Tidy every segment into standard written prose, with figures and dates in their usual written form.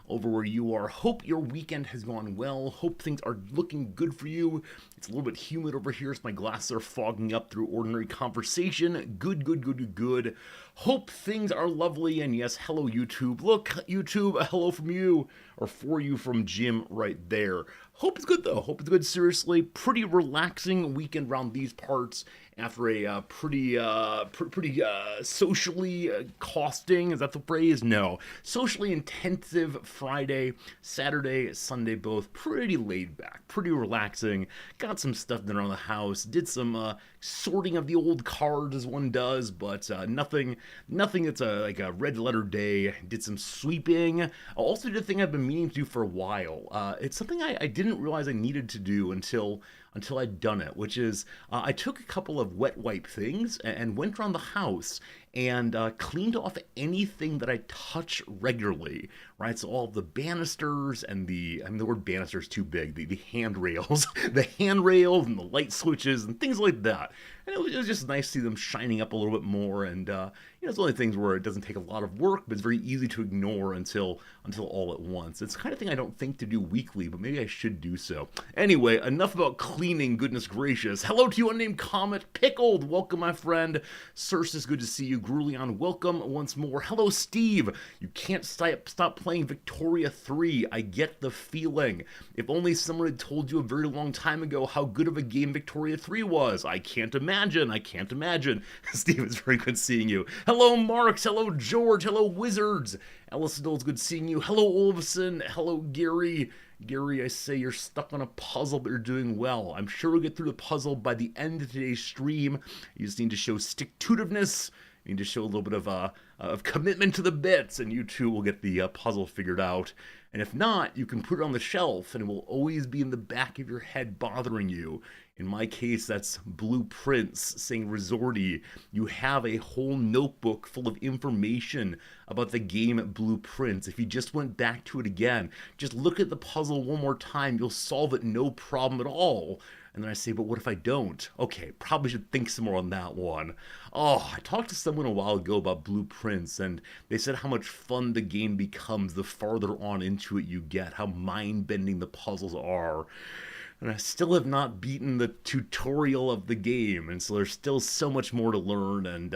over where you are. Hope your weekend has gone well. Hope things are looking good for you. It's a little bit humid over here, so my glasses are fogging up through ordinary conversation. Good. Hope things are lovely, and yes, hello YouTube. Look, YouTube, a hello from you, or for you from Jim right there. Hope it's good though. Hope it's good. Seriously, pretty relaxing weekend around these parts after a pretty socially costing. Is that the phrase? No, socially intensive Friday, Saturday, Sunday, both pretty laid back, pretty relaxing. Got some stuff done around the house. Did some sorting of the old cards as one does, but nothing that's like a red letter day. Did some sweeping. I also did a thing I've been meaning to do for a while. It's something I didn't realize I needed to do until I'd done it, which is I took a couple of wet wipe things and went around the house and cleaned off anything that I touch regularly, right? So all the banisters and the word banister is too big, the handrails, the handrails and the light switches and things like that. And it was just nice to see them shining up a little bit more. And it's one of the things where it doesn't take a lot of work, but it's very easy to ignore until all at once. It's the kind of thing I don't think to do weekly, but maybe I should do so. Anyway, enough about cleaning, goodness gracious. Hello to you, unnamed Comet. Pickled, welcome, my friend. Circe, good to see you. Grulion, welcome once more. Hello, Steve. You can't stop playing Victoria 3. I get the feeling. If only someone had told you a very long time ago how good of a game Victoria 3 was. I can't imagine. Steve, it's very good seeing you. Hello, Marks. Hello, George. Hello, Wizards. Alice Adole, it's good seeing you. Hello, Olvison. Hello, Gary. Gary, I say you're stuck on a puzzle, but you're doing well. I'm sure we'll get through the puzzle by the end of today's stream. You just need to show stick-to-itiveness. You need to show a little bit of commitment to the bits, and you too will get the puzzle figured out. And if not, you can put it on the shelf, and it will always be in the back of your head bothering you. In my case, that's Blueprints saying, Resorty, you have a whole notebook full of information about the game Blueprints. If you just went back to it again, just look at the puzzle one more time, you'll solve it no problem at all. And then I say, but what if I don't? Okay, probably should think some more on that one. Oh, I talked to someone a while ago about Blueprints, and they said how much fun the game becomes the farther on into it you get, how mind-bending the puzzles are. And I still have not beaten the tutorial of the game, and so there's still so much more to learn. And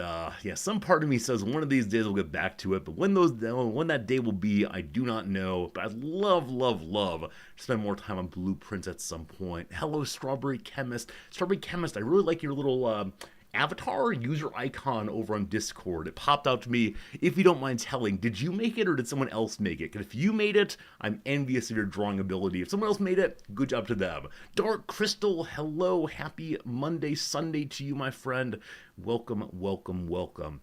some part of me says one of these days I'll get back to it, but when that day will be, I do not know. But I'd love to spend more time on Blueprints at some point. Hello, Strawberry Chemist. Strawberry Chemist, I really like your little avatar user icon over on Discord. It popped out to me. If you don't mind telling, did you make it or did someone else make it? And if you made it, I'm envious of your drawing ability. If someone else made it, good job to them. Dark Crystal, hello. Happy Monday, Sunday to you, my friend. Welcome.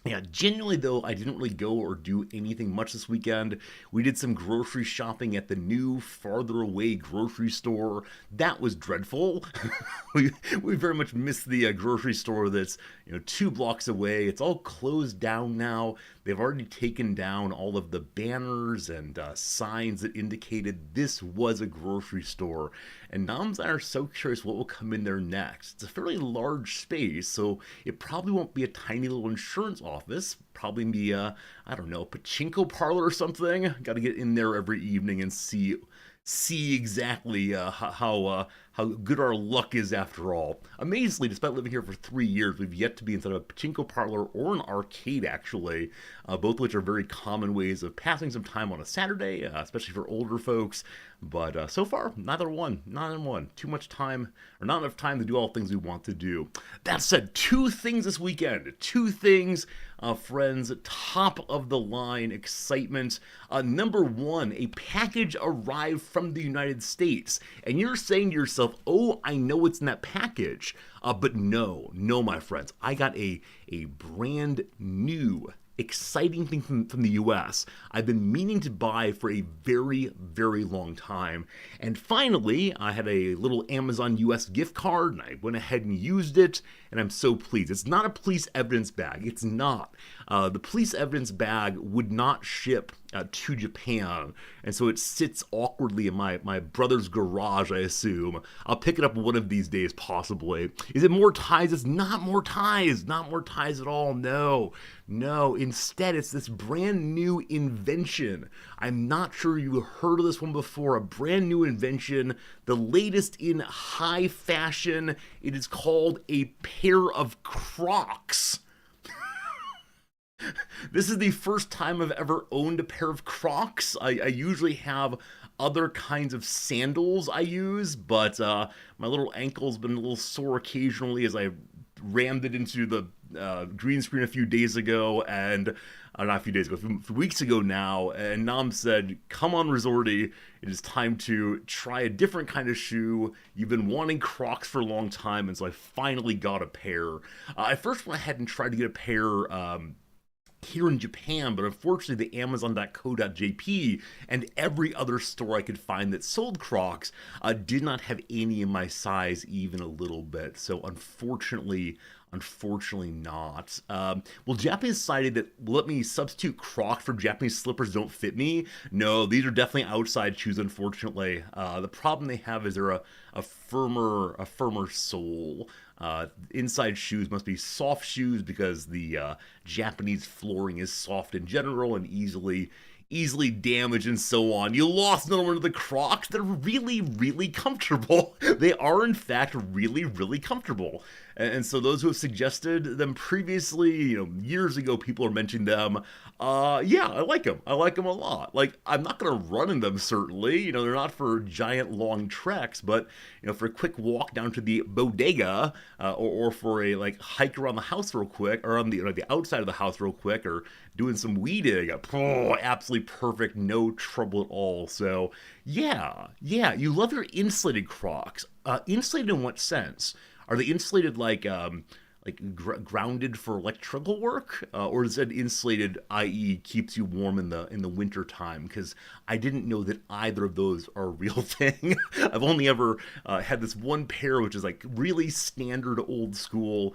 Yeah, genuinely though, I didn't really go or do anything much this weekend. We did some grocery shopping at the new, farther away grocery store. That was dreadful. we very much missed the grocery store that's 2 blocks away. It's all closed down now. They've already taken down all of the banners and signs that indicated this was a grocery store. And Noms and I are so curious what will come in there next. It's a fairly large space, so it probably won't be a tiny little insurance office. Probably be a pachinko parlor or something. Got to get in there every evening and see exactly how good our luck is after all. Amazingly, despite living here for 3 years, we've yet to be inside of a pachinko parlor or an arcade, actually, both of which are very common ways of passing some time on a Saturday, especially for older folks. But so far, neither one. Too much time, or not enough time to do all the things we want to do. That said, 2 things this weekend. 2 things, friends, top of the line excitement. Number 1, a package arrived from the United States. And you're saying to yourself, oh, I know what's in that package. But no, my friends. I got a brand new exciting thing from the US I've been meaning to buy for a very, very long time. And finally, I had a little Amazon US gift card, and I went ahead and used it, and I'm so pleased. It's not a police evidence bag. It's not. the police evidence bag would not ship to Japan, and so it sits awkwardly in my brother's garage, I assume. I'll pick it up one of these days, possibly. Is it more ties? It's not more ties. Not more ties at all. No. No. Instead, it's this brand new invention. I'm not sure you heard of this one before. A brand new invention, the latest in high fashion. It is called a pair of Crocs. This is the first time I've ever owned a pair of Crocs. I usually have other kinds of sandals I use, but my little ankle's been a little sore occasionally as I rammed it into the green screen a few days ago, and not a few days ago, a few weeks ago now, and Nam said, come on, Resorty, it is time to try a different kind of shoe. You've been wanting Crocs for a long time, and so I finally got a pair. I first went ahead and tried to get a pair here in Japan, but unfortunately the Amazon.co.jp and every other store I could find that sold Crocs did not have any in my size even a little bit. So unfortunately not. Well, Japanese decided that let me substitute Crocs for Japanese slippers don't fit me. No, these are definitely outside shoes, unfortunately. The problem they have is they're a firmer sole. Inside shoes must be soft shoes because the Japanese flooring is soft in general and easily damaged and so on. You lost another one of the Crocs. They're really comfortable. They are in fact really comfortable. And so those who have suggested them previously, years ago, people are mentioning them. Yeah, I like them. I like them a lot. Like, I'm not going to run in them, certainly. They're not for giant, long treks, but, for a quick walk down to the bodega, or for a, hike around the house real quick, or on the outside of the house real quick, or doing some weeding, absolutely perfect, no trouble at all. So, yeah, you love your insulated Crocs. Insulated in what sense? Are they insulated grounded for electrical work, or is it insulated, i.e., keeps you warm in the winter time? Because I didn't know that either of those are a real thing. I've only ever had this one pair, which is really standard old school,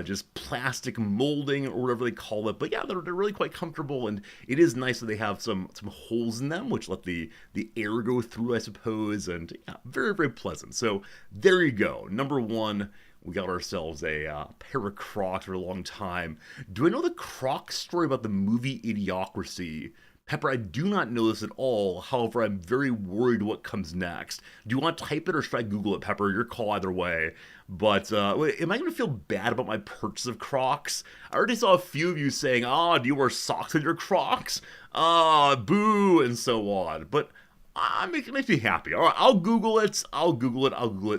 just plastic molding or whatever they call it. But yeah, they're really quite comfortable, and it is nice that they have some holes in them, which let the air go through, I suppose, and yeah, very pleasant. So there you go, number one. We got ourselves a pair of Crocs for a long time. Do I know the Crocs story about the movie Idiocracy? Pepper, I do not know this at all. However, I'm very worried what comes next. Do you want to type it or should I Google it, Pepper? Your call either way. But am I going to feel bad about my purchase of Crocs? I already saw a few of you saying, do you wear socks with your Crocs? Boo, and so on. But it makes me happy. All right, I'll Google it.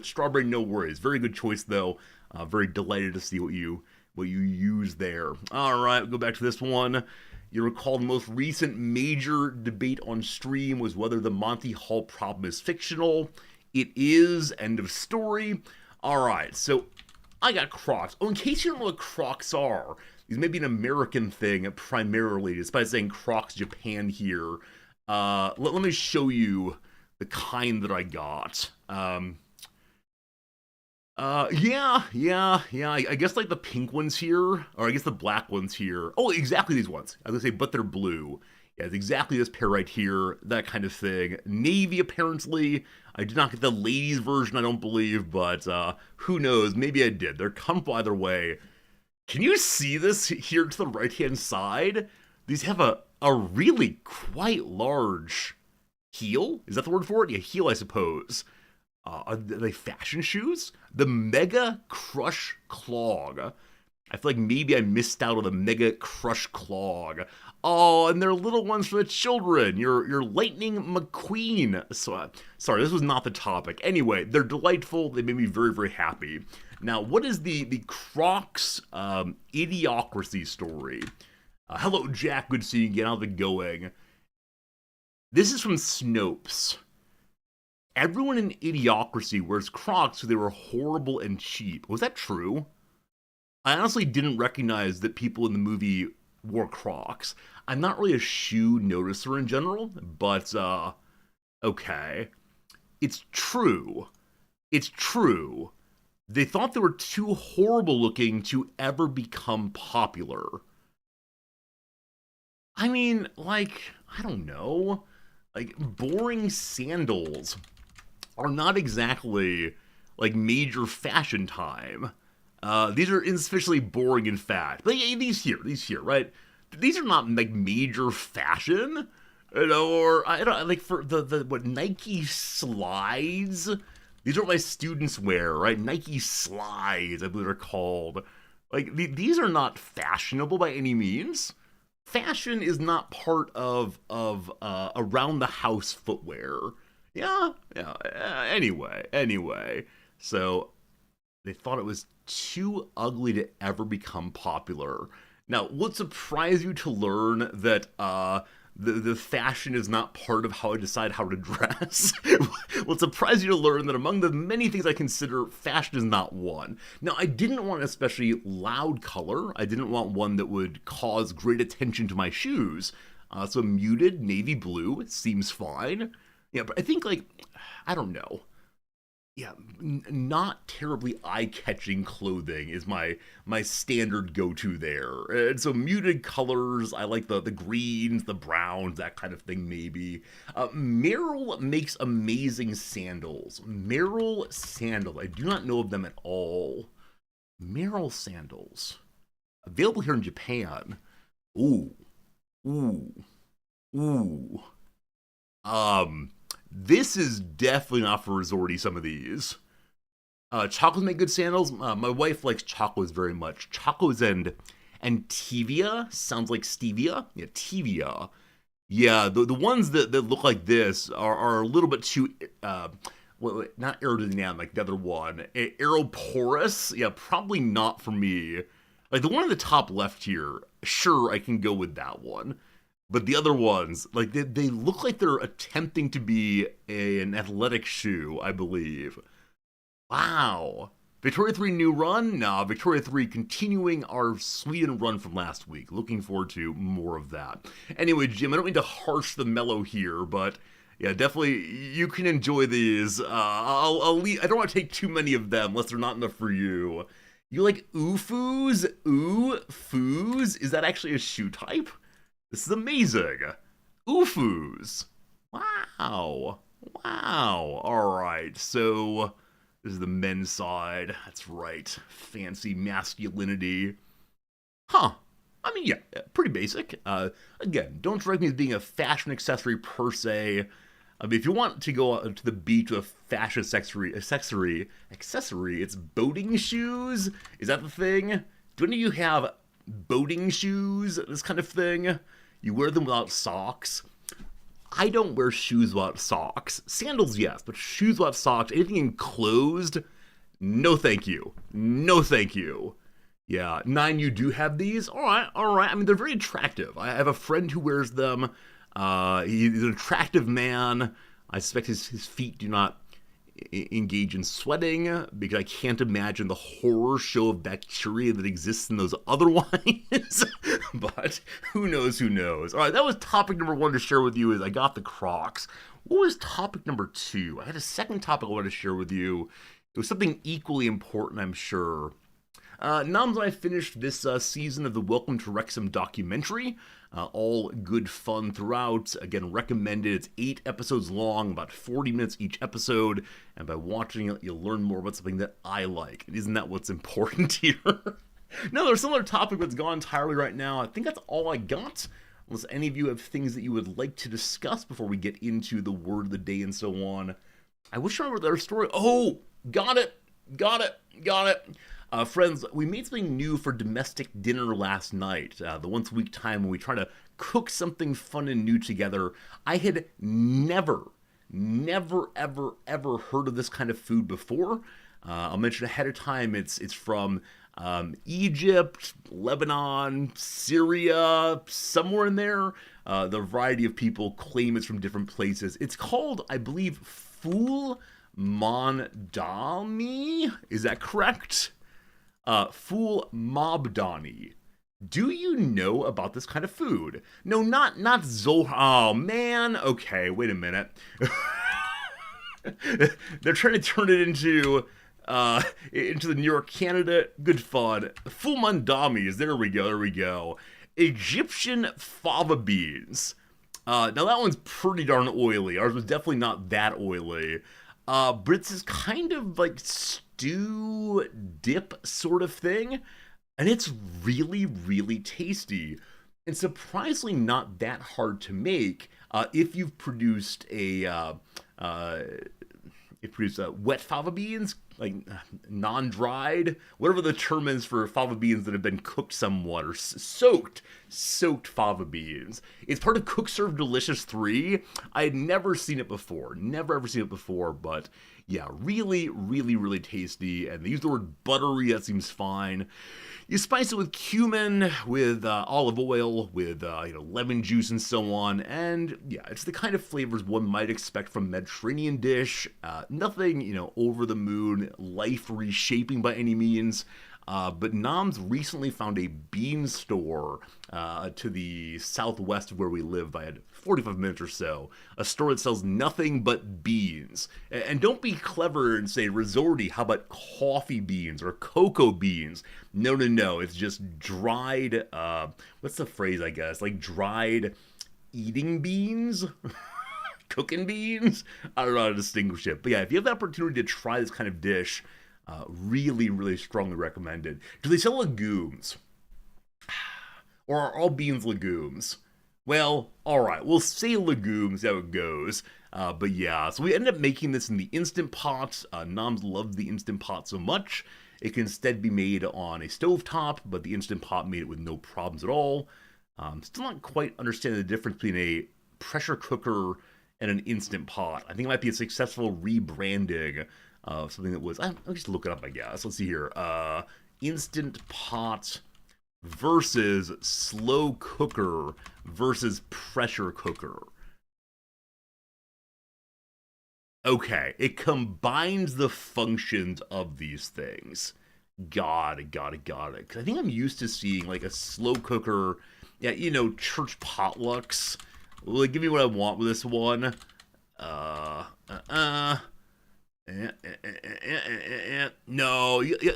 Strawberry, no worries. Very good choice, though. Very delighted to see what you use there. All right, we'll go back to this one. You recall the most recent major debate on stream was whether the Monty Hall problem is fictional. It is. End of story. All right, so I got Crocs. Oh, in case you don't know what Crocs are, these may be an American thing primarily, despite saying Crocs Japan here. Let me show you the kind that I got. Yeah. I guess the pink ones here, or I guess the black ones here. Oh, exactly these ones. I was gonna say, but they're blue. Yeah, it's exactly this pair right here, that kind of thing. Navy, apparently. I did not get the ladies version, I don't believe, but who knows? Maybe I did. They're comfortable either way. Can you see this here to the right-hand side? These have a really quite large heel. Is that the word for it? Yeah, heel, I suppose. Are they fashion shoes? The Mega Crush Clog. I feel like maybe I missed out on the Mega Crush Clog. Oh, and they're little ones for the children. Your Lightning McQueen. So, sorry, this was not the topic. Anyway, they're delightful. They made me very happy. Now, what is the Crocs Idiocracy story? Hello, Jack. Good to see you again. How's it going? This is from Snopes. Everyone in Idiocracy wears Crocs so they were horrible and cheap. Was that true? I honestly didn't recognize that people in the movie wore Crocs. I'm not really a shoe noticer in general, but, okay. It's true. They thought they were too horrible looking to ever become popular. I mean, like, I don't know. Like, boring sandals are not exactly like major fashion time. These are insufficiently boring, in fact. But yeah, these here, right? These are not like major fashion, you know. Or I don't like for the what Nike slides. These are what my students wear, right? Nike slides, I believe they're called. Like these are not fashionable by any means. Fashion is not part of around the house footwear. Yeah. Anyway, so they thought it was too ugly to ever become popular. Now, would it surprise you to learn that the fashion is not part of how I decide how to dress? Will it surprise you to learn that among the many things I consider, fashion is not one? Now, I didn't want an especially loud color. I didn't want one that would cause great attention to my shoes. So muted navy blue seems fine. Yeah, but I think like I don't know. Yeah, not terribly eye-catching clothing is my standard go-to there. And so muted colors, I like the greens, the browns, that kind of thing maybe. Merrell makes amazing sandals. Merrell sandals. I do not know of them at all. Merrell sandals. Available here in Japan. Ooh. Ooh. Ooh. This is definitely not for resorty, some of these. Chacos make good sandals. My wife likes Chacos very much. Chacos and Tevia sounds like stevia. Yeah, Tevia. Yeah, the ones that look like this are a little bit too, not aerodynamic, like the other one. Aeroporous. Yeah, probably not for me. Like the one at the top left here, sure, I can go with that one. But the other ones, like they look like they're attempting to be an athletic shoe, I believe. Wow. Victoria 3 new run? Nah, Victoria 3 continuing our Sweden run from last week. Looking forward to more of that. Anyway, Jim, I don't mean to harsh the mellow here, but yeah, definitely you can enjoy these. I'll leave, I don't want to take too many of them unless they're not enough for you. You like Oofus? Oofus? Is that actually a shoe type? This is amazing. Oofus. Wow. Wow. All right. So this is the men's side. That's right. Fancy masculinity. Huh. I mean, yeah, pretty basic. Again, don't strike me as being a fashion accessory per se. I mean, if you want to go to the beach with a fashion accessory, it's boating shoes. Is that the thing? Do any of you have boating shoes? This kind of thing? You wear them without socks. I don't wear shoes without socks. Sandals, yes, but shoes without socks, anything enclosed, no thank you. No thank you. Yeah, Nine, you do have these? All right. I mean, they're very attractive. I have a friend who wears them. He's an attractive man. I suspect his feet do not engage in sweating because I can't imagine the horror show of bacteria that exists in those other wines. But who knows? All right, that was topic number one to share with you. Is I got the Crocs. What was topic number two? I had a second topic I wanted to share with you. It was something equally important, I'm sure. Noms and I finished this season of the Welcome to Wrexham documentary. All good fun throughout. Again, recommended. It's 8 episodes long, about 40 minutes each episode. And by watching it, you'll learn more about something that I like. And isn't that what's important here? No, there's some other topic that's gone entirely right now. I think that's all I got. Unless any of you have things that you would like to discuss before we get into the word of the day and so on. I wish I remembered their story. Oh, got it. Friends, we made something new for domestic dinner last night. The once a week time when we try to cook something fun and new together. I had never, ever heard of this kind of food before. I'll mention ahead of time, it's from Egypt, Lebanon, Syria, somewhere in there. The variety of people claim it's from different places. It's called, I believe, Ful Mondami. Is that correct? Ful Mobdani. Do you know about this kind of food? No, not Zohar. Oh, man. Okay, wait a minute. They're trying to turn it into the New York candidate. Good fun. Ful Mondamis. There we go. Egyptian fava beans. Now that one's pretty darn oily. Ours was definitely not that oily. But it's this kind of like stew dip sort of thing. And it's really, really tasty. And surprisingly not that hard to make if you've produced uh, wet fava beans, like non-dried, whatever the term is for fava beans that have been cooked somewhat or soaked fava beans. It's part of Cook Serve Delicious 3. I had never seen it before, never ever seen it before, but yeah, really, really, really tasty. And they use the word buttery, that seems fine. You spice it with cumin, with olive oil, with lemon juice and so on, and yeah, it's the kind of flavors one might expect from a Mediterranean dish. Nothing, over the moon, life reshaping by any means. But Nam's recently found a bean store to the southwest of where we live by 45 minutes or so. A store that sells nothing but beans. And don't be clever and say, Resorti, how about coffee beans or cocoa beans? No, no, no. It's just dried, what's the phrase, I guess? Like dried eating beans? Cooking beans? I don't know how to distinguish it. But yeah, if you have the opportunity to try this kind of dish, really, really strongly recommended. Do they sell legumes? Or are all beans legumes? Well, alright, we'll say legumes, how it goes. But yeah, so we ended up making this in the Instant Pot. Noms loved the Instant Pot so much. It can instead be made on a stovetop, but the Instant Pot made it with no problems at all. Still not quite understanding the difference between a pressure cooker and an Instant Pot. I think it might be a successful rebranding of something that was, I'll just look it up, I guess. Let's see here. Instant Pot versus slow cooker versus pressure cooker. Okay, it combines the functions of these things. Got it. Because I think I'm used to seeing like a slow cooker, yeah, church potlucks. Like, give me what I want with this one. No.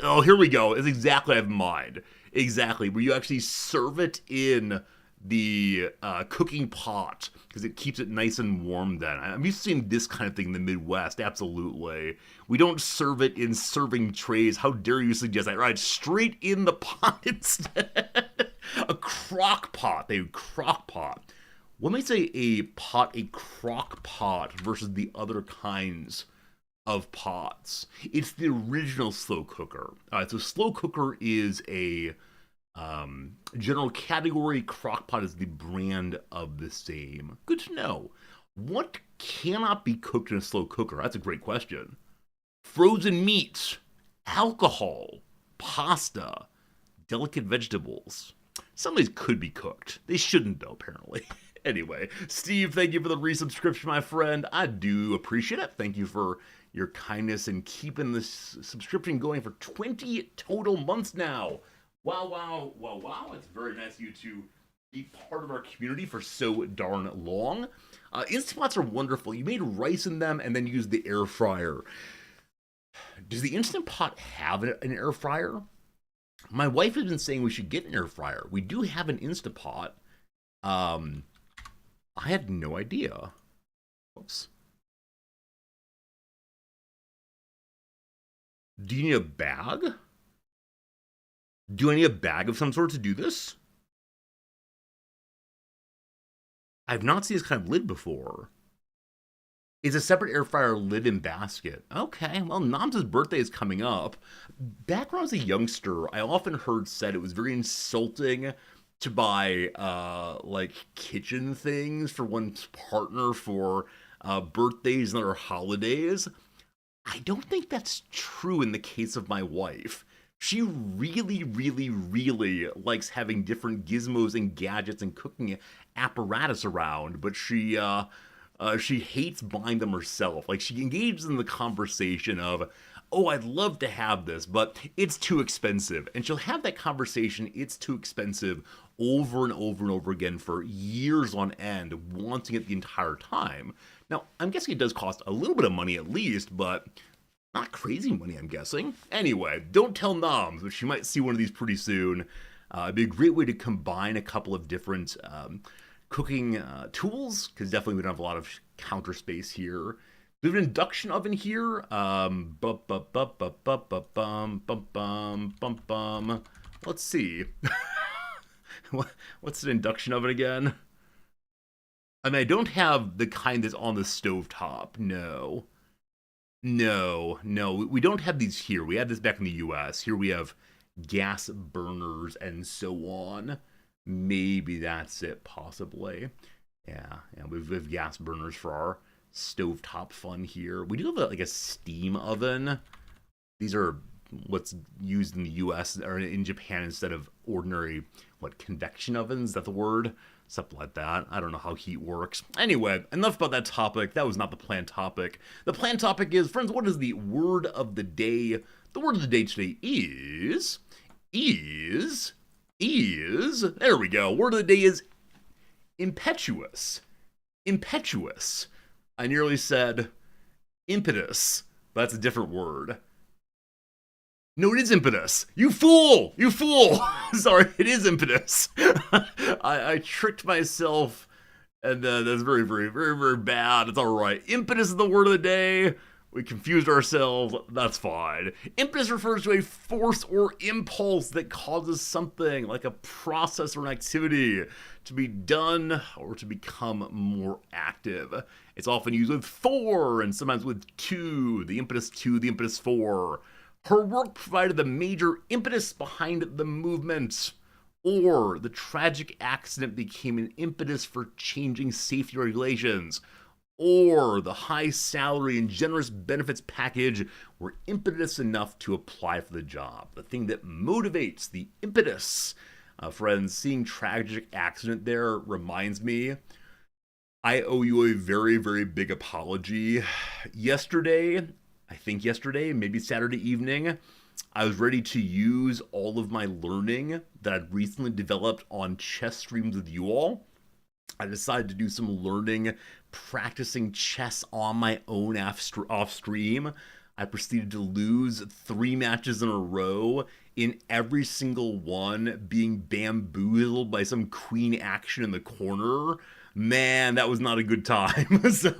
Oh, here we go. It's exactly what I have in mind. Exactly. Where you actually serve it in the cooking pot because it keeps it nice and warm then. I'm used to seeing this kind of thing in the Midwest. Absolutely. We don't serve it in serving trays. How dare you suggest that? Right, straight in the pot instead. A crock pot. They crock pot. What might say a crock pot versus the other kinds of pots? It's the original slow cooker. So slow cooker is a general category. Crock pot is the brand of the same. Good to know. What cannot be cooked in a slow cooker? That's a great question. Frozen meats, alcohol, pasta, delicate vegetables. Some of these could be cooked. They shouldn't, though, apparently. Anyway, Steve, thank you for the resubscription, my friend. I do appreciate it. Thank you for your kindness and keeping this subscription going for 20 total months now. Wow. It's very nice of you to be part of our community for so darn long. Instant Pots are wonderful. You made rice in them and then used the air fryer. Does the Instant Pot have an air fryer? My wife has been saying we should get an air fryer. We do have an Instant Pot. I had no idea. Whoops. Do you need a bag? Do I need a bag of some sort to do this? I've not seen this kind of lid before. It's a separate air fryer lid and basket. Okay, well, Nam's birthday is coming up. Back when I was a youngster, I often heard said it was very insulting to buy like kitchen things for one's partner for birthdays and other holidays. I don't think that's true in the case of my wife. She really, really, really likes having different gizmos and gadgets and cooking apparatus around, but she hates buying them herself. Like, she engages in the conversation of, oh, I'd love to have this, but it's too expensive. And she'll have that conversation, it's too expensive, over and over and over again for years on end, wanting it the entire time. Now, I'm guessing it does cost a little bit of money at least, but not crazy money, I'm guessing. Anyway, don't tell Noms, but she might see one of these pretty soon. It'd be a great way to combine a couple of different cooking tools, because definitely we don't have a lot of counter space here. We have an induction oven here. Let's see. What's an induction oven again? I mean, I don't have the kind that's on the stovetop. No. No. We don't have these here. We had this back in the US. Here we have gas burners and so on. Maybe that's it, possibly. Yeah, we have gas burners for our stovetop fun here. We do have like a steam oven. These are what's used in the US or in Japan instead of ordinary, convection ovens? Is that the word? Something like that. I don't know how heat works. Anyway, enough about that topic. That was not the planned topic. The planned topic is, friends, what is the word of the day? The word of the day today is, there we go. Word of the day is impetuous. Impetuous. I nearly said impetus, but that's a different word. No, it is impetus. You fool! You fool! Sorry, it is impetus. I tricked myself, and that's very, very, very, very bad. It's all right. Impetus is the word of the day. We confused ourselves. That's fine. Impetus refers to a force or impulse that causes something, like a process or an activity, to be done or to become more active. It's often used with for and sometimes with to, the impetus for. Her work provided the major impetus behind the movement, or the tragic accident became an impetus for changing safety regulations, or the high salary and generous benefits package were impetus enough to apply for the job. The thing that motivates, the impetus. Friends, seeing tragic accident there reminds me, I owe you a very, very big apology. Yesterday, maybe Saturday evening, I was ready to use all of my learning that I'd recently developed on chess streams with you all. I decided to do some learning, practicing chess on my own off stream. I proceeded to lose 3 matches in a row, in every single one being bamboozled by some queen action in the corner. Man, that was not a good time. So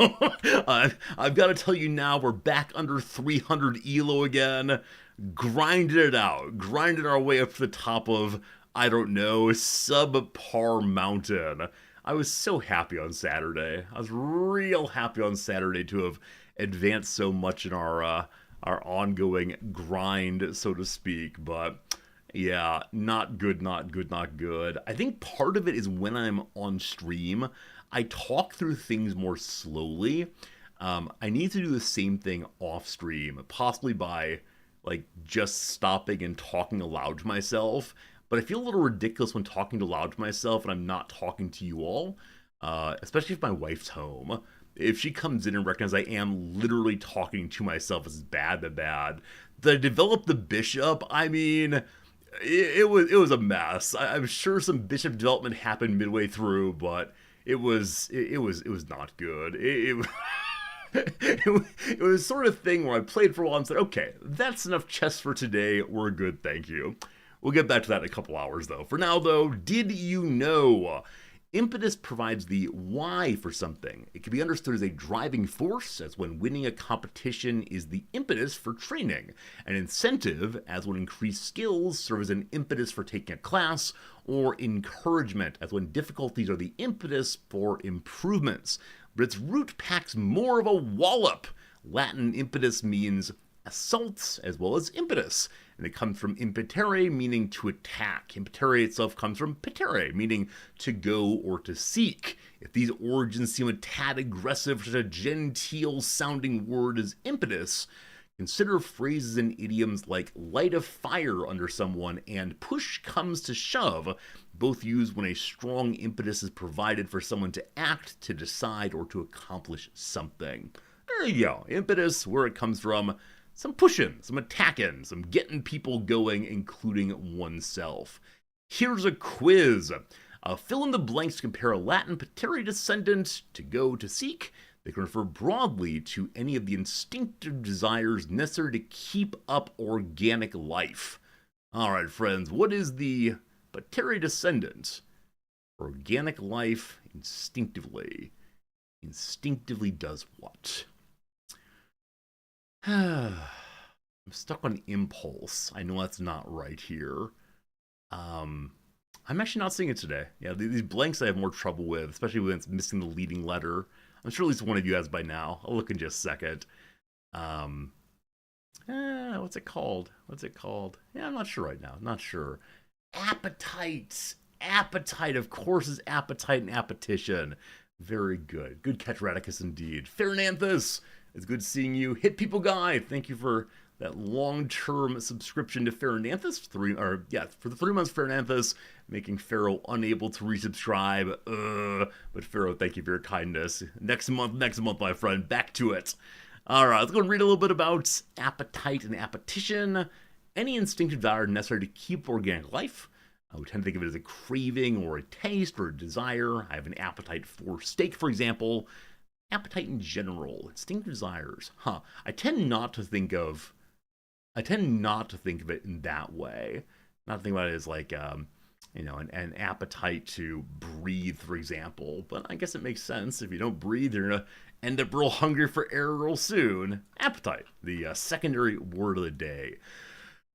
I've got to tell you now, we're back under 300 ELO again. Grinded our way up to the top of, I don't know, subpar mountain. I was so happy on Saturday. I was real happy on Saturday to have advanced so much in our ongoing grind, so to speak. But yeah, not good. I think part of it is when I'm on stream, I talk through things more slowly. I need to do the same thing off stream, possibly by just stopping and talking aloud to myself. But I feel a little ridiculous when talking aloud to myself and I'm not talking to you all, especially if my wife's home. If she comes in and recognizes I am literally talking to myself, it's bad. Did I develop the bishop? I mean, it was a mess. I'm sure some bishop development happened midway through, but it was not good. It was sort of thing where I played for a while and said, okay, that's enough chess for today. We're good, thank you. We'll get back to that in a couple hours, though. For now, though, did you know? Impetus provides the why for something. It can be understood as a driving force, as when winning a competition is the impetus for training. An incentive, as when increased skills serve as an impetus for taking a class, or encouragement, as when difficulties are the impetus for improvements. But its root packs more of a wallop. Latin impetus means assault as well as impetus, and it comes from impetere, meaning to attack. Impetere itself comes from petere, meaning to go or to seek. If these origins seem a tad aggressive, such a genteel sounding word as impetus, consider phrases and idioms like light a fire under someone and push comes to shove, both used when a strong impetus is provided for someone to act, to decide, or to accomplish something. There you go. Impetus, where it comes from. Some pushing, some attacking, some getting people going, including oneself. Here's a quiz. Fill in the blanks to compare a Latin pateri descendant, to go, to seek. They can refer broadly to any of the instinctive desires necessary to keep up organic life. All right, friends, what is the but Terry descendant. Organic life instinctively does what? I'm stuck on impulse. I know that's not right here. I'm actually not seeing it today. Yeah, these blanks I have more trouble with, especially when it's missing the leading letter. I'm sure at least one of you has by now. I'll look in just a second. What's it called? Yeah, I'm not sure right now. Not sure. Appetite. Appetite, of course, is appetite and appetition. Very good. Good catch, Radicus, indeed. Farinanthus, it's good seeing you. Hit People Guy, thank you for that long-term subscription to Farinanthus. For the 3 months, Farinanthus, making Pharaoh unable to resubscribe. But Pharaoh, thank you for your kindness. Next month, my friend, back to it. All right, let's go and read a little bit about appetite and appetition. Any instinctive desire necessary to keep organic life. We tend to think of it as a craving or a taste or a desire. I have an appetite for steak, for example. Appetite in general, instinctive desires. I tend not to think of it in that way. Not to think about it as like, an appetite to breathe, for example. But I guess it makes sense. If you don't breathe, you're going to end up real hungry for air real soon. Appetite, the secondary word of the day.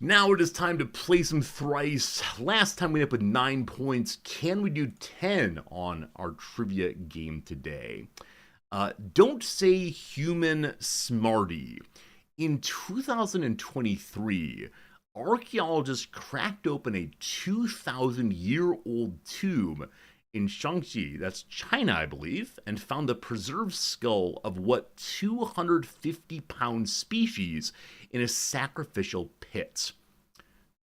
Now it is time to play some Thrice. Last time we ended up with 9 points. Can we do 10 on our trivia game today? Don't say human smarty. In 2023, archaeologists cracked open a 2,000-year-old tomb in Shaanxi, that's China, I believe, and found the preserved skull of what 250-pound species in a sacrificial pit.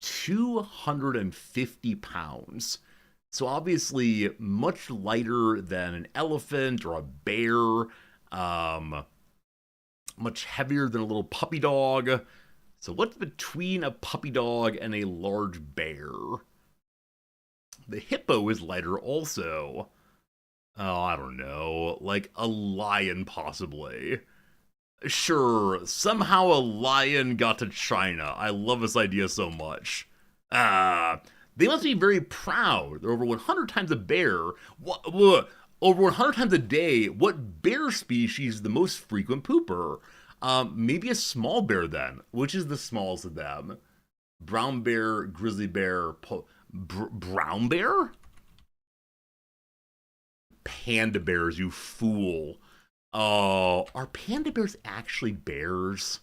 250 pounds. So obviously much lighter than an elephant or a bear, much heavier than a little puppy dog. So what's between a puppy dog and a large bear? The hippo is lighter also. Oh, I don't know. Like a lion, possibly. Sure, somehow a lion got to China. I love this idea so much. They must be very proud. They're over 100 times a bear. Over 100 times a day. What bear species is the most frequent pooper? Maybe a small bear then. Which is the smallest of them? Brown bear, grizzly bear, brown bear? Panda bears, you fool. Oh, are panda bears actually bears?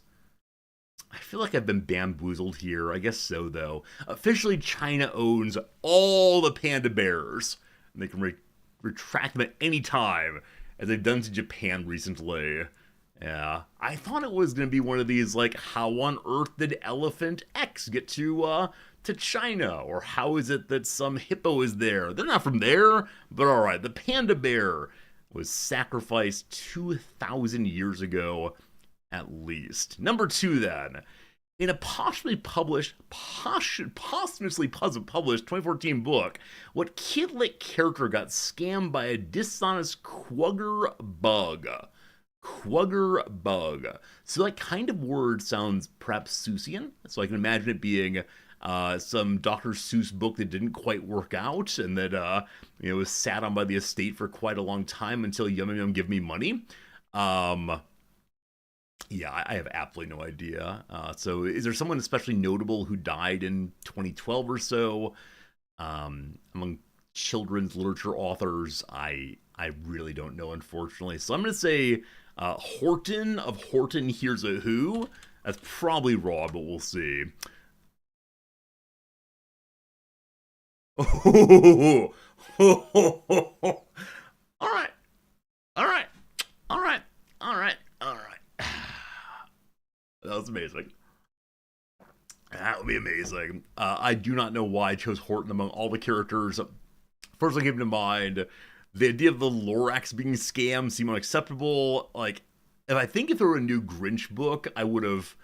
I feel like I've been bamboozled here. I guess so, though. Officially, China owns all the panda bears. And they can retract them at any time, as they've done to Japan recently. Yeah. I thought it was going to be one of these, like, how on earth did Elephant X get to China? Or how is it that some hippo is there? They're not from there, but alright. The panda bear was sacrificed 2,000 years ago, at least. Number 2, then. In a posthumously published 2014 book, what kid-lit character got scammed by a dishonest Quagger bug? Quagger bug. So that kind of word sounds perhaps Seussian, so I can imagine it being some Dr. Seuss book that didn't quite work out, and that was sat on by the estate for quite a long time until Yum Yum Give Me Money. Yeah, I have absolutely no idea. So is there someone especially notable who died in 2012 or so? Among children's literature authors, I really don't know, unfortunately. So I'm going to say Horton of Horton Hears a Who. That's probably wrong, but we'll see. Oh, all right. That was amazing. That would be amazing. I do not know why I chose Horton among all the characters. First thing came to mind, the idea of the Lorax being scammed seemed unacceptable. Like, if there were a new Grinch book, I would have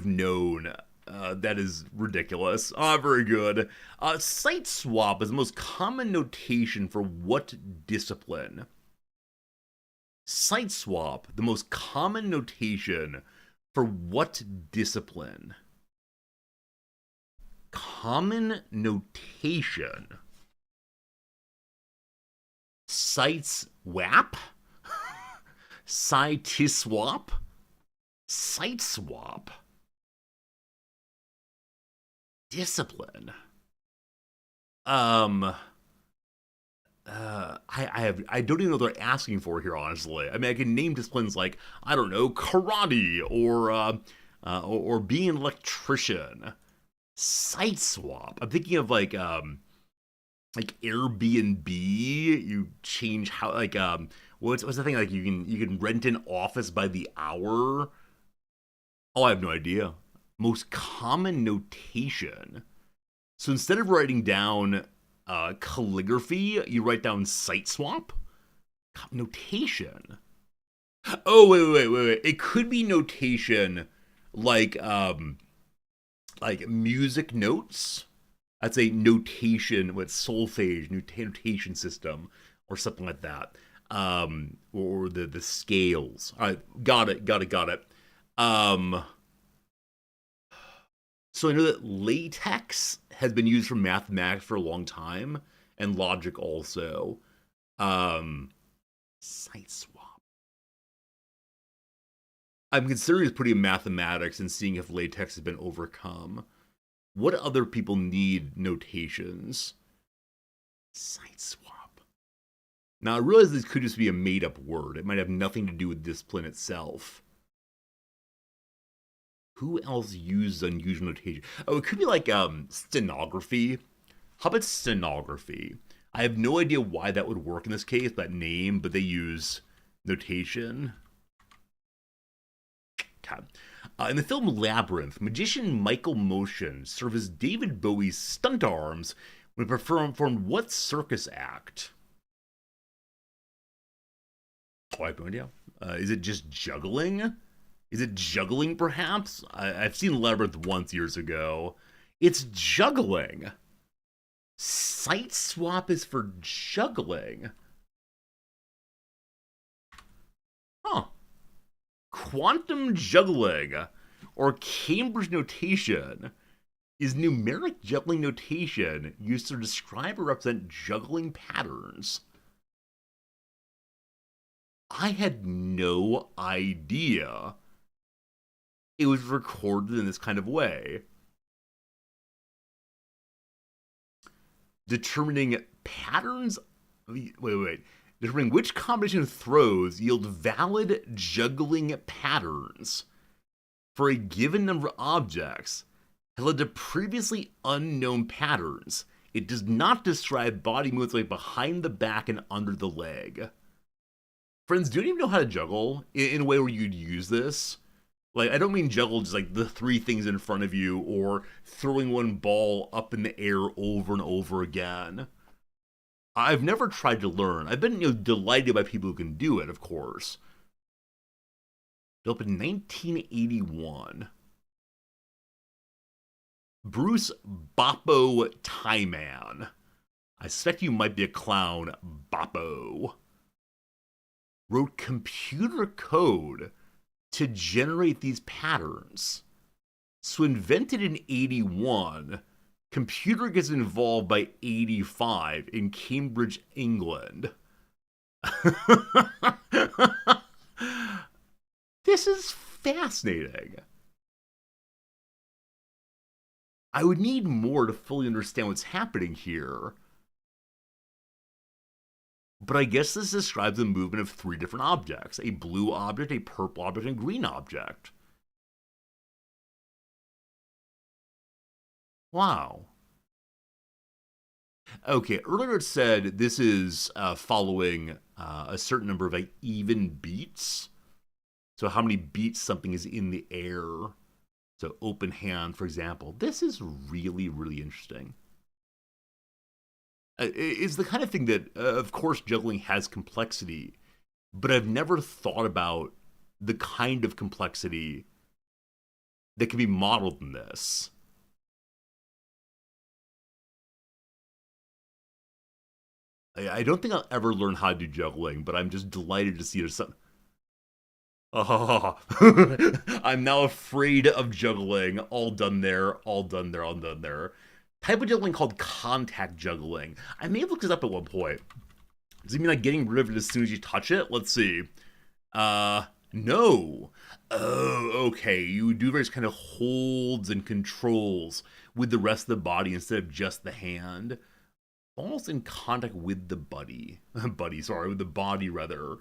known. That is ridiculous. Very good. Site swap is the most common notation for what discipline? Site swap, the most common notation for what discipline? Common notation. Sites WAP? Site-swap? Site swap? Discipline. I don't even know what they're asking for here, honestly. I mean, I can name disciplines like, I don't know, karate or being an electrician. Site swap. I'm thinking of like Airbnb. You change how what's the thing, like you can rent an office by the hour. Oh, I have no idea. Most common notation. So instead of writing down calligraphy, you write down site swap? Notation. Oh, wait. It could be notation like music notes. That's a notation with solfege, notation system, or something like that. Or the scales. All right, got it. So I know that latex has been used for mathematics for a long time, and logic also. Site swap. I'm considering putting mathematics and seeing if latex has been overcome. What other people need notations? Site swap. Now I realize this could just be a made-up word. It might have nothing to do with discipline itself. Who else uses unusual notation? Oh, it could be like stenography. How about stenography? I have no idea why that would work in this case, that name, but they use notation. Okay. In the film Labyrinth, magician Michael Motion served as David Bowie's stunt arms when he performed what circus act? Oh, I have no idea. Is it just juggling? Is it juggling, perhaps? I've seen Labyrinth once years ago. It's juggling. Site swap is for juggling. Huh. Quantum juggling, or Cambridge notation, is numeric juggling notation used to describe or represent juggling patterns. I had no idea it was recorded in this kind of way. Determining patterns. Wait. Determining which combination of throws yield valid juggling patterns for a given number of objects has led to previously unknown patterns. It does not describe body movements like behind the back and under the leg. Friends, do you even know how to juggle in a way where you'd use this? Like, I don't mean juggle just like the three things in front of you or throwing one ball up in the air over and over again. I've never tried to learn. I've been delighted by people who can do it, of course. Built in 1981. Bruce Boppo Tyman. I suspect you might be a clown, Boppo. Wrote computer code to generate these patterns. So invented in 81, computer gets involved by 85 in Cambridge, England. This is fascinating. I would need more to fully understand what's happening here. But I guess this describes the movement of three different objects: a blue object, a purple object, and a green object. Wow. Okay, earlier it said this is following a certain number of like even beats. So how many beats something is in the air. So open hand, for example. This is really, really interesting. It's the kind of thing that, of course, juggling has complexity, but I've never thought about the kind of complexity that can be modeled in this. I don't think I'll ever learn how to do juggling, but I'm just delighted to see there's some. Oh, I'm now afraid of juggling. All done there, all done there, all done there. type of juggling called contact juggling. I may have looked this up at one point. Does it mean like getting rid of it as soon as you touch it? Let's see. No. Oh, okay. You do various kind of holds and controls with the rest of the body instead of just the hand. Almost in contact with the with the body rather,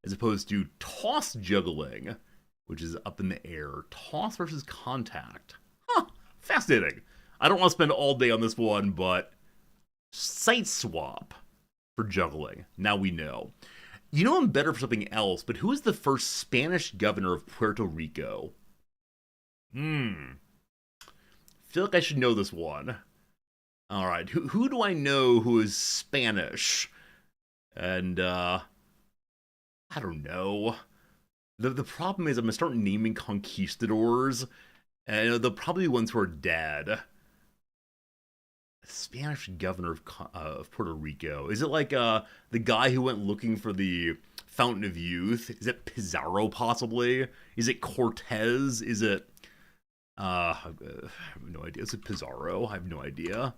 as opposed to toss juggling, which is up in the air. Toss versus contact. Huh, fascinating. I don't want to spend all day on this one, but site swap for juggling. Now we know. You know I'm better for something else, but who is the first Spanish governor of Puerto Rico? Feel like I should know this one. All right, who do I know who is Spanish? And, I don't know. The problem is I'm going to start naming conquistadors, and they'll probably be ones who are dead. Spanish governor of Puerto Rico. Is it like the guy who went looking for the Fountain of Youth? Is it Pizarro, possibly? Is it Cortez? Is it... I have no idea. Is it Pizarro? I have no idea.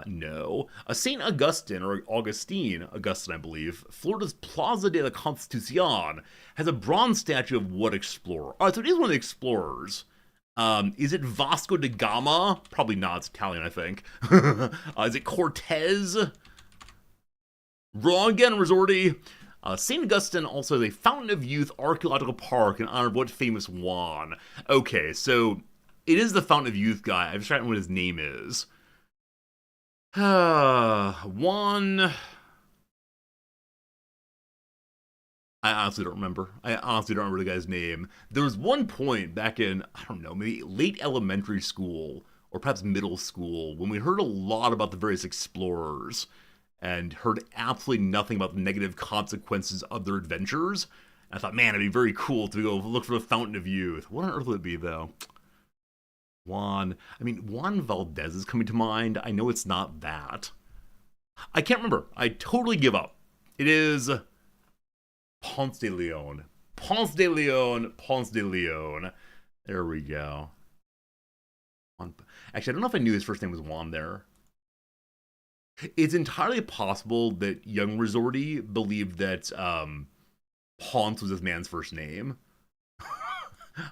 No. St. Augustine, or Augustine, I believe, Florida's Plaza de la Constitucion, has a bronze statue of what explorer? Alright, so it is one of the explorers. Is it Vasco da Gama? Probably not. It's Italian, I think. Is it Cortez? Wrong again, Resorty. St. Augustine also has a Fountain of Youth archaeological park in honor of what famous Juan? Okay, so it is the Fountain of Youth guy. I've just forgotten what his name is. Juan... I honestly don't remember. The guy's name. There was one point back in, I don't know, maybe late elementary school, or perhaps middle school, when we heard a lot about the various explorers, and heard absolutely nothing about the negative consequences of their adventures. And I thought, man, it'd be very cool to go look for the Fountain of Youth. What on earth would it be, though? Juan Valdez is coming to mind. I know it's not that. I can't remember. I totally give up. It is... Ponce de Leon. There we go. Actually, I don't know if I knew his first name was Juan there. It's entirely possible that young Resorty believed that Ponce was this man's first name.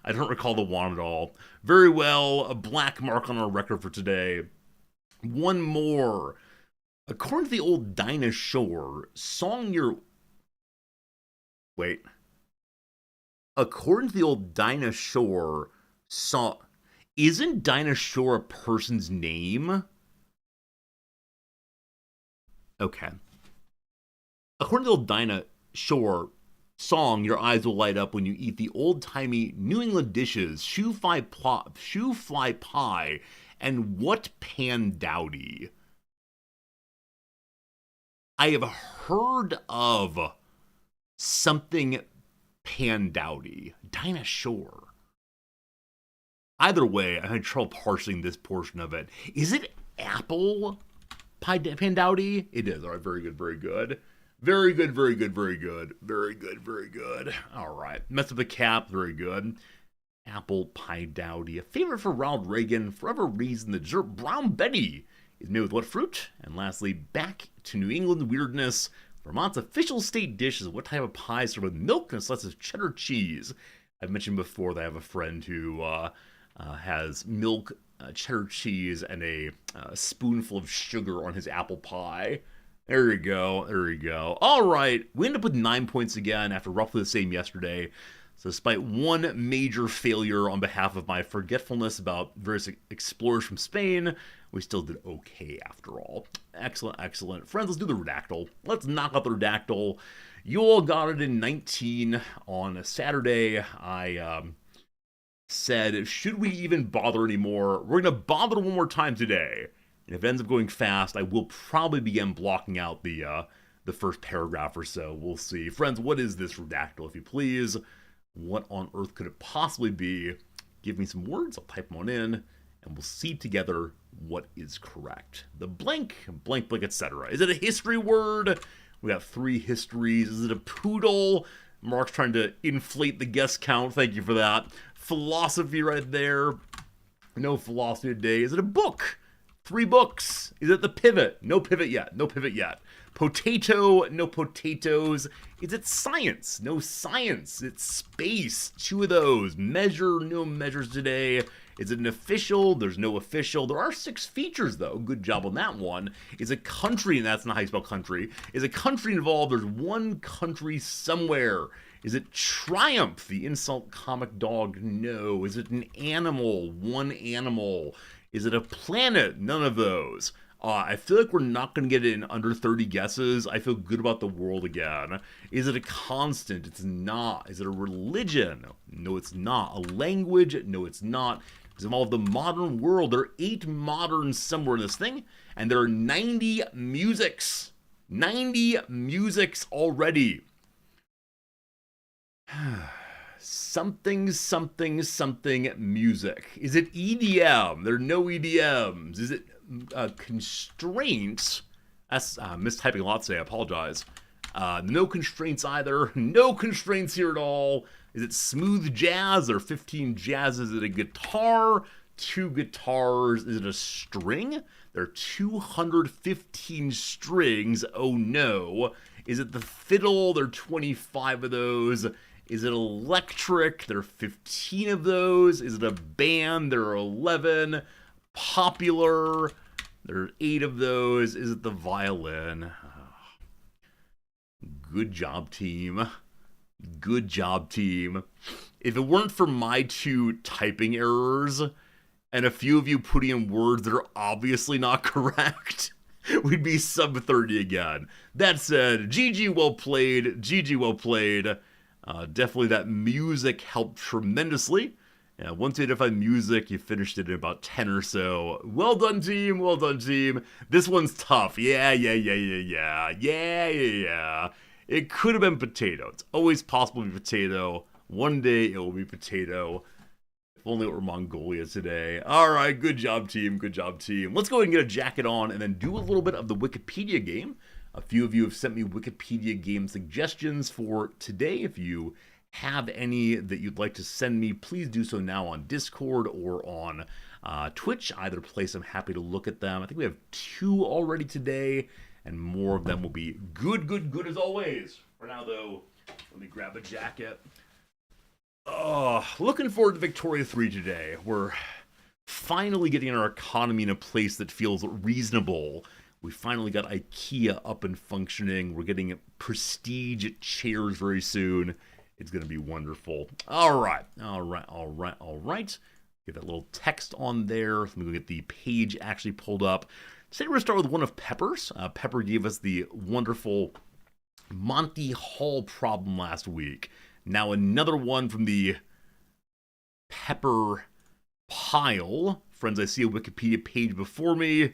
I don't recall the Juan at all. Very well, a black mark on our record for today. One more. According to the old Dinah Shore, According to the old Dinah Shore, isn't Dinah Shore a person's name? Okay. According to the old Dinah Shore song, your eyes will light up when you eat the old-timey New England dishes, shoe fly pie, and what pan dowdy? I have heard of something pan dowdy. Dinah Shore. Either way, I'm having trouble parsing this portion of it. Is it apple pan dowdy? It is. All right, very good, very good. Very good. All right. Mess up the cap. Very good. Apple pie dowdy. A favorite for Ronald Reagan. For whatever reason, the dessert Brown Betty is made with what fruit? And lastly, back to New England weirdness. Vermont's official state dish is what type of pie served with milk and a slice of cheddar cheese. I've mentioned before that I have a friend who has milk, cheddar cheese, and a spoonful of sugar on his apple pie. There you go. All right, we end up with 9 points again after roughly the same yesterday. So despite one major failure on behalf of my forgetfulness about various explorers from Spain, we still did okay after all. Excellent. Friends, let's do the redactyl. Let's knock out the redactyl. You all got it in 19 on a Saturday. I said, should we even bother anymore? We're going to bother one more time today. And if it ends up going fast, I will probably begin blocking out the first paragraph or so. We'll see. Friends, what is this redactyl, if you please? What on earth could it possibly be? Give me some words, I'll type them on in, and we'll see together what is correct. The blank, etc. Is it a history word? We got 3 histories. Is it a poodle? Mark's trying to inflate the guest count. Thank you for that. Philosophy right there. No philosophy today. Is it a book? 3 books. Is it The Pivot? No pivot yet. No pivot yet. Potato, no potatoes. Is it science? No science. It's space. 2 of those. Measure, no measures today. Is it an official? There's no official. There are 6 features, though. Good job on that one. Is a country, and that's not how you spell country. Is a country involved? There's 1 country somewhere. Is it Triumph, the insult comic dog? No. Is it an animal? 1 animal. Is it a planet? None of those. I feel like we're not going to get it in under 30 guesses. I feel good about the world again. Is it a constant? It's not. Is it a religion? No, it's not. A language? No, it's not. It's involved the modern world. There are 8 moderns somewhere in this thing, and there are 90 musics. 90 musics already. Something, something, something music. Is it EDM? There are no EDMs. Is it constraints? That's mistyping a lot today. I apologize. No constraints either. No constraints here at all. Is it smooth jazz? There are 15 jazzes. Is it a guitar? 2 guitars. Is it a string? There are 215 strings. Oh no. Is it the fiddle? There are 25 of those. Is it electric? There are 15 of those. Is it a band? There are 11. Popular? There are 8 of those. Is it the violin? Good job, team. Good job, team. If it weren't for my 2 typing errors and a few of you putting in words that are obviously not correct, we'd be sub 30 again. That said, GG well played. GG well played. Definitely that music helped tremendously. Yeah, once you identified music, you finished it in about 10 or so. Well done, team. Well done, team. This one's tough. Yeah. It could have been potato. It's always possible to be potato. One day it will be potato. If only it were Mongolia today. All right, good job, team. Good job, team. Let's go ahead and get a jacket on and then do a little bit of the Wikipedia game. A few of you have sent me Wikipedia game suggestions for today. If you have any that you'd like to send me, please do so now on Discord or on Twitch. Either place, I'm happy to look at them. I think we have 2 already today, and more of them will be good as always. For now, though, let me grab a jacket. Looking forward to Victoria 3 today. We're finally getting our economy in a place that feels reasonable. We finally got IKEA up and functioning. We're getting prestige chairs very soon. It's going to be wonderful. All right. Get that little text on there. Let me go get the page actually pulled up. Today we're going to start with one of Pepper's. Pepper gave us the wonderful Monty Hall problem last week. Now another one from the Pepper pile. Friends, I see a Wikipedia page before me.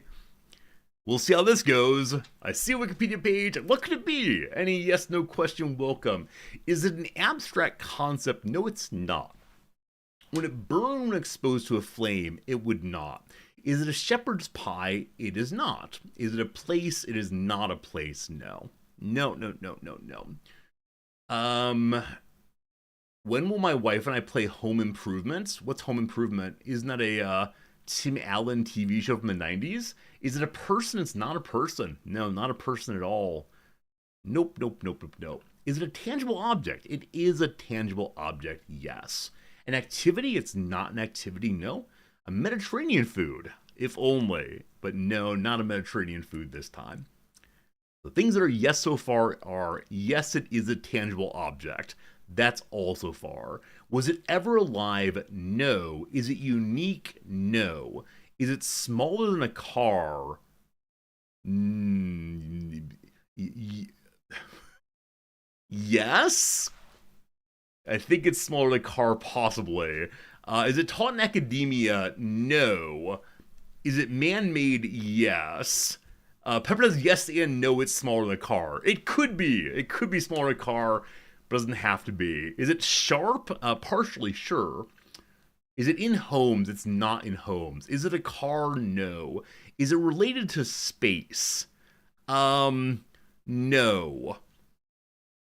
We'll see how this goes. I see a Wikipedia page. What could it be? Any yes, no question, welcome. Is it an abstract concept? No, it's not. When it burned when exposed to a flame, it would not. Is it a shepherd's pie? It is not. Is it a place? It is not a place. No. No. When will my wife and I play Home Improvement? What's Home Improvement? Isn't that a Tim Allen TV show from the 90s? Is it a person? It's not a person. No, not a person at all. Nope. Is it a tangible object? It is a tangible object, yes. An activity? It's not an activity, no. A Mediterranean food, if only. But no, not a Mediterranean food this time. The things that are yes so far are, yes, it is a tangible object. That's all so far. Was it ever alive? No. Is it unique? No. Is it smaller than a car? Yes? I think it's smaller than a car, possibly. Is it taught in academia? No. Is it man-made? Yes. Pepper does yes and no, it's smaller than a car. It could be. It could be smaller than a car, but doesn't have to be. Is it sharp? Partially, sure. Is it in homes? It's not in homes. Is it a car? No. Is it related to space? No.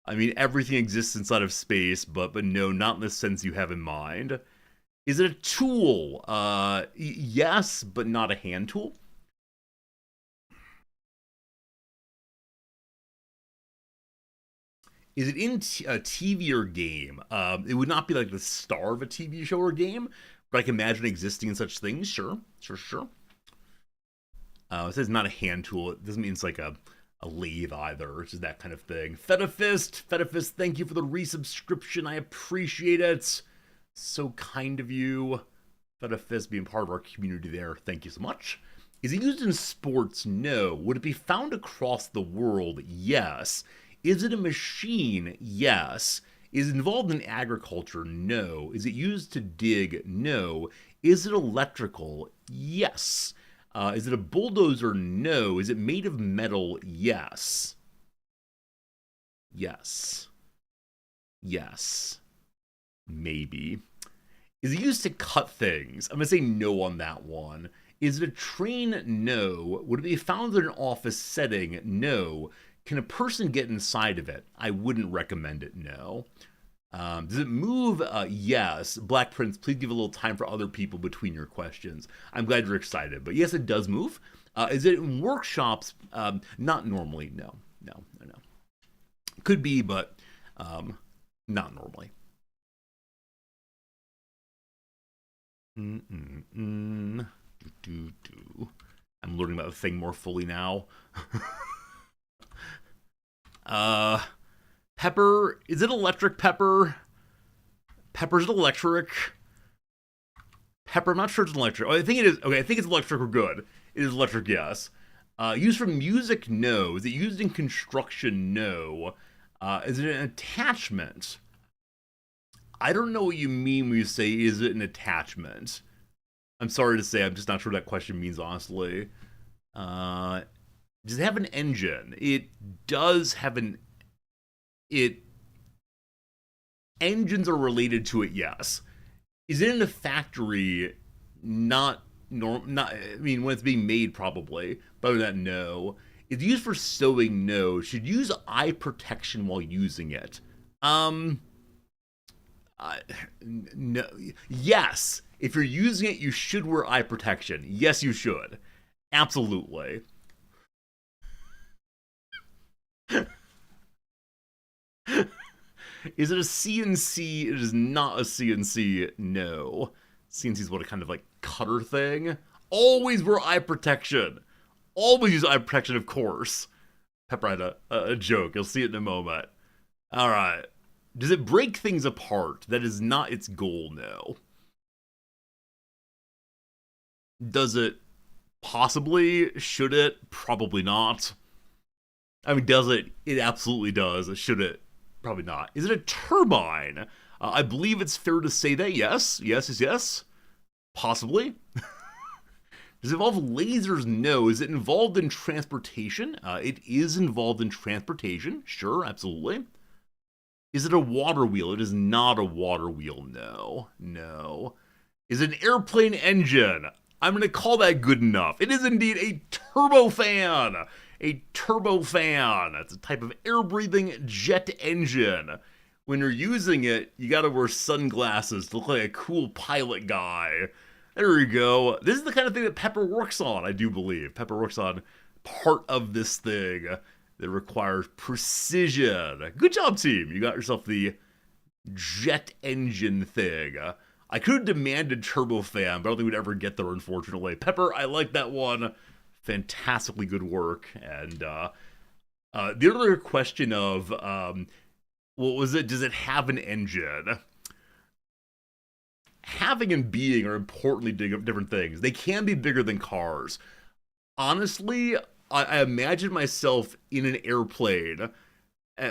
I mean, everything exists inside of space, but no, not in the sense you have in mind. Is it a tool? Yes, but not a hand tool. Is it in a TV or game? It would not be like the star of a TV show or game, but I can imagine existing in such things. Sure, sure, sure. It says not a hand tool. It doesn't mean it's like a lathe either. It's just that kind of thing. Fetafist, thank you for the resubscription. I appreciate it. So kind of you. Fetafist being part of our community there. Thank you so much. Is it used in sports? No. Would it be found across the world? Yes. Is it a machine? Yes. Is it involved in agriculture? No. Is it used to dig? No. Is it electrical? Yes. Is it a bulldozer? No. Is it made of metal? Yes. Yes. Yes. Maybe. Is it used to cut things? I'm going to say no on that one. Is it a train? No. Would it be found in an office setting? No. Can a person get inside of it? I wouldn't recommend it, no. Does it move? Yes. Black Prince, please give a little time for other people between your questions. I'm glad you're excited. But yes, it does move. Is it in workshops? Not normally, no. No. Could be, but not normally. I'm learning about the thing more fully now. Pepper, is it electric pepper? Pepper's electric. Pepper, I'm not sure it's electric. Oh, I think it is. Okay, I think it's electric. We're good. It is electric, yes. Used for music? No. Is it used in construction? No. Is it an attachment? I don't know what you mean when you say, is it an attachment? I'm sorry to say, I'm just not sure what that question means, honestly. Does it have an engine? It does have an... Engines are related to it, yes. Is it in a factory? Not... I mean, when it's being made, probably. But other than that, no. It's used for sewing, no. Should use eye protection while using it. No. Yes. If you're using it, you should wear eye protection. Yes, you should. Absolutely. Is it a CNC? It is not a CNC. No. CNC is what, a kind of like cutter thing? Always wear eye protection. Always use eye protection, of course. Pepper had a joke. You'll see it in a moment. All right. Does it break things apart? That is not its goal, no. Does it possibly? Should it? Probably not. I mean, does it? It absolutely does. Should it? Probably not. Is it a turbine? I believe it's fair to say that yes. Yes. Possibly. Does it involve lasers? No. Is it involved in transportation? It is involved in transportation. Sure, absolutely. Is it a water wheel? It is not a water wheel, no. Is it an airplane engine? I'm going to call that good enough. It is indeed a turbofan. A turbofan. That's a type of air-breathing jet engine. When you're using it, you gotta wear sunglasses to look like a cool pilot guy. There you go. This is the kind of thing that Pepper works on, I do believe. Pepper works on part of this thing that requires precision. Good job, team. You got yourself the jet engine thing. I could have demanded turbofan, but I don't think we'd ever get there, unfortunately. Pepper, I like that one. Fantastically good work. And the other question of, what was it? Does it have an engine? Having and being are importantly different things. They can be bigger than cars. Honestly, I imagine myself in an airplane,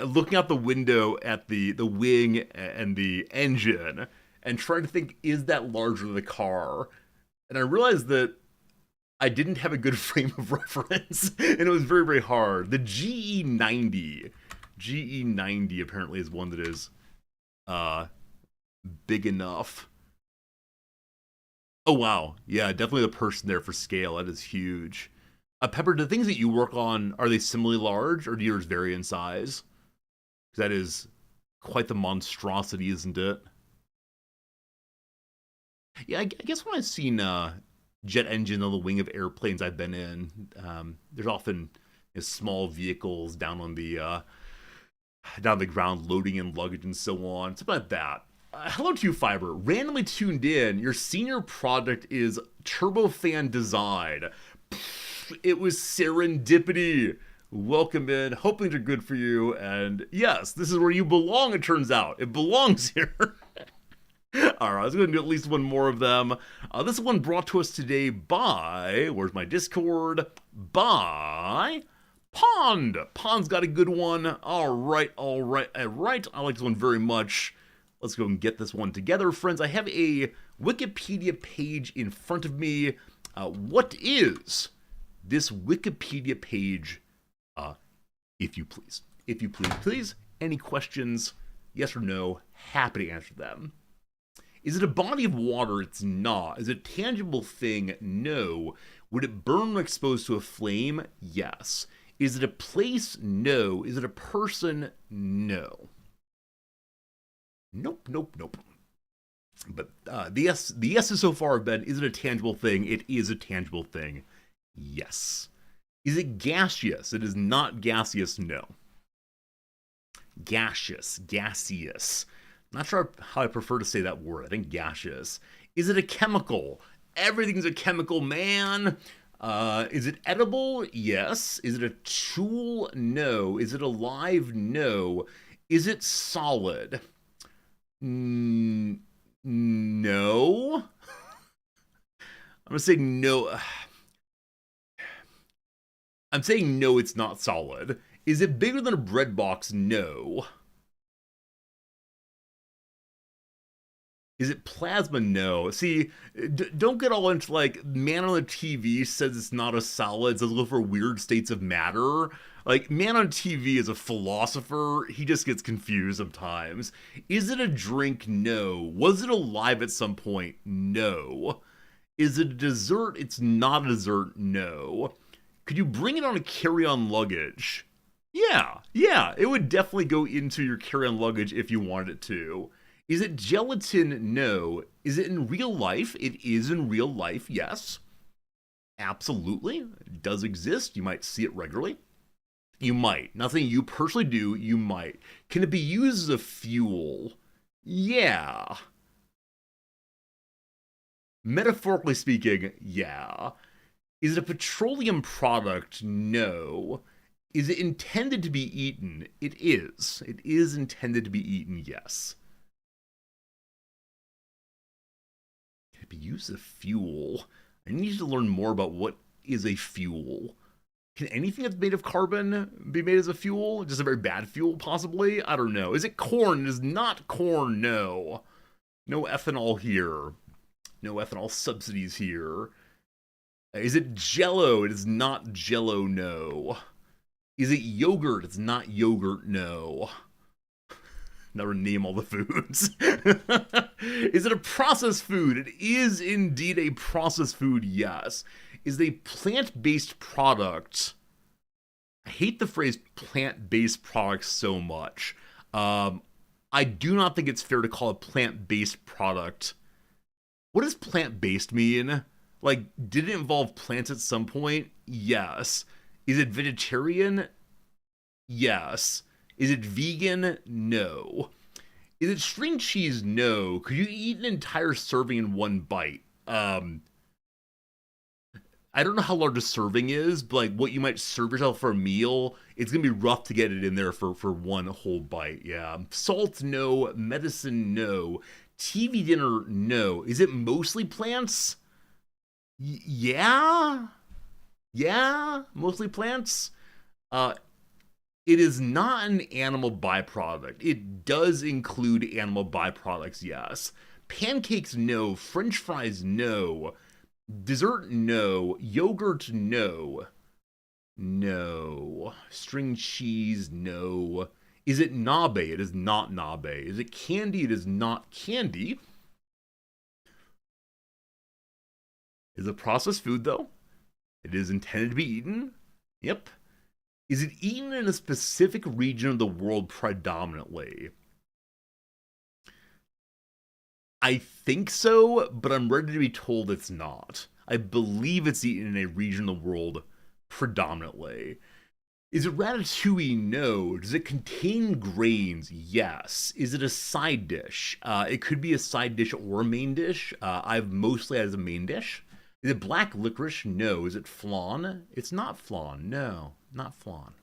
looking out the window at the wing and the engine, and trying to think, is that larger than the car? And I realized that I didn't have a good frame of reference, and it was very, very hard. The GE90 apparently is one that is big enough. Oh, wow. Yeah, definitely the person there for scale. That is huge. Pepper, the things that you work on, are they similarly large, or do yours vary in size? Because that is quite the monstrosity, isn't it? Yeah, I guess when I've seen jet engine on the wing of airplanes I've been in, there's often small vehicles down on the down the ground, loading in luggage and so on. Something like that. Hello to you, Fiber. Randomly tuned in. Your senior project is Turbofan Design. It was serendipity. Welcome in. Hope things are good for you. And yes, this is where you belong, it turns out. It belongs here. All right, I was going to do at least one more of them. This one brought to us today by, where's my Discord? By Pond. Pond's got a good one. All right. I like this one very much. Let's go and get this one together, friends. I have a Wikipedia page in front of me. What is this Wikipedia page, if you please? If you please. Any questions, yes or no, happy to answer them. Is it a body of water? It's not. Is it a tangible thing? No. Would it burn when exposed to a flame? Yes. Is it a place? No. Is it a person? No. Nope. But the yeses so far have been, is it a tangible thing? It is a tangible thing. Yes. Is it gaseous? It is not gaseous. No. Gaseous. Not sure how I prefer to say that word. I think gaseous. Is it a chemical? Everything's a chemical, man. Is it edible? Yes. Is it a tool? No. Is it alive? No. Is it solid? No. I'm gonna say no. I'm saying no, it's not solid. Is it bigger than a bread box? No. Is it plasma? No. See, don't get all into like, man on the TV says it's not a solid, says look for weird states of matter. Like, man on TV is a philosopher. He just gets confused sometimes. Is it a drink? No. Was it alive at some point? No. Is it a dessert? It's not a dessert. No. Could you bring it on a carry-on luggage? Yeah. It would definitely go into your carry-on luggage if you wanted it to. Is it gelatin? No. Is it in real life? It is in real life, yes. Absolutely. It does exist. You might see it regularly. You might. Nothing you personally do, you might. Can it be used as a fuel? Yeah. Metaphorically speaking, yeah. Is it a petroleum product? No. Is it intended to be eaten? It is. It is intended to be eaten, yes. Be used as a fuel. I need to learn more about what is a fuel. Can anything that's made of carbon be made as a fuel? Just a very bad fuel, possibly? I don't know. Is it corn? It is not corn, no. No ethanol here. No ethanol subsidies here. Is it Jell-O? It is not Jell-O, no. Is it yogurt? It's not yogurt, no. Never name all the foods. Is it a processed food? It is indeed a processed food, yes. Is it a plant-based product? I hate the phrase plant-based product so much. I do not think it's fair to call it plant-based product. What does plant-based mean? Like, did it involve plants at some point? Yes. Is it vegetarian? Yes. Is it vegan? No. Is it string cheese? No. Could you eat an entire serving in one bite? I don't know how large a serving is, but like what you might serve yourself for a meal, it's gonna be rough to get it in there for one whole bite. Yeah. Salt? No. Medicine? No. TV dinner? No. Is it mostly plants? Yeah. Mostly plants. It is not an animal byproduct. It does include animal byproducts, yes. Pancakes, no. French fries, no. Dessert, no. Yogurt, no. No. String cheese, no. Is it nabe? It is not nabe. Is it candy? It is not candy. Is it processed food, though? It is intended to be eaten. Yep. Is it eaten in a specific region of the world predominantly? I think so, but I'm ready to be told it's not. I believe it's eaten in a region of the world predominantly. Is it ratatouille? No. Does it contain grains? Yes. Is it a side dish? It could be a side dish or a main dish. I've mostly had it as a main dish. Is it black licorice? No. Is it flan? It's not flan. No, not flan.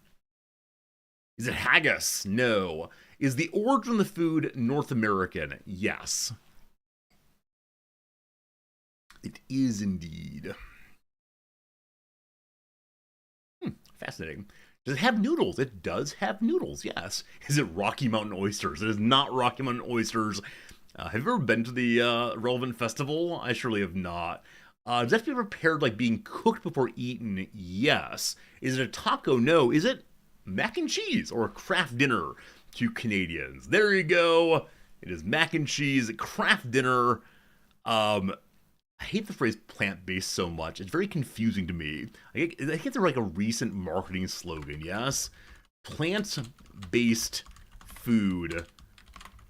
Is it haggis? No. Is the origin of the food North American? Yes. It is indeed. Fascinating. Does it have noodles? It does have noodles, yes. Is it Rocky Mountain oysters? It is not Rocky Mountain oysters. Have you ever been to the relevant festival? I surely have not. Does that have to be prepared like being cooked before eaten? Yes. Is it a taco? No. Is it mac and cheese or a craft dinner to Canadians? There you go. It is mac and cheese, craft dinner. I hate the phrase plant-based so much. It's very confusing to me. I think it's like a recent marketing slogan, yes? Plant-based food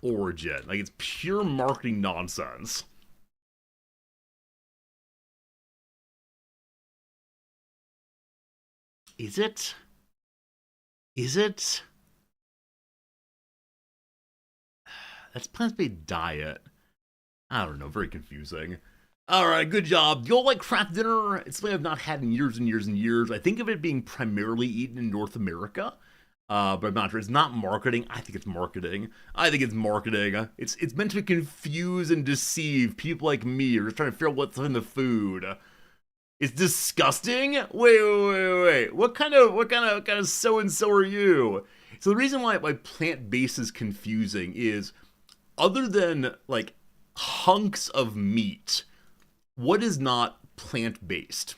origin. Like, it's pure marketing nonsense. Is it? Is it? That's plant-based diet. I don't know, very confusing. Alright, good job. Do you all like craft dinner? It's something I've not had in years and years and years. I think of it being primarily eaten in North America. But I'm not sure. It's not marketing. I think it's marketing. I think it's marketing. It's meant to confuse and deceive people like me who are just trying to figure out what's in the food. It's disgusting. Wait. What kind of so and so are you? So the reason why plant-based is confusing is, other than like hunks of meat, what is not plant-based?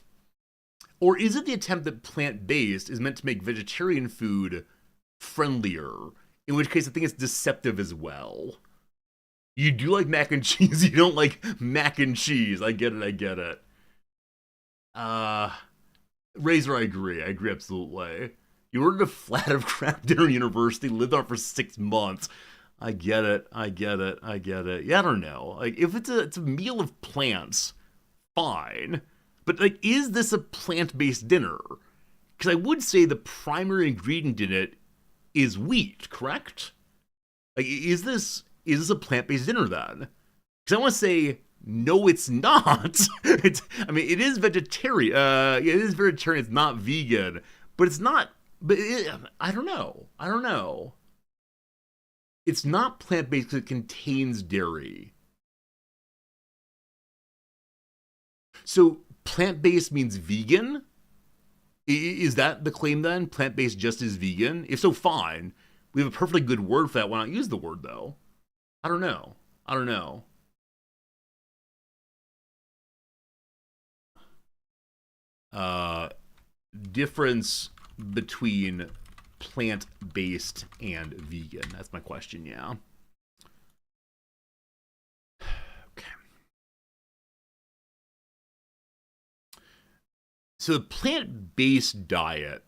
Or is it the attempt that plant-based is meant to make vegetarian food friendlier? In which case, I think it's deceptive as well. You do like mac and cheese, you don't like mac and cheese. I get it. Razor, I agree absolutely. You ordered a flat of Craft Dinner University, lived on it for 6 months. I get it. Yeah, I don't know. Like, if it's a meal of plants, fine. But like, is this a plant-based dinner? Because I would say the primary ingredient in it is wheat, correct? Like, is this a plant-based dinner then? Because I want to say no, it's not. It is vegetarian. It is vegetarian. It's not vegan, but it's not. I don't know. It's not plant-based because it contains dairy. So plant-based means vegan? Is that the claim then? Plant-based just is vegan? If so, fine. We have a perfectly good word for that. Why not use the word, though? I don't know. Difference between plant-based and vegan. That's my question, yeah. Okay. So the plant-based diet.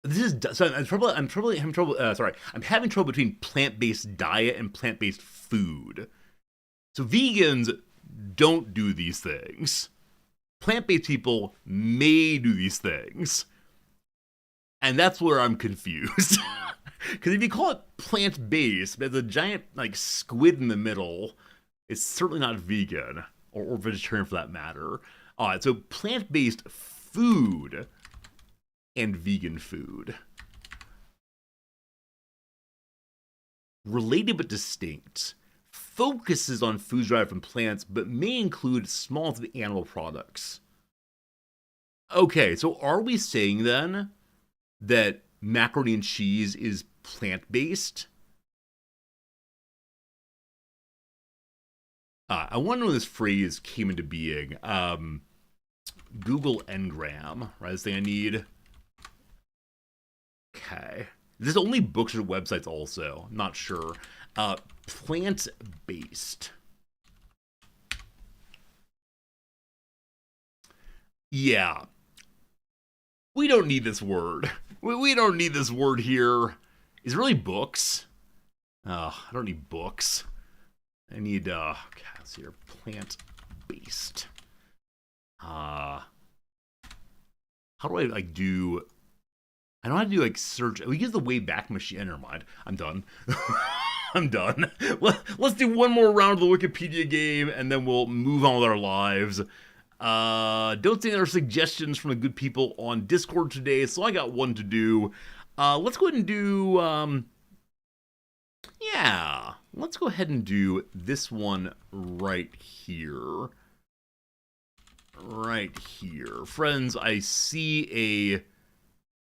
This is so I'm having trouble between plant-based diet and plant-based food. So vegans don't do these things. Plant-based people may do these things. And that's where I'm confused. Because if you call it plant-based, there's a giant like squid in the middle. It's certainly not vegan or vegetarian for that matter. Alright, so plant-based food and vegan food. Related but distinct. Focuses on foods derived from plants, but may include small amounts of animal products. Okay, so are we saying then that macaroni and cheese is plant-based? I wonder when this phrase came into being. Google Ngram, right? This thing I need. Okay. There's only books or websites also. I'm not sure. Plant-based. Yeah. We don't need this word. We don't need this word here. Is it really books? I don't need books. I need, okay, let's see here. Plant-based. How do I, like, do I don't have to do like search. We use the Wayback Machine. Never mind. I'm done. I'm done. Let's do one more round of the Wikipedia game, and then we'll move on with our lives. Don't say there are suggestions from the good people on Discord today, so I got one to do. Let's go ahead and do. Yeah, let's go ahead and do this one right here. Right here. Friends, I see a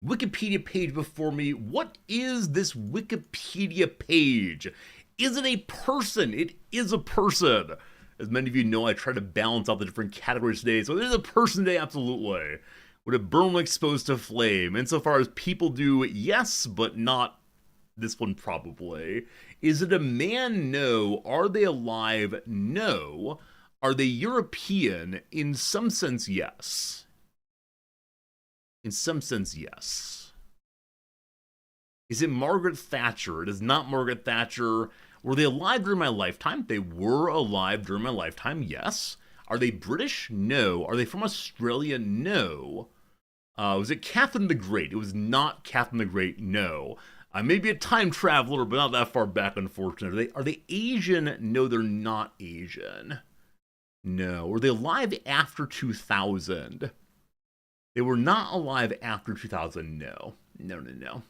Wikipedia page before me. What is this Wikipedia page? Is it a person? It is a person. As many of you know, I try to balance out the different categories today. So there's a person today, absolutely. Would it burn when exposed to flame? Insofar as people do, yes, but not this one probably. Is it a man? No. Are they alive? No. Are they European? In some sense, yes. In some sense, yes. Is it Margaret Thatcher? It is not Margaret Thatcher. Were they alive during my lifetime? They were alive during my lifetime, yes. Are they British? No. Are they from Australia? No. Was it Catherine the Great? It was not Catherine the Great, no. Maybe a time traveler, but not that far back, unfortunately. Are they Asian? No, they're not Asian. No. Were they alive after 2000? They were not alive after 2000, no. No.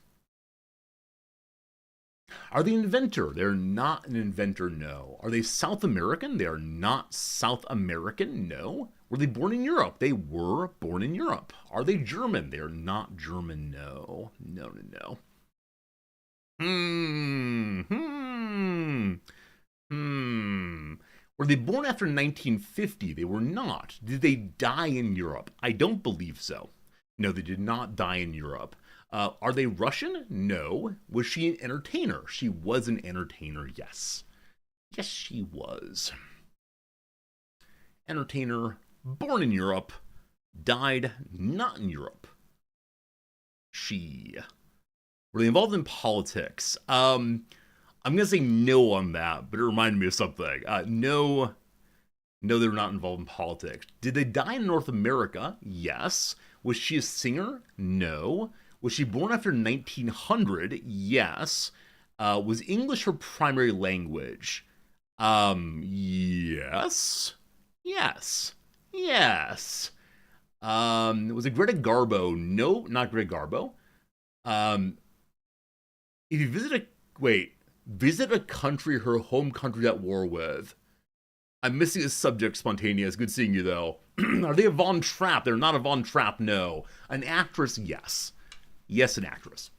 Are they an inventor? They're not an inventor, no. Are they South American? They are not South American, no. Were they born in Europe? They were born in Europe. Are they German? They are not German, no. No. Were they born after 1950? They were not. Did they die in Europe? I don't believe so. No, they did not die in Europe. Are they Russian? No. Was she an entertainer? She was an entertainer, yes. Yes, she was. Entertainer, born in Europe, died not in Europe. She. Were they involved in politics? I'm going to say no on that, but it reminded me of something. No, they were not involved in politics. Did they die in North America? Yes. Was she a singer? No. Was she born after 1900? Yes. Was English her primary language? Yes. Was it Greta Garbo? No, not Greta Garbo. If you visit a country her home country's at war with. I'm missing a subject, Spontaneous. Good seeing you, though. Are they a Von Trapp? They're not a Von Trapp, no. An actress, yes. Yes, an actress.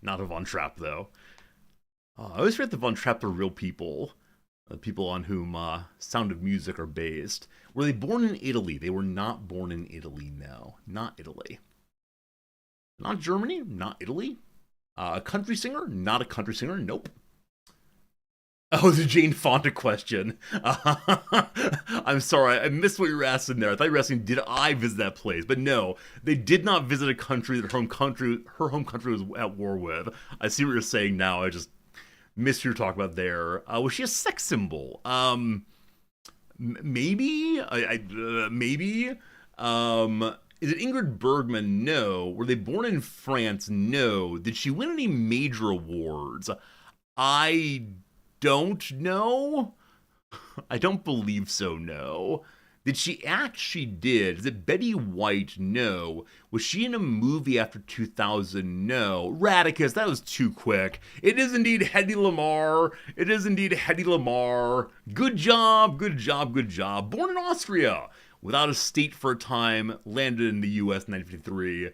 Not a Von Trapp, though. I always forget the Von Trapp are real people. People on whom Sound of Music are based. Were they born in Italy? They were not born in Italy, no. Not Italy. Not Germany? Not Italy. A country singer? Not a country singer, nope. Oh, the Jane Fonda question. I'm sorry, I missed what you were asking there. I thought you were asking, did I visit that place? But no, they did not visit a country that her home country was at war with. I see what you're saying now. I just missed your talk about there. Was she a sex symbol? Maybe. Maybe. Is it Ingrid Bergman? No. Were they born in France? No. Did she win any major awards? I don't know. I don't believe so, no. Did she act? She did. Is it Betty White? No. Was she in a movie after 2000? No. Radicus, that was too quick. It is indeed Hedy Lamarr. Good job. Born in Austria. Without a state for a time, landed in the US in 1953.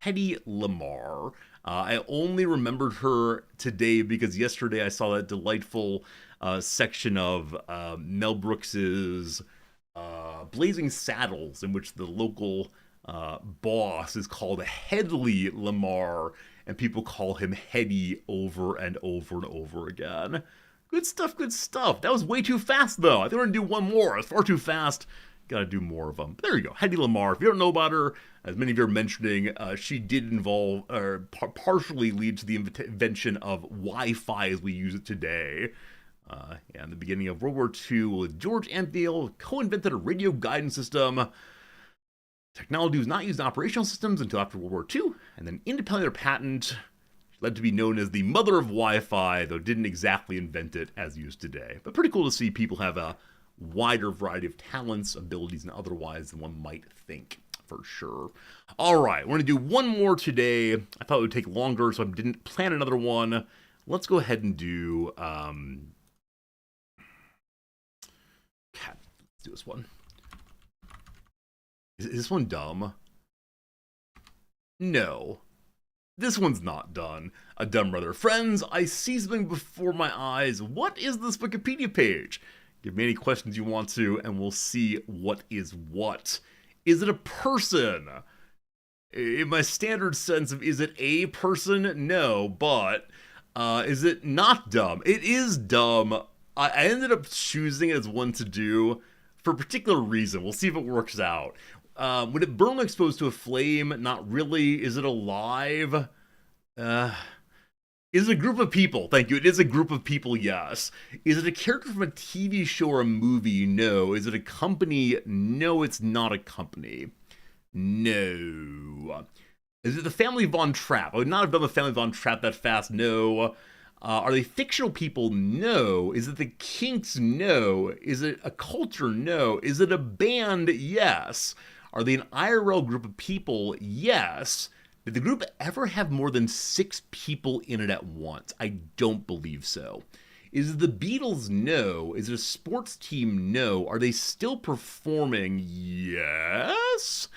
Hedy Lamarr. I only remembered her today because yesterday I saw that delightful section of Mel Brooks's Blazing Saddles, in which the local boss is called Hedley Lamarr, and people call him Hedy over and over again. Good stuff. That was way too fast, though. I think we're going to do one more. It's far too fast. Gotta do more of them. But there you go. Hedy Lamarr. If you don't know about her, as many of you are mentioning, she did involve, or partially lead to the invention of Wi-Fi as we use it today. In the beginning of World War II, George Antheil co-invented a radio guidance system Technology was not used in operational systems until after World War II, and then independently their patent led to be known as the mother of Wi-Fi, though didn't exactly invent it as used today. But pretty cool to see people have a wider variety of talents, abilities, and otherwise than one might think, for sure. All right, we're going to do one more today. I thought it would take longer, so I didn't plan another one. Let's go ahead and do... let's do this one. Is this one dumb? No. This one's not done. Dumb rather. Friends, I see something before my eyes. What is this Wikipedia page? Give me any questions you want to, and we'll see what is what. Is it a person? In my standard sense of is it a person? No, but is it not dumb? It is dumb. I ended up choosing it as one to do for a particular reason. We'll see if it works out. Would it burn when exposed to a flame? Not really. Is it alive? Is it a group of people? Thank you. It is a group of people, yes. Is it a character from a TV show or a movie? No. Is it a company? No, it's not a company. No. Is it the family Von Trapp? I would not have done the family Von Trapp that fast. No. Are they fictional people? No. Is it the Kinks? No. Is it a culture? No. Is it a band? Yes. Are they an IRL group of people? Yes. Did the group ever have more than 6 people in it at once? I don't believe so. Is it the Beatles? No. Is it a sports team? No. Are they still performing? Yes.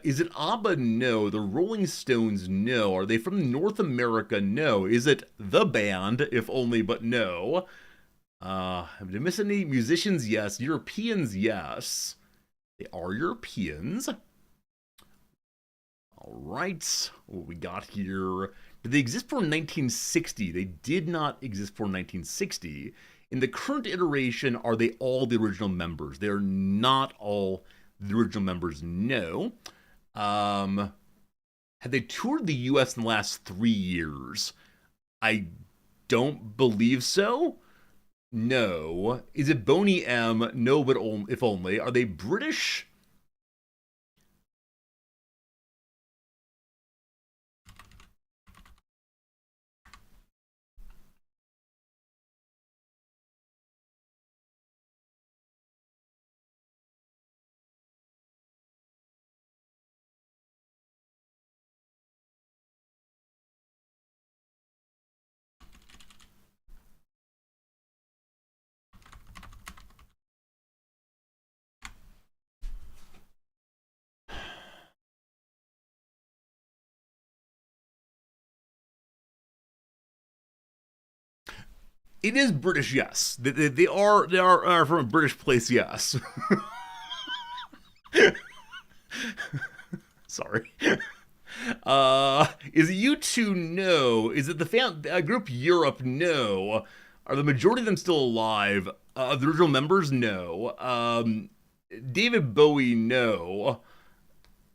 Is it ABBA? No. The Rolling Stones? No. Are they from North America? No. Is it the band? If only, but no. Did I miss any musicians? Yes. Europeans? Yes. They are Europeans. All right. What we got here? Did they exist before 1960? They did not exist before 1960. In the current iteration, are they all the original members? They're not all the original members, no. Have they toured the U.S. in the last 3 years? I don't believe so. No. Is it Boney M? No, but if only. Are they British? It is British, yes. They are from a British place, yes. Sorry. Is it U2? No. Is it the group Europe? No. Are the majority of them still alive? The original members? No. David Bowie? No.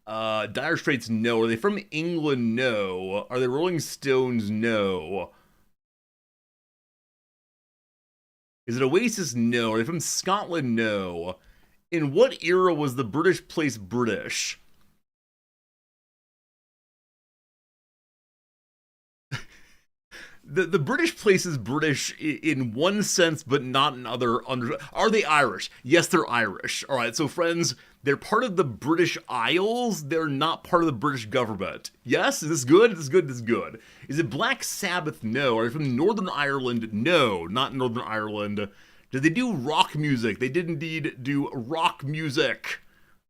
Dire Straits? No. Are they from England? No. Are they Rolling Stones? No. Is it Oasis? No. Are they from Scotland? No. In what era was the British place British? The British place is British in one sense, but not in other. Are they Irish? Yes, they're Irish. All right, so friends, they're part of the British Isles. They're not part of the British government. Yes, is this good? This is good. This is good. Is it Black Sabbath? No. Are they from Northern Ireland? No, not Northern Ireland. Did they do rock music? They did indeed do rock music.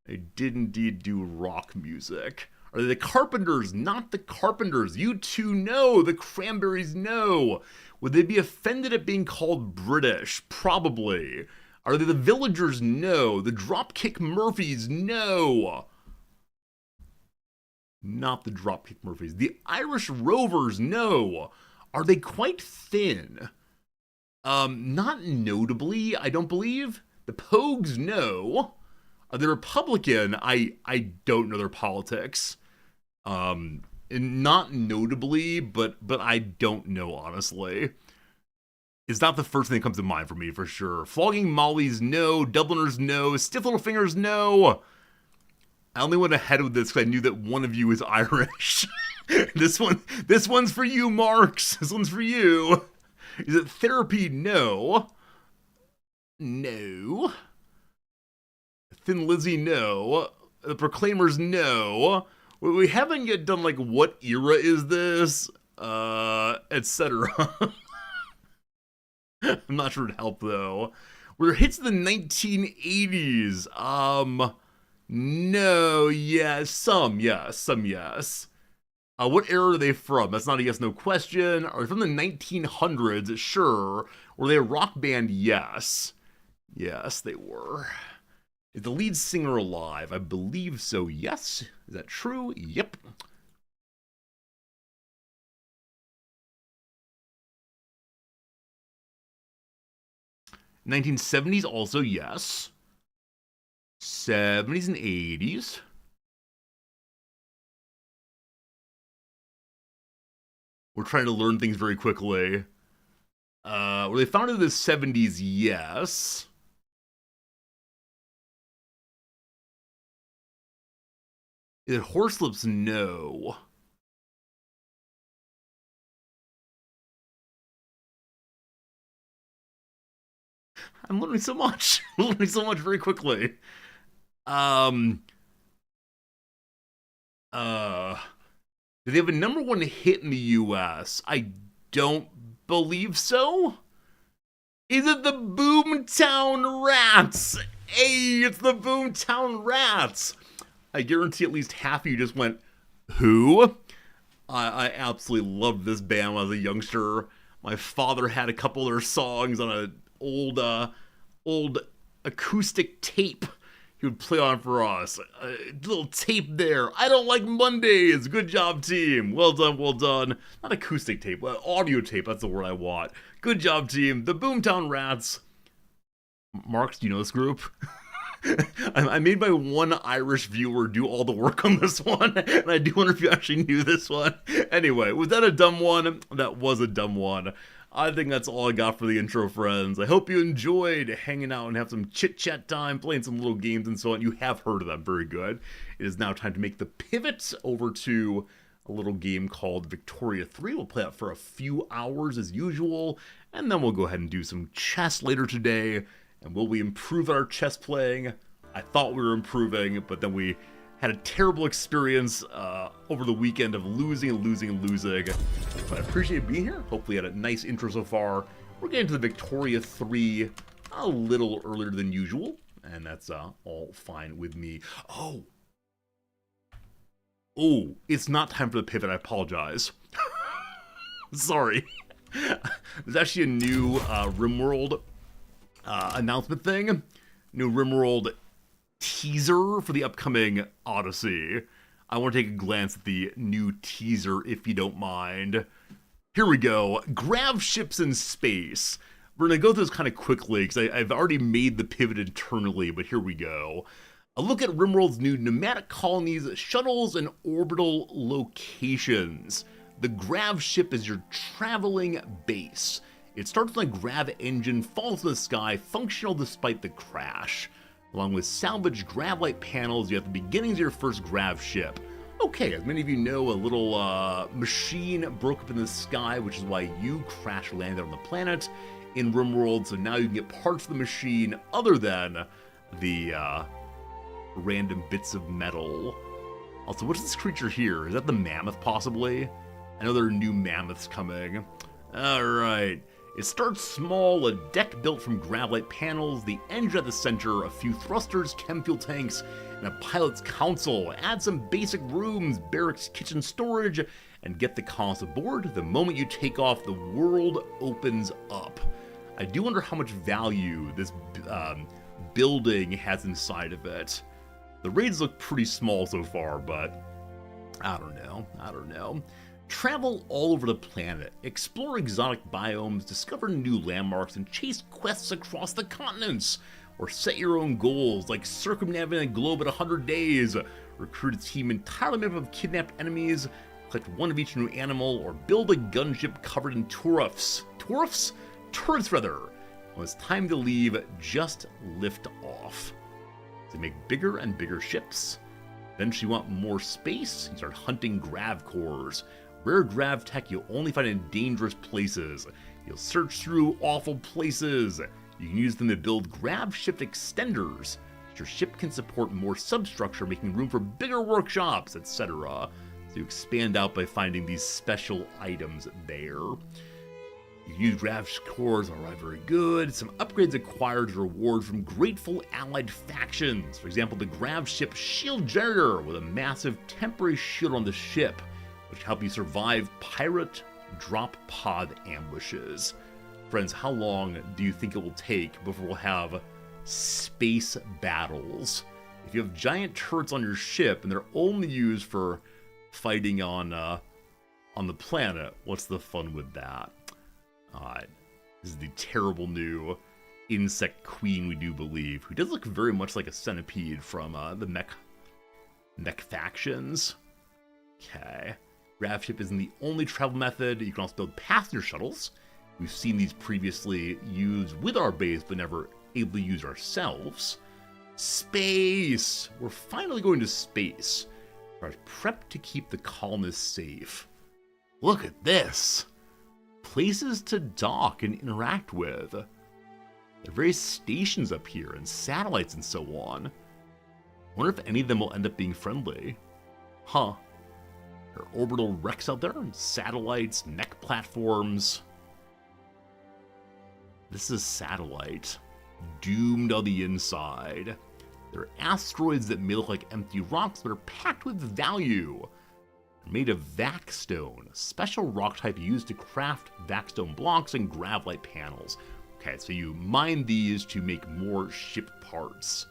They did indeed do rock music. Are they the Carpenters? Not the Carpenters. U2, no. The Cranberries, no. Would they be offended at being called British? Probably. Are they the Villagers? No. The Dropkick Murphys? No. Not the Dropkick Murphys. The Irish Rovers? No. Are they quite thin? Not notably, I don't believe. The Pogues? No. Are they Republican? I don't know their politics. Not notably, but I don't know, honestly. It's not the first thing that comes to mind for me, for sure. Flogging Mollies, no. Dubliners, no. Stiff Little Fingers, no. I only went ahead with this because I knew that one of you is Irish. This one's for you, Marks. This one's for you. Is it therapy? No. No. Thin Lizzy? No. The Proclaimers? No. We haven't yet done, like, what era is this? Etc. I'm not sure it'd help, though. We're hits the 1980s. No, yes, some yes. What era are they from? That's not a yes, no question. Are they from the 1900s? Sure. Were they a rock band? Yes. Yes, they were. Is the lead singer alive? I believe so, yes. Is that true? Yep. '70s also, yes. 70s and 80s. We're trying to learn things very quickly. Were they founded in the 70s? Yes. Is it Horselips? No. I'm learning so much. I'm learning so much very quickly. Do they have a #1 hit in the US? I don't believe so. Is it the Boomtown Rats? Hey, it's the Boomtown Rats. I guarantee at least half of you just went, who? I absolutely loved this band when I was a youngster. My father had a couple of their songs on an old acoustic tape he would play on for us. A little tape there. I don't like Mondays. Good job, team. Well done, well done. Not acoustic tape, audio tape. That's the word I want. Good job, team. The Boomtown Rats. Marks, do you know this group? I made my one Irish viewer do all the work on this one, and I do wonder if you actually knew this one. Anyway, was that a dumb one? That was a dumb one. I think that's all I got for the intro, friends. I hope you enjoyed hanging out and have some chit-chat time, playing some little games and so on. You have heard of them. Very good. It is now time to make the pivot over to a little game called Victoria 3. We'll play that for a few hours as usual, and then we'll go ahead and do some chess later today. And will we improve our chess playing? I thought we were improving, but then we had a terrible experience over the weekend of losing. But I appreciate being here. Hopefully you had a nice intro so far. We're getting to the Victoria 3 a little earlier than usual, and that's all fine with me. Oh, it's not time for the pivot. I apologize. Sorry. There's actually a new RimWorld announcement thing. New RimWorld teaser for the upcoming Odyssey. I want to take a glance at the new teaser, if you don't mind. Here we go. Grav ships in space. We're going to go through this kind of quickly, because I've already made the pivot internally, but here we go. A look at RimWorld's new nomadic colonies, shuttles, and orbital locations. The Grav ship is your traveling base. It starts with a Grav engine, falls in the sky, functional despite the crash. Along with salvaged Grav-light panels, you have the beginnings of your first Grav ship. Okay, as many of you know, a little machine broke up in the sky, which is why you crash landed on the planet in RimWorld, so now you can get parts of the machine other than the random bits of metal. Also, what's this creature here? Is that the mammoth, possibly? I know there are new mammoths coming. Alright. It starts small, a deck built from Grav-light panels, the engine at the center, a few thrusters, chem fuel tanks, and a pilot's console. Add some basic rooms, barracks, kitchen, storage, and get the colonists aboard. The moment you take off, the world opens up. I do wonder how much value this building has inside of it. The raids look pretty small so far, but I don't know. Travel all over the planet, explore exotic biomes, discover new landmarks, and chase quests across the continents. Or set your own goals, like circumnavigating the globe in 100 days, recruit a team entirely made up of kidnapped enemies, collect one of each new animal, or build a gunship covered in turrets, rather. When it's time to leave, just lift off. They make bigger and bigger ships. Then you want more space, you start hunting grav cores. Rare grav tech you'll only find in dangerous places. You'll search through awful places. You can use them to build grav ship extenders. Your ship can support more substructure, making room for bigger workshops, etc. So you expand out by finding these special items there. You use grav cores, alright, very good. Some upgrades acquired as rewards from grateful allied factions. For example, the grav ship shield generator with a massive temporary shield on the ship, which can help you survive pirate drop pod ambushes. Friends, how long do you think it will take before we'll have space battles? If you have giant turrets on your ship and they're only used for fighting on the planet, what's the fun with that? This is the terrible new insect queen, we do believe, who does look very much like a centipede from the mech factions. Okay. Grav ship isn't the only travel method. You can also build passenger shuttles. We've seen these previously used with our base, but never able to use ourselves. Space! We're finally going to space. We're prepped to keep the colonists safe. Look at this! Places to dock and interact with. There are various stations up here and satellites and so on. I wonder if any of them will end up being friendly. Huh. There are orbital wrecks out there, and satellites, mech platforms. This is satellite. Doomed on the inside. There are asteroids that may look like empty rocks but are packed with value. They're made of Vaxstone, a special rock type used to craft Vaxstone blocks and gravlite panels. Okay, so you mine these to make more ship parts.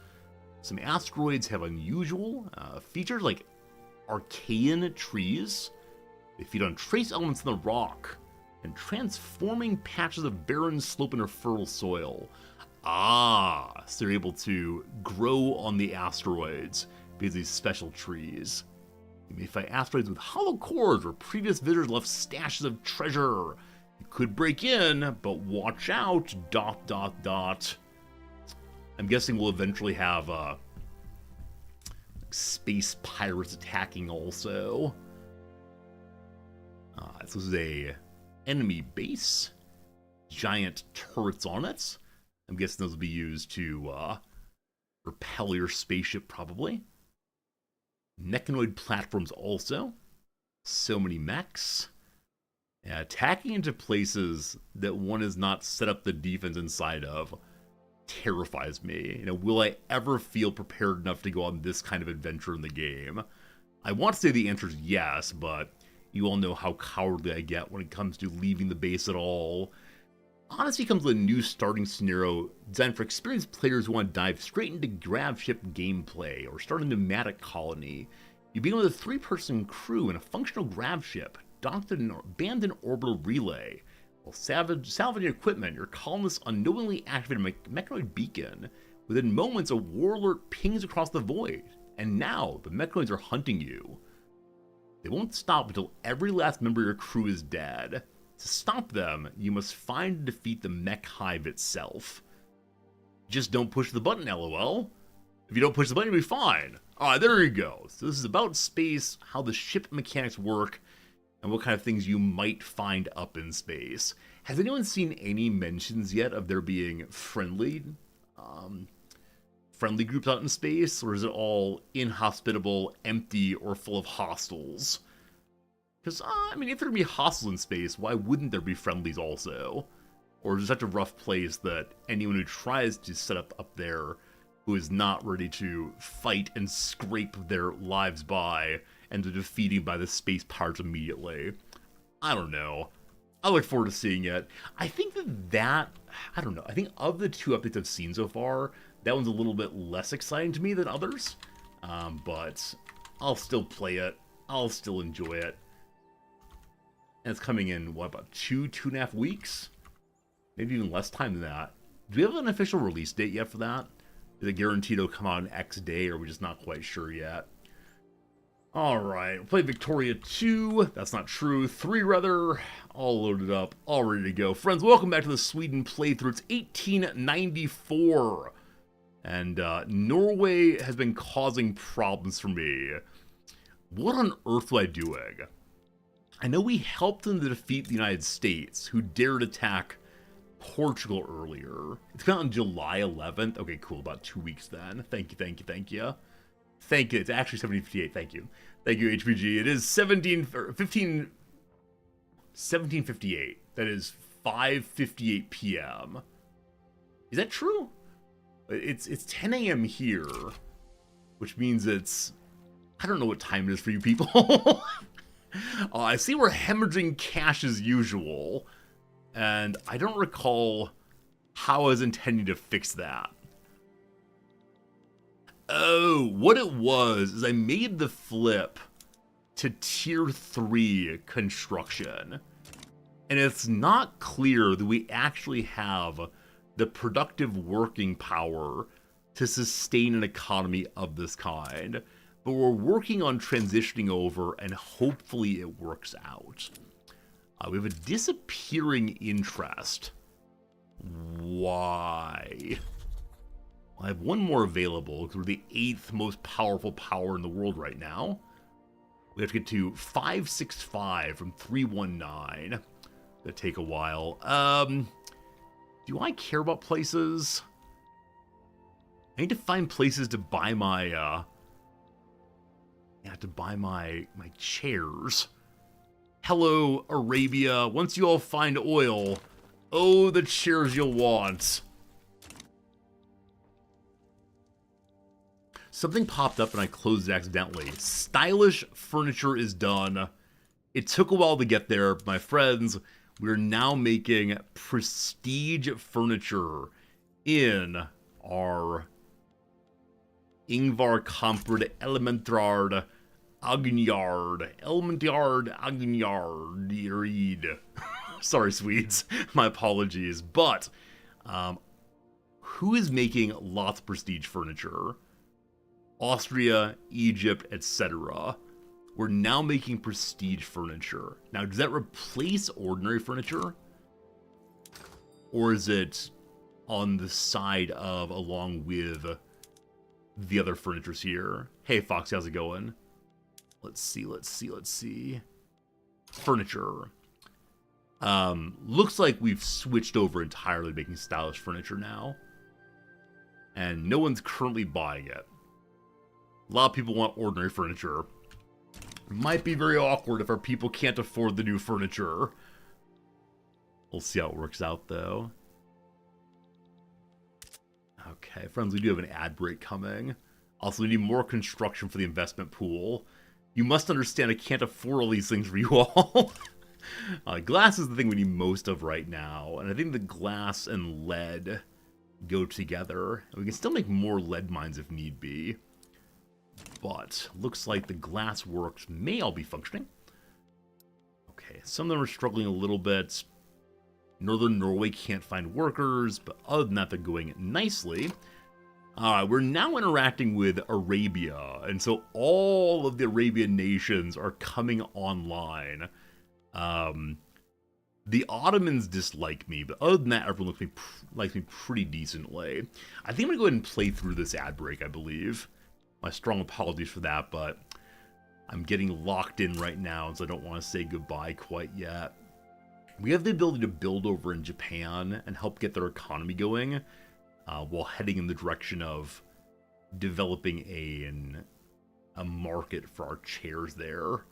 Some asteroids have unusual features like Archaean trees. They feed on trace elements in the rock and transforming patches of barren slope into fertile soil. So they're able to grow on the asteroids because of these special trees. You may find asteroids with hollow cores where previous visitors left stashes of treasure. You could break in, but watch out, ... I'm guessing we'll eventually have space pirates attacking also. This is a enemy base. Giant turrets on it. I'm guessing those will be used to repel your spaceship, probably. Mechanoid platforms also. So many mechs. Yeah, attacking into places that one is not set up the defense inside of terrifies me. You know, will I ever feel prepared enough to go on this kind of adventure in the game? I want to say the answer is yes, but you all know how cowardly I get when it comes to leaving the base at all. Odyssey comes with a new starting scenario designed for experienced players who want to dive straight into grav ship gameplay or start a nomadic colony. You begin with a 3-person crew in a functional grav ship, docked in an abandoned orbital relay. While salvaging equipment, your colonists unknowingly activate a mechanoid beacon. Within moments, a war alert pings across the void, and now the mechanoids are hunting you. They won't stop until every last member of your crew is dead. To stop them, you must find and defeat the mech hive itself. Just don't push the button, lol. If you don't push the button, you'll be fine. Alright, there you go. So this is about space, how the ship mechanics work, and what kind of things you might find up in space. Has anyone seen any mentions yet of there being friendly groups out in space, or is it all inhospitable, empty, or full of hostiles? Because, I mean, if there would be hostiles in space, why wouldn't there be friendlies also? Or is it such a rough place that anyone who tries to set up there who is not ready to fight and scrape their lives by ends up defeated by the space pirates immediately? I don't know. I look forward to seeing it. I think I don't know. I think of the 2 updates I've seen so far, that one's a little bit less exciting to me than others. But I'll still play it. I'll still enjoy it. And it's coming in, what, about 2.5 weeks? Maybe even less time than that. Do we have an official release date yet for that? Is it guaranteed it'll come out on X day, or are we just not quite sure yet? Alright, we'll play Victoria 2. That's not true. 3 rather. All loaded up, all ready to go. Friends, welcome back to the Sweden playthrough. It's 1894. And Norway has been causing problems for me. What on earth am I doing? I know we helped them to defeat the United States, who dared attack Portugal earlier. It's been on July 11th. Okay, cool. About 2 weeks then. Thank you, thank you, thank you. Thank you. It's actually 1758. Thank you. Thank you, HPG. It is 1758. That is 5:58 p.m. Is that true? It's 10 a.m. here, which means it's... I don't know what time it is for you people. I see we're hemorrhaging cash as usual, and I don't recall how I was intending to fix that. Oh, what it was is I made the flip to tier 3 construction, and it's not clear that we actually have the productive working power to sustain an economy of this kind. But we're working on transitioning over, and hopefully it works out. We have a disappearing interest. Why? I have one more available, because we're the 8th most powerful power in the world right now. We have to get to 565 from 319. That'll take a while. Do I care about places? I need to find places to buy my, my chairs. Hello, Arabia. Once you all find oil, oh, the chairs you'll want. Something popped up and I closed it accidentally. Stylish furniture is done. It took a while to get there, my friends. We're now making prestige furniture in our Ingvar Kamprad Elementrard Agnard. Sorry, Swedes. My apologies. But, who is making lots of prestige furniture? Austria, Egypt, etc. We're now making prestige furniture. Now, does that replace ordinary furniture? Or is it on the side of, along with the other furnitures here? Hey, Foxy, how's it going? Let's see. Furniture. Looks like we've switched over entirely to making stylish furniture now. And no one's currently buying it. A lot of people want ordinary furniture. It might be very awkward if our people can't afford the new furniture. We'll see how it works out, though. Okay, friends, we do have an ad break coming. Also, we need more construction for the investment pool. You must understand I can't afford all these things for you all. Glass is the thing we need most of right now, and I think the glass and lead go together. And we can still make more lead mines if need be. But looks like the glass works may all be functioning. Okay, some of them are struggling a little bit. Northern Norway can't find workers, but other than that, they're going nicely. We're now interacting with Arabia, and so all of the Arabian nations are coming online. The Ottomans dislike me, but other than that, everyone likes me pretty decently. I think I'm going to go ahead and play through this ad break, I believe. My strong apologies for that, but I'm getting locked in right now, so I don't want to say goodbye quite yet. We have the ability to build over in Japan and help get their economy going, while heading in the direction of developing a market for our chairs there.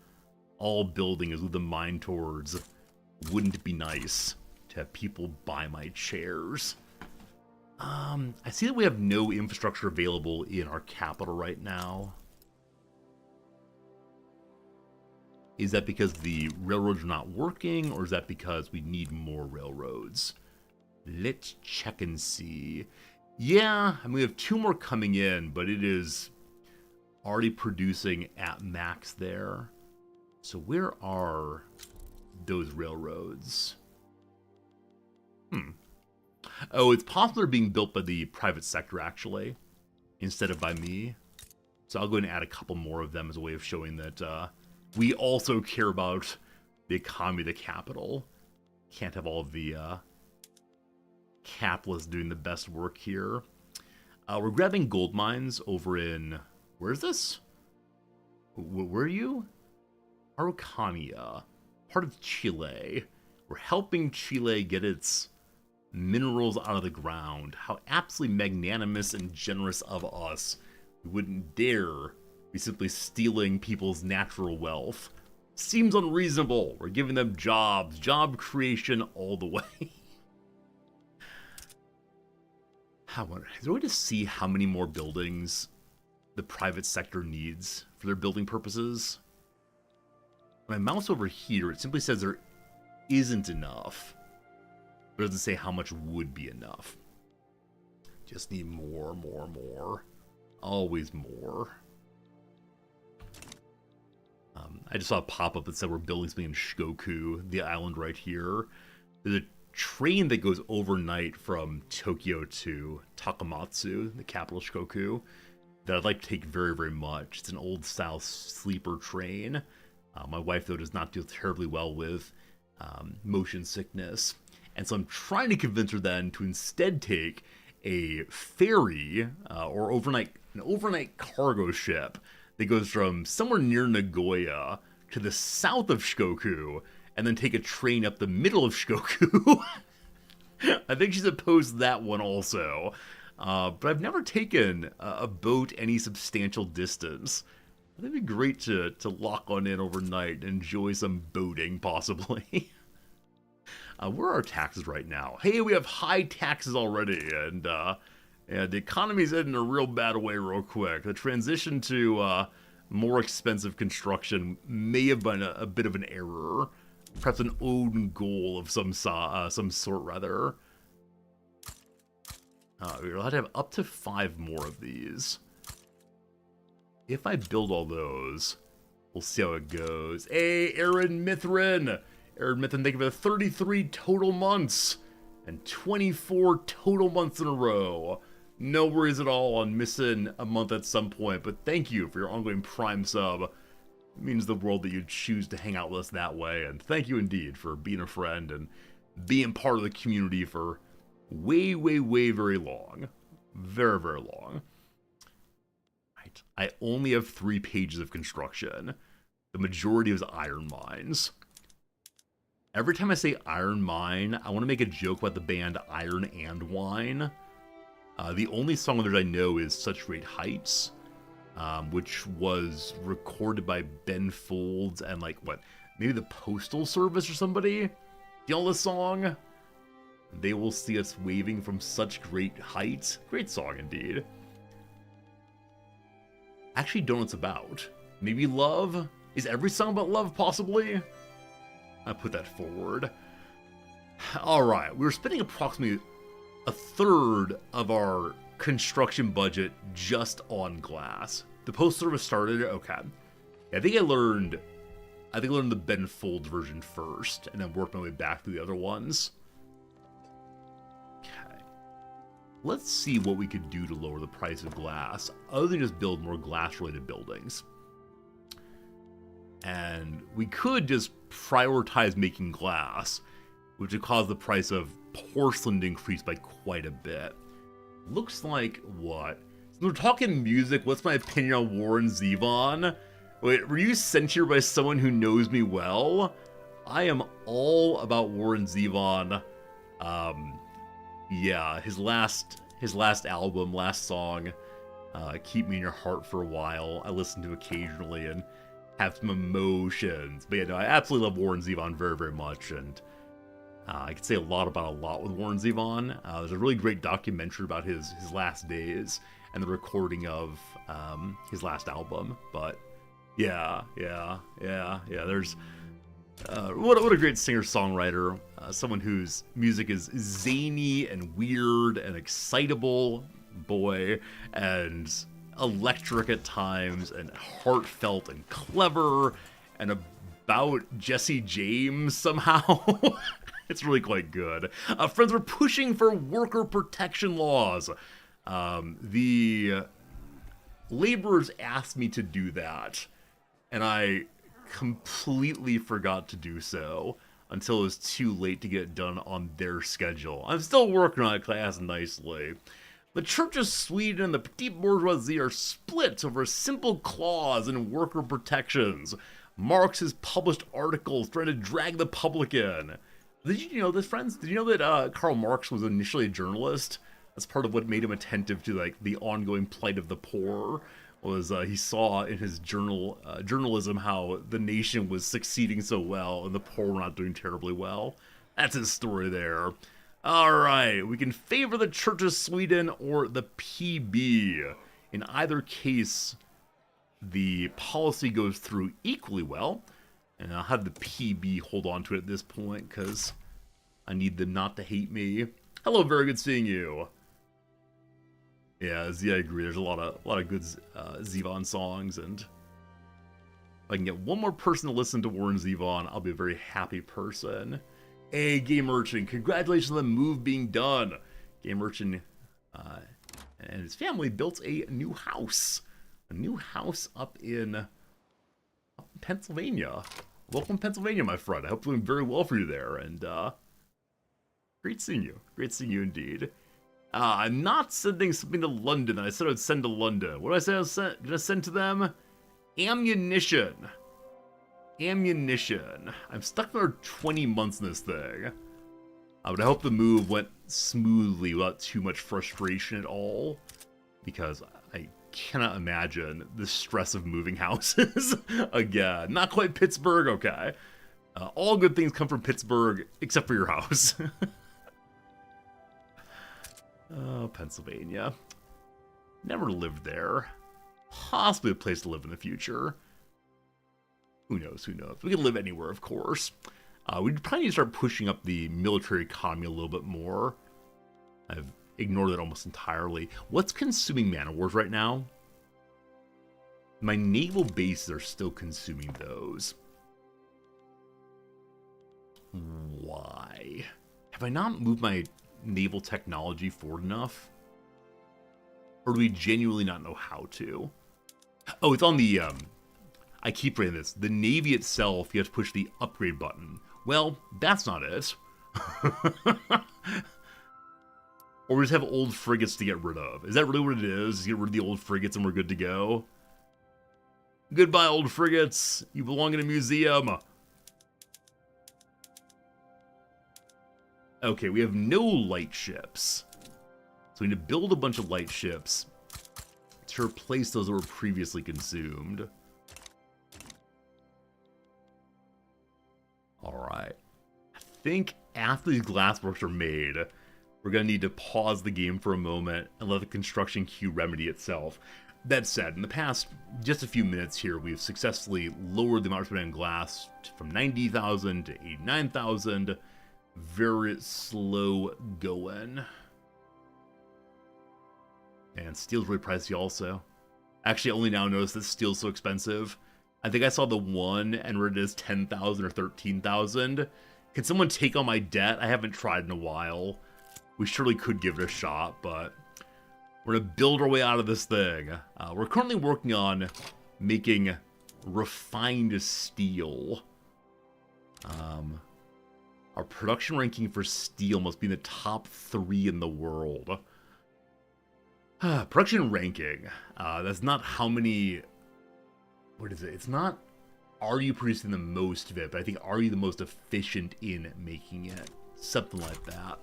All building is with a mind towards, wouldn't it be nice to have people buy my chairs? I see that we have no infrastructure available in our capital right now. Is that because the railroads are not working, or is that because we need more railroads? Let's check and see. Yeah, I mean, we have 2 more coming in, but it is already producing at max there. So where are those railroads? Oh, it's possible they're being built by the private sector, actually, instead of by me. So I'll go ahead and add a couple more of them as a way of showing that we also care about the economy of the capital. Can't have all of the capitalists doing the best work here. We're grabbing gold mines over in... Where's this? Where are you? Araucania. Part of Chile. We're helping Chile get its minerals out of the ground. How absolutely magnanimous and generous of us. We wouldn't dare be simply stealing people's natural wealth. Seems unreasonable. We're giving them jobs. Job creation all the way. Is there a way to see how many more buildings the private sector needs for their building purposes? My mouse over here, it simply says there isn't enough. But it doesn't say how much would be enough. Just need more, more, more. Always more. I just saw a pop-up that said we're building something in Shikoku, the island right here. There's a train that goes overnight from Tokyo to Takamatsu, the capital of Shikoku, that I'd like to take very, very much. It's an old-style sleeper train. My wife, though, does not deal terribly well with motion sickness. And so I'm trying to convince her then to instead take a ferry or an overnight cargo ship that goes from somewhere near Nagoya to the south of Shikoku, and then take a train up the middle of Shikoku. I think she's opposed to that one also. But I've never taken a boat any substantial distance. I think it'd be great to lock on in overnight and enjoy some boating, possibly. Where are our taxes right now? Hey, we have high taxes already, and the economy's heading in a real bad way real quick. The transition to more expensive construction may have been a bit of an error. Perhaps an own goal of some sort, rather. We're allowed to have up to 5 more of these. If I build all those, we'll see how it goes. Hey, Aaron Mithrin! Aaron Mithrin, thank you for the 33 total months and 24 total months in a row. No worries at all on missing a month at some point, but thank you for your ongoing Prime sub. It means the world that you'd choose to hang out with us that way, and thank you indeed for being a friend and being part of the community for way, way, way very long. Very, very long. Right. I only have 3 pages of construction. The majority is iron mines. Every time I say iron mine, I want to make a joke about the band Iron and Wine. The only song that I know is Such Great Heights, which was recorded by Ben Folds and, maybe the Postal Service or somebody? Do you know this song? They will see us waving from such great heights. Great song indeed. Actually don't know what it's about. Maybe love? Is every song about love, possibly? I put that forward. Alright, we were spending approximately a third of our construction budget just on glass. The Post Service started, okay. I think I learned the Ben Folds version first, and then worked my way back through the other ones. Okay. Let's see what we could do to lower the price of glass, other than just build more glass-related buildings. And we could just prioritize making glass, which would cause the price of porcelain to increase by quite a bit. Looks like what? So we're talking music. What's my opinion on Warren Zevon? Wait, were you sent here by someone who knows me well? I am all about Warren Zevon. Yeah, his last album, last song, Keep Me in Your Heart for a While, I listen to occasionally and have some emotions. But yeah, no, I absolutely love Warren Zevon very, very much, and I could say a lot about a lot with Warren Zevon. There's a really great documentary about his last days and the recording of his last album. But yeah. There's what a great singer-songwriter. Someone whose music is zany and weird and excitable, boy, and electric at times, and heartfelt and clever, and about Jesse James somehow. It's really quite good. Friends, we're pushing for worker protection laws. The laborers asked me to do that, and I completely forgot to do so until it was too late to get it done on their schedule. I'm still working on it because I asked nicely. The Church of Sweden and the petite bourgeoisie are split over a simple clause in worker protections. Marx has published articles trying to drag the public in. Did you know this, friends? Did you know that Karl Marx was initially a journalist? That's part of what made him attentive to like the ongoing plight of the poor. Was he saw in his journalism how the nation was succeeding so well and the poor were not doing terribly well. That's his story there. All right, we can favor the Church of Sweden or the PB. In either case, the policy goes through equally well, and I'll have the PB hold on to it at this point because I need them not to hate me. Hello, very good seeing you. Yeah, I agree. There's a lot of good Zevon songs, and if I can get one more person to listen to Warren Zevon, I'll be a very happy person. Hey, Game Merchant, congratulations on the move being done. Game Merchant and his family built a new house up in Pennsylvania. Welcome, Pennsylvania, my friend. I hope it's doing very well for you there, and great seeing you. Great seeing you indeed. I'm not sending something to London that I said I would send to London. What did I say I was going to send to them? Ammunition. Ammunition. I'm stuck for 20 months in this thing. But I hope the move went smoothly without too much frustration at all. Because I cannot imagine the stress of moving houses again. Not quite Pittsburgh, okay. All good things come from Pittsburgh, except for your house. Oh, Pennsylvania. Never lived there. Possibly a place to live in the future. Who knows, who knows. We can live anywhere, of course. We probably need to start pushing up the military economy a little bit more. I've ignored it almost entirely. What's consuming mana wars right now? My naval bases are still consuming those. Why? Have I not moved my naval technology forward enough? Or do we genuinely not know how to? Oh, it's on the, I keep reading this. The Navy itself, you have to push the upgrade button. Well, that's not it. Or we just have old frigates to get rid of. Is that really what it is? Just get rid of the old frigates and we're good to go? Goodbye, old frigates. You belong in a museum. Okay, we have no light ships. So we need to build a bunch of light ships to replace those that were previously consumed. Alright. I think after these glassworks are made, we're going to need to pause the game for a moment and let the construction queue remedy itself. That said, in the past just a few minutes here, we've successfully lowered the amount of spent on glass from 90,000 to 89,000. Very slow going. And steel's really pricey also. Actually, I only now noticed that steel's so expensive. I think I saw the one and where it is 10,000 or 13,000. Can someone take on my debt? I haven't tried in a while. We surely could give it a shot, but we're going to build our way out of this thing. We're currently working on making refined steel. Our production ranking for steel must be in the top 3 in the world. Production ranking. That's not how many... What is it? It's not, are you producing the most of it, but I think, are you the most efficient in making it? Something like that.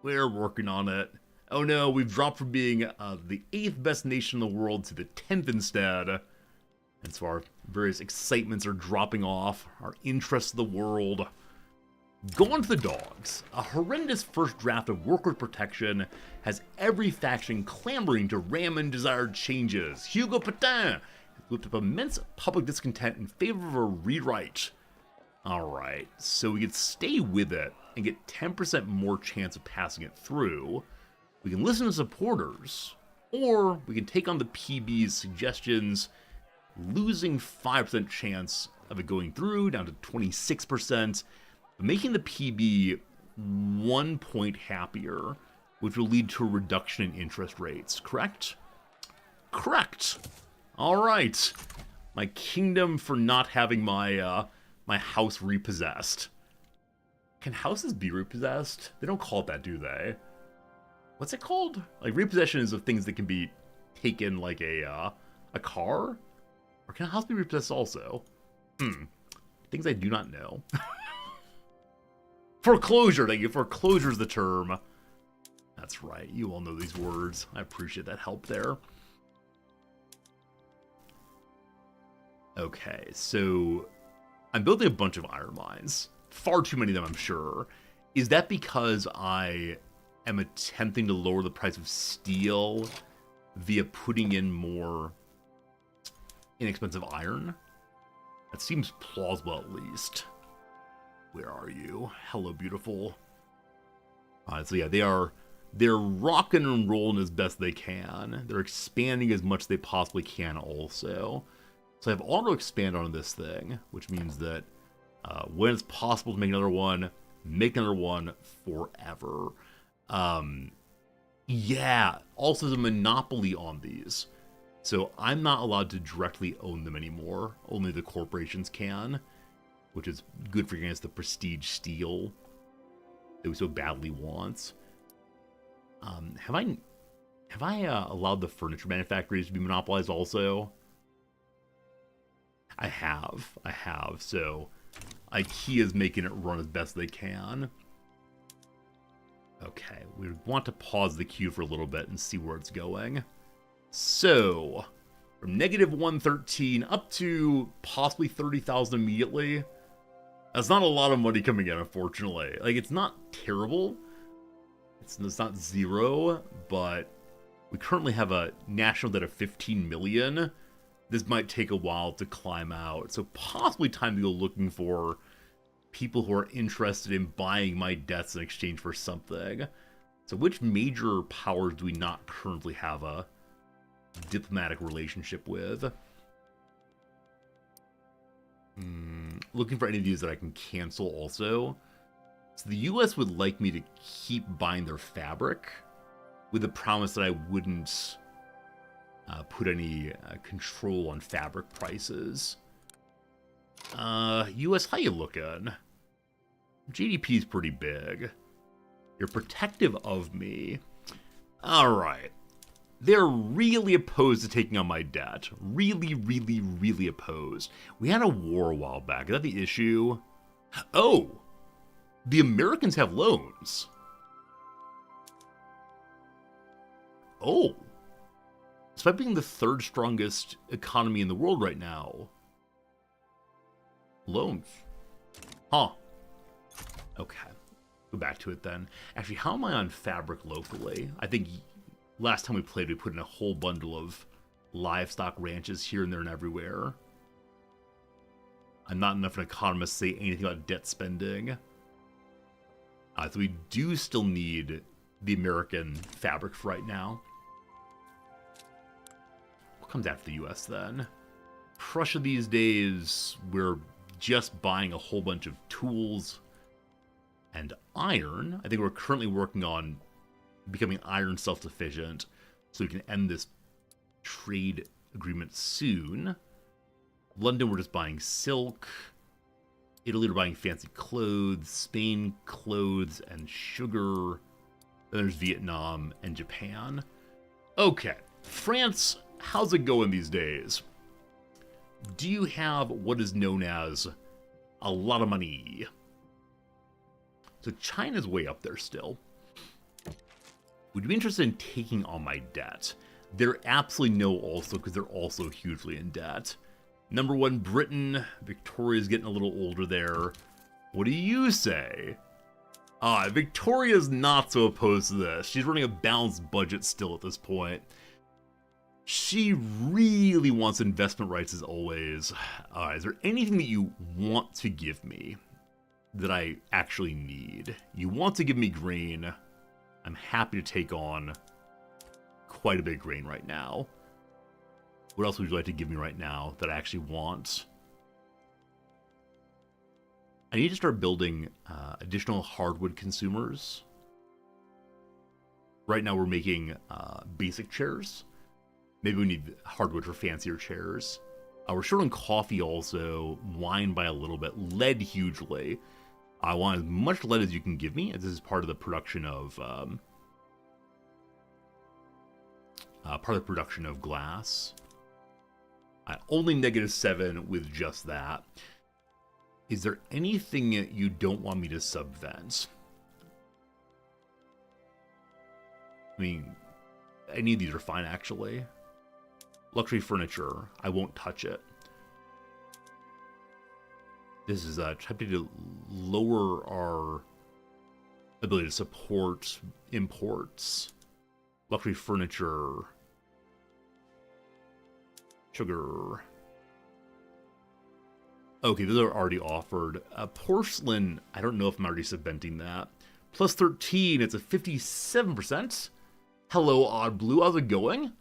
We're working on it. Oh no, we've dropped from being the 8th best nation in the world to the 10th instead. And so our various excitements are dropping off. Our interest in the world. Go on to the dogs. A horrendous first draft of workers' protection has every faction clamoring to ram in desired changes. Hugo Petain has whipped up immense public discontent in favor of a rewrite. Alright, so we could stay with it and get 10% more chance of passing it through. We can listen to supporters, or we can take on the PB's suggestions, losing 5% chance of it going through down to 26%, making the PB 1 point happier, which will lead to a reduction in interest rates, correct? Correct! Alright. My kingdom for not having my, my house repossessed. Can houses be repossessed? They don't call it that, do they? what's it called? Like repossession is of things that can be taken like a car? Or can a house be repossessed also? Things I do not know. Foreclosure, thank you. Foreclosure is the term. That's right. You all know these words. I appreciate that help there. Okay, so I'm building a bunch of iron mines. Far too many of them, I'm sure. Is that because I am attempting to lower the price of steel via putting in more inexpensive iron? That seems plausible at least. Where are you? Hello, beautiful. So yeah, they're rocking and rolling as best they can. They're expanding as much as they possibly can also. So I have auto expand on this thing, which means that when it's possible to make another one forever. Yeah, also there's a monopoly on these. So I'm not allowed to directly own them anymore. Only the corporations can, which is good for against the prestige steel that we so badly want. Have I allowed the furniture manufacturers to be monopolized also? I have. So IKEA's making it run as best they can. Okay, we want to pause the queue for a little bit and see where it's going. So, from negative 113 up to possibly 30,000 immediately. That's not a lot of money coming in, unfortunately. Like, it's not terrible. It's not zero, but we currently have a national debt of 15 million. This might take a while to climb out, so possibly time to go looking for people who are interested in buying my debts in exchange for something. So which major powers do we not currently have a diplomatic relationship with? Looking for any of these that I can cancel also. So the US would like me to keep buying their fabric with the promise that I wouldn't put any control on fabric prices. US, how you looking? GDP's pretty big. You're protective of me. Alright. They're really opposed to taking on my debt. Really, really, really opposed. We had a war a while back. Is that the issue? Oh! The Americans have loans. Oh. Despite being the third strongest economy in the world right now. Loans. Huh. Okay. Go back to it then. Actually, how am I on fabric locally? I think last time we played, we put in a whole bundle of livestock ranches here and there and everywhere. I'm not enough an economist to say anything about debt spending. So we do still need the American fabric for right now. What comes after the US then? Prussia these days, we're just buying a whole bunch of tools and iron. I think we're currently working on becoming iron self-sufficient so we can end this trade agreement soon. London, we're just buying silk. Italy, we're buying fancy clothes. Spain, clothes and sugar. Then there's Vietnam and Japan. Okay, France, how's it going these days? Do you have what is known as a lot of money? So China's way up there still. Would you be interested in taking on my debt? They're absolutely no also, because they're also hugely in debt. Number one, Britain. Victoria's getting a little older there. What do you say? Victoria's not so opposed to this. She's running a balanced budget still at this point. She really wants investment rights as always. Is there anything that you want to give me that I actually need? You want to give me grain. I'm happy to take on quite a bit of grain right now. What else would you like to give me right now that I actually want? I need to start building additional hardwood consumers. Right now we're making basic chairs. Maybe we need hardwood for fancier chairs. We're short on coffee also, wine by a little bit, lead hugely. I want as much lead as you can give me, as this is part of the production of part of the production of glass. Only -7 with just that. Is there anything you don't want me to subvent? I mean, any of these are fine, actually. Luxury furniture, I won't touch it. This is attempting to lower our ability to support imports. Luxury furniture. Sugar. Okay, those are already offered. Porcelain, I don't know if I'm already subventing that. Plus 13, it's a 57%. Hello, Odd Blue, how's it going?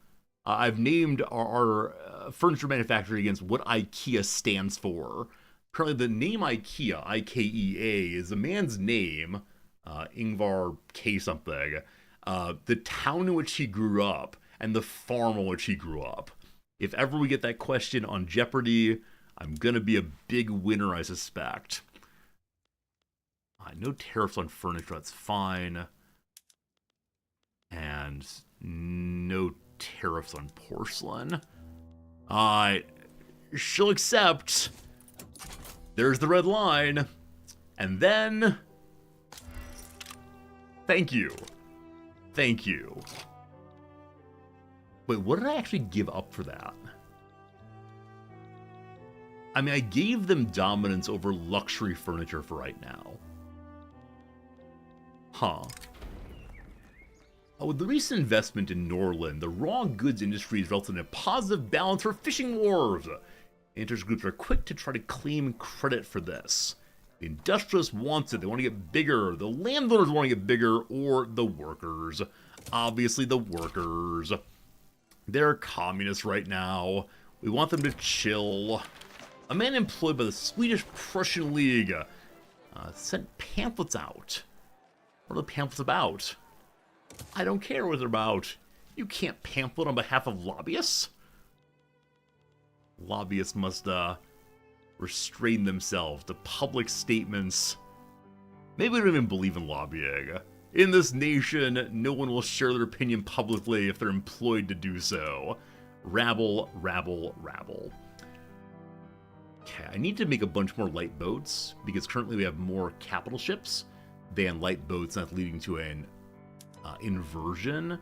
I've named our furniture manufacturer against what IKEA stands for. Currently, the name IKEA, I-K-E-A, is a man's name, Ingvar K something, the town in which he grew up, and the farm on which he grew up. If ever we get that question on Jeopardy, I'm gonna be a big winner, I suspect. No tariffs on furniture, that's fine. And no tariffs on porcelain. She'll accept. There's the red line. And then... Thank you. Thank you. Wait, what did I actually give up for that? I mean, I gave them dominance over luxury furniture for right now. Huh. With the recent investment in Norland, the raw goods industry has resulted in a positive balance for fishing wharves. Interest groups are quick to try to claim credit for this. The industrialists want it, they want to get bigger, the landowners want to get bigger, or the workers. Obviously the workers. They're communists right now. We want them to chill. A man employed by the Swedish-Prussian League sent pamphlets out. What are the pamphlets about? I don't care what they're about. You can't pamphlet on behalf of lobbyists. Lobbyists must restrain themselves to public statements. Maybe we don't even believe in lobbying. In this nation, no one will share their opinion publicly if they're employed to do so. Rabble, rabble, rabble. Okay, I need to make a bunch more light boats, because currently we have more capital ships than light boats, and that's leading to an inversion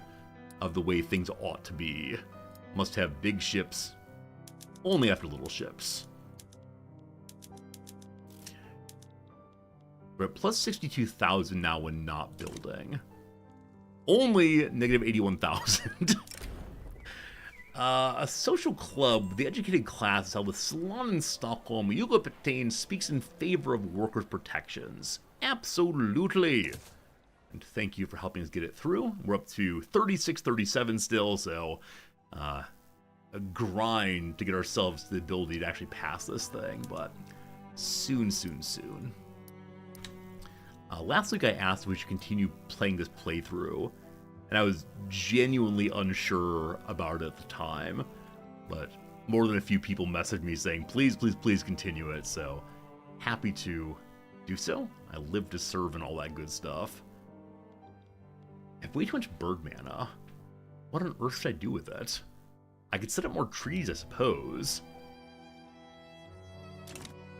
of the way things ought to be. Must have big ships only after little ships. We're at plus 62,000 now when not building. Only negative 81,000. A social club, the educated class, held a salon in Stockholm. Hugo Petain speaks in favor of workers' protections. Absolutely. And thank you for helping us get it through. We're up to 36-37 still, so a grind to get ourselves the ability to actually pass this thing, but soon, soon, soon. Last week I asked if we should continue playing this playthrough, and I was genuinely unsure about it at the time, but more than a few people messaged me saying, please, please, please continue it, so happy to do so. I live to serve and all that good stuff. I have way too much bird mana. What on earth should I do with it? I could set up more trees, I suppose.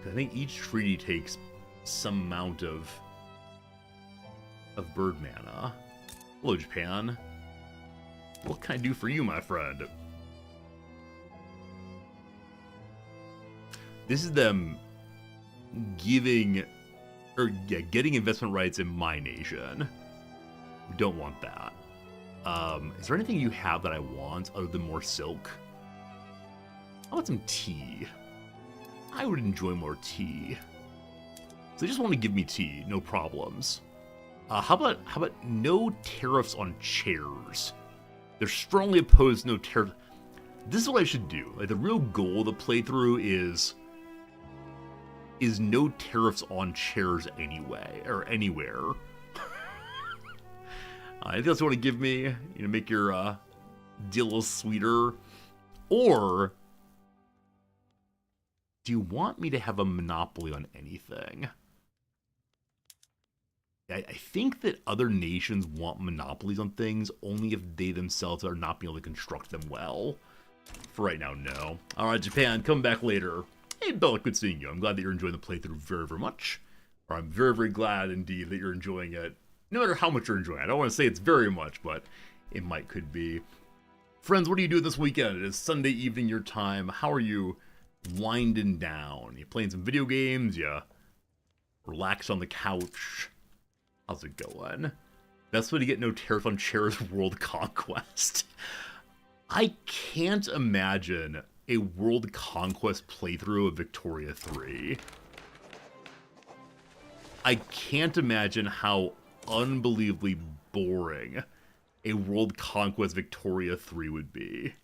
I think each treaty takes some amount of bird mana. Hello, Japan. What can I do for you, my friend? This is them giving, or yeah, getting investment rights in my nation. We don't want that. Is there anything you have that I want other than more silk? How about some tea? I would enjoy more tea. So they just want to give me tea, no problems. How about no tariffs on chairs? They're strongly opposed to no tariffs. This is what I should do. Like, the real goal of the playthrough is no tariffs on chairs anyway, or anywhere. Anything else you want to give me? You know, make your deal a little sweeter? Or do you want me to have a monopoly on anything? I think that other nations want monopolies on things only if they themselves are not being able to construct them well. For right now, no. Alright, Japan, come back later. Hey, Bellic, good seeing you. I'm glad that you're enjoying the playthrough very, very much. Or I'm very, very glad indeed that you're enjoying it. No matter how much you're enjoying it. I don't want to say it's very much, but it could be. Friends, what do you do this weekend? It is Sunday evening your time. How are you winding down? You playing some video games? You relax on the couch? How's it going? Best way to get no tariff on Chera's World Conquest. I can't imagine a World Conquest playthrough of Victoria 3. I can't imagine how unbelievably boring a World Conquest Victoria 3 would be.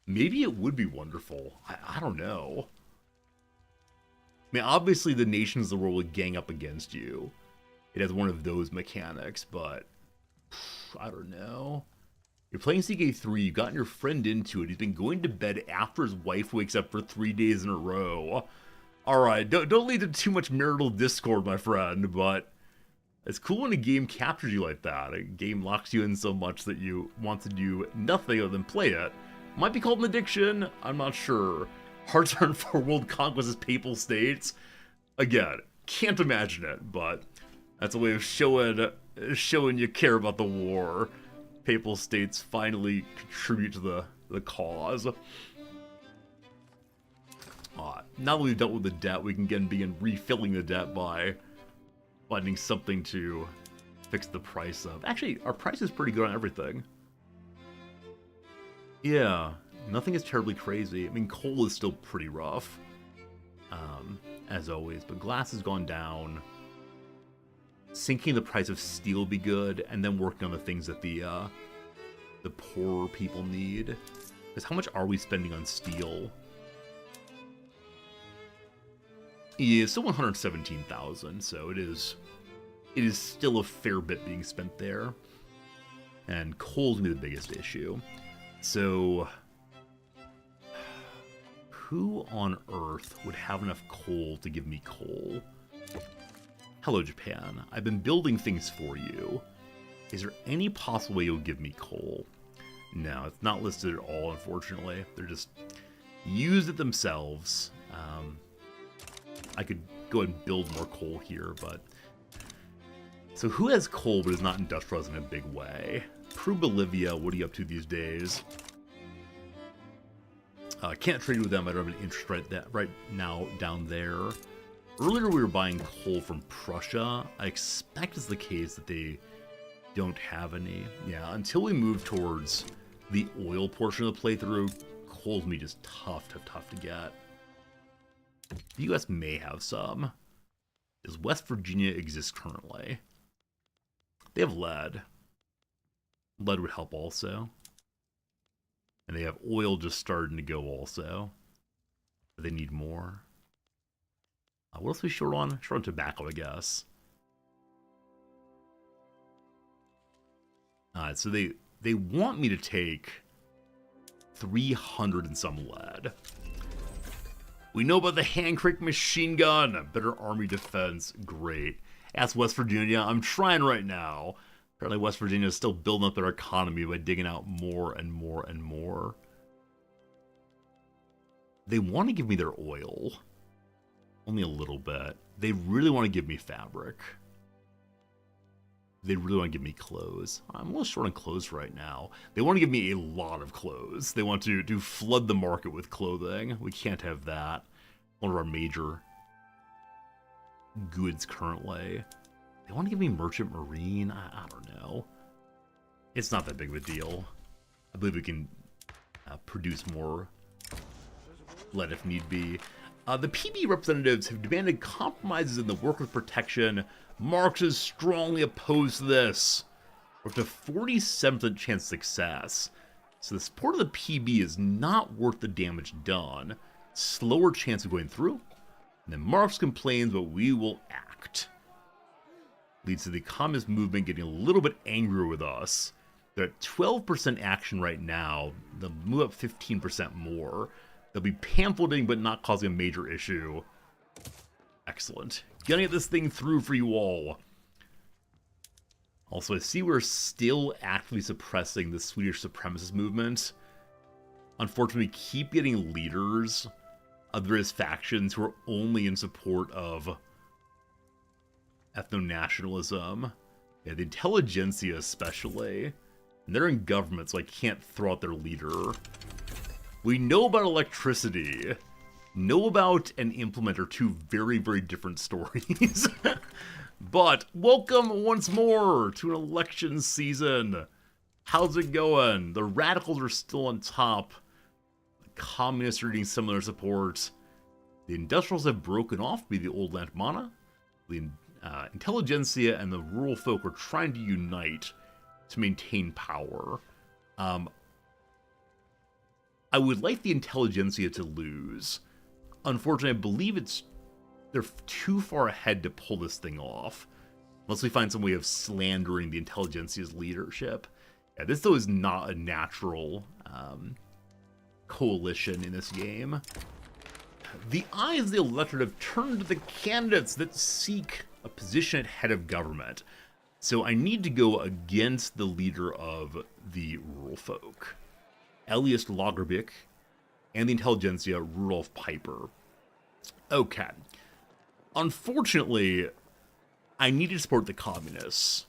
Maybe it would be wonderful. I don't know. I mean, obviously the nations of the world would gang up against you. It has one of those mechanics, but I don't know. You're playing CK3, you've gotten your friend into it. He's been going to bed after his wife wakes up for 3 days in a row. Alright, don't lead to too much marital discord, my friend, but it's cool when a game captures you like that. A game locks you in so much that you want to do nothing other than play it. Might be called an addiction, I'm not sure. Heart's-Turn for World Conquest as Papal States. Again, can't imagine it, but that's a way of showing you care about the war. Papal States finally contribute to the cause. Now that we've dealt with the debt, we can again begin refilling the debt by finding something to fix the price of. Actually, our price is pretty good on everything. Yeah, nothing is terribly crazy. I mean, coal is still pretty rough, as always, but glass has gone down. Sinking the price of steel would be good, and then working on the things that the poorer people need. Because how much are we spending on steel? Yeah, it's still 117,000, so it is still a fair bit being spent there. And coal's gonna be the biggest issue. So, who on earth would have enough coal to give me coal? Hello, Japan. I've been building things for you. Is there any possible way you'll give me coal? No, it's not listed at all, unfortunately. They're just used it themselves. I could go ahead and build more coal here, but... So who has coal but is not industrialized in a big way? Peru, Bolivia, what are you up to these days? Can't trade with them. I don't have an interest right now down there. Earlier we were buying coal from Prussia. I expect it's the case that they don't have any. Yeah, until we move towards the oil portion of the playthrough, coal's gonna be just tough to get. The US may have some. Does West Virginia exist currently? They have lead. Lead would help also. And they have oil just starting to go also. But they need more. What else are we short on? Short on tobacco, I guess. So they want me to take 300 and some lead. We know about the hand crank machine gun. Better army defense. Great. Ask West Virginia. I'm trying right now. Apparently West Virginia is still building up their economy by digging out more and more and more. They want to give me their oil. Only a little bit. They really want to give me fabric. They really want to give me clothes. I'm a little short on clothes right now. They want to give me a lot of clothes. They want to flood the market with clothing. We can't have that. One of our major goods currently. They want to give me merchant marine. I don't know. It's not that big of a deal. I believe we can produce more lead if need be. The PB representatives have demanded compromises in the workers' protection. Marx is strongly opposed to this. We're up to 47% chance of success. So the support of the PB is not worth the damage done. Slower chance of going through. And then Marx complains, but we will act. Leads to the communist movement getting a little bit angrier with us. They're at 12% action right now. They'll move up 15% more. They'll be pamphleting but not causing a major issue. Excellent. Gonna get this thing through for you all. Also, I see we're still actively suppressing the Swedish supremacist movement. Unfortunately, we keep getting leaders of various factions who are only in support of ethno-nationalism. Yeah, the intelligentsia especially. And they're in government, so I can't throw out their leader. We know about electricity. Know about and implement are two very, very different stories. But welcome once more to an election season. How's it going? The radicals are still on top. The communists are getting similar support. The industrials have broken off to be the old Landmana. The intelligentsia and the rural folk are trying to unite to maintain power. I would like the intelligentsia to lose. Unfortunately, I believe they're too far ahead to pull this thing off. Unless we find some way of slandering the intelligentsia's leadership. Yeah, this, though, is not a natural coalition in this game. The eyes of the electorate have turned to the candidates that seek a position at head of government. So I need to go against the leader of the rural folk, Elias Lagerbeck, and the intelligentsia, Rudolf Piper. Okay. Unfortunately, I need to support the communists.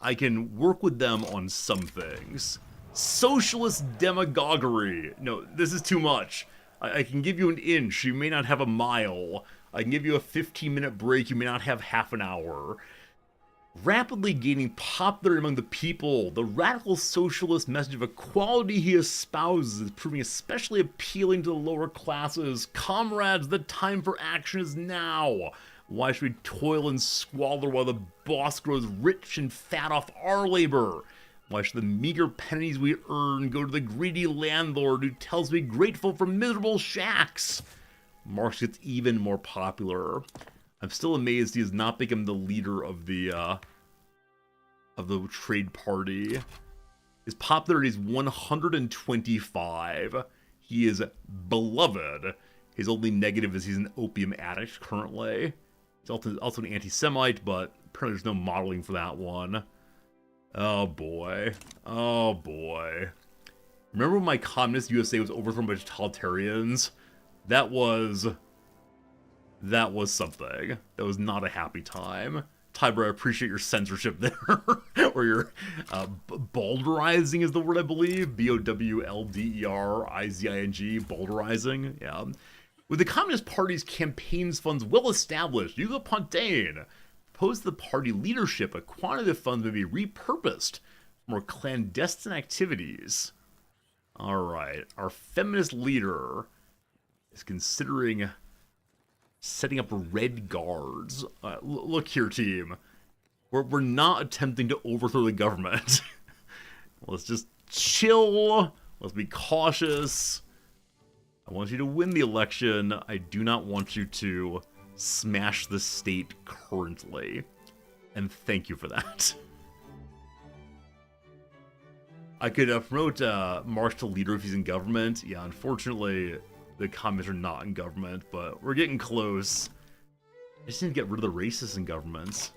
I can work with them on some things. Socialist demagoguery. No, this is too much. I can give you an inch, you may not have a mile. I can give you a 15-minute break, you may not have half an hour. Rapidly gaining popularity among the people, the radical socialist message of equality he espouses is proving especially appealing to the lower classes. Comrades, the time for action is now. Why should we toil and squalor while the boss grows rich and fat off our labor? Why should the meager pennies we earn go to the greedy landlord who tells me grateful for miserable shacks? Marx gets even more popular. I'm still amazed he has not become the leader of the trade party. His popularity is 125. He is beloved. His only negative is he's an opium addict currently. He's also an anti-Semite, but apparently there's no modeling for that one. Oh boy. Oh boy. Remember when my communist USA was overthrown by totalitarians? That was something. That was not a happy time. Tiber, I appreciate your censorship there. Or your balderizing is the word, I believe. B-O-W-L-D-E-R-I-Z-I-N-G. Balderizing. Yeah. With the Communist Party's campaigns funds well established, Hugo Pontaine proposed to the party leadership a quantity of funds may be repurposed for more clandestine activities. Alright, our feminist leader is considering setting up red guards. Look here, team. We're not attempting to overthrow the government. Let's just chill. Let's be cautious. I want you to win the election. I do not want you to smash the state currently. And thank you for that. I could promote Marx to leader if he's in government. Yeah, unfortunately, the communists are not in government, but we're getting close. I just need to get rid of the racists in government.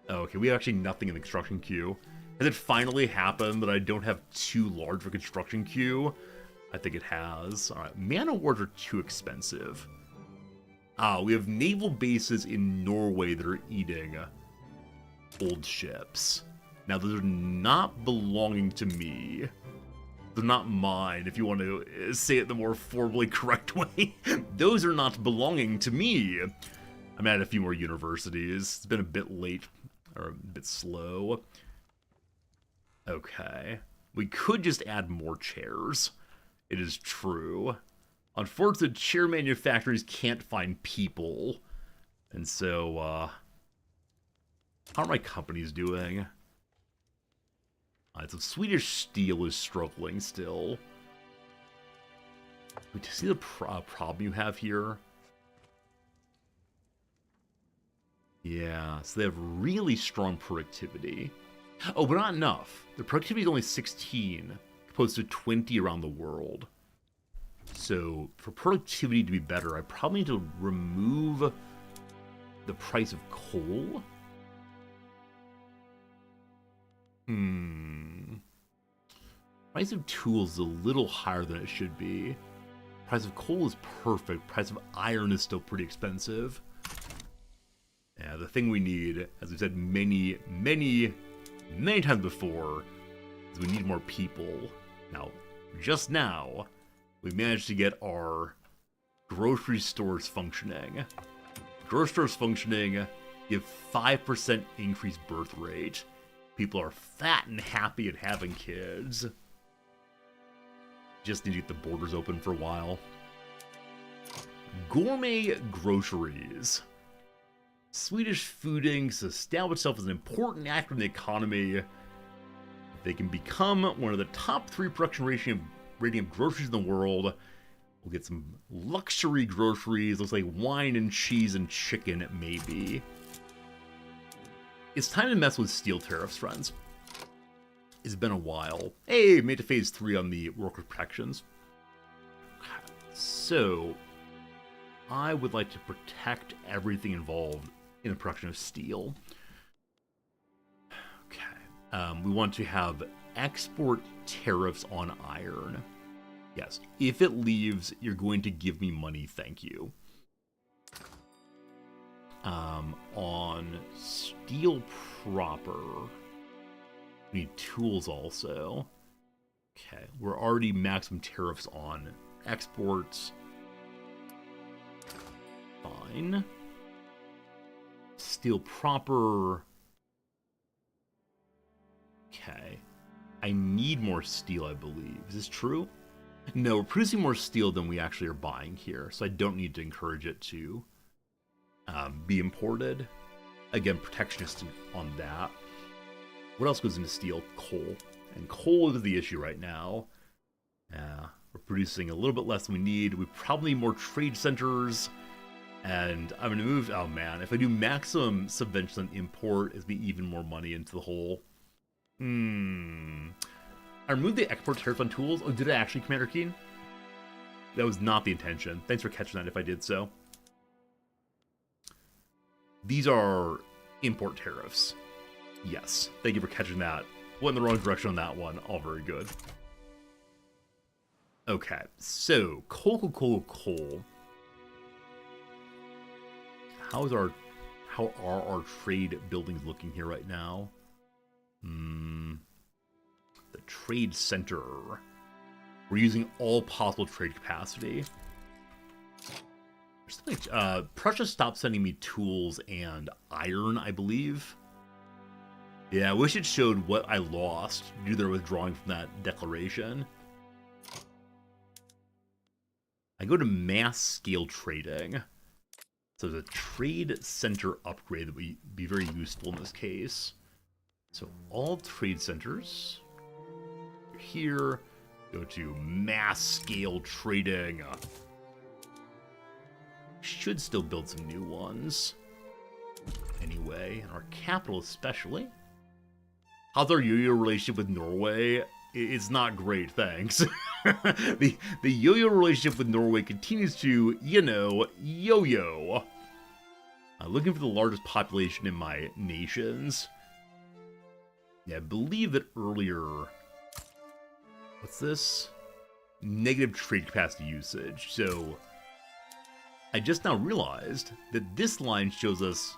Oh, okay, we have actually nothing in the construction queue. Has it finally happened that I don't have too large of a construction queue? I think it has. Alright, man awards are too expensive. We have naval bases in Norway that are eating old ships. Now, those are not belonging to me. They're not mine, if you want to say it the more formally correct way. Those are not belonging to me. I'm at a few more universities. It's been a bit late, or a bit slow. Okay. We could just add more chairs. It is true. Unfortunately, chair manufacturers can't find people. And so, how are my companies doing? So Swedish Steel is struggling still. Wait, do you see the problem you have here? Yeah, so they have really strong productivity. Oh, but not enough. The productivity is only 16, opposed to 20 around the world. So, for productivity to be better, I probably need to remove the price of coal. Price of tools is a little higher than it should be. Price of coal is perfect. Price of iron is still pretty expensive. Yeah, the thing we need, as we've said many times before, is we need more people. Now, just now, we managed to get our grocery stores functioning. Grocery stores functioning give 5% increased birth rate. People are fat and happy and having kids. Just need to get the borders open for a while. Gourmet groceries. Swedish fooding has established itself as an important actor in the economy. They can become one of the top 3 production rating of groceries in the world. We'll get some luxury groceries. Looks like wine and cheese and chicken, maybe. It's time to mess with steel tariffs, friends. It's been a while. Hey, made it to phase 3 on the worker protections. So, I would like to protect everything involved in the production of steel. Okay. We want to have export tariffs on iron. Yes, if it leaves, you're going to give me money, thank you. On steel proper, we need tools also. Okay, we're already maximum tariffs on exports. Fine. Steel proper. Okay. I need more steel, I believe. Is this true? No, we're producing more steel than we actually are buying here, so I don't need to encourage it to be imported. Again, protectionist on that. What else goes into steel? Coal. And coal is the issue right now. We're producing a little bit less than we need. We probably need more trade centers. And I'm going to move... Oh, man. If I do maximum subvention on import, it'll be even more money into the hole. I removed the export tariff on tools. Oh, did I actually, Commander Keen? That was not the intention. Thanks for catching that if I did so. These are import tariffs. Yes. Thank you for catching that. Went in the wrong direction on that one. All very good. Okay. So, coal. How are our trade buildings looking here right now? The trade center. We're using all possible trade capacity. Prussia stopped sending me tools and iron, I believe. Yeah, I wish it showed what I lost due to their withdrawing from that declaration. I go to mass scale trading. So the trade center upgrade that would be very useful in this case. So all trade centers. Here, go to mass scale trading. Should still build some new ones. Anyway, and our capital especially. How's our yo-yo relationship with Norway? It's not great, thanks. The yo-yo relationship with Norway continues to, yo-yo. Looking for the largest population in my nations. Yeah, I believe that earlier... What's this? Negative trade capacity usage. So, I just now realized that this line shows us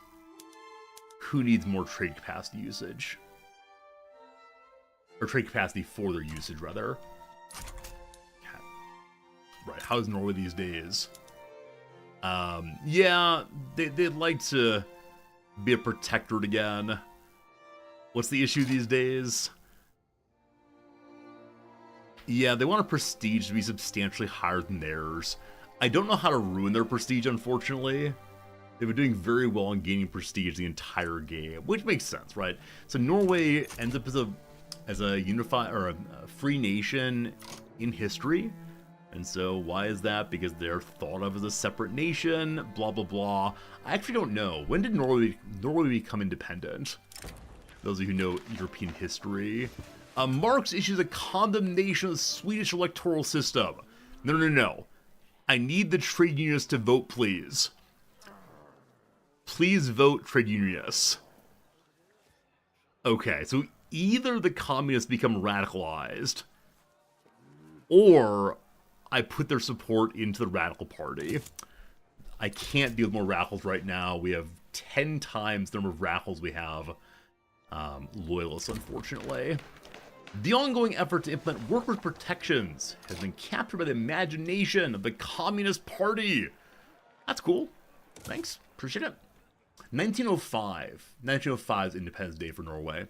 who needs more trade capacity usage. Or trade capacity for their usage, rather. Right, how's Norway these days? Yeah, they'd like to be a protectorate again. What's the issue these days? Yeah, they want a prestige to be substantially higher than theirs. I don't know how to ruin their prestige, unfortunately. They've been doing very well on gaining prestige the entire game, which makes sense, right? So Norway ends up as a unified or a free nation in history. And so why is that? Because they're thought of as a separate nation, blah, blah, blah. I actually don't know. When did Norway become independent? Those of you who know European history. Marx issues a condemnation of the Swedish electoral system. No. I need the trade unionists to vote, please. Please vote, trade unionists. Okay, so either the communists become radicalized, or I put their support into the Radical Party. I can't deal with more radicals right now. We have 10 times the number of radicals we have loyalists, unfortunately. The ongoing effort to implement workers' protections has been captured by the imagination of the Communist Party. That's cool. Thanks. Appreciate it. 1905. 1905 is Independence Day for Norway.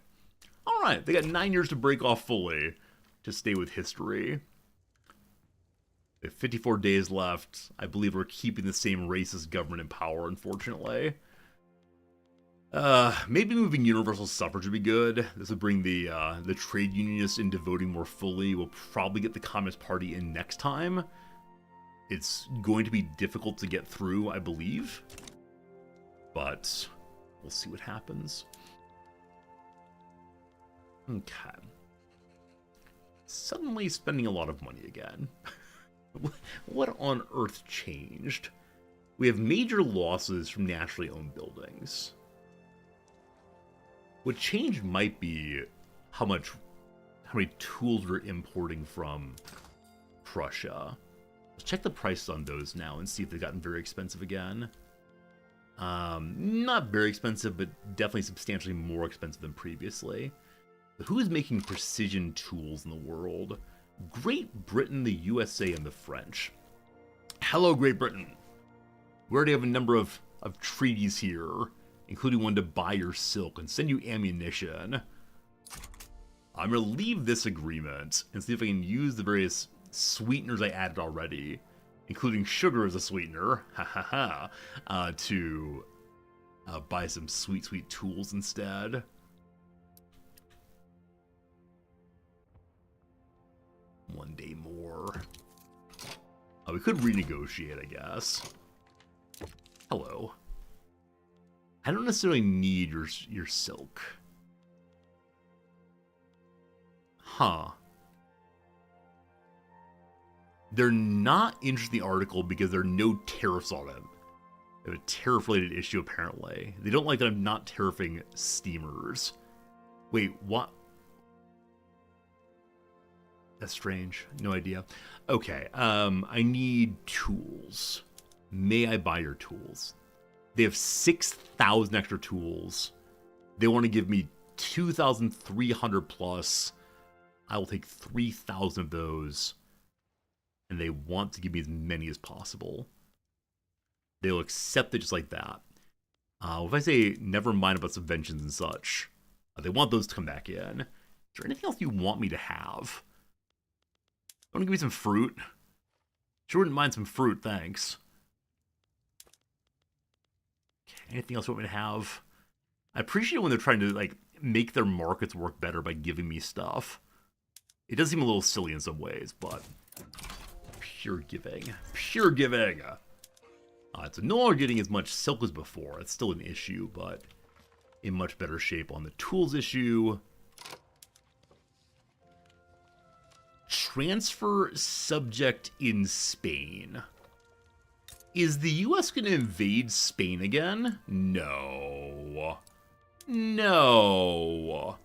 Alright, they got 9 years to break off fully to stay with history. We have 54 days left. I believe we're keeping the same racist government in power, unfortunately. Maybe moving universal suffrage would be good. This would bring the trade unionists into voting more fully. We'll probably get the Communist Party in next time. It's going to be difficult to get through, I believe. But we'll see what happens. Okay. Suddenly spending a lot of money again. What on earth changed? We have major losses from nationally owned buildings. What changed might be how many tools we're importing from Prussia. Let's check the prices on those now and see if they've gotten very expensive again. Not very expensive, but definitely substantially more expensive than previously. But who is making precision tools in the world? Great Britain, the USA, and the French. Hello, Great Britain. We already have a number of treaties here, including one to buy your silk and send you ammunition. I'm going to leave this agreement and see if I can use the various sweeteners I added already, including sugar as a sweetener, to buy some sweet, sweet tools instead. One day more. We could renegotiate, I guess. Hello. I don't necessarily need your silk. Huh. They're not interested in the article because there are no tariffs on it. They have a tariff-related issue, apparently. They don't like that I'm not tariffing steamers. Wait, what? That's strange. No idea. Okay, I need tools. May I buy your tools? They have 6,000 extra tools. They want to give me 2,300 plus. I will take 3,000 of those. And they want to give me as many as possible. They'll accept it just like that. If I say never mind about subventions and such, they want those to come back in. Is there anything else you want me to have? Want to give me some fruit? Sure wouldn't mind some fruit, thanks. Okay, anything else you want me to have? I appreciate when they're trying to, like, make their markets work better by giving me stuff. It does seem a little silly in some ways, but pure giving. Pure giving! It's no longer getting as much silk as before. It's still an issue, but in much better shape on the tools issue. Transfer subject in Spain. Is the US going to invade Spain again? No. No.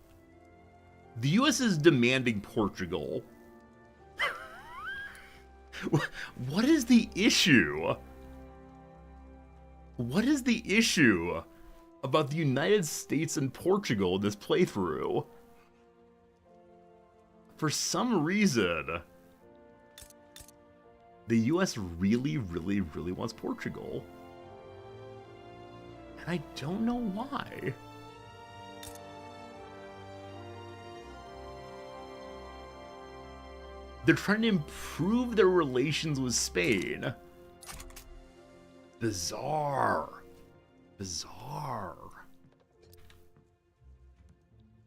The US is demanding Portugal. What is the issue? What is the issue about the United States and Portugal in this playthrough? For some reason, the US really, really, really wants Portugal. And I don't know why. They're trying to improve their relations with Spain. Bizarre. Bizarre.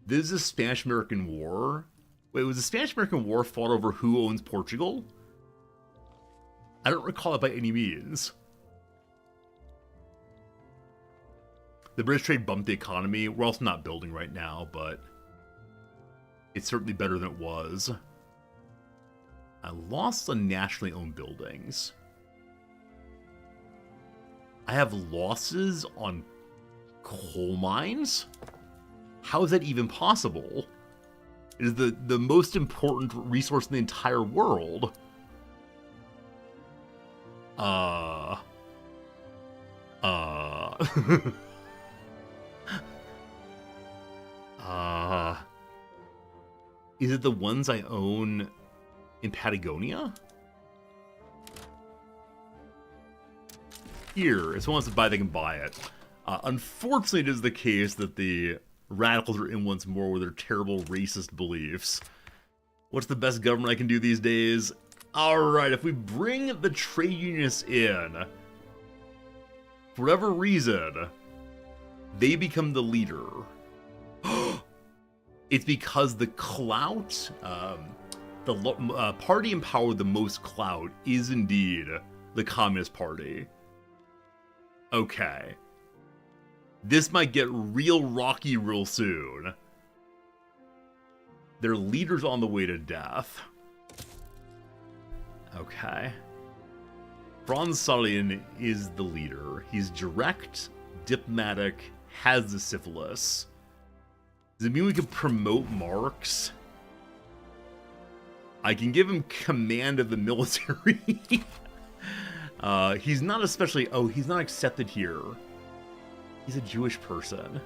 This is a Spanish-American War. Wait, was the Spanish-American War fought over who owns Portugal? I don't recall it by any means. The British trade bumped the economy. We're also not building right now, but it's certainly better than it was. I lost on nationally owned buildings. I have losses on coal mines? How is that even possible? It is the most important resource in the entire world. Is it the ones I own in Patagonia? Here, if someone wants to buy, they can buy it. Unfortunately, it is the case that the radicals are in once more with their terrible racist beliefs. What's the best government I can do these days? Alright, if we bring the trade unionists in, for whatever reason, they become the leader. It's because the clout, the party in power with the most clout is indeed the Communist Party. Okay. This might get real rocky real soon. Their leader's on the way to death. Okay. Franz Salien is the leader. He's direct, diplomatic, has the syphilis. Does it mean we can promote Marx? I can give him command of the military. He's not especially... Oh, he's not accepted here. He's a Jewish person.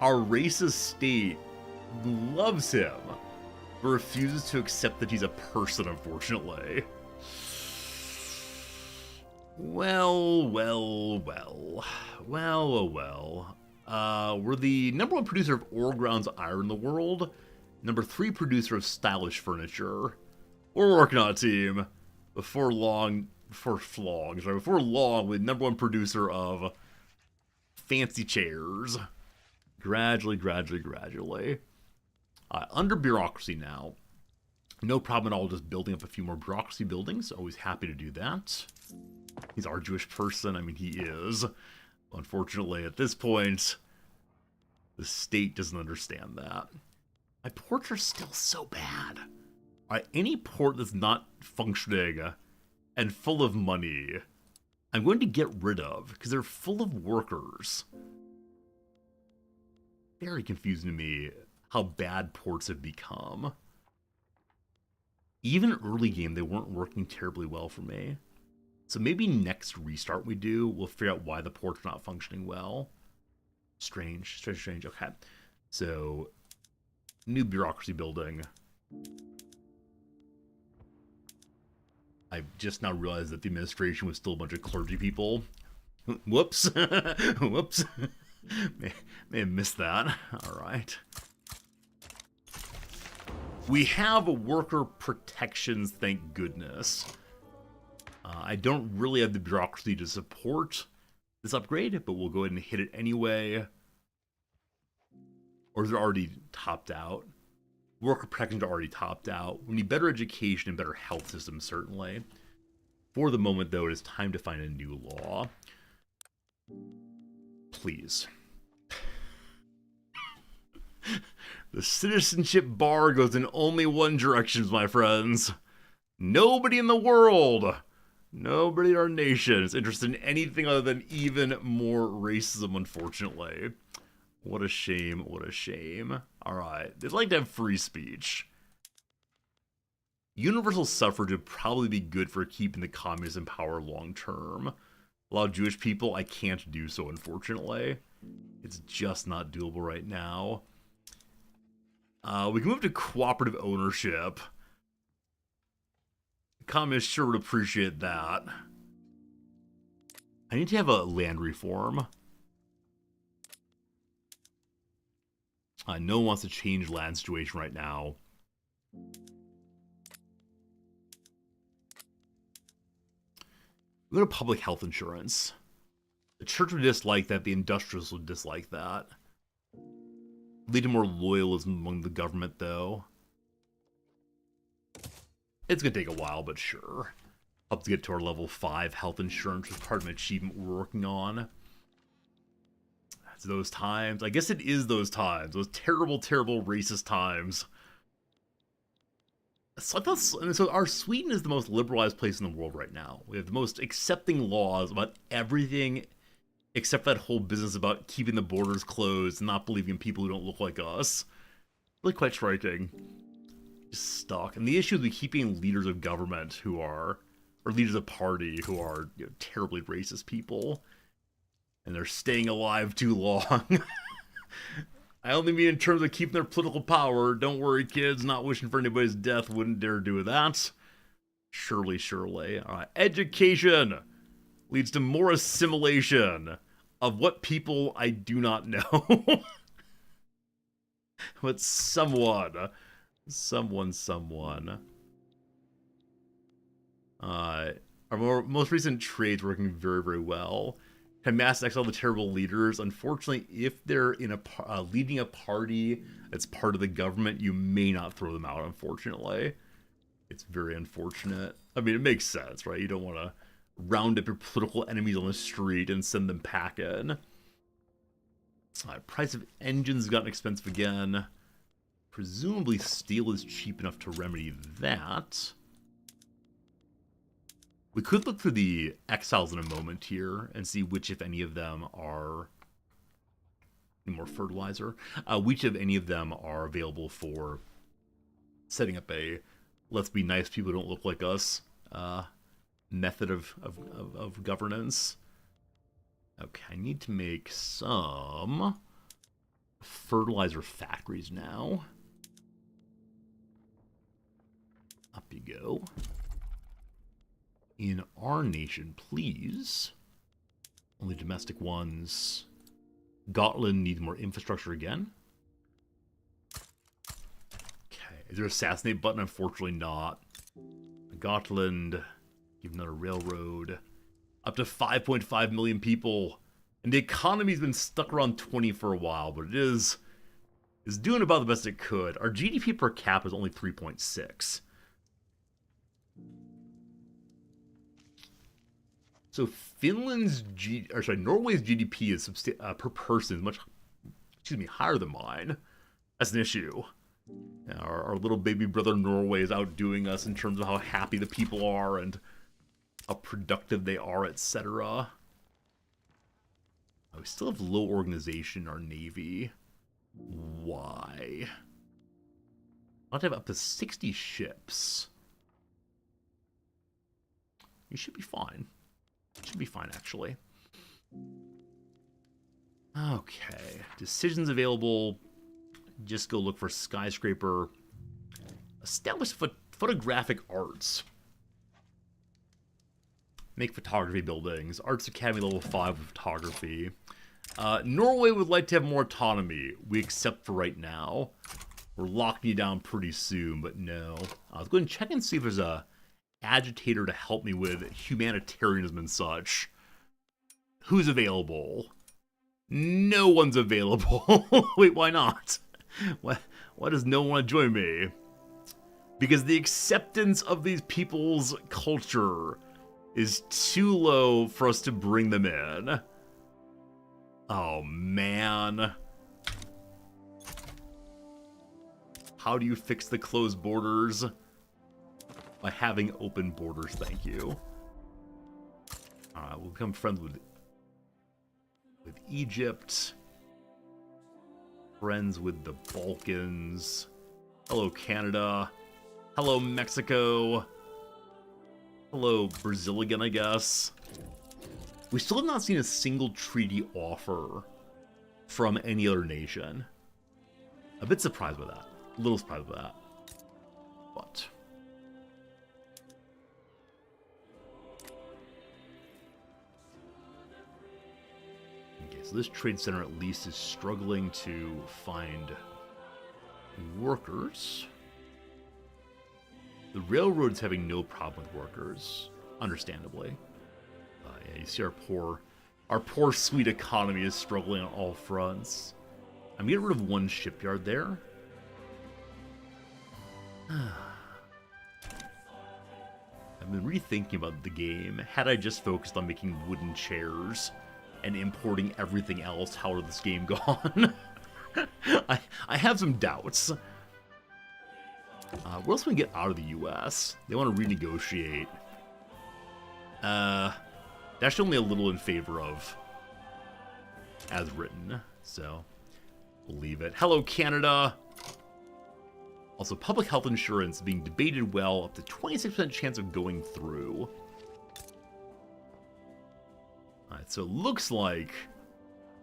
Our racist state loves him, but refuses to accept that he's a person, unfortunately. Well. We're the #1 producer of Orground's iron in the world, #3 producer of stylish furniture. We're working on a team. Before long, we're #1 producer of fancy chairs. Gradually. Under bureaucracy now. No problem at all just building up a few more bureaucracy buildings. Always happy to do that. He's our Jewish person. I mean, he is. Unfortunately, at this point, the state doesn't understand that. My ports are still so bad. Any port that's not functioning and full of money, I'm going to get rid of, because they're full of workers. Very confusing to me how bad ports have become. Even early game, they weren't working terribly well for me. So maybe next restart we do, we'll figure out why the port's not functioning well. Strange. Okay. So, new bureaucracy building. I've just now realized that the administration was still a bunch of clergy people. Whoops. Whoops. may have missed that. Alright. We have worker protections, thank goodness. I don't really have the bureaucracy to support this upgrade, but we'll go ahead and hit it anyway. Or is it already topped out? Worker protections are already topped out. We need better education and better health systems, certainly. For the moment, though, it is time to find a new law. Please. The citizenship bar goes in only one direction, my friends. Nobody in the world, nobody in our nation is interested in anything other than even more racism, unfortunately. What a shame, what a shame. Alright, they'd like to have free speech. Universal suffrage would probably be good for keeping the communists in power long term. Allow Jewish people, I can't do so, unfortunately. It's just not doable right now. We can move to cooperative ownership. The communists sure would appreciate that. I need to have a land reform. No one wants to change land situation right now. We go to public health insurance. The church would dislike that, the industrialists would dislike that. Lead to more loyalism among the government, though. It's gonna take a while, but sure. Up to get to our level 5 health insurance, which is part of an achievement we're working on. It's those times. I guess it is those times. Those terrible, terrible racist times. So our Sweden is the most liberalized place in the world right now. We have the most accepting laws about everything except that whole business about keeping the borders closed and not believing in people who don't look like us. Really quite striking. Just stuck. And the issue is we keep being leaders of government who are, or leaders of party who are, you know, terribly racist people. And they're staying alive too long. I only mean in terms of keeping their political power. Don't worry, kids. Not wishing for anybody's death. Wouldn't dare do that. Surely, surely. Education leads to more assimilation of what people I do not know. But someone. Our most recent trades working very, very well. Can mass exile the terrible leaders. Unfortunately, if they're in a leading a party that's part of the government, you may not throw them out, unfortunately. It's very unfortunate. I mean, it makes sense, right? You don't want to round up your political enemies on the street and send them packing. Price of engines has gotten expensive again. Presumably steel is cheap enough to remedy that. We could look through the exiles in a moment here and see which, if any of them, are... more fertilizer. Which, if any of them, are available for setting up a let's be nice people who don't look like us method of governance. Okay, I need to make some fertilizer factories now. Up you go. In our nation, please. Only domestic ones. Gotland needs more infrastructure again. Okay, is there an assassinate button? Unfortunately not. Gotland, give another railroad. Up to 5.5 million people. And the economy's been stuck around 20 for a while, but it is doing about the best it could. Our GDP per capita is only 3.6. So Finland's Norway's GDP is per person is much, higher than mine. That's an issue. Our little baby brother Norway is outdoing us in terms of how happy the people are and how productive they are, etc. We still have low organization in our navy. Why? I'll have up to 60 ships. You should be fine. Should be fine, actually. Okay. Decisions available. Just go look for skyscraper. Establish photographic arts. Make photography buildings. Arts Academy level 5 with photography. Norway would like to have more autonomy. We accept for right now. We're locking you down pretty soon, but no. Let's go ahead and check and see if there's a agitator to help me with humanitarianism and such. Who's available? No one's available. Wait, why not? Why does no one want to join me? Because the acceptance of these people's culture is too low for us to bring them in. Oh, man. How do you fix the closed borders? By having open borders, thank you. We'll become friends with Egypt. Friends with the Balkans. Hello, Canada. Hello, Mexico. Hello, Brazil again, I guess. We still have not seen a single treaty offer from any other nation. A bit surprised by that. A little surprised by that. But... so this trade center at least is struggling to find workers. The railroad's having no problem with workers, understandably. Yeah, you see our poor sweet economy is struggling on all fronts. I'm getting rid of one shipyard there. I've been rethinking about the game. Had I just focused on making wooden chairs and importing everything else, how would this game gone? I have some doubts. Where else can we get out of the US? They want to renegotiate. That's only a little in favor of as written, so we'll leave it. Hello, Canada. Also, public health insurance being debated well, up to 26% chance of going through. Alright, so it looks like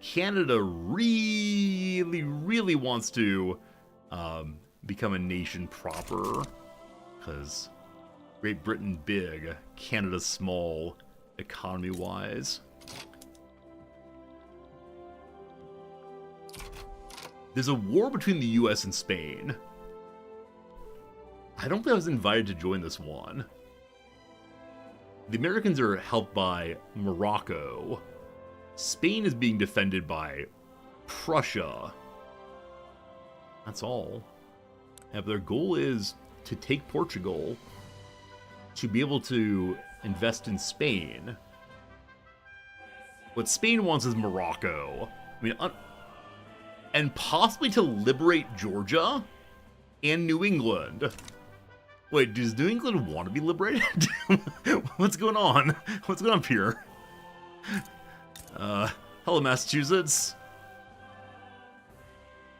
Canada really, really wants to become a nation proper. Because Great Britain big, Canada small, economy-wise. There's a war between the US and Spain. I don't think I was invited to join this one. The Americans are helped by Morocco. Spain is being defended by Prussia. That's all. And their goal is to take Portugal, to be able to invest in Spain. What Spain wants is Morocco. I mean, and possibly to liberate Georgia and New England. Wait, does New England want to be liberated? What's going on? What's going on up here? Hello, Massachusetts.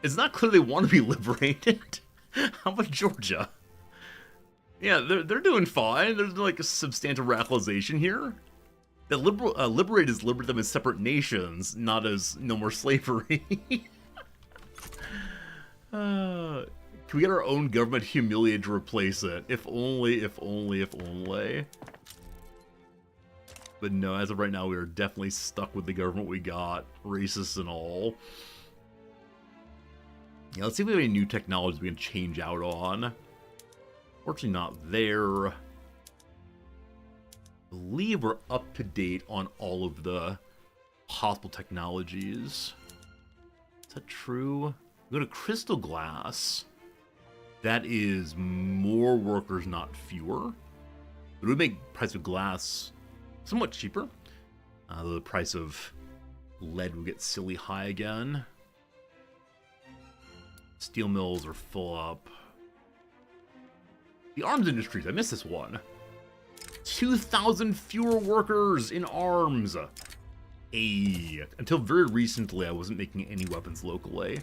It's not clear they want to be liberated. How about Georgia? Yeah, they're doing fine. There's like a substantial radicalization here. The liberate is liberate them as separate nations, not as no more slavery. Can we get our own government humiliated to replace it? If only, if only, if only. But no, as of right now, we are definitely stuck with the government we got. Racist and all. Yeah, let's see if we have any new technologies we can change out on. Fortunately not there. I believe we're up to date on all of the possible technologies. Is that true? We go to crystal glass. That is more workers, not fewer. It would make the price of glass somewhat cheaper. The price of lead will get silly high again. Steel mills are full up. The arms industries, I missed this one. 2,000 fewer workers in arms. Until very recently, I wasn't making any weapons locally.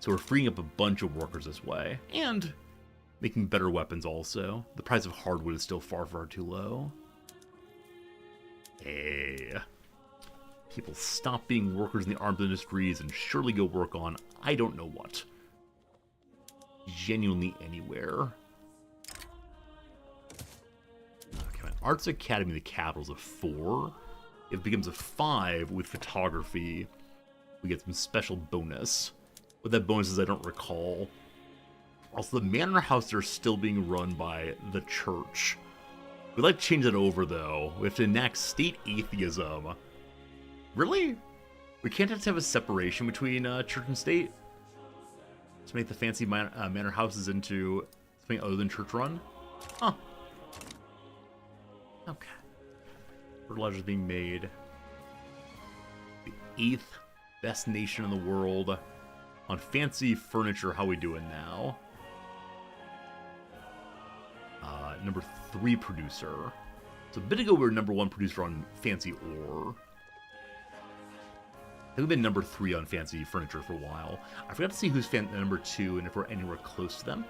So we're freeing up a bunch of workers this way. And making better weapons also. The price of hardwood is still far, far too low. People stop being workers in the arms industries and surely go work on I don't know what. Genuinely anywhere. Okay, my Arts Academy, the capital is a 4. If it becomes a 5 with photography, we get some special bonus. What that bonus is, I don't recall. Also, the manor houses are still being run by the church. We'd like to change that over, though. We have to enact state atheism. Really? We can't just have a separation between church and state? To make the fancy manor houses into something other than church run? Huh. Okay. Fertilizer's being made. The 8th best nation in the world. On fancy furniture, how we doing now? Number 3 producer. So a bit ago we were number 1 producer on fancy ore. I think we've been number 3 on fancy furniture for a while. I forgot to see who's number 2 and if we're anywhere close to them.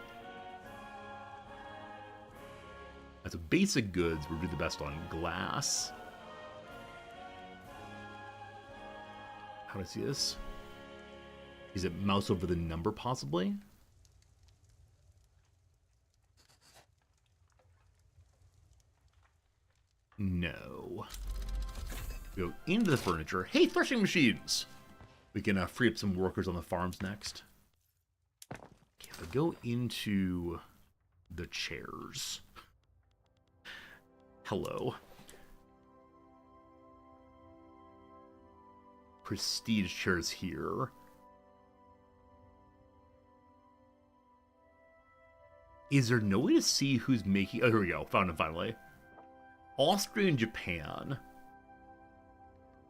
As a basic goods, we do the best on glass. How do I see this? Is it mouse over the number, possibly? No. We go into the furniture. Hey, threshing machines! We can free up some workers on the farms next. Okay, if I go into the chairs. Hello. Prestige chairs here. Is there no way to see who's making... Oh, here we go. Found him finally. Austria and Japan.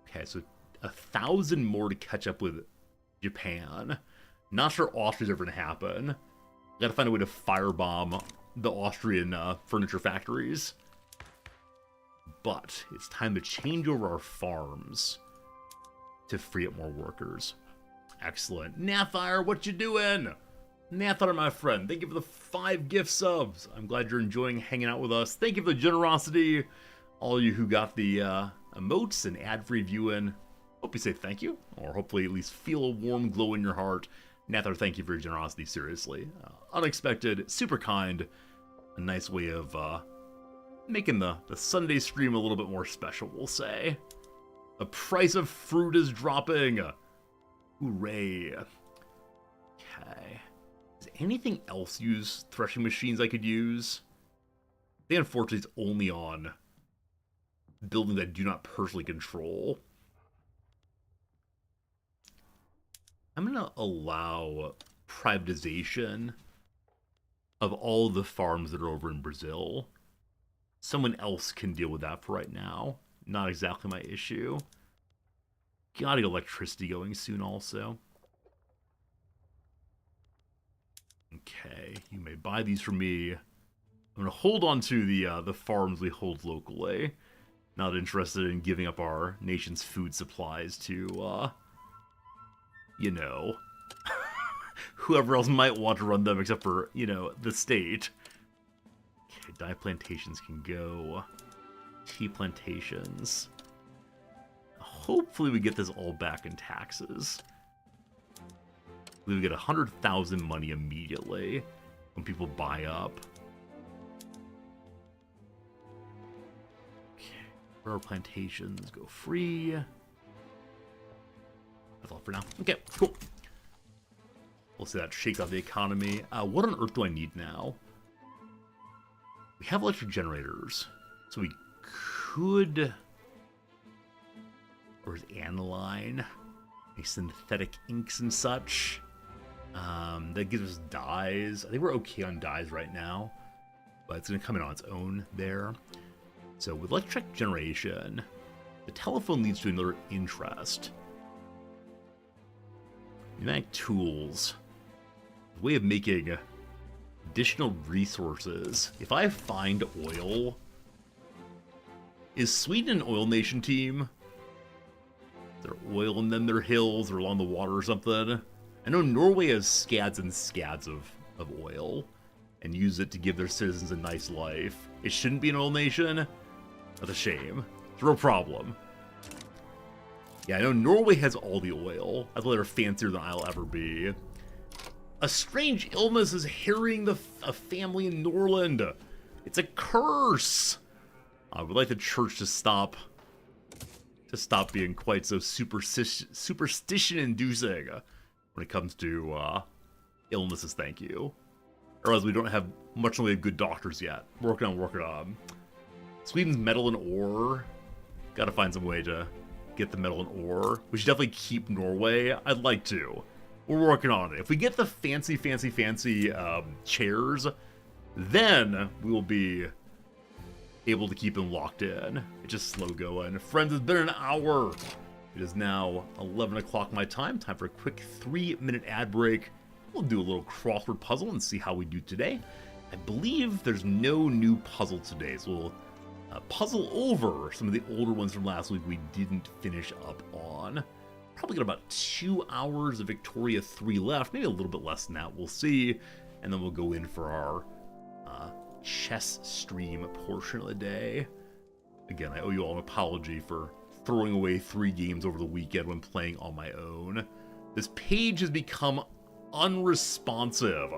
Okay, so 1,000 more to catch up with Japan. Not sure Austria's ever going to happen. Gotta find a way to firebomb the Austrian furniture factories. But it's time to change over our farms to free up more workers. Excellent. Nathire, what you doing? Nathar, my friend, thank you for the 5 gift subs. I'm glad you're enjoying hanging out with us. Thank you for the generosity. All of you who got the emotes and ad-free viewing, hope you say thank you, or hopefully at least feel a warm glow in your heart. Nathar, thank you for your generosity, seriously. Unexpected, super kind, a nice way of making the Sunday stream a little bit more special, we'll say. The price of fruit is dropping. Hooray. Okay. Does anything else use threshing machines I could use? They unfortunately it's only on buildings I do not personally control. I'm gonna allow privatization of all the farms that are over in Brazil. Someone else can deal with that for right now. Not exactly my issue. Gotta get electricity going soon also. Okay, you may buy these from me. I'm gonna hold on to the farms we hold locally. Not interested in giving up our nation's food supplies to, you know, whoever else might want to run them except for, you know, the state. Okay, dye plantations can go. Tea plantations. Hopefully we get this all back in taxes. We would get 100,000 money immediately when people buy up. Okay, rare plantations go free. That's all for now. Okay, cool. We'll see that shakes out the economy. What on earth do I need now? We have electric generators, so we could... Or is aniline? Make synthetic inks and such. That gives us dyes. I think we're okay on dyes right now, but it's going to come in on its own there. So with electric generation, the telephone leads to another interest. Pneumatic tools. A way of making additional resources. If I find oil, is Sweden an oil nation team? Is there oil in them, their hills, or along the water or something? I know Norway has scads and scads of oil and use it to give their citizens a nice life. It shouldn't be an oil nation? That's a shame. It's a real problem. Yeah, I know Norway has all the oil. I thought they were fancier than I'll ever be. A strange illness is harrying a family in Norland. It's a curse. I would like the church to stop being quite so superstition-inducing when it comes to illnesses, thank you. Or else we don't have much in the way of good doctors yet. Working on. Sweden's metal and ore. Gotta find some way to get the metal and ore. We should definitely keep Norway. I'd like to. We're working on it. If we get the fancy chairs, then we will be able to keep them locked in. It's just slow going. Friends, it's been an hour. It is now 11 o'clock my time. Time for a quick 3-minute ad break. We'll do a little crossword puzzle and see how we do today. I believe there's no new puzzle today, so we'll puzzle over some of the older ones from last week we didn't finish up on. Probably got about 2 hours of Victoria 3 left, maybe a little bit less than that, we'll see. And then we'll go in for our chess stream portion of the day. Again, I owe you all an apology for throwing away 3 games over the weekend when playing on my own. This page has become unresponsive.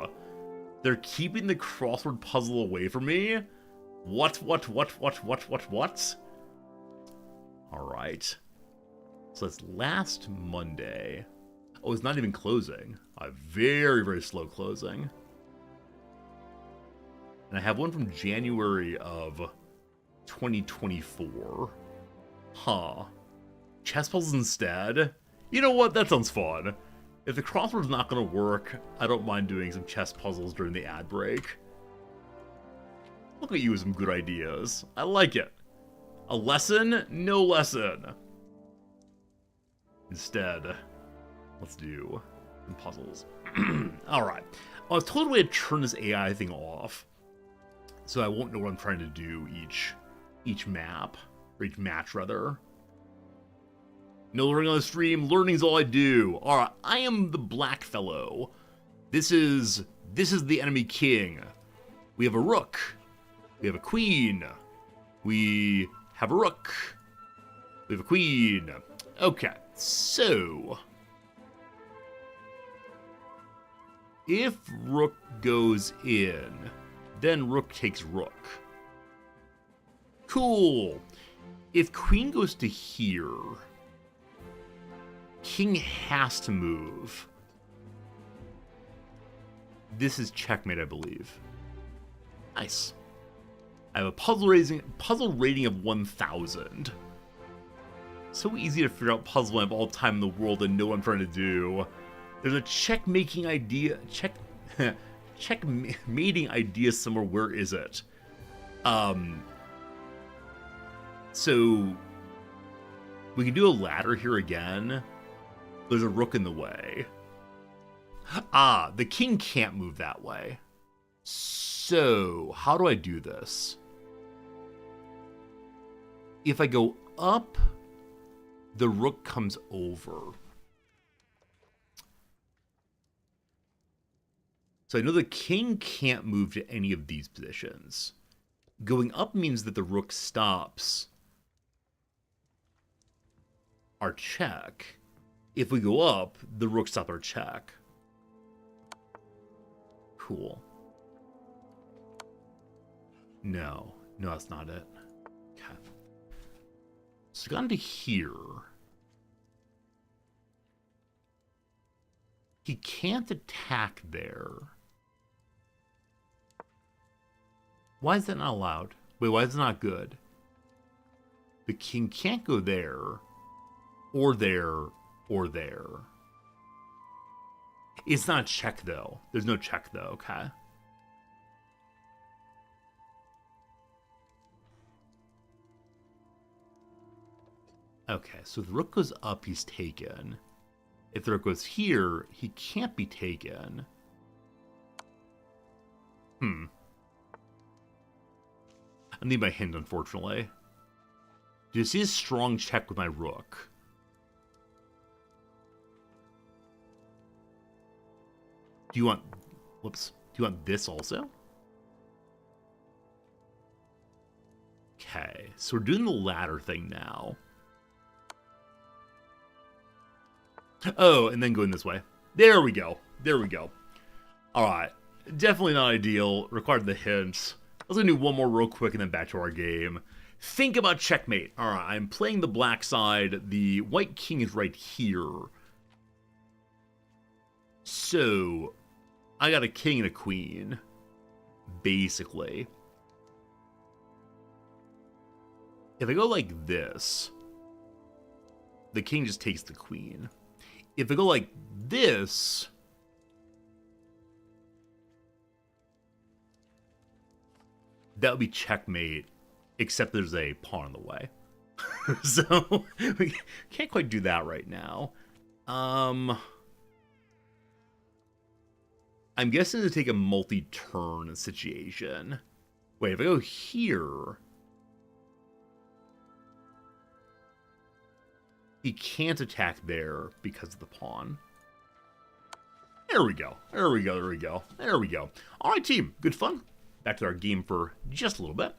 They're keeping the crossword puzzle away from me? What? Alright. So that's last Monday. Oh, it's not even closing. Very, very slow closing. And I have one from January of 2024. Huh. Chess puzzles instead? You know what? That sounds fun. If the crossword's not going to work, I don't mind doing some chess puzzles during the ad break. Look at you with some good ideas. I like it. A lesson? No lesson. Instead, let's do some puzzles. Alright. I was told a way to turn this AI thing off, so I won't know what I'm trying to do each map, or each match rather. No learning on the stream, learning's all I do. Alright, I am the Black Fellow. This is the enemy king. We have a rook. We have a queen. We have a rook. We have a queen. Okay, so if rook goes in, then rook takes rook. Cool. If queen goes to here, king has to move. This is checkmate, I believe. Nice. I have a puzzle rating of 1000. So easy to figure out puzzle when I have all the time in the world and know what I'm trying to do. There's a checkmating idea somewhere. Where is it? So we can do a ladder here again. There's a rook in the way. Ah, the king can't move that way. So how do I do this? If I go up, the rook comes over. So I know the king can't move to any of these positions. Going up means that the rook stops our check. If we go up, the rook stops our check. Cool. No, that's not it. Okay. So gone to here. He can't attack there. Why is that not allowed? Wait, why is it not good? The king can't go there, or there, or there. It's not a check, though. There's no check, though, okay? Okay, so if the rook goes up, he's taken. If the rook goes here, he can't be taken. I need my hint, unfortunately. Do you see a strong check with my rook? Do you want... Whoops. Do you want this also? Okay, so we're doing the ladder thing now. Oh, and then going this way. There we go. There we go. Alright. Definitely not ideal. Required the hints. Let's do one more real quick and then back to our game. Think about checkmate. Alright, I'm playing the black side. The white king is right here. So, I got a king and a queen. Basically. If I go like this, the king just takes the queen. If I go like this, that would be checkmate, except there's a pawn in the way. So, we can't quite do that right now. I'm guessing to take a multi-turn situation. Wait, if I go here, he can't attack there because of the pawn. There we go. There we go. There we go. There we go. All right, team. Good fun. Back to our game for just a little bit.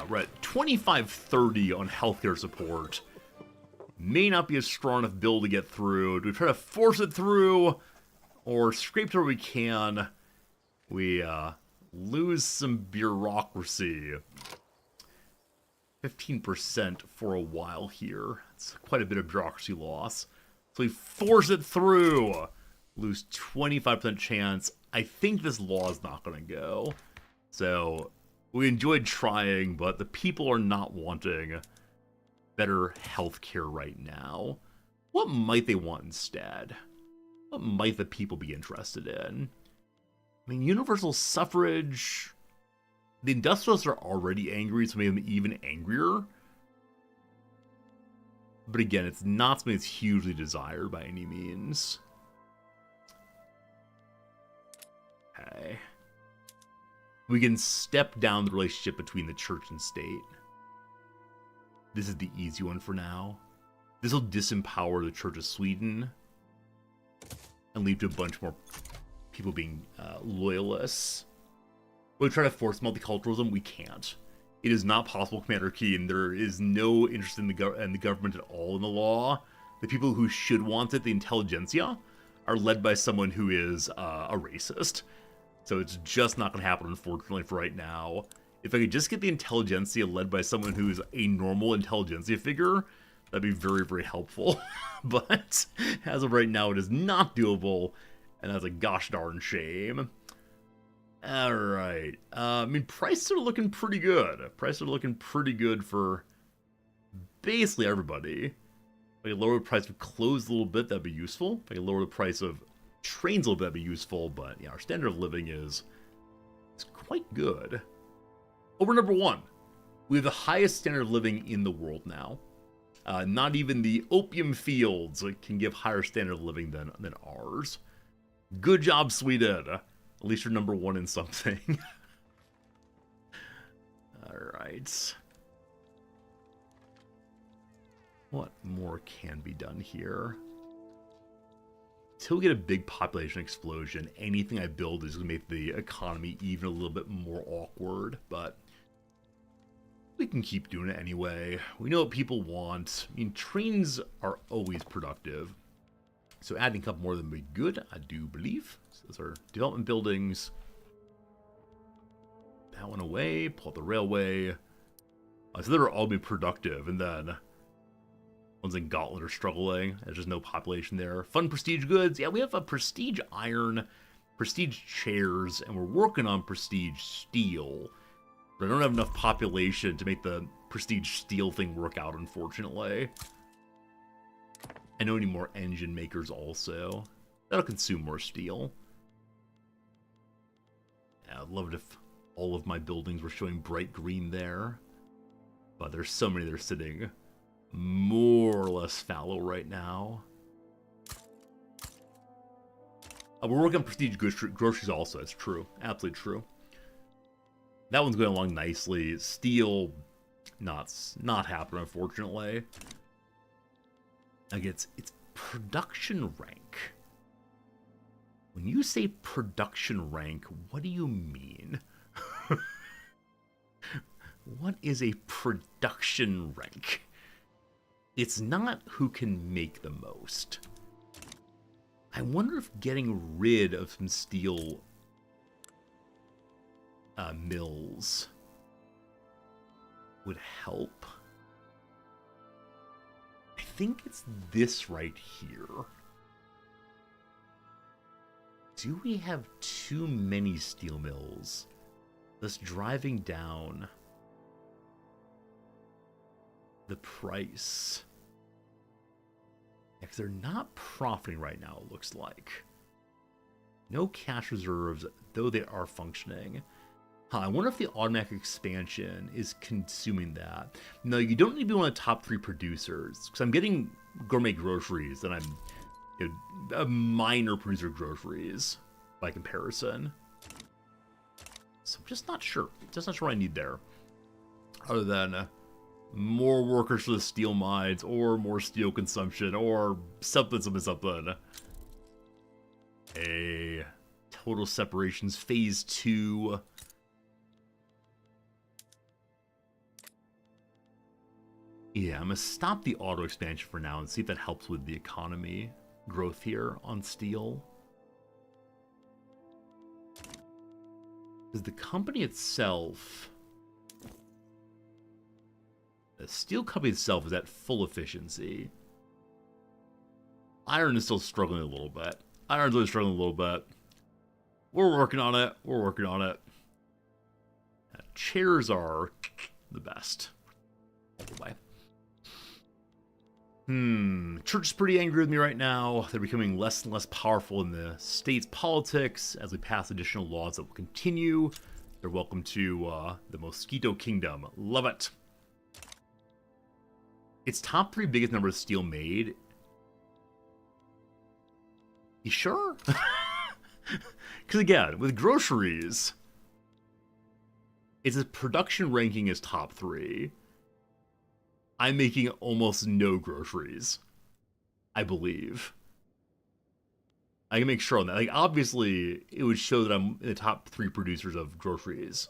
We're at 2530 on healthcare support. May not be a strong enough build to get through. Do we try to force it through? Or scrape where we can? We lose some bureaucracy. 15% for a while here. It's quite a bit of bureaucracy loss. So we force it through. Lose 25% chance. I think this law is not going to go. So we enjoyed trying, but the people are not wanting better healthcare right now. What might they want instead? What might the people be interested in? I mean, universal suffrage... The industrialists are already angry, so make them even angrier. But again, it's not something that's hugely desired by any means. Okay. We can step down the relationship between the church and state. This is the easy one for now. This will disempower the Church of Sweden. and lead to a bunch more people being loyalists. When we try to force multiculturalism, we can't. It is not possible, Commander Keen. There is no interest in the government at all in the law. The people who should want it, the intelligentsia, are led by someone who is a racist. So it's just not going to happen, unfortunately, for right now. If I could just get the intelligentsia led by someone who is a normal intelligentsia figure, that'd be very, very helpful. But as of right now, it is not doable, and that's a gosh darn shame. Alright. I mean, prices are looking pretty good. Prices are looking pretty good for basically everybody. If I could lower the price of clothes a little bit, that'd be useful. If I could lower the price of trains a little bit, that'd be useful. But yeah, our standard of living is quite good. Over number 1. We have the highest standard of living in the world now. Not even the opium fields can give higher standard of living than ours. Good job, Sweden. At least you're number 1 in something. Alright. What more can be done here? Until we get a big population explosion, anything I build is going to make the economy even a little bit more awkward, but we can keep doing it anyway. We know what people want. I mean, trains are always productive. So adding a couple more of them would be good, I do believe. So those are development buildings. That one away, pull out the railway. So they're all be productive, and then ones in Gauntlet are struggling. There's just no population there. Fun prestige goods. Yeah, we have a prestige iron, prestige chairs, and we're working on prestige steel. But I don't have enough population to make the prestige steel thing work out, unfortunately. I know I need more engine makers also. That'll consume more steel. Yeah, I'd love it if all of my buildings were showing bright green there. But there's so many that are sitting more or less fallow right now. We're working on prestige groceries also. That's true. Absolutely true. That one's going along nicely. Steel, not happening, unfortunately. Like, it's production rank. When you say production rank, what do you mean? What is a production rank? It's not who can make the most. I wonder if getting rid of some steel mills would help. I think it's this right here. Do we have too many steel mills? Thus driving down the price. Because they're not profiting right now, it looks like. No cash reserves, though they are functioning. I wonder if the automatic expansion is consuming that. No, you don't need to be one of the top 3 producers. Because I'm getting gourmet groceries, and I'm a minor producer of groceries by comparison. So I'm just not sure. Just not sure what I need there. Other than more workers for the steel mines, or more steel consumption, or something. A total separations phase 2. Yeah, I'm gonna stop the auto expansion for now and see if that helps with the economy growth here on steel. Because the company itself, the steel company itself is at full efficiency. Iron is still struggling a little bit. Iron's really struggling a little bit. We're working on it. We're working on it. Chairs are the best. All the way. Church is pretty angry with me right now. They're becoming less and less powerful in the state's politics as we pass additional laws that will continue. They're welcome to the Mosquito Kingdom. Love it. Its top 3 biggest number of steel made. You sure? Because again, with groceries, its production ranking is top 3. I'm making almost no groceries, I believe. I can make sure on that. Like, obviously, it would show that I'm in the top 3 producers of groceries,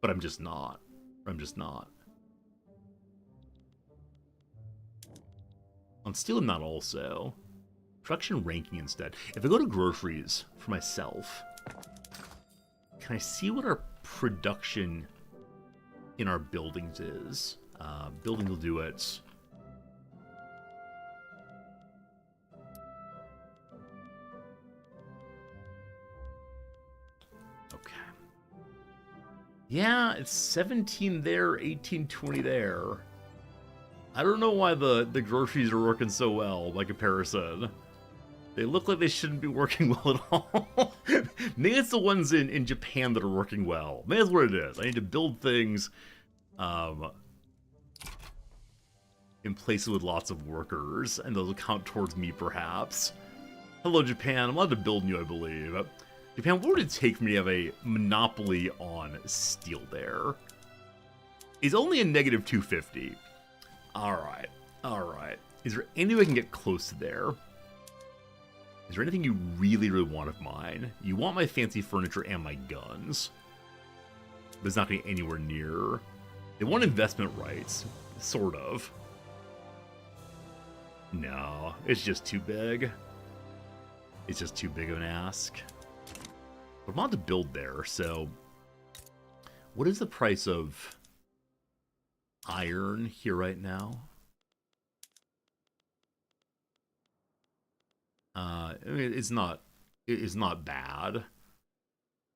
but I'm just not. I'm just not. On steel, I'm not also. Production ranking instead. If I go to groceries for myself, can I see what our production in our buildings is? Building will do it. Okay. Yeah, it's 17 there, 18, 20 there. I don't know why the groceries are working so well by comparison. They look like they shouldn't be working well at all. Maybe it's the ones in Japan that are working well. Maybe that's what it is. I need to build things in places with lots of workers, and those will count towards me, perhaps. Hello, Japan. I'm allowed to build new, I believe. Japan, what would it take for me to have a monopoly on steel there? It's only a negative 250. Alright. Alright. Is there any way I can get close to there? Is there anything you really, really want of mine? You want my fancy furniture and my guns. But it's not going to be anywhere near. They want investment rights. Sort of. No, it's just too big. It's just too big of an ask. But I'm allowed to build there, so... What is the price of iron here right now? I mean, it's not bad. At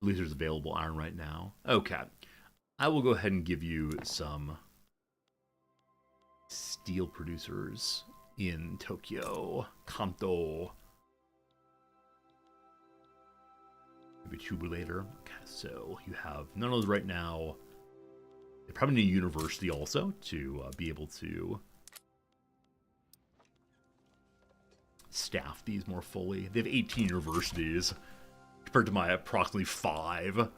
least there's available iron right now. Okay. I will go ahead and give you some steel producers in Tokyo. Kanto. Maybe Chubu later. Okay, so you have none of those right now. They probably need a university also to be able to staff these more fully. They have 18 universities compared to my approximately 5.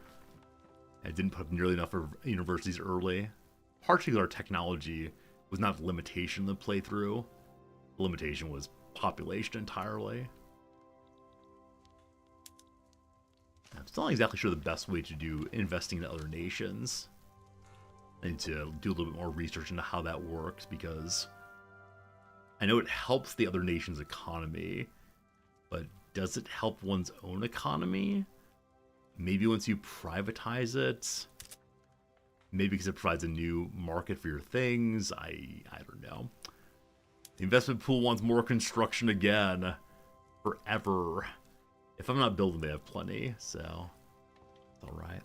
I didn't put up nearly enough for universities early. Partially because our technology was not a limitation in the playthrough. The limitation was population entirely. I'm still not exactly sure the best way to do investing in other nations. I need to do a little bit more research into how that works, because I know it helps the other nation's economy, but does it help one's own economy? Maybe once you privatize it? Maybe because it provides a new market for your things? I don't know. The investment pool wants more construction again. Forever. If I'm not building, they have plenty, so it's alright.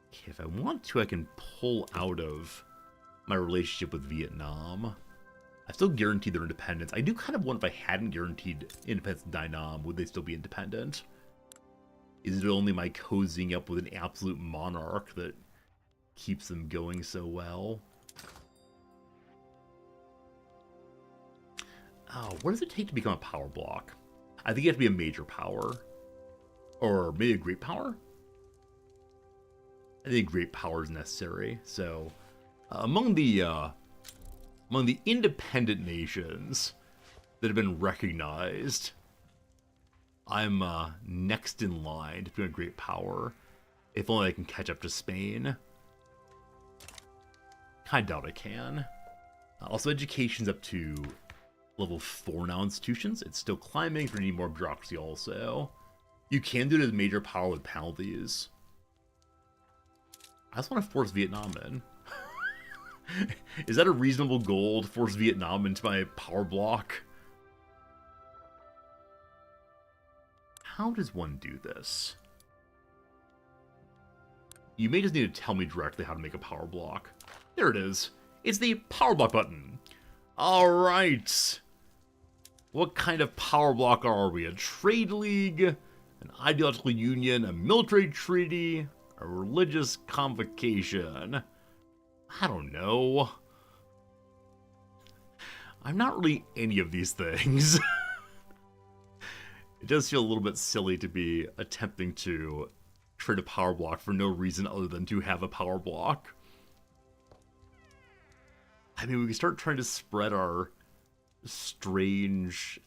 Okay, if I want to, I can pull out of my relationship with Vietnam. I still guaranteed their independence. I do kind of wonder if I hadn't guaranteed independence in Dainam, would they still be independent? Is it only my cozying up with an absolute monarch that keeps them going so well? Oh, what does it take to become a power block? I think you have to be a major power. Or maybe a great power? I think great power is necessary. So, among the independent nations that have been recognized, I'm next in line to become a great power. If only I can catch up to Spain. I doubt I can. Also, education's up to level 4 now institutions. It's still climbing, so we need more bureaucracy also. You can do it as major power with penalties. I just want to force Vietnam in. Is that a reasonable goal to force Vietnam into my power block? How does one do this? You may just need to tell me directly how to make a power block. There it is. It's the power block button. Alright. What kind of power block are we? A trade league? An ideological union? A military treaty? A religious convocation? I don't know. I'm not really any of these things. It does feel a little bit silly to be attempting to create a power block for no reason other than to have a power block. I mean, we can start trying to spread our strange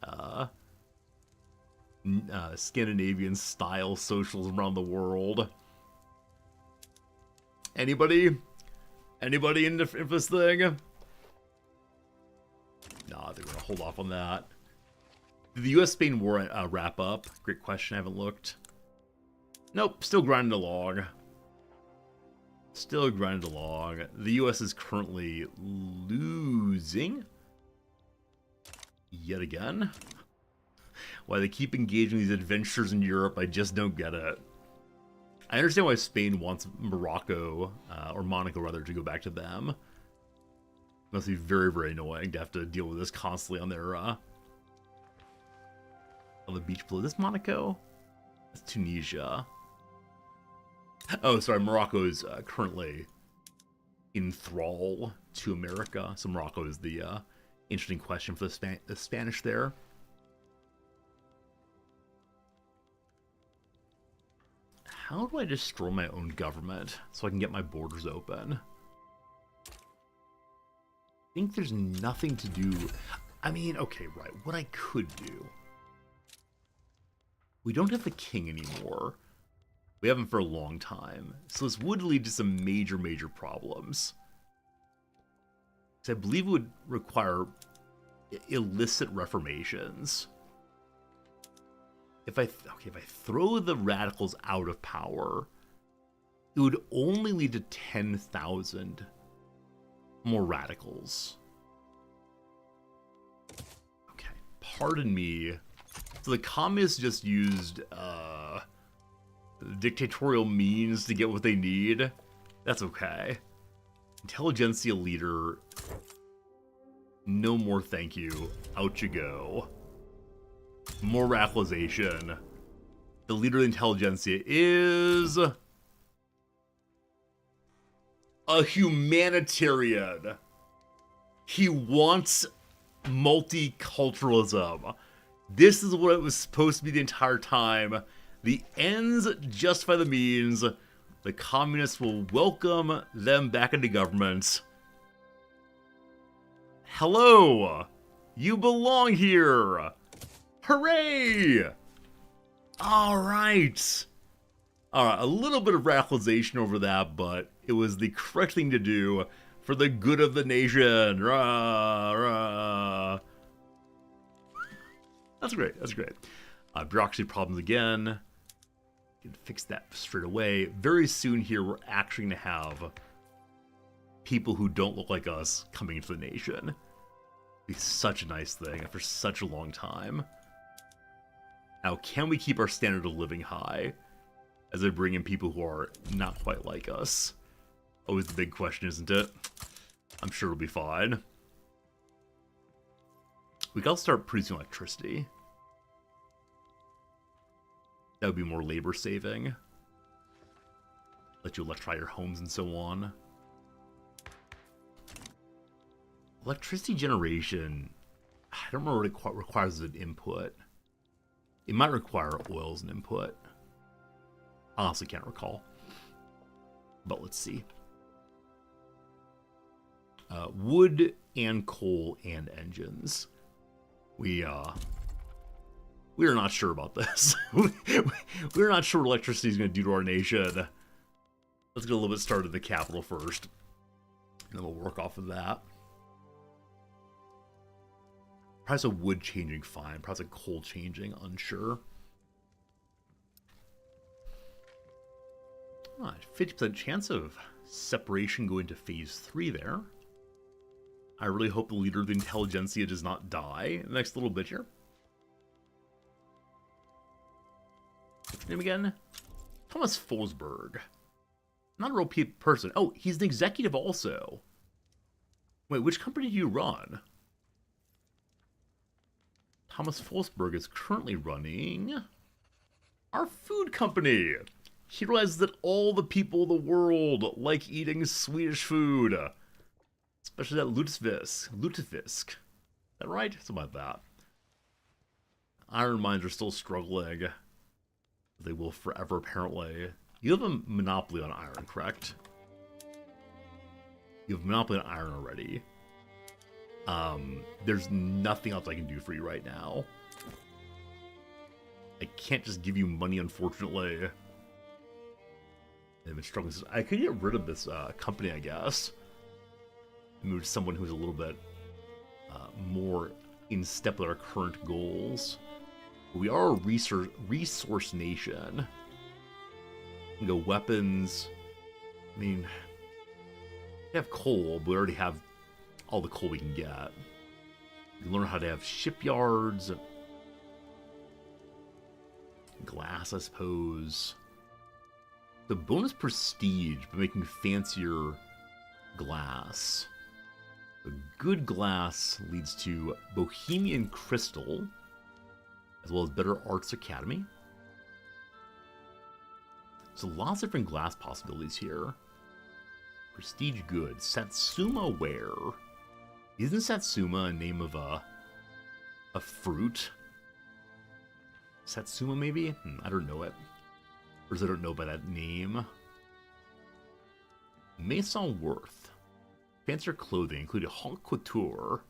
Scandinavian style socialism around the world. Anybody? Anybody in this thing? Nah, they're gonna hold off on that. Did the US-Spain war wrap up? Great question, I haven't looked. Nope, still grinding along. Still grinding along. The US is currently losing. Yet again. Why they keep engaging these adventures in Europe, I just don't get it. I understand why Spain wants Morocco, or Monaco rather, to go back to them. It must be very, very annoying to have to deal with this constantly on their, on the beach below. Is this Monaco? That's Tunisia. Oh, sorry, Morocco is currently in thrall to America. So Morocco is the interesting question for the Spanish there. How do I destroy my own government so I can get my borders open? I think there's nothing to do. I mean, okay, right. What I could do. We don't have the king anymore. We haven't for a long time. So this would lead to some major, major problems. So I believe it would require illicit reformations. If I throw the radicals out of power, it would only lead to 10,000 more radicals. Okay, pardon me. So the communists just used dictatorial means to get what they need. That's okay. Intelligentsia leader, no more thank you. Out you go. More radicalization. The leader of the intelligentsia is a humanitarian. He wants multiculturalism. This is what it was supposed to be the entire time. The ends justify the means. The communists will welcome them back into government. Hello! You belong here! Hooray! Alright! Alright, a little bit of radicalization over that, but it was the correct thing to do for the good of the nation. Rah, rah. That's great, that's great. Bureaucracy problems again. Can fix that straight away. Very soon here, we're actually going to have people who don't look like us coming into the nation. It'd be such a nice thing after such a long time. Now, can we keep our standard of living high as I bring in people who are not quite like us? Always the big question, isn't it? I'm sure it'll be fine. We gotta start producing electricity. That would be more labor saving. Let you electrify your homes and so on. Electricity generation, I don't remember what it requires as an input. It might require oil as an input. I honestly can't recall. But let's see. Wood and coal and engines. We are not sure about this. We're not sure what electricity is going to do to our nation. Let's get a little bit started at the capital first. And then we'll work off of that. Price of wood changing, fine. Price of coal changing, unsure. Alright, 50% chance of separation going to phase 3 there. I really hope the leader of the intelligentsia does not die in the next little bit here. What's his name again? Thomas Forsberg. Not a real person. Oh, he's an executive also. Wait, which company do you run? Thomas Forsberg is currently running our food company. He realizes that all the people in the world like eating Swedish food. Especially that lutefisk. Lutefisk. Is that right? Something like that. Iron mines are still struggling. They will forever, apparently. You have a monopoly on iron, correct? You have a monopoly on iron already. There's nothing else I can do for you right now. I can't just give you money, unfortunately. I've been struggling. I could get rid of this company, I guess. Move to someone who's a little bit more in step with our current goals. We are a resource nation. We go weapons. I mean, we have coal, but we already have all the coal we can get. We learn how to have shipyards. Glass, I suppose. The bonus prestige by making fancier glass. The good glass leads to Bohemian Crystal, as well as Better Arts Academy. So lots of different glass possibilities here. Prestige good. Satsuma ware. Isn't Satsuma a name of a fruit? Satsuma, maybe? I don't know it. Or I don't know by that name. Maison Worth. Fancier clothing, including haute couture.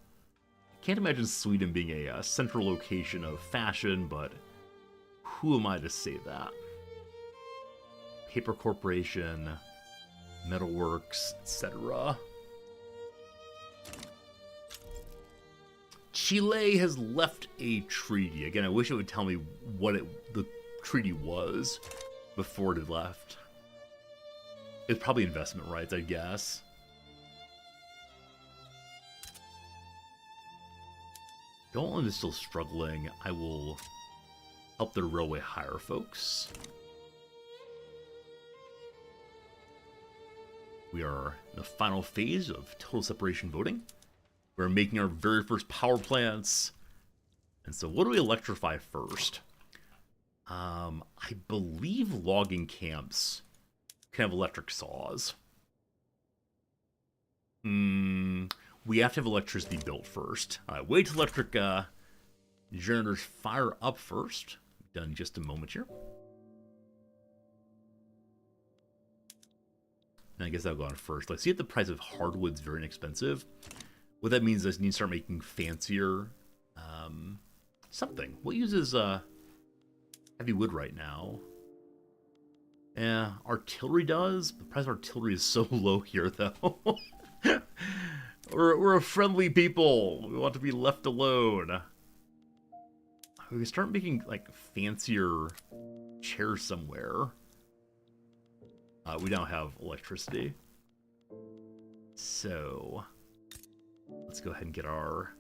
Can't imagine Sweden being a central location of fashion, but who am I to say that? Paper Corporation, Metalworks, etc. Chile has left a treaty. Again, I wish it would tell me what the treaty was before it had left. It's probably investment rights, I guess. Galtland is still struggling. I will help their railway hire folks. We are in the final phase of total separation voting. We're making our very first power plants. And so what do we electrify first? I believe logging camps can have electric saws. We have to have electricity built first. Wait till electric generators fire up first. Done in just a moment here. And I guess that'll go on first. Like, see if the price of hardwood's very inexpensive. What that means is you need to start making fancier something. What uses heavy wood right now? Yeah, artillery does. The price of artillery is so low here, though. We're a friendly people. We want to be left alone. We can start making like fancier chairs somewhere. We don't have electricity. So let's go ahead and get our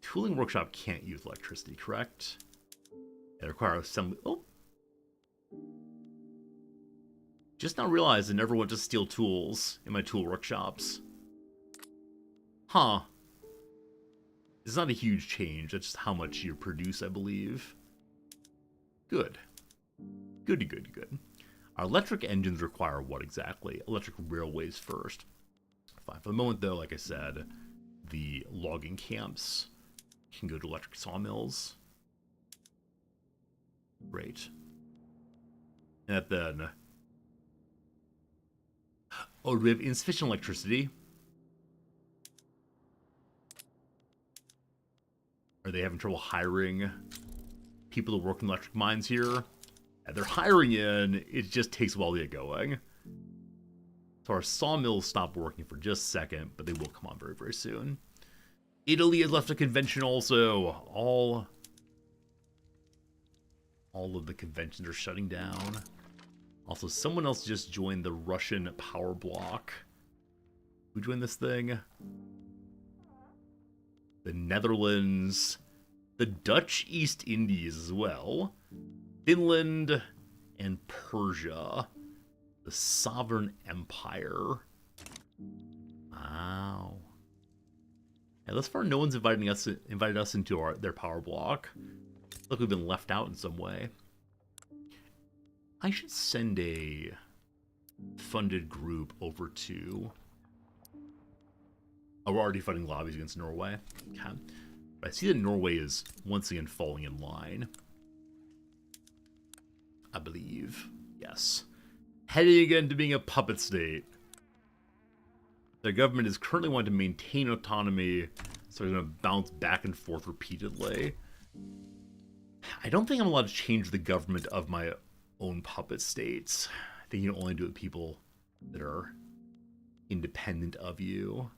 tooling workshop. Can't use electricity, correct? It requires assembly. Oh, just now realized I never went to steal tools in my tool workshops. Huh. It's not a huge change. That's just how much you produce, I believe. Good. Goody, good, good. Our electric engines require what exactly? Electric railways first. Fine. For the moment, though, like I said, the logging camps can go to electric sawmills. Great. And then... oh, do we have insufficient electricity? Are they having trouble hiring people to work in electric mines here? And they're hiring in, it just takes a while to get going. So our sawmills stop working for just a second, but they will come on very, very soon. Italy has left a convention also. All of the conventions are shutting down. Also, someone else just joined the Russian power bloc. Who joined this thing? The Netherlands. The Dutch East Indies as well. Finland and Persia. The Sovereign Empire. Wow. Yeah, thus far, no one's invited us into their power block. Look, we've been left out in some way. I should send a funded group over to... oh, we're already fighting lobbies against Norway. Okay. But I see that Norway is once again falling in line. I believe. Yes. Heading again to being a puppet state. The government is currently wanting to maintain autonomy, so they're going to bounce back and forth repeatedly. I don't think I'm allowed to change the government of my own puppet states. I think you can only do it with people that are independent of you.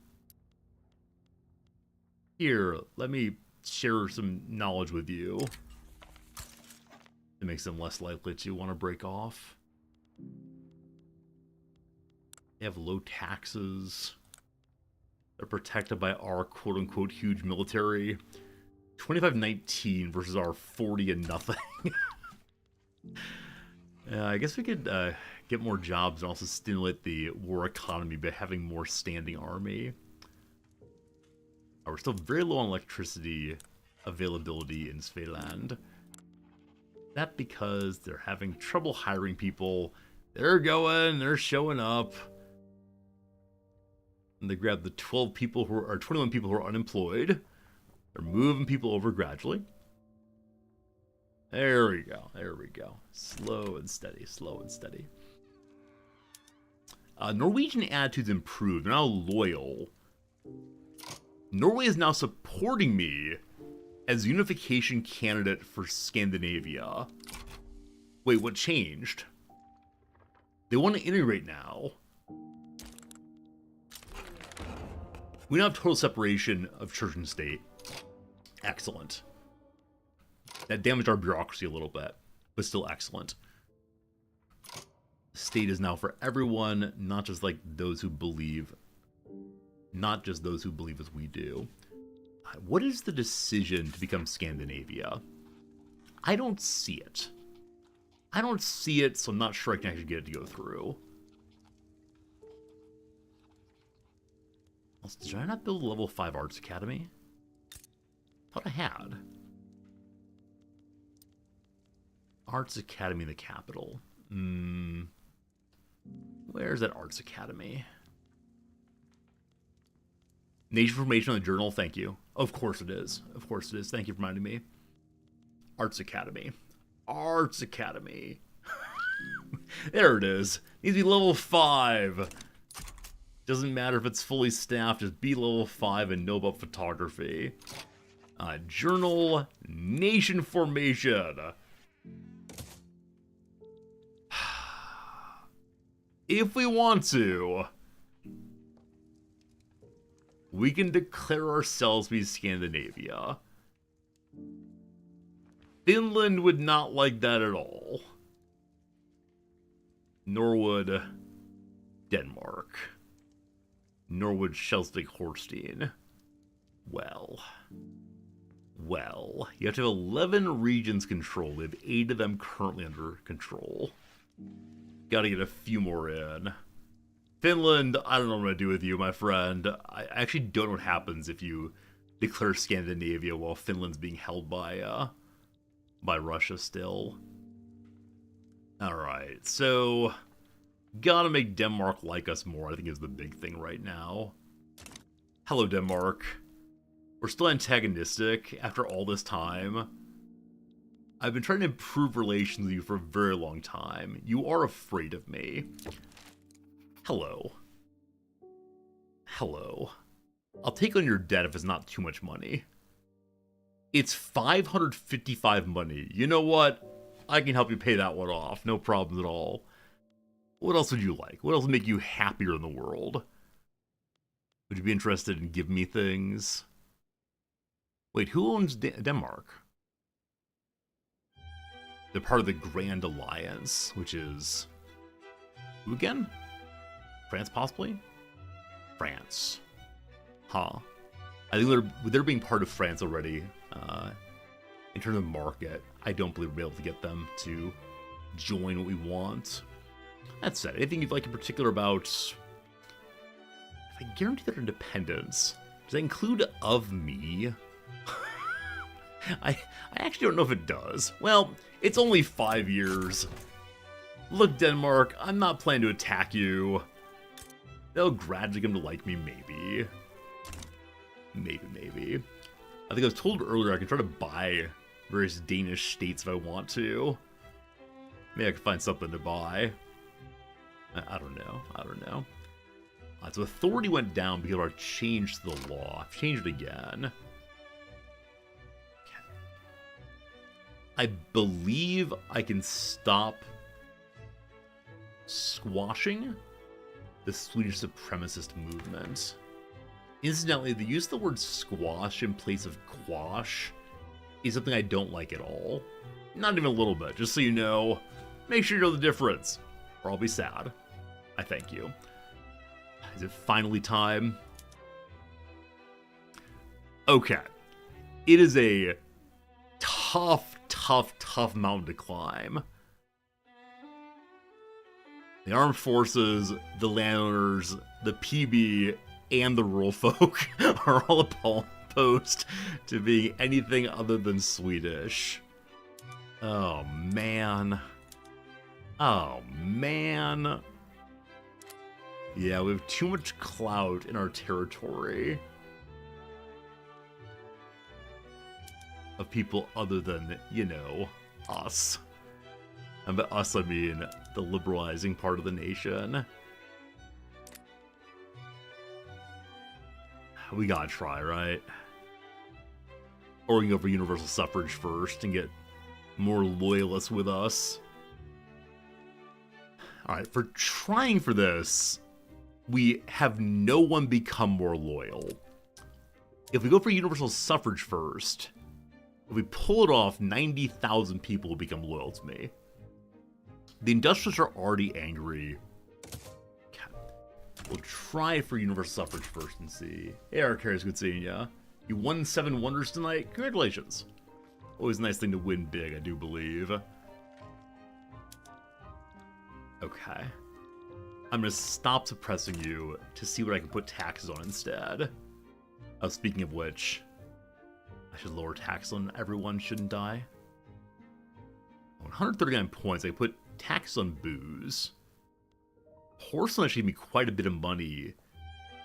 Here, let me share some knowledge with you. It makes them less likely to want to break off. They have low taxes. They're protected by our quote-unquote huge military. 25-19 versus our 40 and nothing. I guess we could get more jobs and also stimulate the war economy by having more standing army. We're still very low on electricity availability in Svealand. That because they're having trouble hiring people. They're going, they're showing up. And they grab the 12 people who are 21 people who are unemployed. They're moving people over gradually. There we go. There we go. Slow and steady. Slow and steady. Norwegian attitudes improved. They're now loyal. Norway is now supporting me as unification candidate for Scandinavia. Wait, what changed? They want to integrate now. We now have total separation of church and state. Excellent. That damaged our bureaucracy a little bit, but still excellent. The state is now for everyone, not just like those who believe, not just those who believe as we do. What is the decision to become Scandinavia? I don't see it. I don't see it, so I'm not sure I can actually get it to go through. Did I not build a level 5 arts academy? Thought I had. Arts Academy in the capital. Where's that Arts Academy? Nation Formation on the Journal, thank you. Of course it is. Of course it is. Thank you for reminding me. Arts Academy. Arts Academy. There it is. Needs to be level 5. Doesn't matter if it's fully staffed, just be level 5 and know about photography. Journal, Nation Formation. If we want to, we can declare ourselves to be Scandinavia. Finland would not like that at all. Nor would Denmark. Nor would Schleswig-Holstein. Well, you have to have 11 regions controlled. We have 8 of them currently under control. Gotta get a few more in. Finland, I don't know what I'm gonna do with you, my friend. I actually don't know what happens if you declare Scandinavia while Finland's being held by Russia still. Alright, so gotta make Denmark like us more, I think is the big thing right now. Hello, Denmark. We're still antagonistic after all this time. I've been trying to improve relations with you for a very long time. You are afraid of me. Hello. Hello. I'll take on your debt if it's not too much money. It's 555 money. You know what? I can help you pay that one off. No problems at all. What else would you like? What else would make you happier in the world? Would you be interested in giving me things? Wait, who owns Denmark? They're part of the Grand Alliance, which is... who again? France, possibly? France. Huh. I think they're being part of France already. In terms of market, I don't believe we'll be able to get them to join what we want. That said, anything you'd like in particular about... if I guarantee their independence, does that include of me? I actually don't know if it does. Well, it's only 5 years. Look, Denmark, I'm not planning to attack you. They'll gradually come to like me, maybe. Maybe. I think I was told earlier I can try to buy various Danish states if I want to. Maybe I can find something to buy. I don't know. So authority went down because I changed the law. I've changed it again. I believe I can stop squashing the Swedish supremacist movement. Incidentally, the use of the word squash in place of quash is something I don't like at all. Not even a little bit, just so you know. Make sure you know the difference, or I'll be sad. I thank you. Is it finally time? Okay. It is a tough mountain to climb. The armed forces, the landowners, the PB, and the rural folk are all opposed to being anything other than Swedish. Oh, man. Oh, man. Yeah, we have too much clout in our territory of people other than, you know, us. And by us, I mean the liberalizing part of the nation. We gotta try, right? Or we can go for universal suffrage first and get more loyalists with us. Alright, for trying for this, we have no one become more loyal. If we go for universal suffrage first, if we pull it off, 90,000 people will become loyal to me. The industrialists are already angry. We'll try for universal suffrage first and see. Hey, Arcarius, good seeing ya. You won 7 wonders tonight. Congratulations. Always a nice thing to win big, I do believe. Okay. I'm gonna stop suppressing you to see what I can put taxes on instead. Oh, speaking of which, I should lower tax on everyone, shouldn't I? 139 points. I can put tax on booze. Porcelain actually gave me quite a bit of money,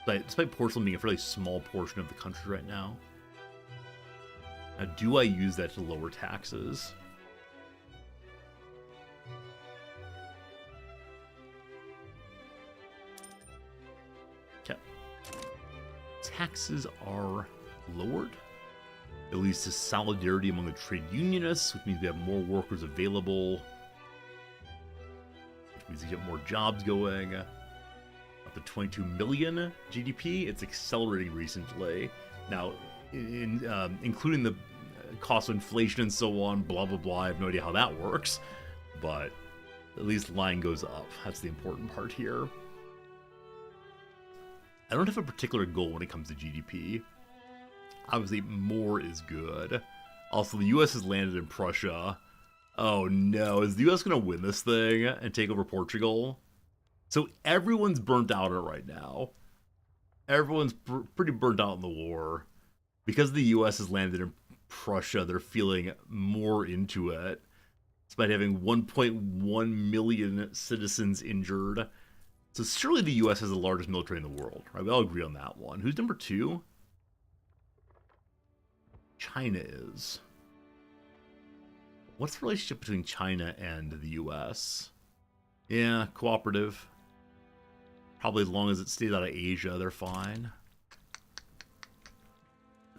despite porcelain being a fairly small portion of the country right now. Now, do I use that to lower taxes? Okay. Taxes are lowered. It leads to solidarity among the trade unionists, which means we have more workers available. Which means we get more jobs going. Up to 22 million GDP. It's accelerating recently. Now, including the cost of inflation and so on, blah, blah, blah. I have no idea how that works. But at least line goes up. That's the important part here. I don't have a particular goal when it comes to GDP. Obviously, more is good. Also, the U.S. has landed in Prussia. Oh no, is the U.S. going to win this thing and take over Portugal? So everyone's burnt out right now. Everyone's pretty burnt out in the war. Because the U.S. has landed in Prussia, they're feeling more into it. Despite having 1.1 million citizens injured. So surely the U.S. has the largest military in the world, right? We all agree on that one. Who's number 2? China is. What's the relationship between China and the U.S.? Yeah, cooperative. Probably as long as it stays out of Asia, they're fine.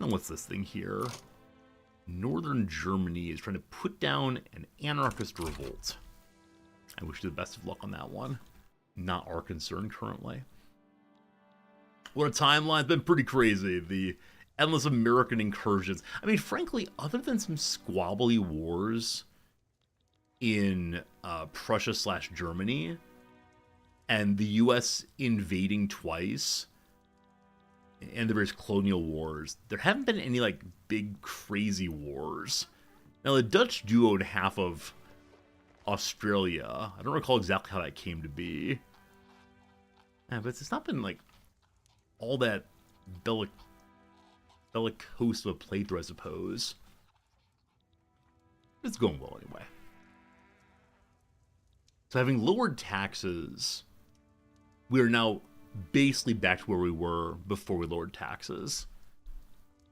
And what's this thing here? Northern Germany is trying to put down an anarchist revolt. I wish you the best of luck on that one. Not our concern currently. What a timeline. It's been pretty crazy. The endless American incursions. I mean, frankly, other than some squabbly wars in Prussia/Germany and the U.S. invading twice and the various colonial wars, there haven't been any, like, big, crazy wars. Now, the Dutch do own half of Australia. I don't recall exactly how that came to be. Yeah, but it's not been, like, all that bellicose of a playthrough, I suppose. It's going well anyway. So having lowered taxes, we are now basically back to where we were before we lowered taxes.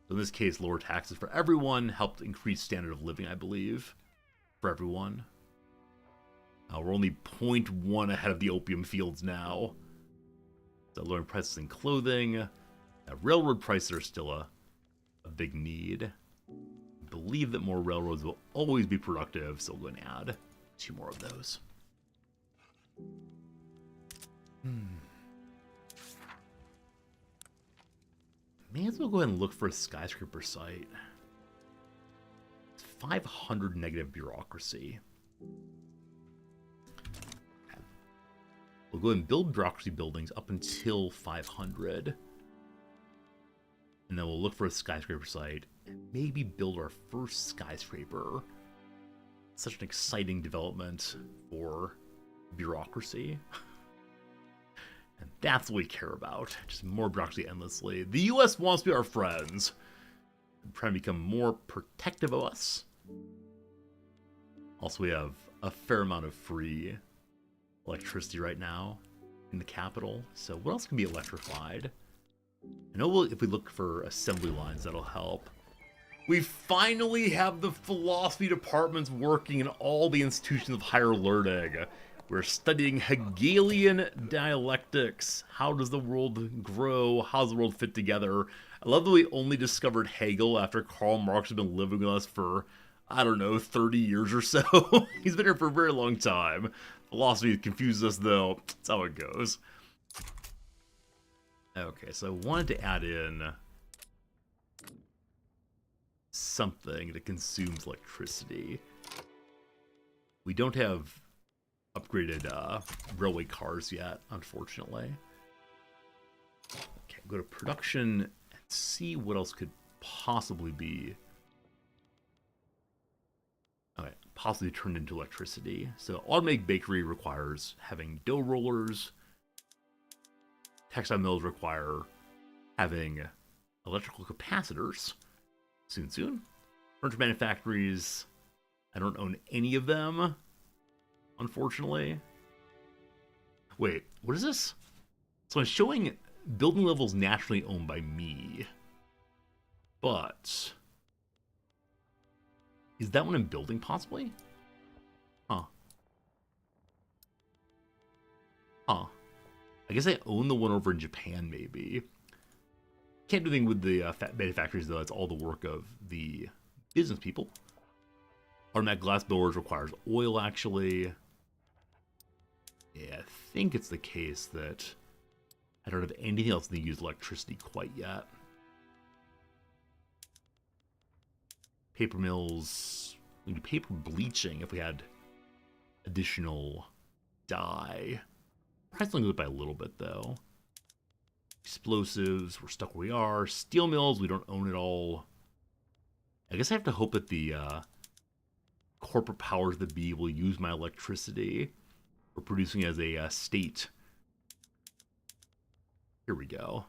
So in this case, lower taxes for everyone helped increase standard of living, I believe, for everyone. We're only 0.1 ahead of the opium fields now. So lowering prices in clothing. Railroad prices are still a big need. I believe that more railroads will always be productive, so we'll go and add 2 more of those. May as well go ahead and look for a skyscraper site. It's 500 negative bureaucracy. We'll go ahead and build bureaucracy buildings up until 500. And then we'll look for a skyscraper site and maybe build our first skyscraper. Such an exciting development for bureaucracy. And that's what we care about. Just more bureaucracy endlessly. The US wants to be our friends. They're trying to become more protective of us. Also, we have a fair amount of free electricity right now in the capital. So what else can be electrified? I know if we look for assembly lines, that'll help. We finally have the philosophy departments working in all the institutions of higher learning. We're studying Hegelian dialectics. How does the world grow? How does the world fit together? I love that we only discovered Hegel after Karl Marx had been living with us for, I don't know, 30 years or so. He's been here for a very long time. Philosophy confuses us, though. That's how it goes. Okay, so I wanted to add in something that consumes electricity. We don't have upgraded railway cars yet, unfortunately. Okay, go to production and see what else could possibly be. Okay, possibly turned into electricity. So automatic bakery requires having dough rollers. Textile mills require having electrical capacitors. Soon. Furniture manufactories, I don't own any of them, unfortunately. Wait, what is this? So I'm showing building levels naturally owned by me. But is that one in building, possibly? Huh. I guess I own the one over in Japan, maybe. Can't do anything with the manufacturers, though. It's all the work of the business people. Automatic glass blowers requires oil, actually. Yeah, I think it's the case that I don't have anything else that use electricity quite yet. Paper mills. We do paper bleaching if we had additional dye. Price only goes up by a little bit, though. Explosives, we're stuck where we are. Steel mills, we don't own it all. I guess I have to hope that the corporate powers that be will use my electricity for producing as a state. Here we go.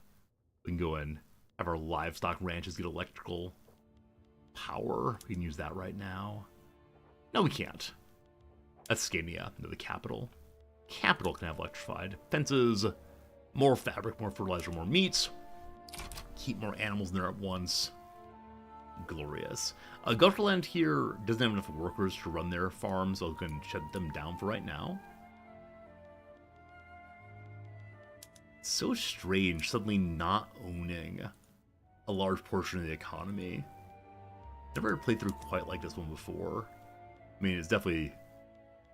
We can go and have our livestock ranches get electrical power. We can use that right now. No, we can't. That's Scania, the capital. Capital can have electrified. Fences, more fabric, more fertilizer, more meat. Keep more animals in there at once. Glorious. Gutterland here doesn't have enough workers to run their farms, so I can shut them down for right now. It's so strange suddenly not owning a large portion of the economy. Never played through quite like this one before. I mean, it's definitely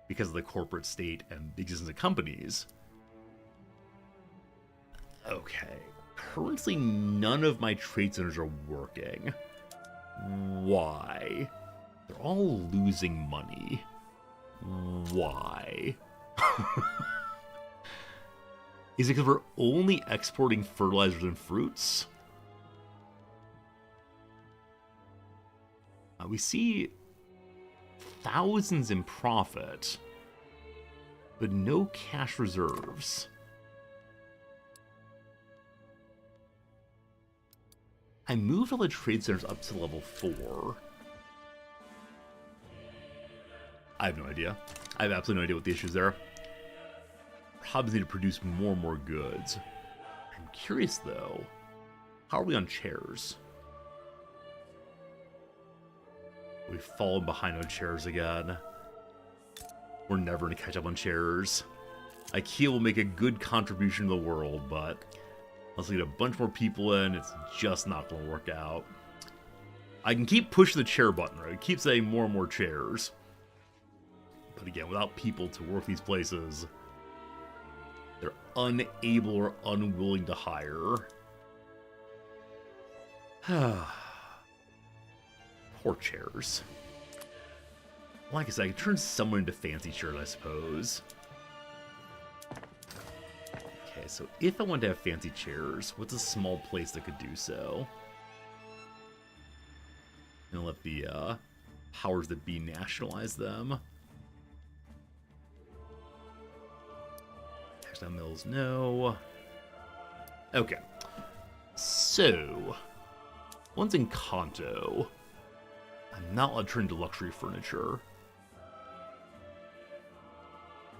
because of the corporate state and the existence of companies. Okay. Currently, none of my trade centers are working. Why? They're all losing money. Why? Is it because we're only exporting fertilizers and fruits? We see thousands in profit, but no cash reserves. I moved all the trade centers up to level 4. I have no idea. I have absolutely no idea what the issues are. Probably need to produce more and more goods. I'm curious, though. How are we on chairs? We've fallen behind on chairs again. We're never going to catch up on chairs. IKEA will make a good contribution to the world, but let's get a bunch more people in. It's just not going to work out. I can keep pushing the chair button, right? Keep saying more and more chairs. But again, without people to work these places, they're unable or unwilling to hire. Poor chairs. Like I said, I can turn someone into fancy chairs, I suppose. Okay, so if I wanted to have fancy chairs, what's a small place that could do so? And let the powers that be nationalize them. Textile mills, no. Okay. So, one's in Kanto. I'm not allowed to turn into luxury furniture.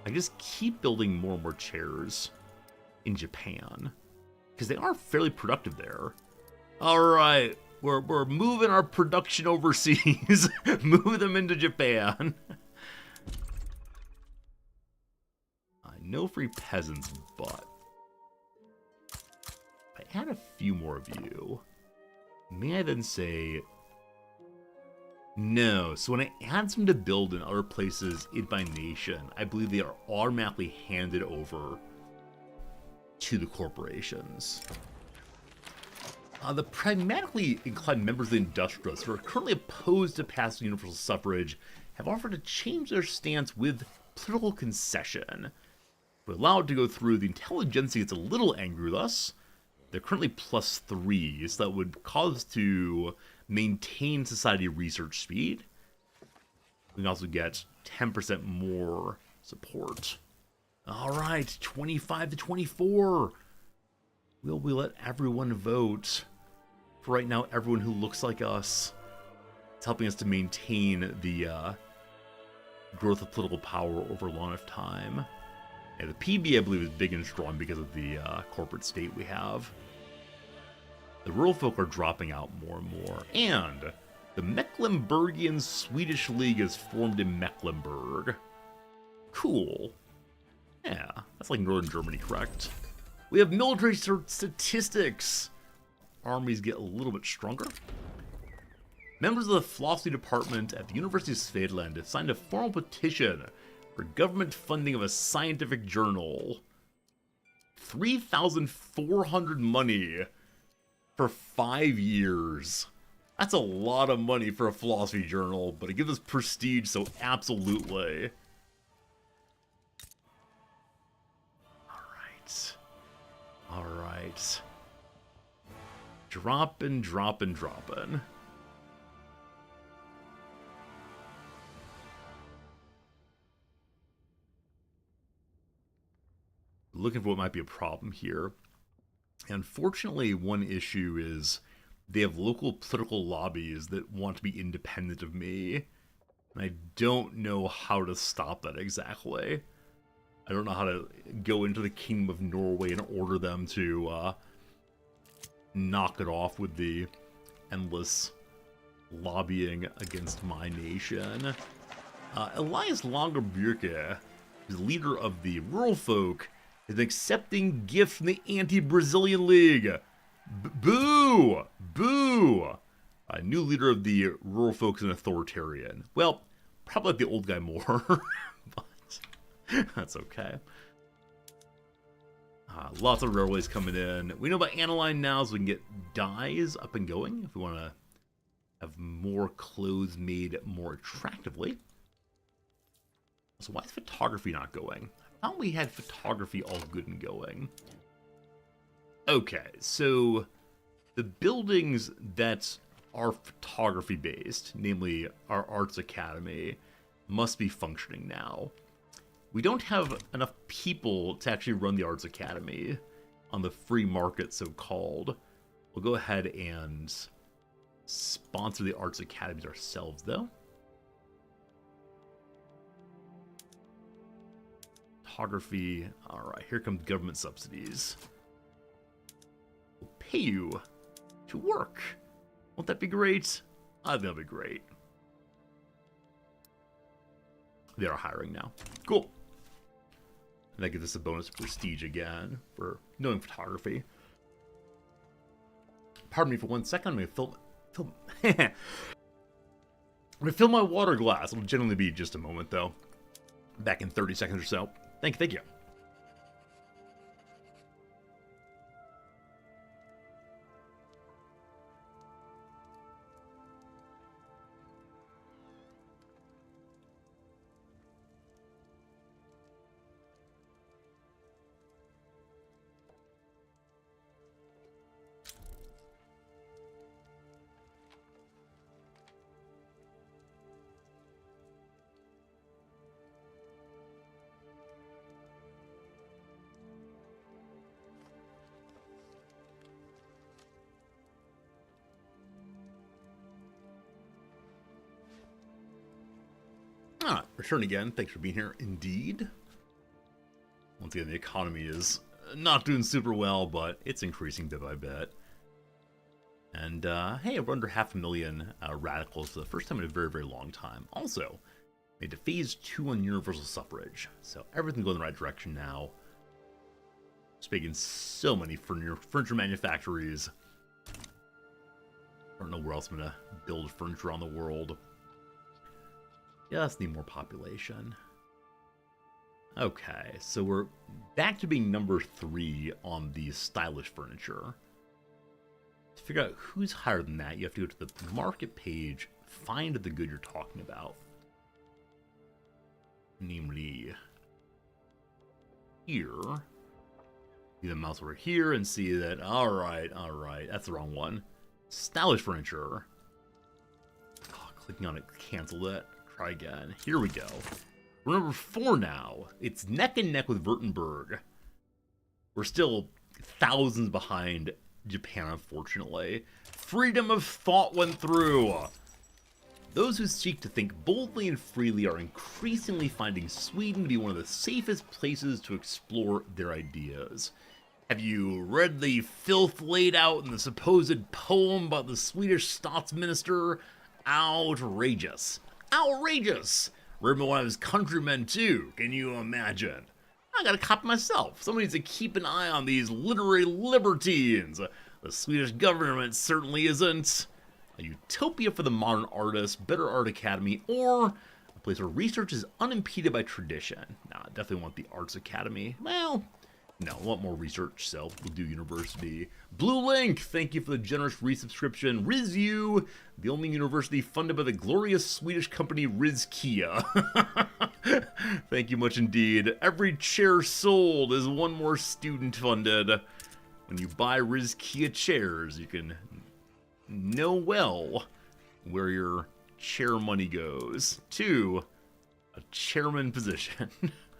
I just keep building more and more chairs in Japan, because they are fairly productive there. Alright, we're moving our production overseas. Move them into Japan. No free peasants, but I add a few more of you. May I then say no? So when I add some to build in other places in my nation, I believe they are automatically handed over to the corporations. The pragmatically inclined members of the industrialists who are currently opposed to passing universal suffrage have offered to change their stance with political concession. If we allow it to go through, the intelligentsia gets a little angry with us. They're currently +3, so that would cause us to maintain society research speed. We can also get 10% more support. Alright, 25 to 24. Will we let everyone vote? For right now, everyone who looks like us. It's helping us to maintain the growth of political power over a long enough time. Yeah, the PB, I believe, is big and strong because of the corporate state we have. The rural folk are dropping out more and more. And the Mecklenburgian Swedish League is formed in Mecklenburg. Cool. Yeah, that's like Northern Germany, correct? We have military statistics. Armies get a little bit stronger. Members of the philosophy department at the University of Svedland have signed a formal petition for government funding of a scientific journal. 3,400 money for 5 years. That's a lot of money for a philosophy journal, but it gives us prestige, so absolutely. Alright. Dropping. Looking for what might be a problem here. Unfortunately, one issue is they have local political lobbies that want to be independent of me. And I don't know how to stop that exactly. I don't know how to go into the Kingdom of Norway and order them to knock it off with the endless lobbying against my nation. Elias Langerbürke, who's leader of the rural folk, is accepting gifts from the anti-Brazilian League. Boo! Boo! New leader of the rural folk is an authoritarian. Well, probably like the old guy more, but that's okay. Lots of railways coming in. We know about aniline now, so we can get dyes up and going if we want to have more clothes made more attractively. So why is photography not going? I thought we had photography all good and going. Okay, so the buildings that are photography based, namely our Arts Academy, must be functioning now. We don't have enough people to actually run the Arts Academy on the free market, so-called. We'll go ahead and sponsor the Arts Academies ourselves, though. Photography. Alright, here come government subsidies. We'll pay you to work. Won't that be great? I think that'll be great. They are hiring now. Cool. And that gives us a bonus prestige again for knowing photography. Pardon me for 1 second. I'm going to fill I'm going to fill my water glass. It'll generally be just a moment, though. Back in 30 seconds or so. Thank you. Return again. Thanks for being here. Indeed. Once again, the economy is not doing super well, but it's increasing bit by bit. And, hey, we're under 500,000 radicals for the first time in a very, very long time. Also, made to phase 2 on universal suffrage. So everything's going in the right direction now. Just making so many furniture manufactories. I don't know where else I'm going to build furniture around the world. Just need more population. Okay, so we're back to being number 3 on the stylish furniture. To figure out who's higher than that, you have to go to the market page, find the good you're talking about. Namely, here. You then mouse over here and see that, alright, that's the wrong one. Stylish furniture. Oh, clicking on it canceled it. Try again. Here we go. We're number 4 now. It's neck and neck with Württemberg. We're still thousands behind Japan, unfortunately. Freedom of thought went through. Those who seek to think boldly and freely are increasingly finding Sweden to be one of the safest places to explore their ideas. Have you read the filth laid out in the supposed poem about the Swedish Staatsminister? Outrageous. Outrageous! Read one of his countrymen too, can you imagine? I gotta copy myself. Somebody needs to keep an eye on these literary libertines. The Swedish government certainly isn't. A utopia for the modern artist, better art academy, or a place where research is unimpeded by tradition. Nah, I definitely want the arts academy. Well, no, I want more research, so we'll do university. Blue Link, thank you for the generous resubscription. RizU, the only university funded by the glorious Swedish company Rizkia. Thank you much indeed. Every chair sold is one more student funded. When you buy Rizkia chairs, you can know well where your chair money goes. To a chairman position.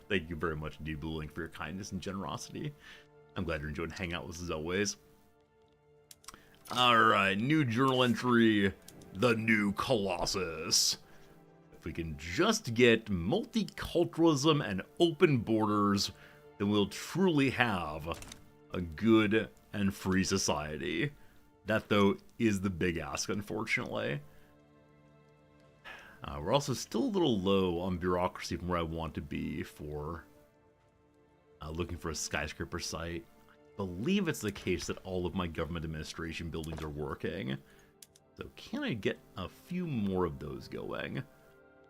Thank you very much indeed, Blue Link, for your kindness and generosity. I'm glad you're enjoying hanging out with us as always. Alright, new journal entry. The new Colossus. If we can just get multiculturalism and open borders, then we'll truly have a good and free society. That, though, is the big ask, unfortunately. We're also still a little low on bureaucracy from where I want to be for looking for a skyscraper site. I believe it's the case that all of my government administration buildings are working. So can I get a few more of those going?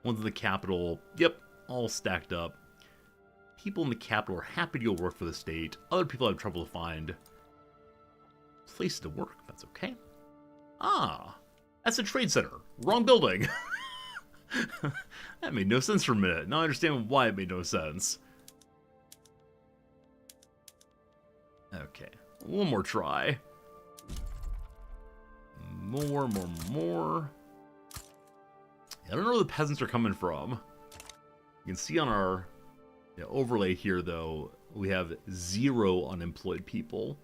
One's in the capital. Yep, all stacked up. People in the capital are happy to go work for the state. Other people have trouble to find places to work. That's okay. Ah, that's a trade center. Wrong building. That made no sense for a minute. Now I understand why it made no sense. Okay, one more try. More. I don't know where the peasants are coming from. You can see on our overlay here, though, we have 0 unemployed people.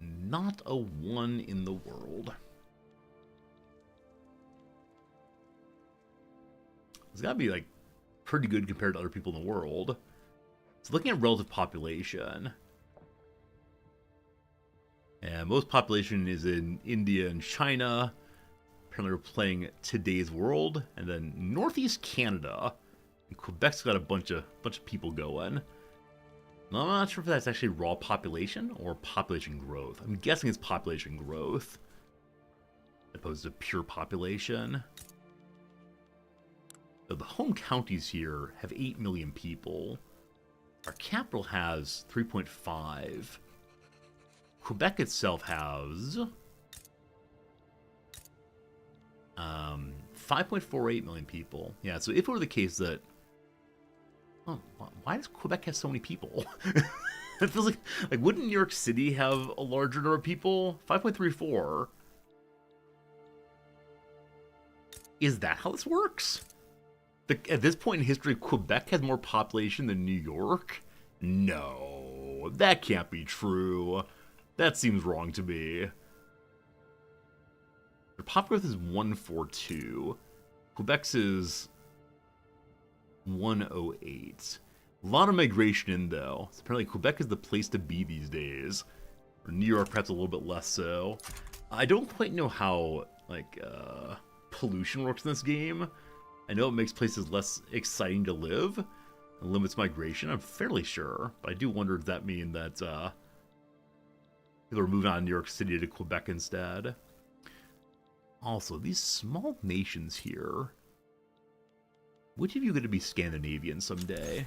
Not a 1 in the world. It's gotta be, like, pretty good compared to other people in the world. So looking at relative population. And most population is in India and China. Apparently we're playing Today's World. And then Northeast Canada. And Quebec's got a bunch of people going. I'm not sure if that's actually raw population or population growth. I'm guessing it's population growth as opposed to pure population. So the home counties here have 8 million people. Our capital has 3.5. Quebec itself has 5.48 million people. Yeah, so if it were the case that... Oh, why does Quebec have so many people? It feels like wouldn't New York City have a larger number of people? 5.34. Is that how this works? At this point in history, Quebec has more population than New York? No, that can't be true. That seems wrong to me. Their pop growth is 142. Quebec's is 108. A lot of migration in, though. So apparently Quebec is the place to be these days. Or New York, perhaps a little bit less so. I don't quite know how, pollution works in this game. I know it makes places less exciting to live and limits migration. I'm fairly sure. But I do wonder if that means that people are moving out of New York City to Quebec instead. Also, these small nations here. Which of you are going to be Scandinavian someday?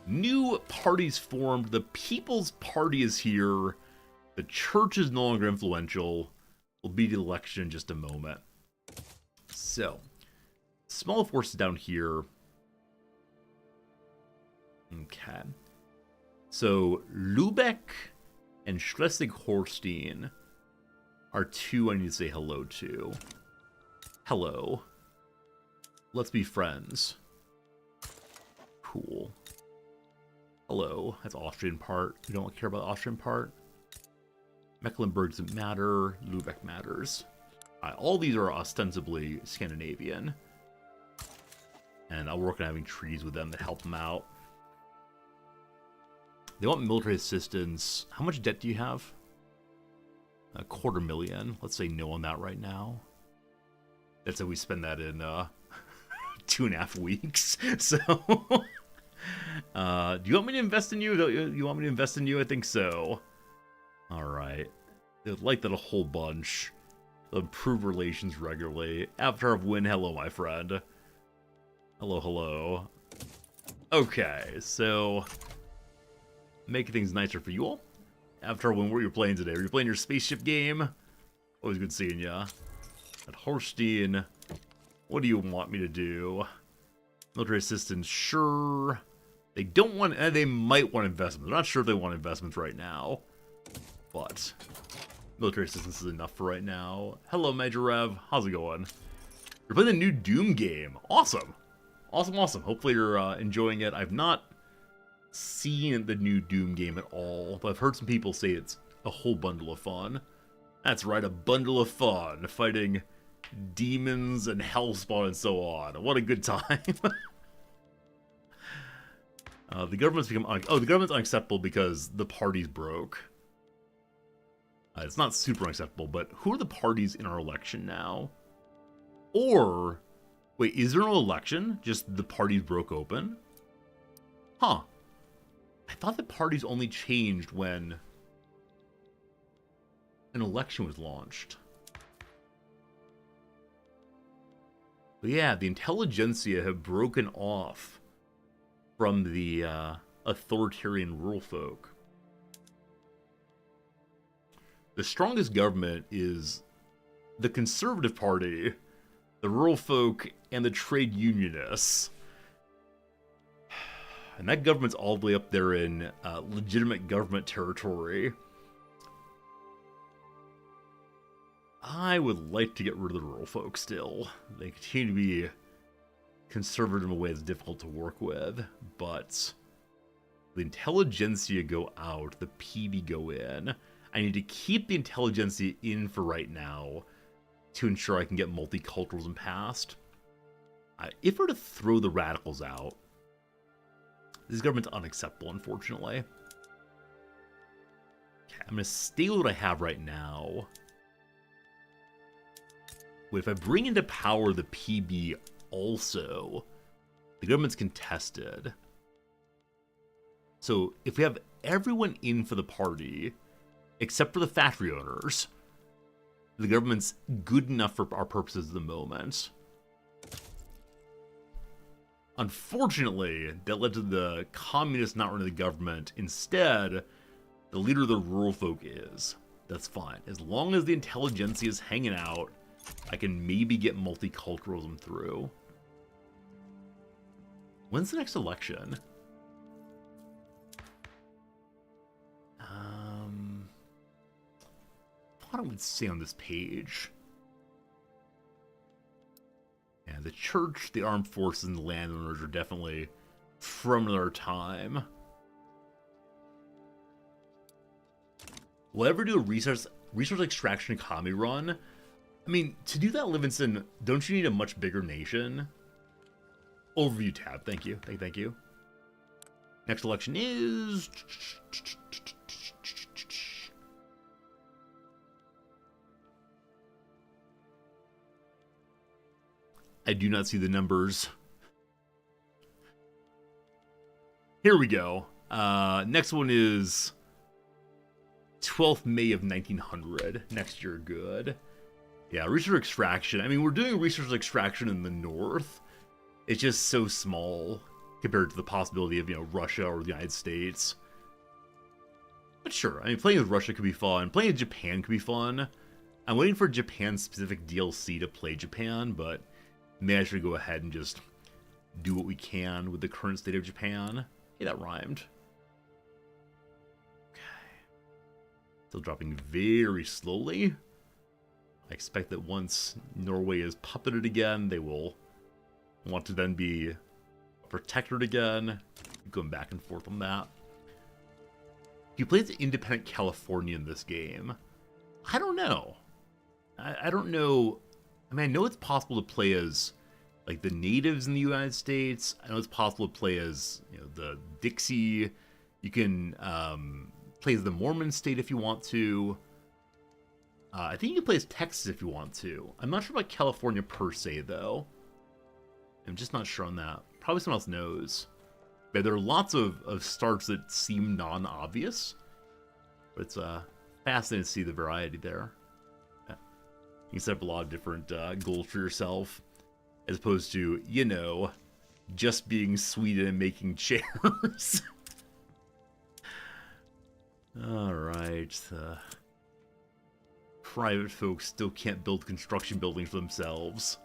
New parties formed. The People's Party is here. The church is no longer influential. We'll be the election in just a moment. So, small forces down here. Okay. So, Lübeck and Schleswig-Holstein are two I need to say hello to. Hello. Let's be friends. Cool. Hello. That's Austrian part. We don't care about the Austrian part. Mecklenburg doesn't matter. Lübeck matters. All these are ostensibly Scandinavian. And I'll work on having treaties with them that help them out. They want military assistance. How much debt do you have? 250,000. Let's say no on that right now. That's how we spend that in 2.5 weeks. So, do you want me to invest in you? You want me to invest in you? I think so. All right. I'd like that a whole bunch. They'll improve relations regularly. Avatar of Win, hello, my friend. Hello, hello. Okay, so making things nicer for you all. Avatar of Win, what are you playing today? Are you playing your spaceship game? Always good seeing ya. At Holstein, what do you want me to do? Military assistance, sure. They don't want, they might want investments. I'm not sure if they want investments right now. But military assistance is enough for right now. Hello, Major Rev. How's it going? You're playing the new Doom game. Awesome. Awesome, awesome. Hopefully you're enjoying it. I've not seen the new Doom game at all, but I've heard some people say it's a whole bundle of fun. That's right, a bundle of fun. Fighting demons and hellspawn and so on. What a good time. The government's become... the government's unacceptable because the party's broke. It's not super unacceptable, but who are the parties in our election now? Or, wait, is there no election? Just the parties broke open? Huh. I thought the parties only changed when an election was launched. But yeah, the intelligentsia have broken off from the authoritarian rural folk. The strongest government is the Conservative Party, the rural folk, and the trade unionists. And that government's all the way up there in legitimate government territory. I would like to get rid of the rural folk still. They continue to be conservative in a way that's difficult to work with, but the intelligentsia go out, the PB go in. I need to keep the intelligentsia in for right now to ensure I can get multiculturalism passed. If we're to throw the radicals out, this government's unacceptable, unfortunately. Okay, I'm going to stay with what I have right now. Wait, if I bring into power the PB also, the government's contested. So if we have everyone in for the party, except for the factory owners, the government's good enough for our purposes at the moment. Unfortunately, that led to the communists not running the government. Instead, the leader of the rural folk is. That's fine. As long as the intelligentsia is hanging out, I can maybe get multiculturalism through. When's the next election? I thought I would say on this page. Yeah, the church, the armed forces, and the landowners are definitely from another time. Will I ever do a resource extraction economy run? I mean, to do that, Livingston, don't you need a much bigger nation? Overview tab, thank you, thank you. Next election is... I do not see the numbers. Here we go. Next one is 12th May of 1900. Next year, good. Yeah, resource extraction. I mean, we're doing resource extraction in the north. It's just so small compared to the possibility of, Russia or the United States. But sure, I mean, playing with Russia could be fun. Playing with Japan could be fun. I'm waiting for Japan-specific DLC to play Japan, but maybe I should go ahead and just do what we can with the current state of Japan. Hey, that rhymed. Okay. Still dropping very slowly. I expect that once Norway is puppeted again, they will want to then be a protectorate again. Going back and forth on that. If you play as independent California in this game, I don't know. I don't know. I mean, I know it's possible to play as, like, the natives in the United States. I know it's possible to play as, the Dixie. You can play as the Mormon state if you want to. I think you can play as Texas if you want to. I'm not sure about California per se, though. I'm just not sure on that. Probably someone else knows. But there are lots of starts that seem non-obvious. But it's fascinating to see the variety there. You can set up a lot of different goals for yourself, as opposed to, just being Sweden and making chairs. Alright. Private folks still can't build construction buildings for themselves,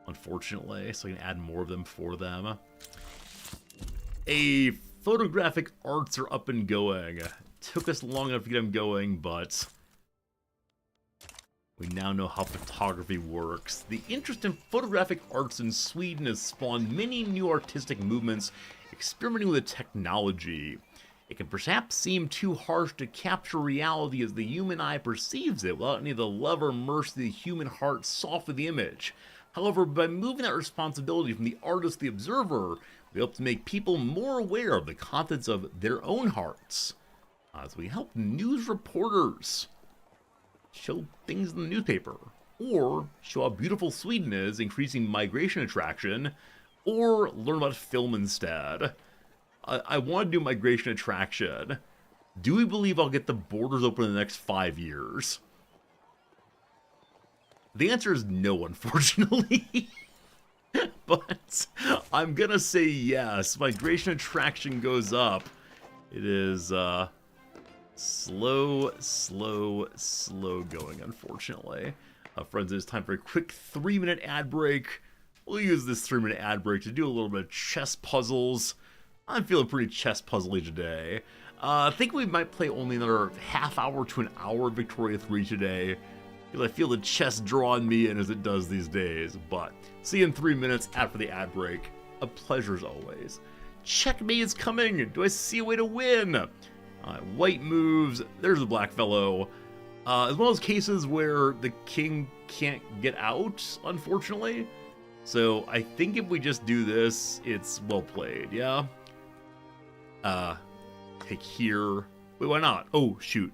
unfortunately, so I can add more of them for them. Photographic arts are up and going. Took us long enough to get them going, but we now know how photography works. The interest in photographic arts in Sweden has spawned many new artistic movements experimenting with the technology. It can perhaps seem too harsh to capture reality as the human eye perceives it without any of the love or mercy the human heart soften the image. However, by moving that responsibility from the artist to the observer, we hope to make people more aware of the contents of their own hearts. As we help news reporters show things in the newspaper, or show how beautiful Sweden is, increasing migration attraction, or learn about film instead. I want to do migration attraction. Do we believe I'll get the borders open in the next 5 years? The answer is no, unfortunately. But I'm gonna say yes. Migration attraction goes up. It is slow going, unfortunately. Friends, it's time for a quick 3-minute ad break. We'll use this 3-minute ad break to do a little bit of chess puzzles. I'm feeling pretty chess puzzly today. I think we might play only another half hour to an hour of Victoria 3 today, because I feel the chess drawing me in as it does these days. But see you in 3 minutes after the ad break. A pleasure as always. Checkmate is coming. Do I see a way to win? White moves. There's the black fellow. It's one of those cases where the king can't get out, unfortunately. So I think if we just do this, it's well played, yeah? Take here. Wait, why not? Oh, shoot.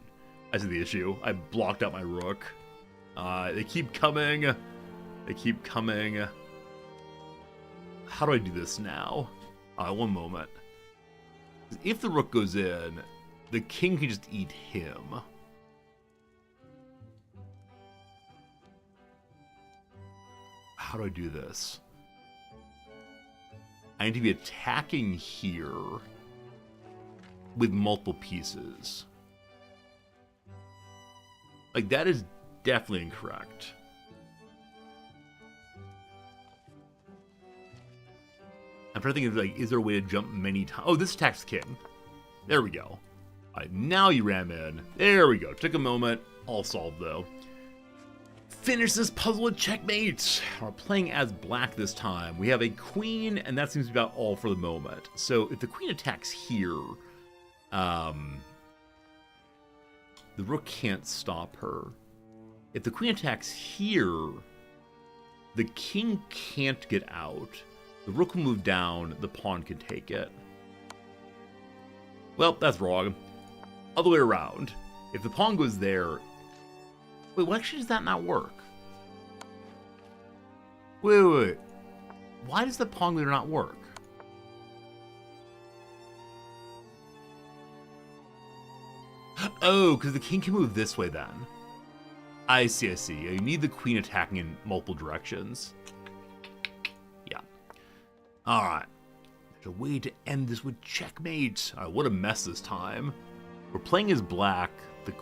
I see the issue. I blocked out my rook. They keep coming. They keep coming. How do I do this now? One moment. If the rook goes in, the king can just eat him. How do I do this? I need to be attacking here with multiple pieces. Like, that is definitely incorrect. I'm trying to think of, like, is there a way to jump many times? Oh, this attacks the king. There we go. All right, now you ram in. There we go. Took a moment. All solved, though. Finish this puzzle with checkmate. We're playing as black this time. We have a queen, and that seems to be about all for the moment. So if the queen attacks here, the rook can't stop her. If the queen attacks here, the king can't get out. The rook will move down, the pawn can take it. Well, that's wrong. Other way around. If the pawn goes there... Wait, why actually does that not work? Wait. Why does the pawn there not work? Oh, because the king can move this way then. I see. You need the queen attacking in multiple directions. Yeah. Alright. There's a way to end this with checkmate. Alright, what a mess this time. We're playing as black. The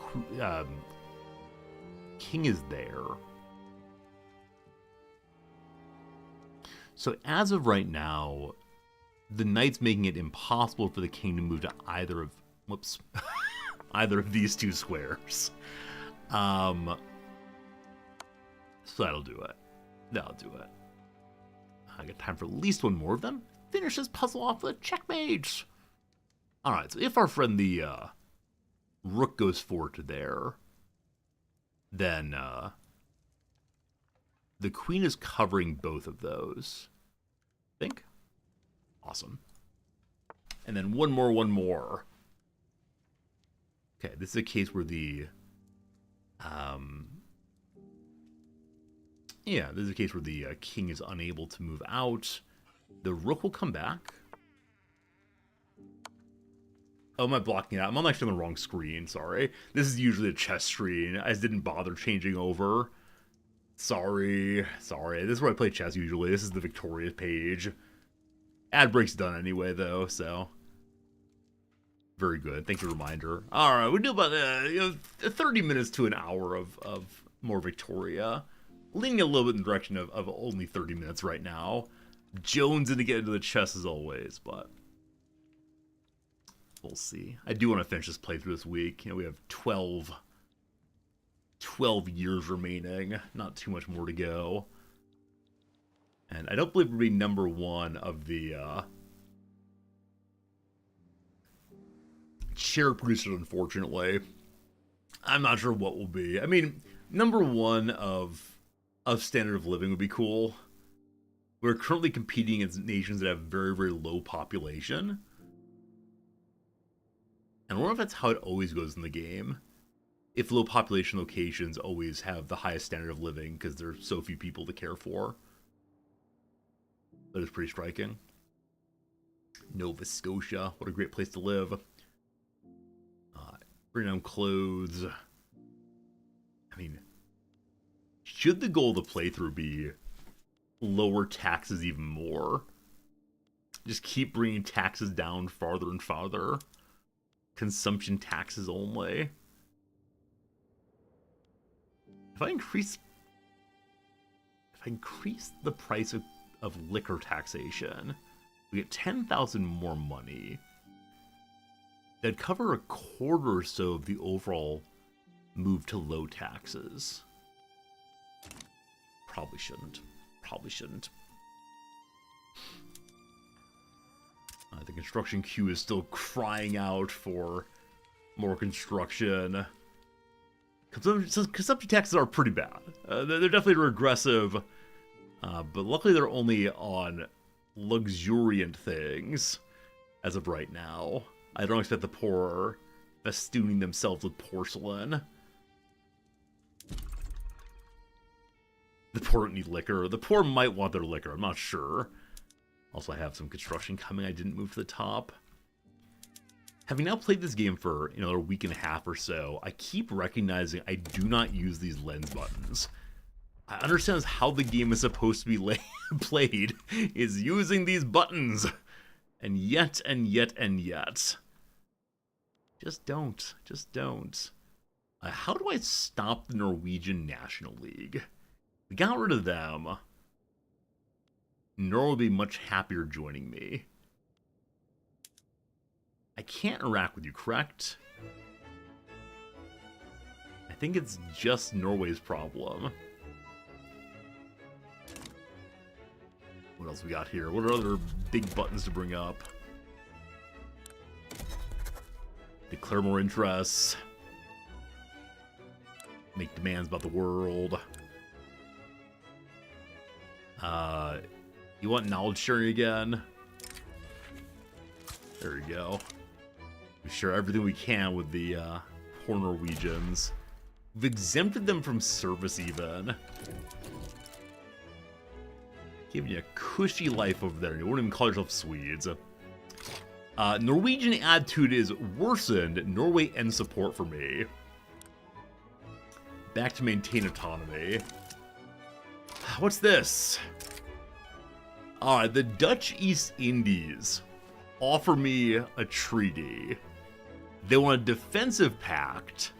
king is there. So as of right now, the knight's making it impossible for the king to move to either of... Whoops. Either of these two squares. So that'll do it. That'll do it. I got time for at least one more of them. Finish this puzzle off with a checkmate. Alright, so if our friend the rook goes forward to there, then the queen is covering both of those. I think. Awesome. And then one more. Okay, this is a case where the this is a case where the king is unable to move out. The rook will come back. Oh, am I blocking it out? I'm actually on the wrong screen, sorry. This is usually a chess screen. I just didn't bother changing over. Sorry. This is where I play chess usually. This is the Victoria page. Ad break's done anyway, though, so... Very good. Thanks for the reminder. Alright, we do about 30 minutes to an hour of more Victoria. Leaning a little bit in the direction of only 30 minutes right now. Jonesing to get into the chess as always, but... We'll see. I do want to finish this playthrough this week. You know, we have 12 years remaining. Not too much more to go. And I don't believe we'll be number one of the shared producers, unfortunately. I'm not sure what will be. I mean, number one of standard of living would be cool. We're currently competing against nations that have very, very low population. And I wonder if that's how it always goes in the game. If low population locations always have the highest standard of living because there's so few people to care for. That is pretty striking. Nova Scotia, what a great place to live. Bring down clothes. I mean, should the goal of the playthrough be lower taxes even more? Just keep bringing taxes down farther and farther. Consumption taxes only. If I increase the price of liquor taxation, we get 10,000 more money. That'd cover a quarter or so of the overall move to low taxes. Probably shouldn't. The construction queue is still crying out for more construction. Consumption taxes are pretty bad. They're definitely regressive, but luckily they're only on luxuriant things as of right now. I don't expect the poor festooning themselves with porcelain. The poor don't need liquor. The poor might want their liquor, I'm not sure. Also, I have some construction coming. I didn't move to the top. Having now played this game for another week and a half or so, I keep recognizing I do not use these lens buttons. I understand how the game is supposed to be played, is using these buttons. And yet, and yet, and yet. Just don't. Just don't. How do I stop the Norwegian National League? We got rid of them. Norway would be much happier joining me. I can't interact with you, correct? I think it's just Norway's problem. What else we got here? What are other big buttons to bring up? Declare more interests. Make demands about the world. You want knowledge sharing again? There we go. We share everything we can with the poor Norwegians. We've exempted them from service even. Giving you a cushy life over there. You won't even call yourself Swedes. Norwegian attitude is worsened. Norway ends support for me. Back to maintain autonomy. What's this? Alright, the Dutch East Indies offer me a treaty. They want a defensive pact.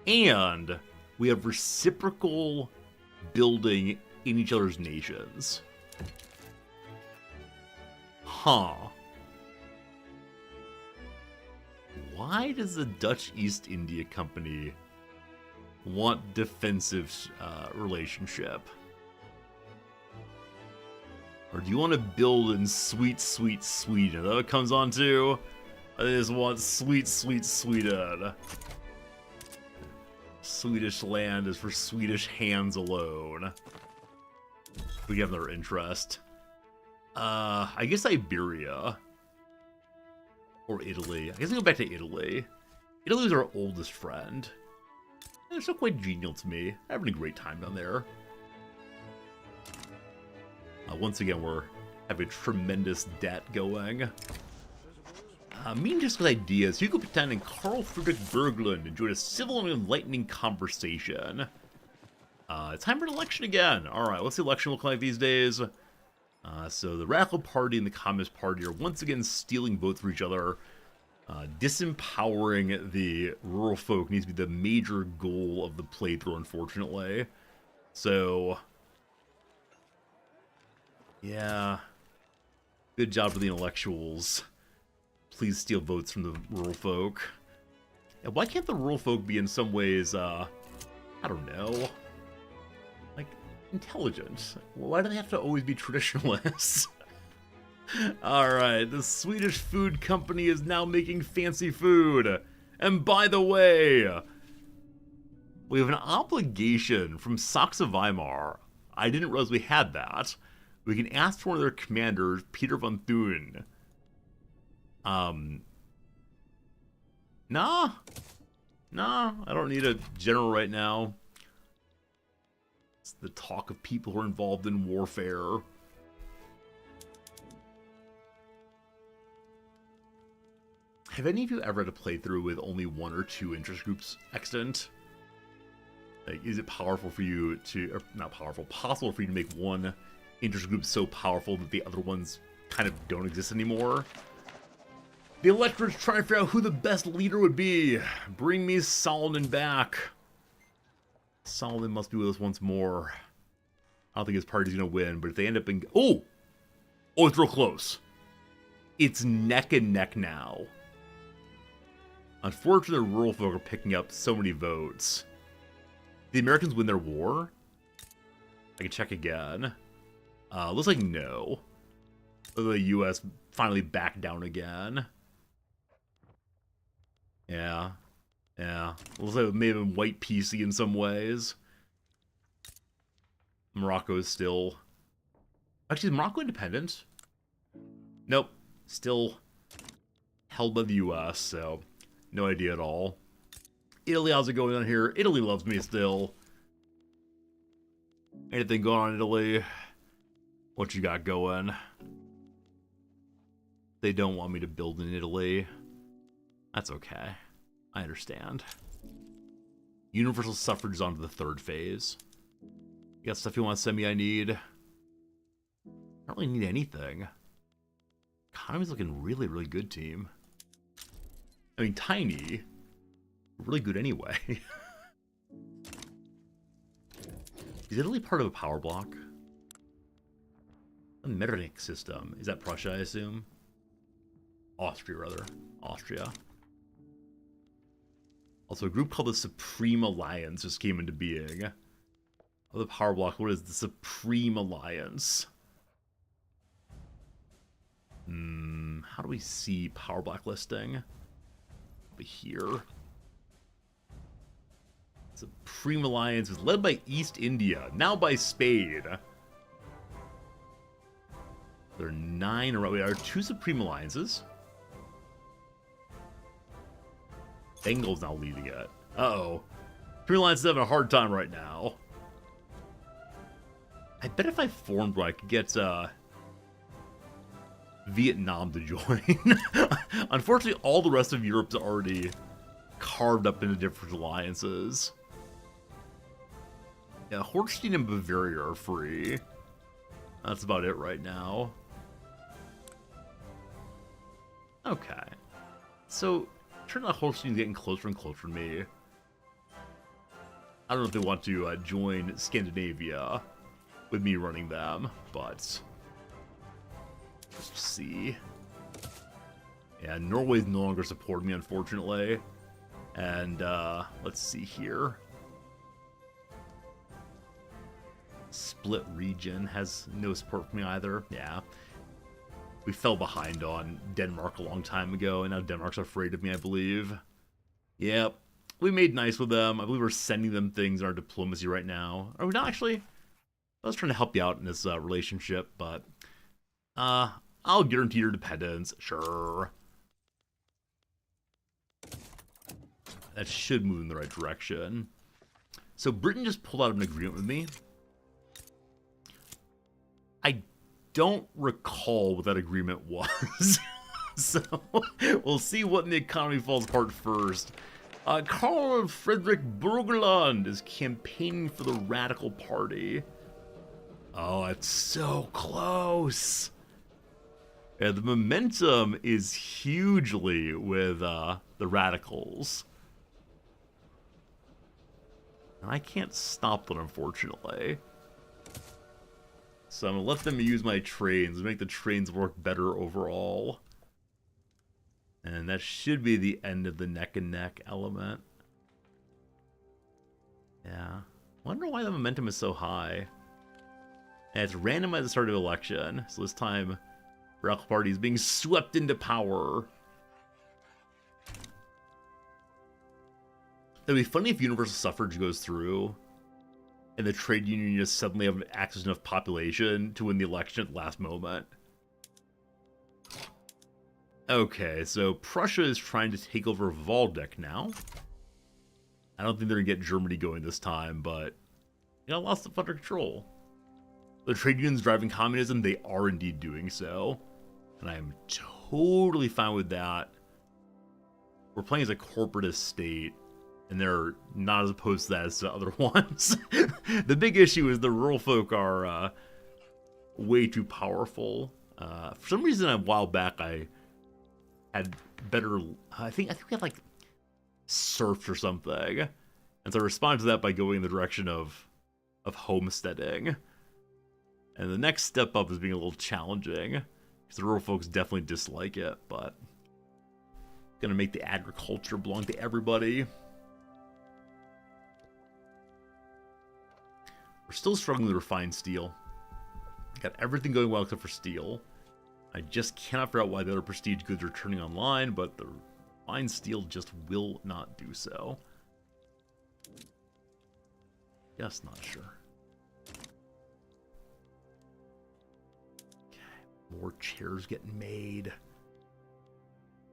And we have reciprocal building in each other's nations. Huh. Why does the Dutch East India Company want defensive relationship? Or do you want to build in sweet, sweet Sweden? Is that what it comes on to? I just want sweet, sweet Sweden. Swedish land is for Swedish hands alone. We have their interest. I guess Iberia. Or Italy. I guess I go back to Italy. Italy's our oldest friend. And they're still quite genial to me. I'm having a great time down there. Once again, we're having tremendous debt going. Me and Jessica's ideas. Hugo Petain and Carl Friedrich Berglund enjoyed a civil and enlightening conversation. It's time for an election again. Alright, what's the election look like these days? So the Radical Party and the Communist Party are once again stealing votes for each other. Disempowering the rural folk needs to be the major goal of the playthrough, unfortunately. So, yeah. Good job for the intellectuals. Please steal votes from the rural folk. Yeah, why can't the rural folk be in some ways, I don't know, like, intelligent? Why do they have to always be traditionalists? Alright, the Swedish food company is now making fancy food. And by the way, we have an obligation from Saxe Weimar. I didn't realize we had that. We can ask for one of their commanders, Peter von Thun. Nah, I don't need a general right now. It's the talk of people who are involved in warfare. Have any of you ever had a playthrough with only one or two interest groups extant? Like, is it powerful for you to, or not powerful, possible for you to make one interest group so powerful that the other ones kind of don't exist anymore? The electorate's trying to figure out who the best leader would be. Bring me Solomon back. Solomon must be with us once more. I don't think his party's gonna win, but if they end up in... Oh, it's real close. It's neck and neck now. Unfortunately, the rural folk are picking up so many votes. Did the Americans win their war? I can check again. Looks like no. The U.S. finally backed down again. Yeah. Looks like it may have been white PC in some ways. Morocco is still... Actually, is Morocco independent? Nope. Still held by the U.S., so... No idea at all. Italy, how's it going on here? Italy loves me still. Anything going on in Italy? What you got going? They don't want me to build in Italy. That's okay. I understand. Universal suffrage is on to the 3rd phase. You got stuff you want to send me I need? I don't really need anything. Economy's looking really, really good, team. I mean, tiny. Really good anyway. Is Italy part of a power block? A Metternich system. Is that Prussia, I assume? Austria, rather. Austria. Also, a group called the Supreme Alliance just came into being. Oh, the power block. What is the Supreme Alliance? How do we see power block listing? Over here. Supreme Alliance is led by East India, now by Spain. There are 9 around. There are 2 Supreme Alliances. Bengal's now leading it. Uh-oh. Supreme Alliance is having a hard time right now. I bet if I formed one, I could get Vietnam to join. Unfortunately, all the rest of Europe's already carved up into different alliances. Yeah, Holstein and Bavaria are free. That's about it right now. Okay. So, turns out Holstein's getting closer and closer to me. I don't know if they want to join Scandinavia with me running them, but let's see. Yeah, Norway's no longer supporting me, unfortunately. And let's see here. Split region has no support for me either. Yeah. We fell behind on Denmark a long time ago, and now Denmark's afraid of me, I believe. Yep. We made nice with them. I believe we're sending them things in our diplomacy right now. Are we not actually? I was trying to help you out in this relationship, but I'll guarantee your dependence. Sure. That should move in the right direction. So Britain just pulled out of an agreement with me. I don't recall what that agreement was. So we'll see what in the economy falls apart first. Karl Friedrich Burgenland is campaigning for the Radical Party. Oh, it's so close. Yeah, the momentum is hugely with the Radicals. And I can't stop them, unfortunately. So I'm going to let them use my trains, make the trains work better overall. And that should be the end of the neck and neck element. Yeah. Wonder why the momentum is so high. And it's random at the start of the election. So this time, the Radical Party is being swept into power. It'd be funny if universal suffrage goes through and the trade union just suddenly have access to enough population to win the election at the last moment. Okay, so Prussia is trying to take over Waldeck now. I don't think they're going to get Germany going this time, but you know, lost stuff under control. The trade unions driving communism, they are indeed doing so. And I am totally fine with that. We're playing as a corporatist state, and they're not as opposed to that as to other ones. The big issue is the rural folk are way too powerful. For some reason, a while back, I had better... I think we had, like, serfs or something. And so I responded to that by going in the direction of homesteading. And the next step up is being a little challenging, because the rural folks definitely dislike it, but gonna make the agriculture belong to everybody. We're still struggling with refined steel. Got everything going well except for steel. I just cannot figure out why the other prestige goods are turning online, but the refined steel just will not do so. Just not sure. Okay, more chairs getting made.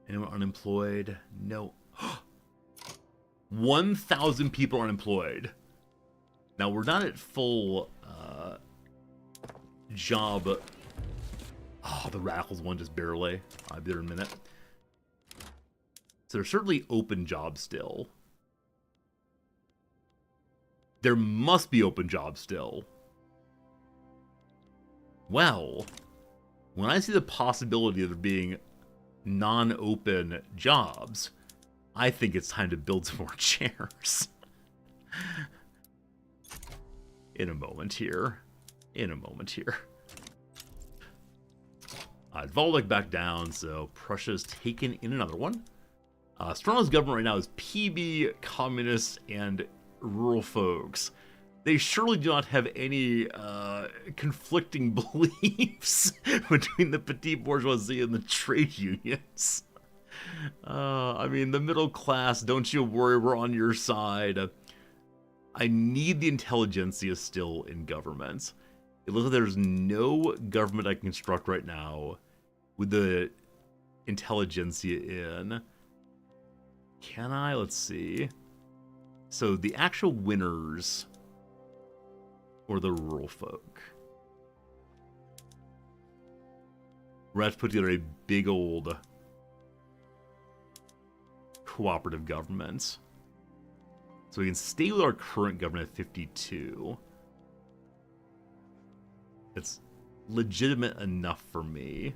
Anyone unemployed? No. 1,000 people are unemployed. Now, we're not at full job. Oh, the Radicals won just barely. I'll be there in a minute. So there's certainly open jobs still. There must be open jobs still. Well, when I see the possibility of there being non-open jobs, I think it's time to build some more chairs. In a moment here. Dvaldic back down, so Prussia's taken in another one. Strongest government right now is PB, communists, and rural folks. They surely do not have any conflicting beliefs between the petit bourgeoisie and the trade unions. I mean, the middle class, don't you worry, we're on your side. I need the intelligentsia still in government. It looks like there's no government I can construct right now with the intelligentsia in. Can I? Let's see. So the actual winners or the rural folk. We're going to have to put together a big old cooperative government. So we can stay with our current government at 52. It's legitimate enough for me.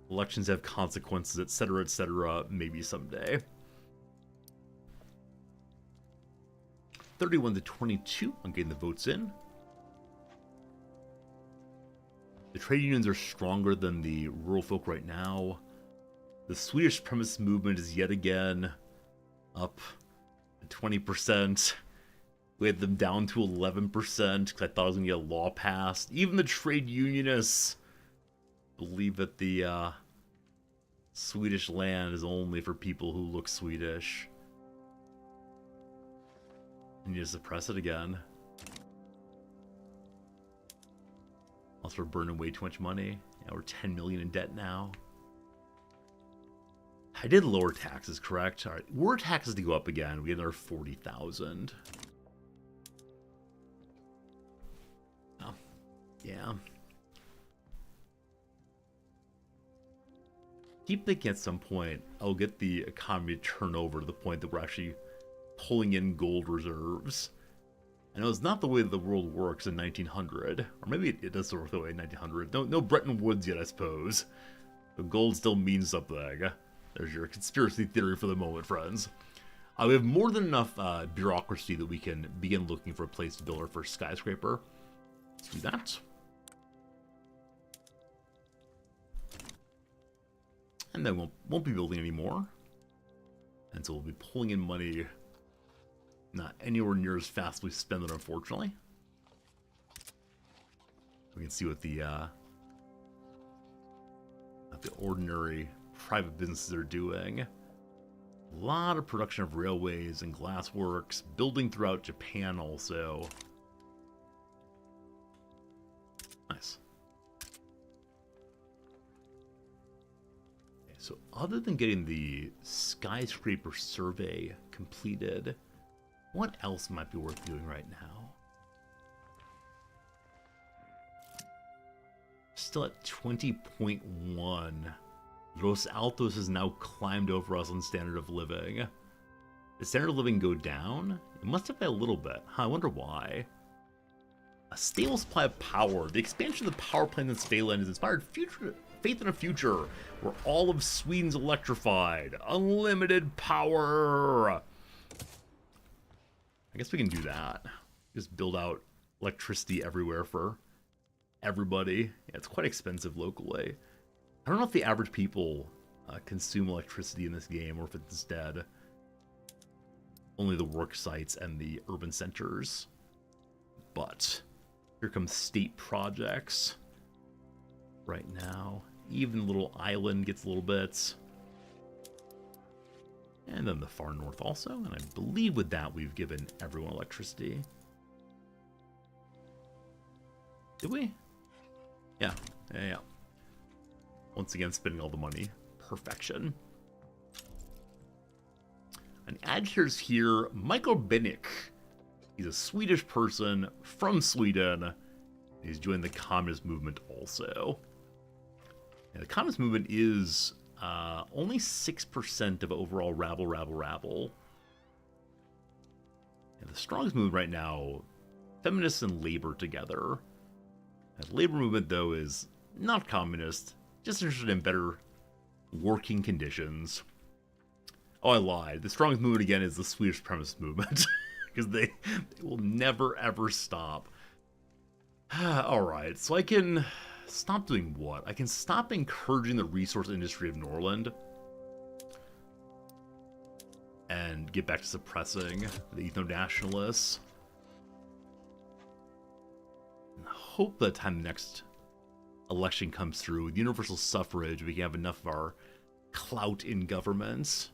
Elections have consequences, etc., maybe someday. 31 to 22, I'm getting the votes in. The trade unions are stronger than the rural folk right now. The Swedish supremacist movement is yet again up to 20%. We had them down to 11% because I thought I was going to get a law passed. Even the trade unionists believe that the Swedish land is only for people who look Swedish. And you just suppress it again. Also, we're burning way too much money. Yeah, we're 10 million in debt now. I did lower taxes, correct? All right, were taxes to go up again, we get another 40,000. Oh, yeah. Keep thinking at some point I'll get the economy to turn over to the point that we're actually pulling in gold reserves. I know it's not the way that the world works in 1900, or maybe it does work the way in 1900. No Bretton Woods yet, I suppose. But gold still means something. There's your conspiracy theory for the moment, friends. We have more than enough bureaucracy that we can begin looking for a place to build our first skyscraper. Let's do that. And then won't be building anymore. And so we'll be pulling in money not anywhere near as fast as we spend it, unfortunately. We can see what the ordinary private businesses are doing. A lot of production of railways and glassworks, building throughout Japan also. Nice. Okay, so other than getting the skyscraper survey completed, what else might be worth doing right now? Still at 20.1. Los Altos has now climbed over us on standard of living. Did standard of living go down? It must have by a little bit. Huh, I wonder why. A stable supply of power. The expansion of the power plant in Svealand has inspired faith in a future where all of Sweden's electrified. Unlimited power! I guess we can do that. Just build out electricity everywhere for everybody. Yeah, it's quite expensive locally. I don't know if the average people consume electricity in this game, or if it's instead only the work sites and the urban centers. But here comes state projects right now. Even little island gets a little bit. And then the far north also. And I believe with that we've given everyone electricity. Did we? Yeah. Once again, spending all the money. Perfection. An agitator's here, Michael Bennick. He's a Swedish person from Sweden. He's joined the communist movement also. Yeah, the communist movement is only 6% of overall rabble. And the strongest movement right now, feminists and labor together. And the labor movement, though, is not communist, just interested in better working conditions. Oh, I lied. The strongest movement, again, is the Swedish supremacist movement. Because they will never, ever stop. Alright, so I can stop doing what? I can stop encouraging the resource industry of Norland. And get back to suppressing the ethno-nationalists. And hope by the time the next election comes through, with universal suffrage, we can have enough of our clout in governments.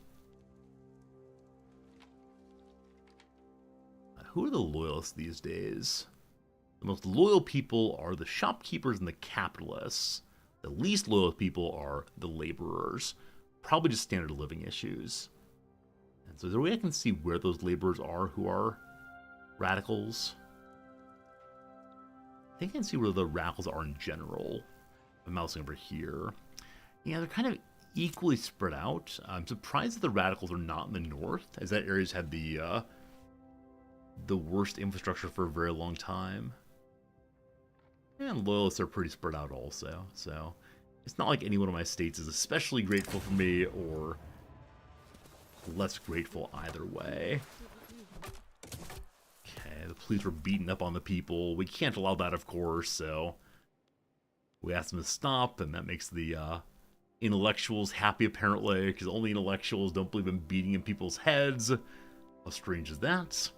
Who are the loyalists these days? The most loyal people are the shopkeepers and the capitalists. The least loyal people are the laborers. Probably just standard of living issues. And so is there a way I can see where those laborers are who are radicals? I think I can see where the radicals are in general. I'm mousing over here. Yeah, they're kind of equally spread out. I'm surprised that the radicals are not in the north, as that area's had the worst infrastructure for a very long time. And loyalists are pretty spread out also, so it's not like any one of my states is especially grateful for me or less grateful either way. Okay, the police were beating up on the people. We can't allow that, of course, so we asked them to stop, and that makes the intellectuals happy, apparently, because only intellectuals don't believe in beating in people's heads. How strange is that?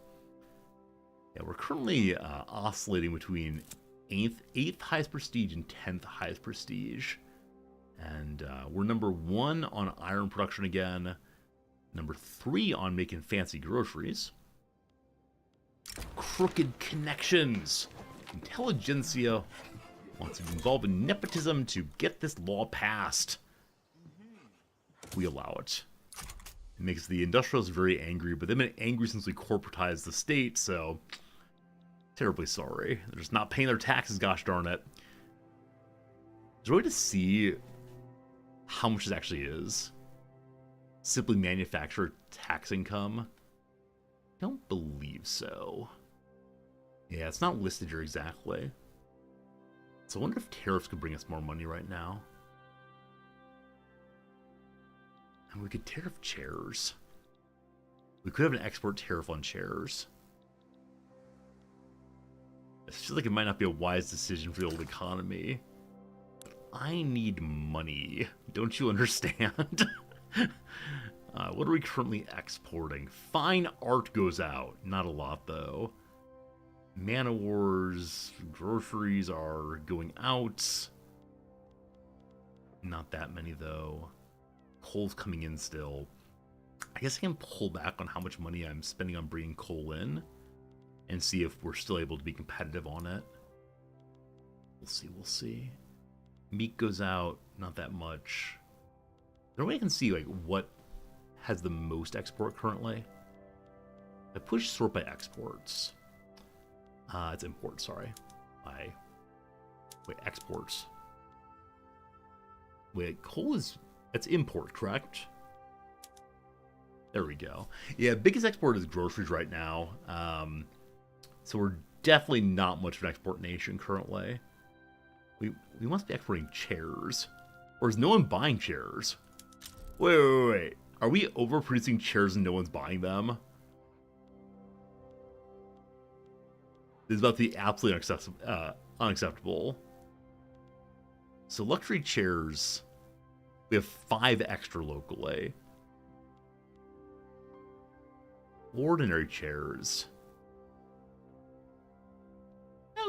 Yeah, we're currently oscillating between 8th highest prestige and 10th highest prestige. And we're number 1 on iron production again. Number 3 on making fancy groceries. Crooked connections. Intelligentsia wants to be involved in nepotism to get this law passed. We allow it. It makes the industrialists very angry, but they've been angry since we corporatized the state, so terribly sorry. They're just not paying their taxes, gosh darn it. Is there a way to see how much this actually is? Simply manufacturer tax income? I don't believe so. Yeah, it's not listed here exactly. So I wonder if tariffs could bring us more money right now. And we could tariff chairs. We could have an export tariff on chairs. It feels like it might not be a wise decision for the old economy. I need money. Don't you understand? What are we currently exporting? Fine art goes out. Not a lot, though. Man Wars, groceries are going out. Not that many, though. Coal's coming in still. I guess I can pull back on how much money I'm spending on bringing coal in and see if we're still able to be competitive on it. We'll see. Meat goes out, not that much. Is there a way I can see like what has the most export currently? I push sort by exports. It's imports, sorry. Wait, exports. Wait, coal is... It's import, correct? There we go. Yeah, biggest export is groceries right now. So we're definitely not much of an export nation currently. We must be exporting chairs. Or is no one buying chairs? Wait. Are we overproducing chairs and no one's buying them? This is about to be absolutely unacceptable. So luxury chairs, we have 5 extra locally. Ordinary chairs,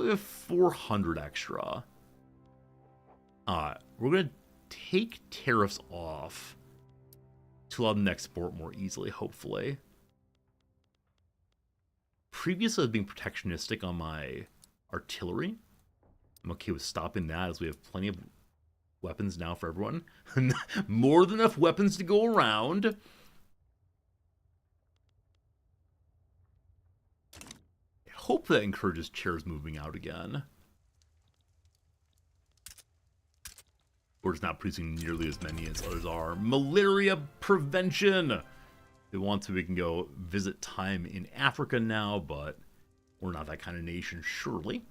we have 400 extra. We're going to take tariffs off to allow them to export more easily, hopefully. Previously, I was being protectionistic on my artillery. I'm okay with stopping that as we have plenty of weapons now for everyone. More than enough weapons to go around. I hope that encourages chairs moving out again. We're just not producing nearly as many as others are. Malaria prevention! If we want to, we can go visit time in Africa now, but we're not that kind of nation, surely.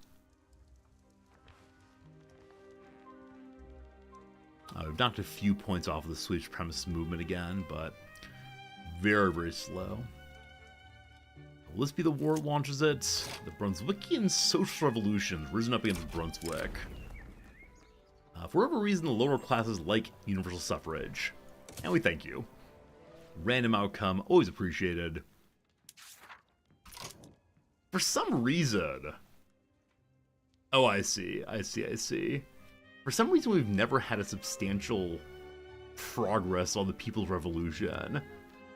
We've knocked a few points off of the Swedish supremacist movement again, but very, very slow. Will this be the war that launches it? The Brunswickian Social Revolution has risen up against Brunswick. For whatever reason, the lower classes like universal suffrage. And we thank you. Random outcome, always appreciated. For some reason... Oh, I see. For some reason, we've never had a substantial progress on the People's Revolution.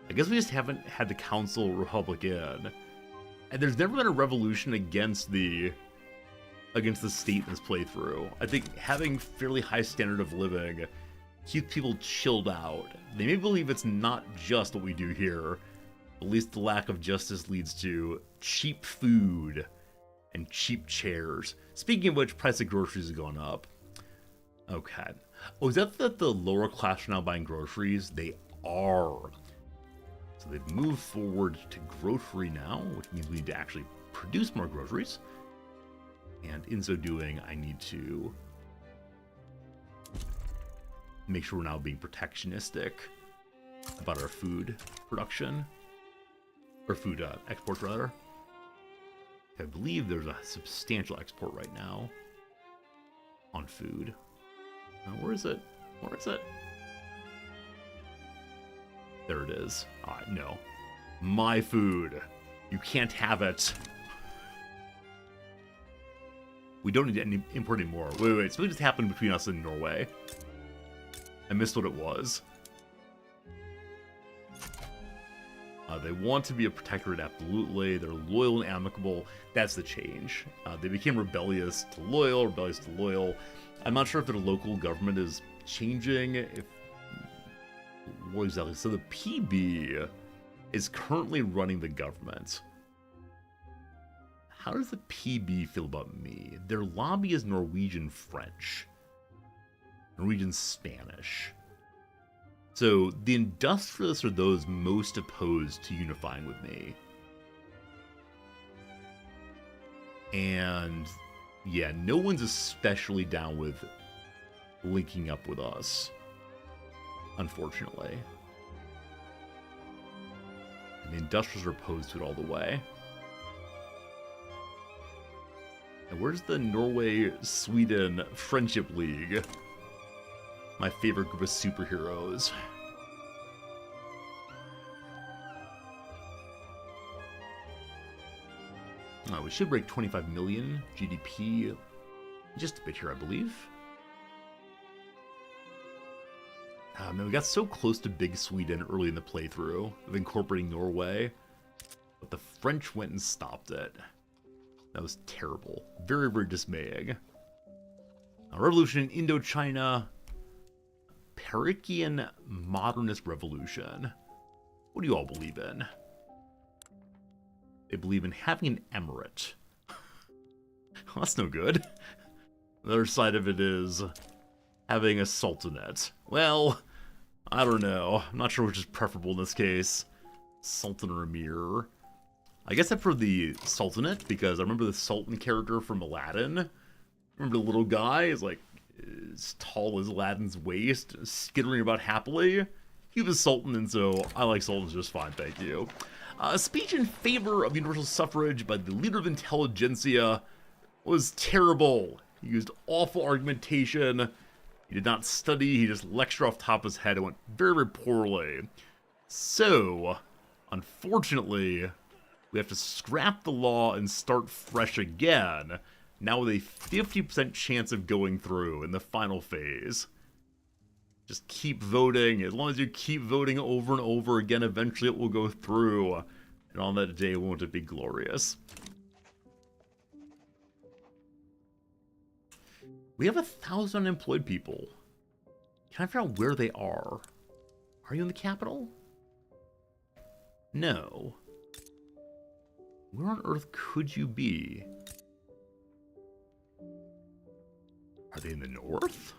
I guess we just haven't had the Council Republican. And there's never been a revolution against the state in this playthrough. I think having fairly high standard of living keeps people chilled out. They may believe it's not just what we do here. At least the lack of justice leads to cheap food and cheap chairs. Speaking of which, price of groceries is going up. Okay. Oh, is that the lower class are now buying groceries? They are. So they've moved forward to grocery now, which means we need to actually produce more groceries. And in so doing, I need to make sure we're now being protectionistic about our food production. Or food exports, rather. I believe there's a substantial export right now on food. Where is it? There it is. No. My food. You can't have it. We don't need to import anymore. Wait. Something just happened between us and Norway. I missed what it was. They want to be a protectorate, absolutely. They're loyal and amicable. That's the change. They became rebellious to loyal. I'm not sure if their local government is changing. What exactly? So the PB is currently running the government. How does the PB feel about me? Their lobby is Norwegian French. Norwegian Spanish. So the industrialists are those most opposed to unifying with me. And yeah, no one's especially down with linking up with us, unfortunately. And the industrialists are opposed to it all the way. And where's the Norway-Sweden Friendship League? My favorite group of superheroes. We should break 25 million GDP just a bit here, I believe. Man, we got so close to Big Sweden early in the playthrough of incorporating Norway, but the French went and stopped it. That was terrible. Very, very dismaying. Revolution in Indochina. Perikian Modernist Revolution. What do you all believe in? They believe in having an emirate. Well, that's no good. The other side of it is having a sultanate. Well, I don't know. I'm not sure which is preferable in this case. Sultan or Emir. I guess I prefer the sultanate because I remember the Sultan character from Aladdin. Remember the little guy is like as tall as Aladdin's waist, skittering about happily. He was Sultan, and so I like Sultans just fine, thank you. A speech in favor of universal suffrage by the leader of intelligentsia was terrible. He used awful argumentation. He did not study. He just lectured off the top of his head. It went very, very poorly. So, unfortunately, we have to scrap the law and start fresh again, now with a 50% chance of going through in the final phase. Just keep voting. As long as you keep voting over and over again, eventually it will go through. And on that day, won't it be glorious? We have 1,000 unemployed people. Can I figure out where they are? Are you in the capital? No. Where on earth could you be? Are they in the north?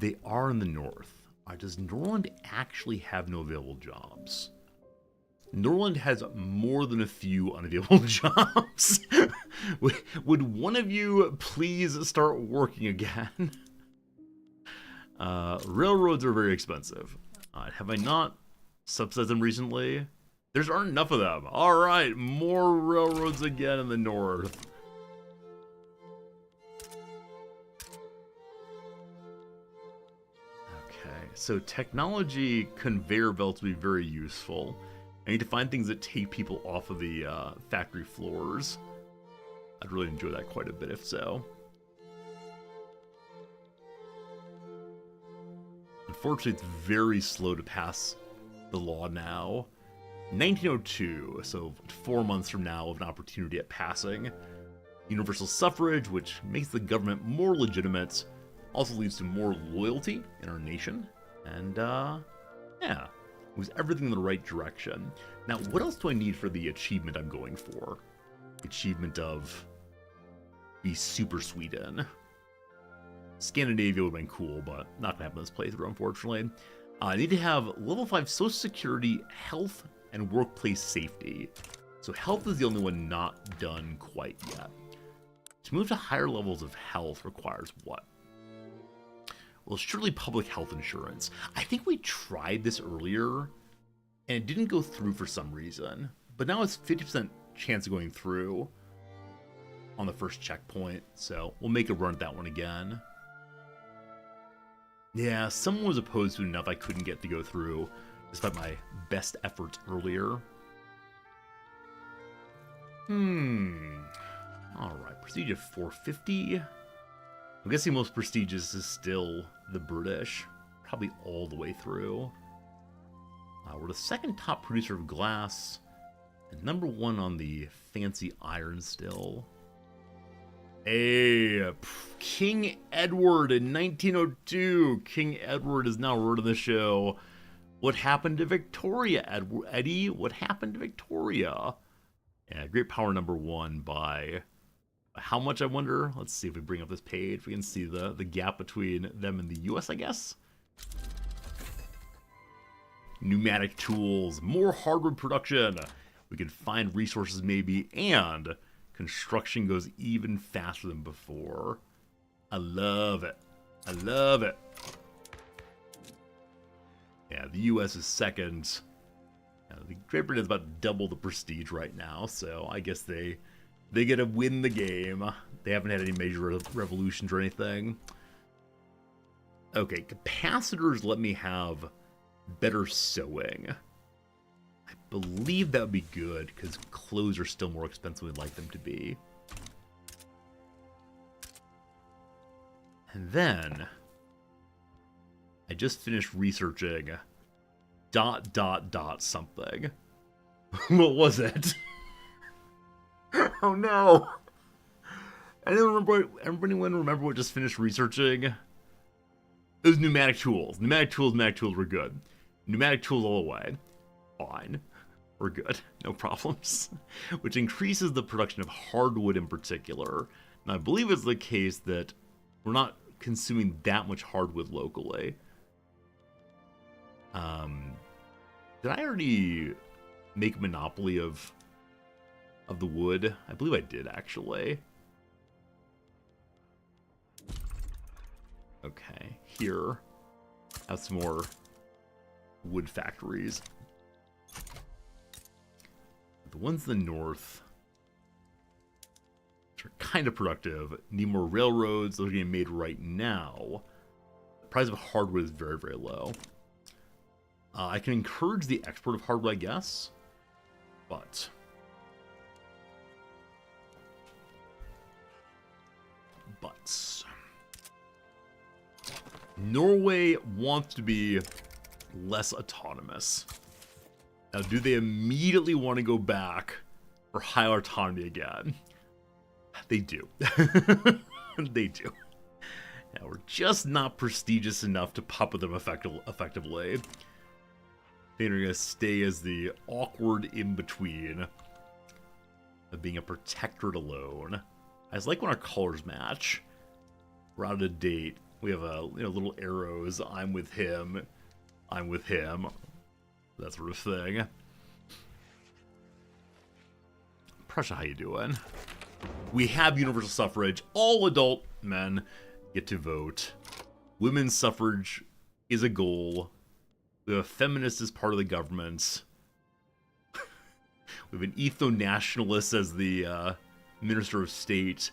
They are in the north. Does Norland actually have no available jobs? Norland has more than a few unavailable jobs. Would one of you please start working again? Railroads are very expensive. Have I not subsidized them recently? There aren't enough of them. Alright, more railroads again in the north. Okay, so technology conveyor belts will be very useful. I need to find things that take people off of the factory floors. I'd really enjoy that quite a bit if so. Unfortunately, it's very slow to pass the law now. 1902, so 4 months from now of an opportunity at passing. Universal suffrage, which makes the government more legitimate, also leads to more loyalty in our nation. And, yeah. It was everything in the right direction. Now, what else do I need for the achievement I'm going for? Achievement of be Super Sweden. Scandinavia would have been cool, but not gonna happen in this playthrough, unfortunately. I need to have level 5 social security, health, and workplace safety. So health is the only one not done quite yet. To move to higher levels of health requires what? Well, surely public health insurance. I think we tried this earlier, and it didn't go through for some reason. But now it's 50% chance of going through on the first checkpoint, so we'll make a run at that one again. Yeah, someone was opposed to it enough I couldn't get to go through, despite my best efforts earlier. Alright, prestige of 450. I'm guessing most prestigious is still the British, probably all the way through. We're the second top producer of glass, and number 1 on the fancy iron still. Hey, King Edward in 1902. King Edward is now running the show. What happened to Victoria, Eddie? What happened to Victoria? Yeah, great power number 1 by... How much, I wonder? Let's see if we bring up this page. We can see the gap between them and the US, I guess. Pneumatic tools, more hardwood production. We can find resources maybe, and construction goes even faster than before. I love it. I love it. Yeah, the US is second. The Great Britain is about double the prestige right now, so I guess they get to win the game. They haven't had any major revolutions or anything. Okay, capacitors let me have better sewing. I believe that would be good, because clothes are still more expensive than we'd like them to be. And then, I just finished researching ... something. What was it? Oh no! Anyone remember what just finished researching? It was pneumatic tools. Pneumatic tools were good. Pneumatic tools all the way. Fine. We're good. No problems. Which increases the production of hardwood in particular. Now I believe it's the case that we're not consuming that much hardwood locally. Did I already make a monopoly of the wood? I believe I did, actually. Okay, here. Have some more wood factories. The ones in the north, which are kind of productive, need more railroads. Those are getting made right now. The price of hardwood is very, very low. I can encourage the export of hardwood, I guess, but Norway wants to be less autonomous. Now, do they immediately want to go back for higher autonomy again? They do. They do. Now, we're just not prestigious enough to puppet them effectively. They're going to stay as the awkward in-between of being a protectorate alone. I just like when our colors match. We're out of date. We have little arrows. I'm with him. I'm with him. That sort of thing. Prussia, how you doing? We have universal suffrage. All adult men get to vote. Women's suffrage is a goal. We have a feminist as part of the government. We have an etho-nationalist as the Minister of State.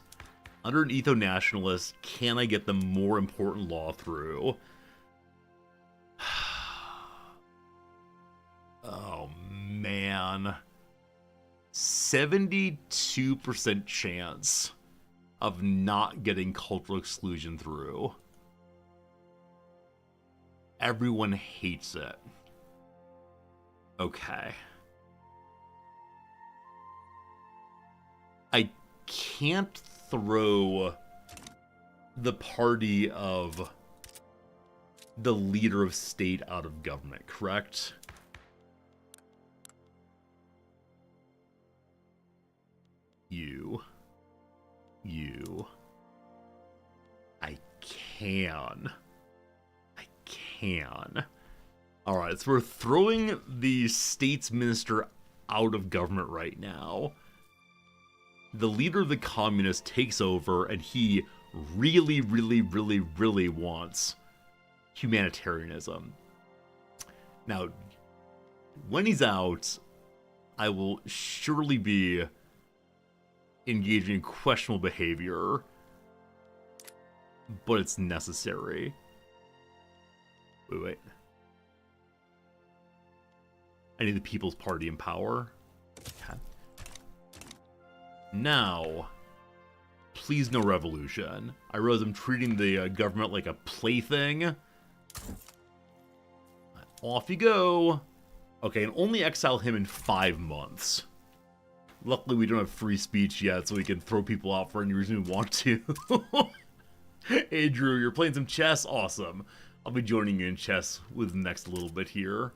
Under an etho-nationalist, can I get the more important law through? Oh, man. 72% chance of not getting cultural exclusion through. Everyone hates it. Okay. I can't throw the party of the leader of state out of government, correct? You. I can. Alright, so we're throwing the state's minister out of government right now. The leader of the communists takes over, and he really wants humanitarianism. Now, when he's out, I will surely be engaging in questionable behavior, but it's necessary. Wait. I need the People's Party in power. Okay. Now, please no revolution. I realize I'm treating the government like a plaything. Off you go. Okay, and only exile him in 5 months. Luckily, we don't have free speech yet, so we can throw people out for any reason we want to. Hey, Drew, you're playing some chess? Awesome. I'll be joining you in chess within the next little bit here.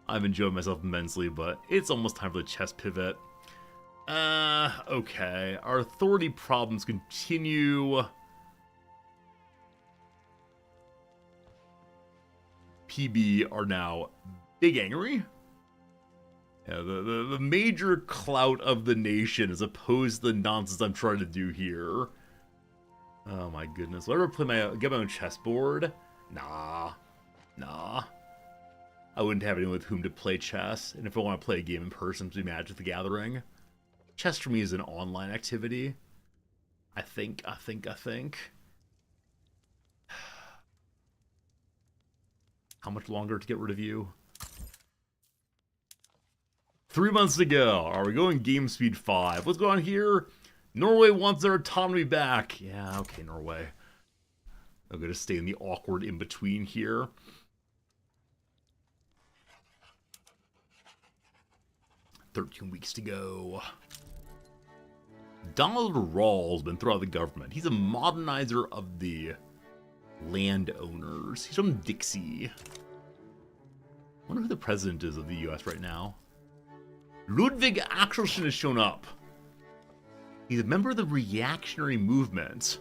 I've enjoyed myself immensely, but it's almost time for the chess pivot. Okay. Our authority problems continue. PB are now big angry. Yeah, the major clout of the nation as opposed to the nonsense I'm trying to do here. Oh my goodness. Will I ever get my own chessboard? Nah. I wouldn't have anyone with whom to play chess, and if I want to play a game in person, it'd be Magic the Gathering. Chess for me is an online activity. I think. How much longer to get rid of you? 3 months to go. Are we going game speed 5? What's going on here? Norway wants their autonomy back. Yeah, okay, Norway. I'm going to stay in the awkward in-between here. "13 weeks to go." Donald Rawls been thrown out of the government. He's a modernizer of the landowners. He's from Dixie. I wonder who the president is of the US right now. Ludwig Axelsen has shown up. He's a member of the reactionary movement.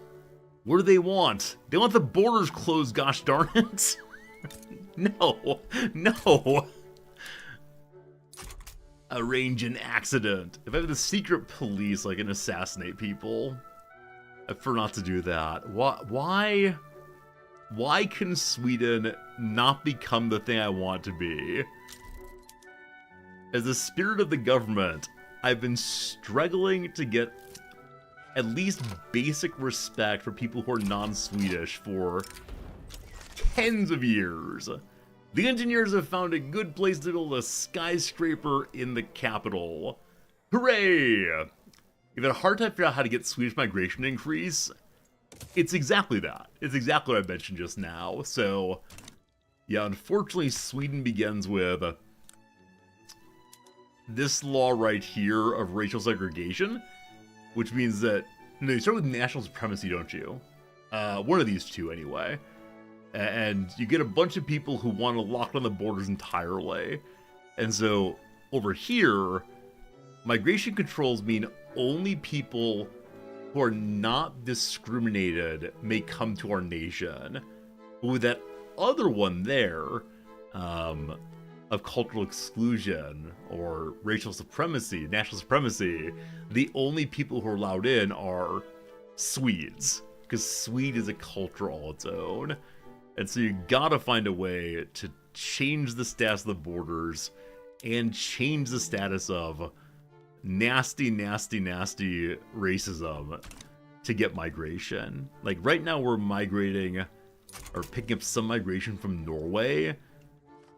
What do they want? They want the borders closed, gosh darn it. No. Arrange an accident. If I have the secret police, I can assassinate people. I prefer not to do that. Why can Sweden not become the thing I want to be? As the spirit of the government, I've been struggling to get at least basic respect for people who are non-Swedish for tens of years. The engineers have found a good place to build a skyscraper in the capital. Hooray! You've had a hard time figuring out how to get Swedish migration to increase. It's exactly that. It's exactly what I mentioned just now. So, yeah, unfortunately, Sweden begins with this law right here of racial segregation, which means that, no, you start with national supremacy, don't you? One of these two, anyway. And you get a bunch of people who want to lock down the borders entirely. And so, over here, migration controls mean only people who are not discriminated may come to our nation. But with that other one there, of cultural exclusion or racial supremacy, national supremacy, the only people who are allowed in are Swedes, because Swede is a culture all its own. And so you gotta find a way to change the status of the borders and change the status of nasty, nasty, nasty racism to get migration. Like right now we're migrating or picking up some migration from Norway.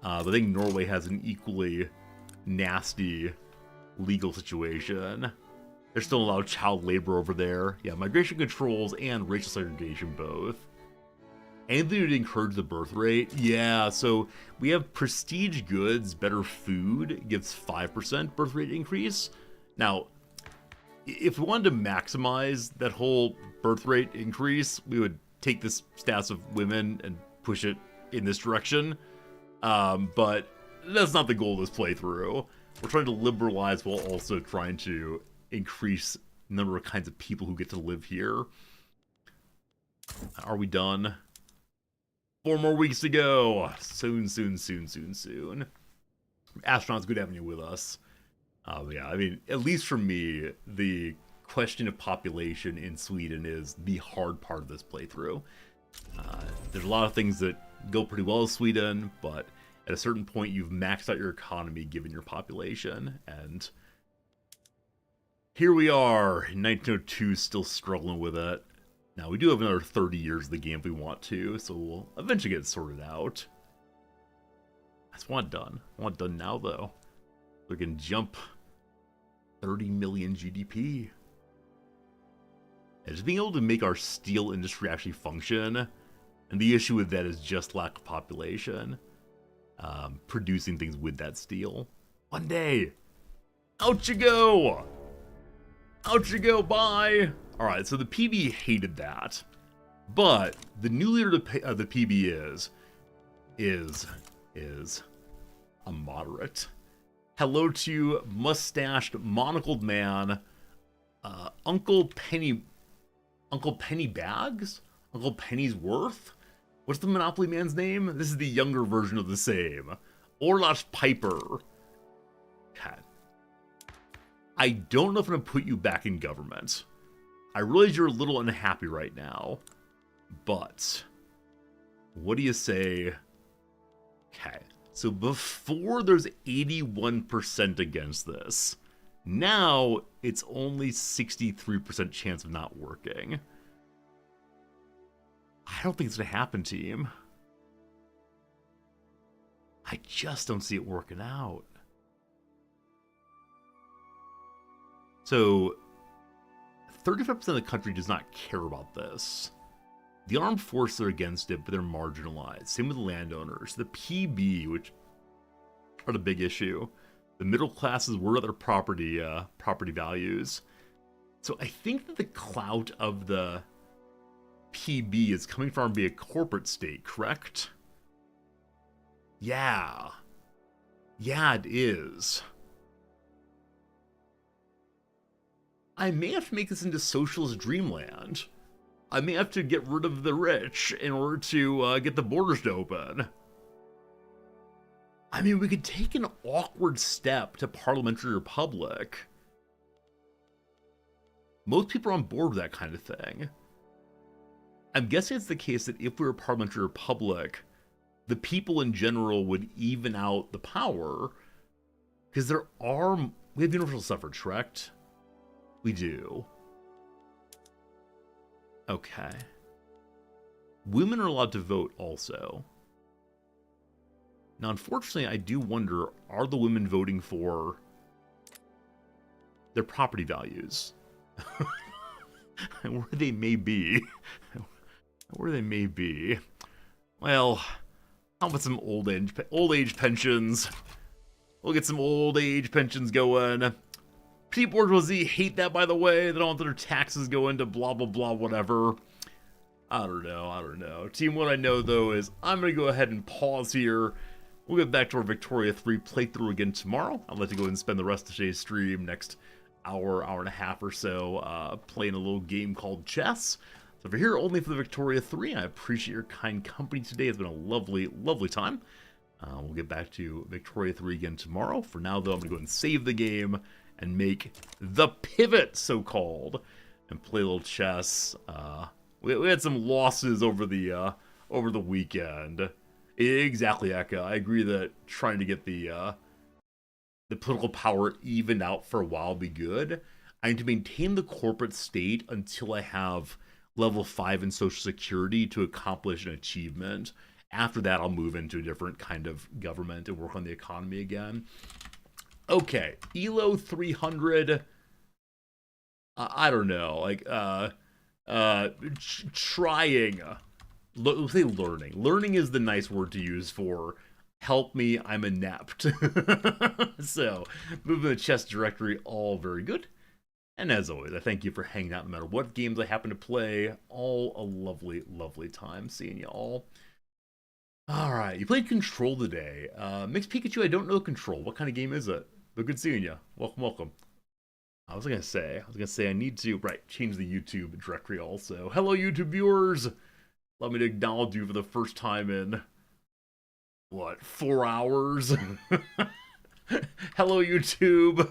But I think Norway has an equally nasty legal situation. They're still allowed child labor over there. Yeah, migration controls and racial segregation both. Anything to encourage the birth rate? Yeah, so we have prestige goods, better food gives 5% birth rate increase. Now, if we wanted to maximize that whole birth rate increase, we would take this stats of women and push it in this direction. But that's not the goal of this playthrough. We're trying to liberalize while also trying to increase the number of kinds of people who get to live here. Are we done? 4 more weeks to go. Soon, soon, soon, soon, soon. Astronauts, good having you with us. Yeah, I mean, at least for me, the question of population in Sweden is the hard part of this playthrough. There's a lot of things that go pretty well in Sweden, but at a certain point you've maxed out your economy given your population, and here we are in 1902 still struggling with it. Now we do have another 30 years of the game if we want to, so we'll eventually get it sorted out. I just want it done. I want it done now though. We can jump 30 million GDP. And just being able to make our steel industry actually function, and the issue with that is just lack of population. Producing things with that steel. One day, out you go! Out you go, bye! Alright, so the PB hated that. But the new leader of the PB is a moderate. Hello to mustached, monocled man, Uncle Pennybags? Uncle Pennyworth? What's the Monopoly man's name? This is the younger version of the same. Orlosh Piper. Okay. I don't know if I'm going to put you back in government. I realize you're a little unhappy right now. But what do you say? Okay. So before there's 81% against this. Now it's only 63% chance of not working. I don't think it's going to happen, team. I just don't see it working out. So 35% of the country does not care about this. The armed forces are against it, but they're marginalized. Same with the landowners. The PB, which are the big issue. The middle classes worry about their property values. So I think that the clout of the PB is coming from being a corporate state, correct? Yeah. Yeah, it is. I may have to make this into socialist dreamland. I may have to get rid of the rich in order to get the borders to open. I mean, we could take an awkward step to parliamentary republic. Most people are on board with that kind of thing. I'm guessing it's the case that if we were a parliamentary republic, the people in general would even out the power. Because we have universal suffrage, correct? We do. Okay. Women are allowed to vote also. Now, unfortunately, I do wonder, are the women voting for their property values? Where they may be. Where they may be. Well, how about some old age pensions? We'll get some old age pensions going. Petite bourgeoisie hate that, by the way. They don't want their taxes going to blah, blah, blah, whatever. I don't know. Team, what I know, though, is I'm going to go ahead and pause here. We'll get back to our Victoria 3 playthrough again tomorrow. I'd like to go ahead and spend the rest of today's stream next hour and a half or so, playing a little game called chess. So if you're here only for the Victoria 3, I appreciate your kind company today. It's been a lovely, lovely time. We'll get back to Victoria 3 again tomorrow. For now, though, I'm going to go ahead and save the game and make the pivot, so-called, and play a little chess. We had some losses over the weekend. Exactly, Eka. I agree that trying to get the political power evened out for a while would be good. I need to maintain the corporate state until I have level 5 in Social Security to accomplish an achievement. After that, I'll move into a different kind of government and work on the economy again. Okay, ELO 300. I don't know, like trying. Let's say learning. Learning is the nice word to use for help me. I'm inept. So, moving the chess directory, all very good. And as always, I thank you for hanging out no matter what games I happen to play. All a lovely, lovely time seeing you all. Alright, you played Control today. Mixed Pikachu, I don't know Control. What kind of game is it? But good seeing you. Welcome, welcome. I was gonna say I need to, right, change the YouTube directory also. Hello, YouTube viewers! Let me to acknowledge you for the first time in, what, 4 hours? Hello, YouTube!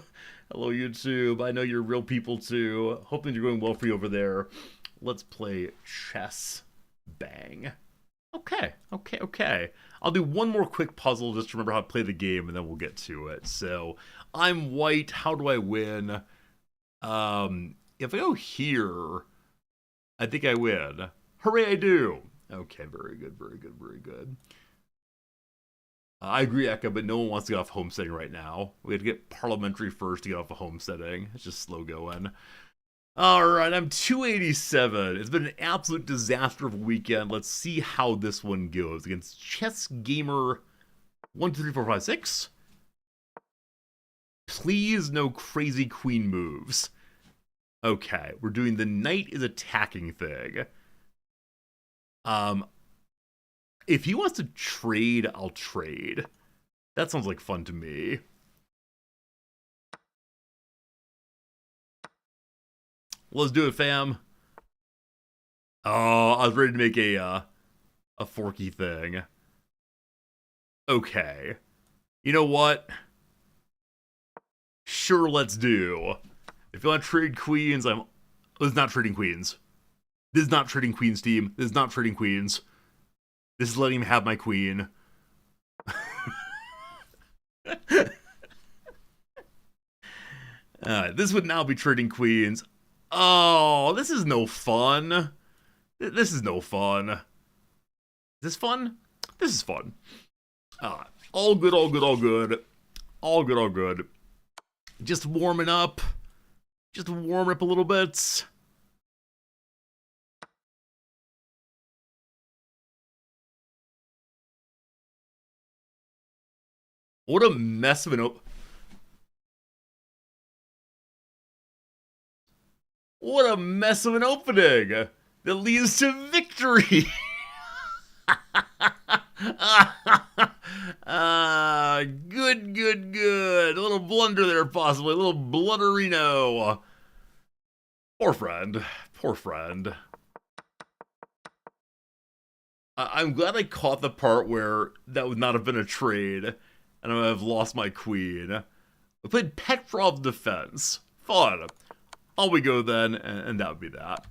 Hello, YouTube. I know you're real people, too. Hope things are going well for you over there. Let's play chess. Bang. Okay. I'll do one more quick puzzle just to remember how to play the game, and then we'll get to it. So, I'm white. How do I win? If I go here, I think I win. Hooray, I do! Okay, very good. I agree, Eka, but no one wants to get off homesteading right now. We had to get parliamentary first to get off of homesteading. It's just slow going. Alright, I'm 287. It's been an absolute disaster of a weekend. Let's see how this one goes against Chess Gamer 12345 Please, no crazy queen moves. Okay, we're doing the knight is attacking thing. If he wants to trade, I'll trade. That sounds like fun to me. Let's do it, fam. Oh, I was ready to make a forky thing. Okay. You know what? Sure, let's do. If you want to trade queens, this is not trading queens. This is not trading queens, team. This is not trading queens. This is letting him have my queen. This would now be trading queens. Oh, this is no fun. This is no fun. Is this fun? This is fun. All good. Just warming up. Just warm up a little bit. What a mess of an What a mess of an opening that leads to victory. Good. A little blunder there, possibly. A little blunderino. Poor friend. I'm glad I caught the part where that would not have been a trade, and I would have lost my queen. We played Petrov Defense. Fun. On we go then, and that would be that.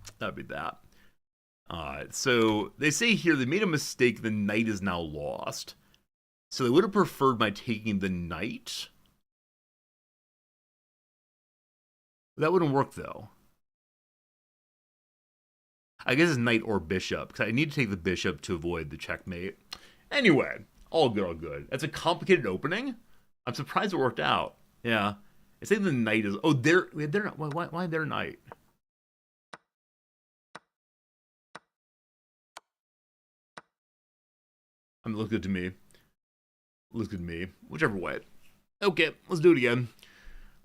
Alright, so they say here they made a mistake, the knight is now lost. So they would have preferred my taking the knight. That wouldn't work though. I guess it's knight or bishop, because I need to take the bishop to avoid the checkmate. Anyway, all good. That's a complicated opening. I'm surprised it worked out. Yeah. I say the knight is... Oh, they're not... Why their knight? I mean, looks good to me. Whichever way. Okay, let's do it again.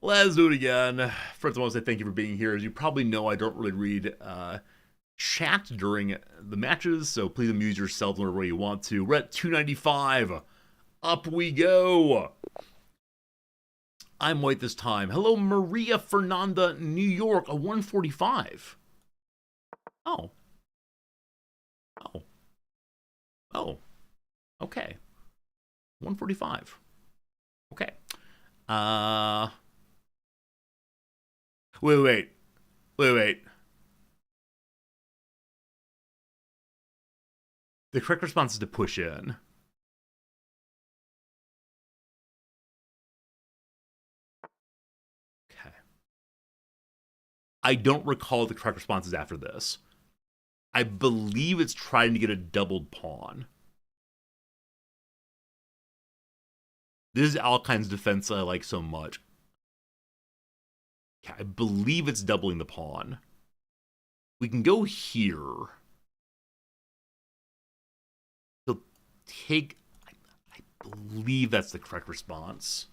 First, I want to say thank you for being here. As you probably know, I don't really read chat during the matches, so please amuse yourself wherever you want to. We're at 295. Up we go. I'm white this time. Hello, Maria Fernanda, New York, a 145. Oh. Oh. Oh. Okay. 145. Okay. Wait. The correct response is to push in. Okay. I don't recall the correct responses after this. I believe it's trying to get a doubled pawn. This is Alkine's defense that I like so much. Okay, I believe it's doubling the pawn. We can go here. So take... I believe that's the correct response.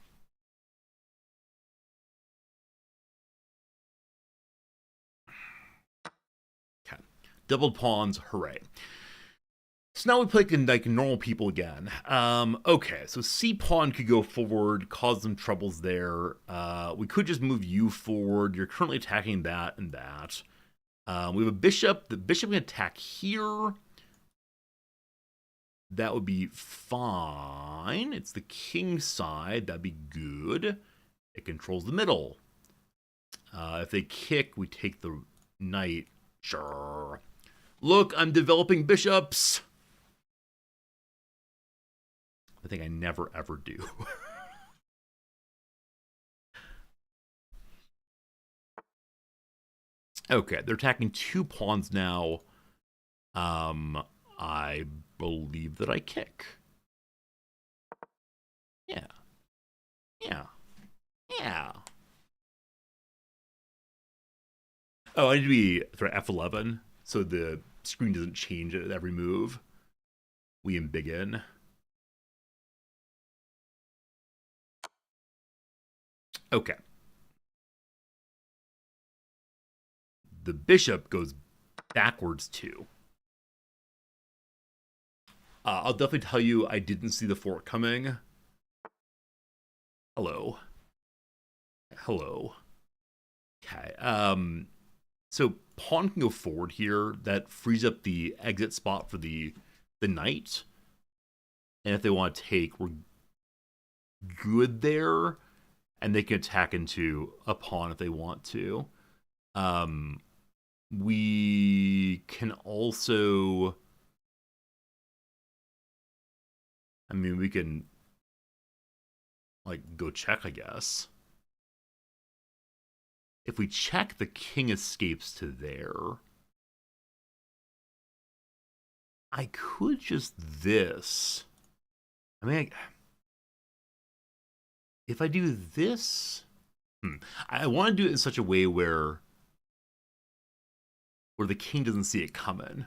Okay. Doubled pawns, hooray. So now we play like normal people again. Okay, so C pawn could go forward, cause some troubles there. We could just move you forward. You're currently attacking that and that. We have a bishop. The bishop can attack here. That would be fine. It's the king side. That'd be good. It controls the middle. If they kick, we take the knight. Sure. Look, I'm developing bishops. I think I never, ever do. Okay, they're attacking 2 pawns now. I believe that I kick. Yeah. Oh, I need to be through F11 so the screen doesn't change at every move. We embiggen. Okay. The bishop goes backwards too. I'll definitely tell you I didn't see the fork coming. Hello. Okay. So pawn can go forward here. That frees up the exit spot for the knight. And if they want to take, we're good there. And they can attack into a pawn if they want to. We can also... I mean, we can, like, go check, I guess. If we check, the king escapes to there. I could just this. I mean, if I do this... I want to do it in such a way where the king doesn't see it coming.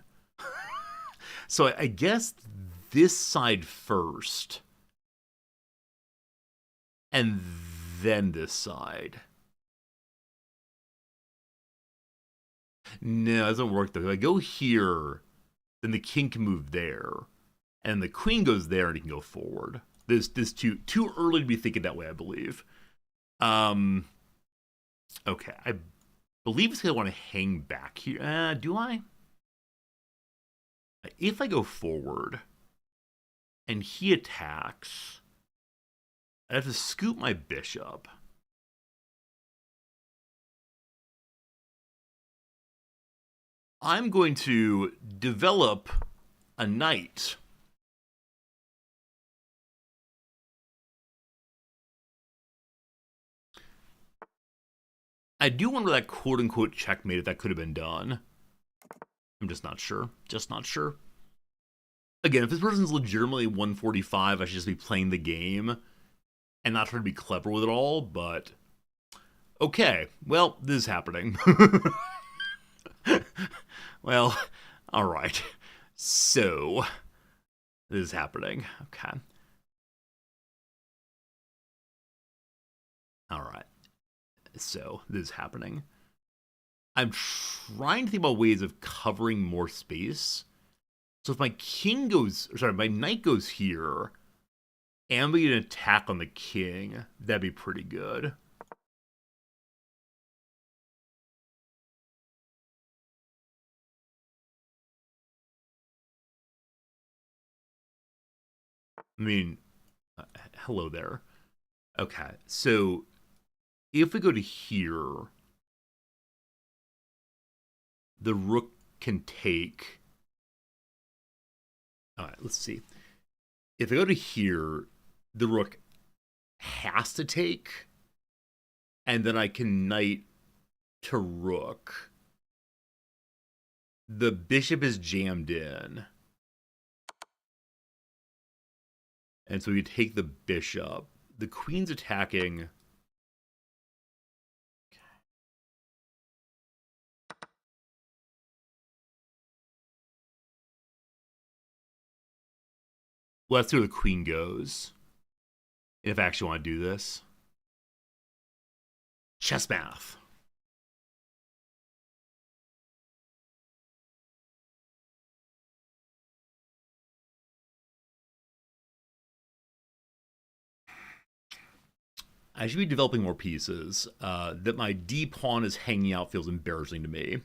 So I guess this side first. And then this side. No, it doesn't work though. If I go here, then the king can move there. And the queen goes there and he can go forward. This too early to be thinking that way, I believe. Okay, I believe it's going to want to hang back here. Do I? If I go forward and he attacks, I have to scoop my bishop. I'm going to develop a knight. I do wonder that quote-unquote checkmate if that could have been done. I'm just not sure. Again, if this person's legitimately 145, I should just be playing the game and not trying to be clever with it all, but... Okay, well, this is happening. Well, alright. So, this is happening. Okay. Alright. So, this is happening. I'm trying to think about ways of covering more space. So if my king goes, my knight goes here, And we get an attack on the king. That'd be pretty good. I mean, hello there. Okay, so if we go to here, the rook can take. All right, let's see. If I go to here, the rook has to take, and then I can knight to rook. The bishop is jammed in. And so we take the bishop. The queen's attacking. Well, let's see where the queen goes. If I actually want to do this. Chess math. I should be developing more pieces. That my D pawn is hanging out feels embarrassing to me.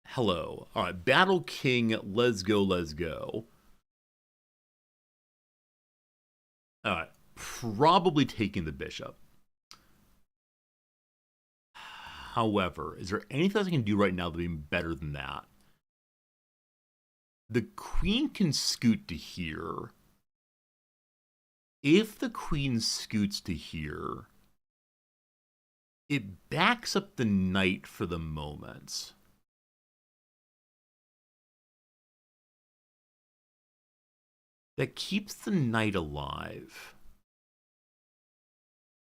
Hello. All right, Battle King, let's go, let's go. All right, probably taking the bishop. However, is there anything else I can do right now that would be better than that? The queen can scoot to here. If the queen scoots to here, it backs up the knight for the moment. That keeps the knight alive.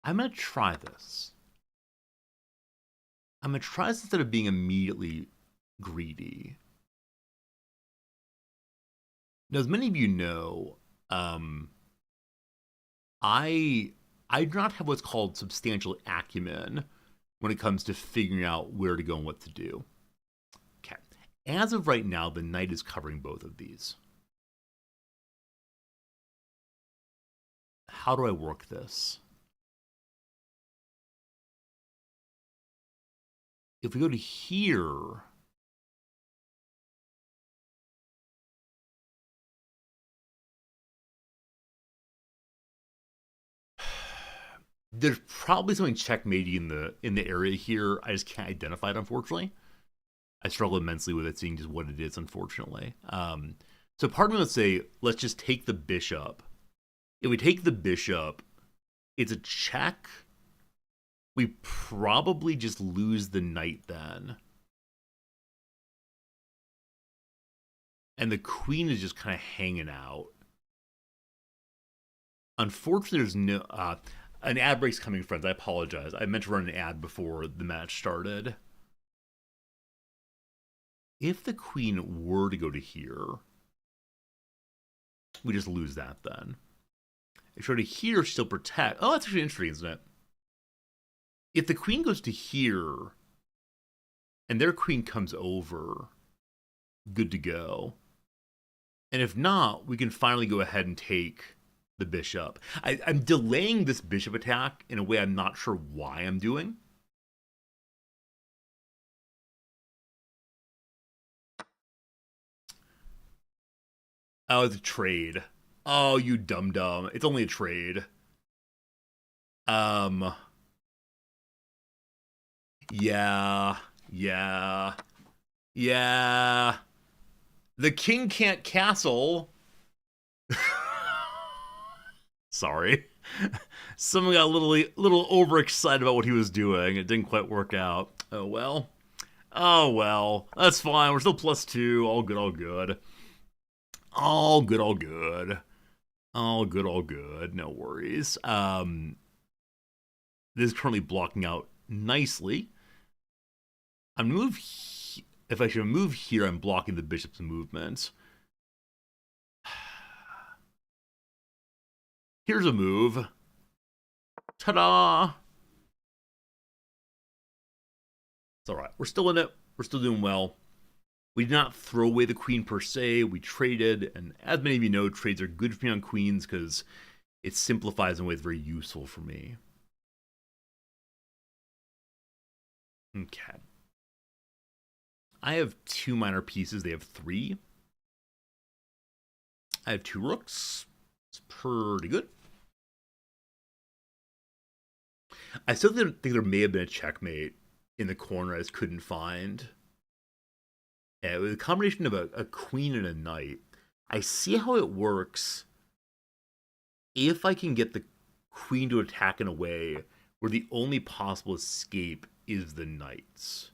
I'm going to try this. I'm going to try this instead of being immediately greedy. Now, as many of you know, I do not have what's called substantial acumen when it comes to figuring out where to go and what to do. Okay. As of right now, the knight is covering both of these. How do I work this? If we go to here, there's probably something checkmatey in the area here. I just can't identify it, unfortunately. I struggle immensely with it, seeing just what it is, unfortunately. So part of me would say, let's just take the bishop. If we take the bishop, it's a check. We probably just lose the knight then. And the queen is just kind of hanging out. Unfortunately, there's no... an ad break's coming, friends. I apologize. I meant to run an ad before the match started. If the queen were to go to here, we just lose that then. If she go to here, still protect. Oh, that's actually interesting, isn't it? If the queen goes to here, and their queen comes over, good to go. And if not, we can finally go ahead and take the bishop. I'm delaying this bishop attack in a way I'm not sure why I'm doing. Oh, it's a trade. Oh, you dum-dum. It's only a trade. Yeah. The king can't castle. Sorry. Someone got a little overexcited about what he was doing. It didn't quite work out. Oh well. Oh well. That's fine. We're still +2. All good, all good. All good, all good. All good, all good. No worries. This is currently blocking out nicely. I'm gonna move. If I should move here, I'm blocking the bishop's movement. Here's a move. Ta-da! It's all right. We're still in it. We're still doing well. We did not throw away the queen per se. We traded, and as many of you know, trades are good for me on queens because it simplifies in ways very useful for me. Okay. I have 2 minor pieces. They have 3. I have 2 rooks. It's pretty good. I still think there may have been a checkmate in the corner I just couldn't find. Yeah, it was a combination of a queen and a knight. I see how it works if I can get the queen to attack in a way where the only possible escape is the knights.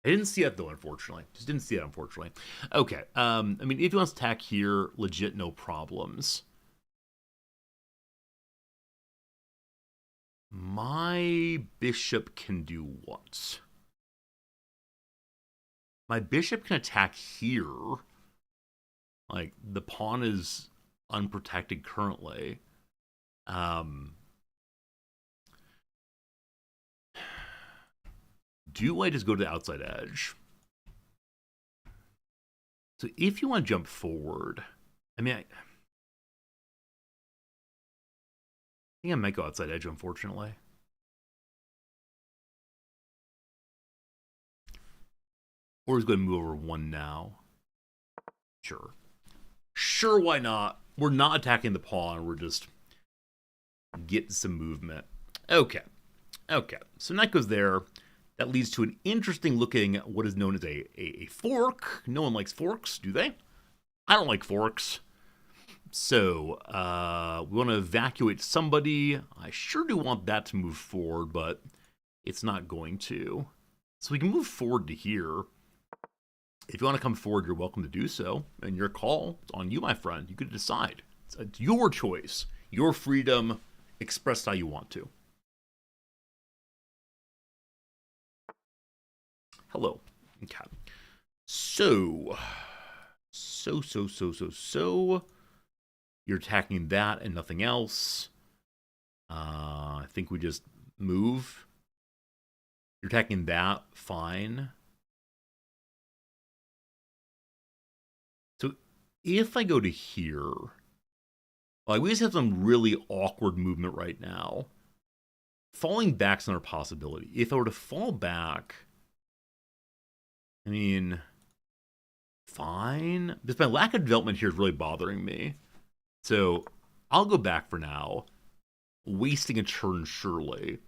I didn't see that though, unfortunately. Just didn't see that, unfortunately. Okay. I mean, if he wants to attack here, legit no problems. My bishop can do what? My bishop can attack here. Like, the pawn is unprotected currently. Do I just go to the outside edge? So if you want to jump forward, I mean, I think I might go outside edge, unfortunately. Or is going to move over 1 now. Sure. Sure, why not? We're not attacking the pawn. We're just getting some movement. Okay. Okay. So knight goes there. That leads to an interesting looking, what is known as a fork. No one likes forks, do they? I don't like forks. So, we want to evacuate somebody. I sure do want that to move forward, but it's not going to. So we can move forward to here. If you want to come forward, you're welcome to do so. And your call, it's on you, my friend. You could decide. It's your choice, your freedom, expressed how you want to. Hello. Okay. So, you're attacking that and nothing else. I think we just move. You're attacking that, fine. So if I go to here, well, we just have some really awkward movement right now. Falling back's another possibility. If I were to fall back, I mean, fine. Just my lack of development here is really bothering me. So I'll go back for now. Wasting a turn, surely.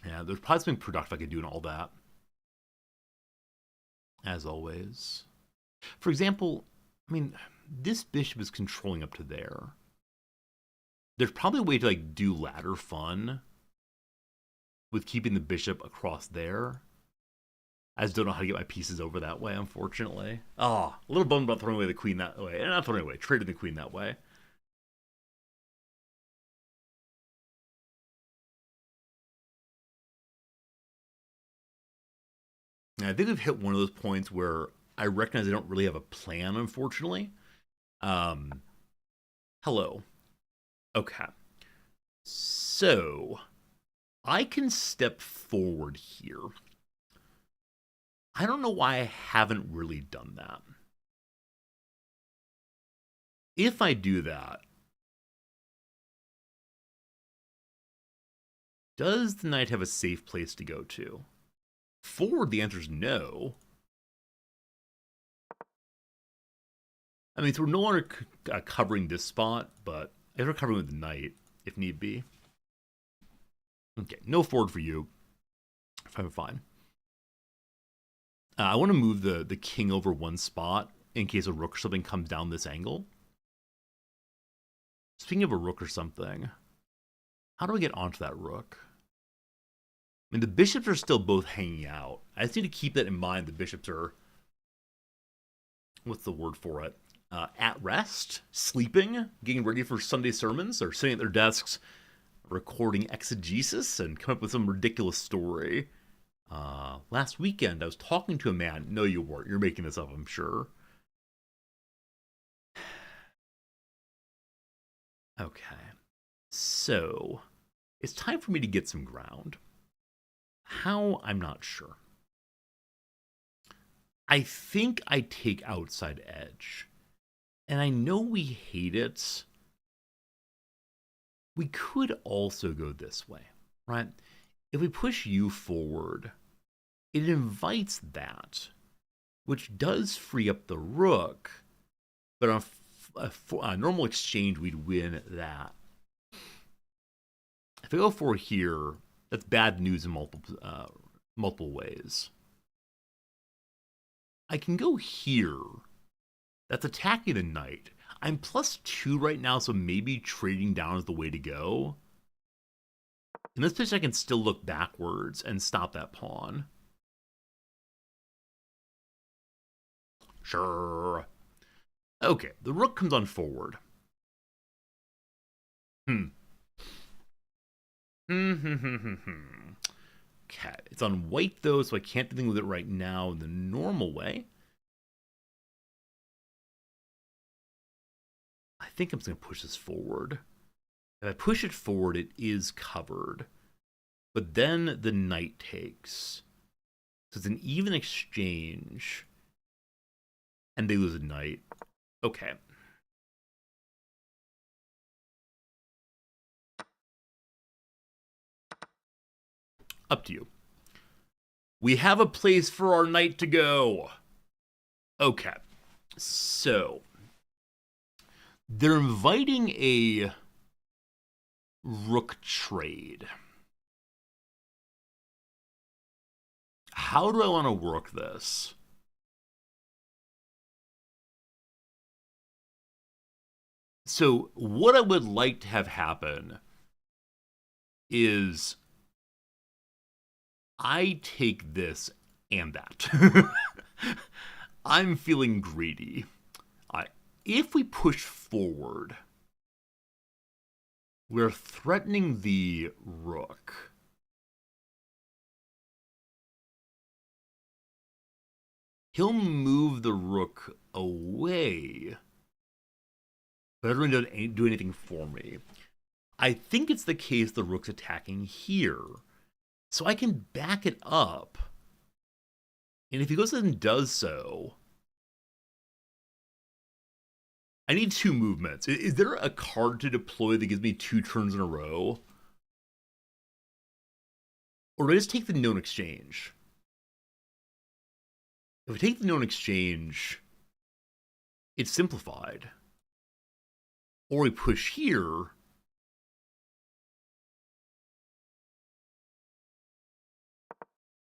Yeah, there's probably something productive I could do and all that. As always. For example, I mean, this bishop is controlling up to there. There's probably a way to, like, do ladder fun with keeping the bishop across there. I just don't know how to get my pieces over that way, unfortunately. Oh, a little bummed about throwing away the queen that way. Not throwing away, trading the queen that way. And I think we've hit one of those points where I recognize I don't really have a plan, unfortunately. Hello. Okay. So, I can step forward here. I don't know why I haven't really done that. If I do that, does the knight have a safe place to go to? Forward, the answer is no. I mean, so we're no longer covering this spot, but we're covering with the knight, if need be. Okay, no forward for you. Fine. I want to move the king over 1 spot in case a rook or something comes down this angle. Speaking of a rook or something, how do I get onto that rook? I mean, the bishops are still both hanging out. I just need to keep that in mind. The bishops are, what's the word for it? At rest, sleeping, getting ready for Sunday sermons, or sitting at their desks recording exegesis and come up with some ridiculous story. Last weekend, I was talking to a man. No, you weren't. You're making this up, I'm sure. Okay. So, it's time for me to get some ground. How? I'm not sure. I think I take outside edge. And I know we hate it. We could also go this way, right? If we push you forward, it invites that, which does free up the rook, but on a normal exchange, we'd win that. If I go forward here, that's bad news in multiple ways. I can go here. That's attacking the knight. I'm +2 right now, so maybe trading down is the way to go. In this position, I can still look backwards and stop that pawn. Sure. Okay, the rook comes on forward. Okay, it's on white though, so I can't do anything with it right now in the normal way. I think I'm just going to push this forward. If I push it forward, it is covered. But then the knight takes. So it's an even exchange. And they lose a knight. Okay. Up to you. We have a place for our knight to go. Okay. So they're inviting a rook trade. How do I want to work this? So what I would like to have happen is I take this and that. I'm feeling greedy. If we push forward, we're threatening the rook. He'll move the rook away, but it doesn't do anything for me. I think it's the case the rook's attacking here. So I can back it up. And if he goes ahead and does so, I need 2 movements. Is there a card to deploy that gives me 2 turns in a row? Or do I just take the known exchange? If I take the known exchange, it's simplified. Or we push here.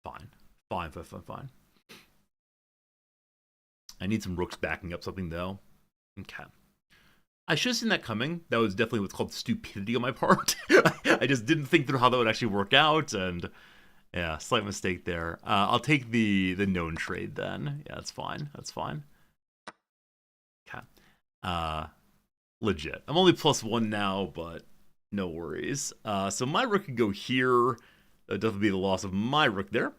Fine. Fine. I need some rooks backing up something, though. Okay. I should have seen that coming. That was definitely what's called stupidity on my part. I just didn't think through how that would actually work out, and yeah, slight mistake there. I'll take the known trade then. Yeah, that's fine. Okay. Legit. I'm only +1 now, but no worries. So my rook can go here. That would definitely be the loss of my rook there.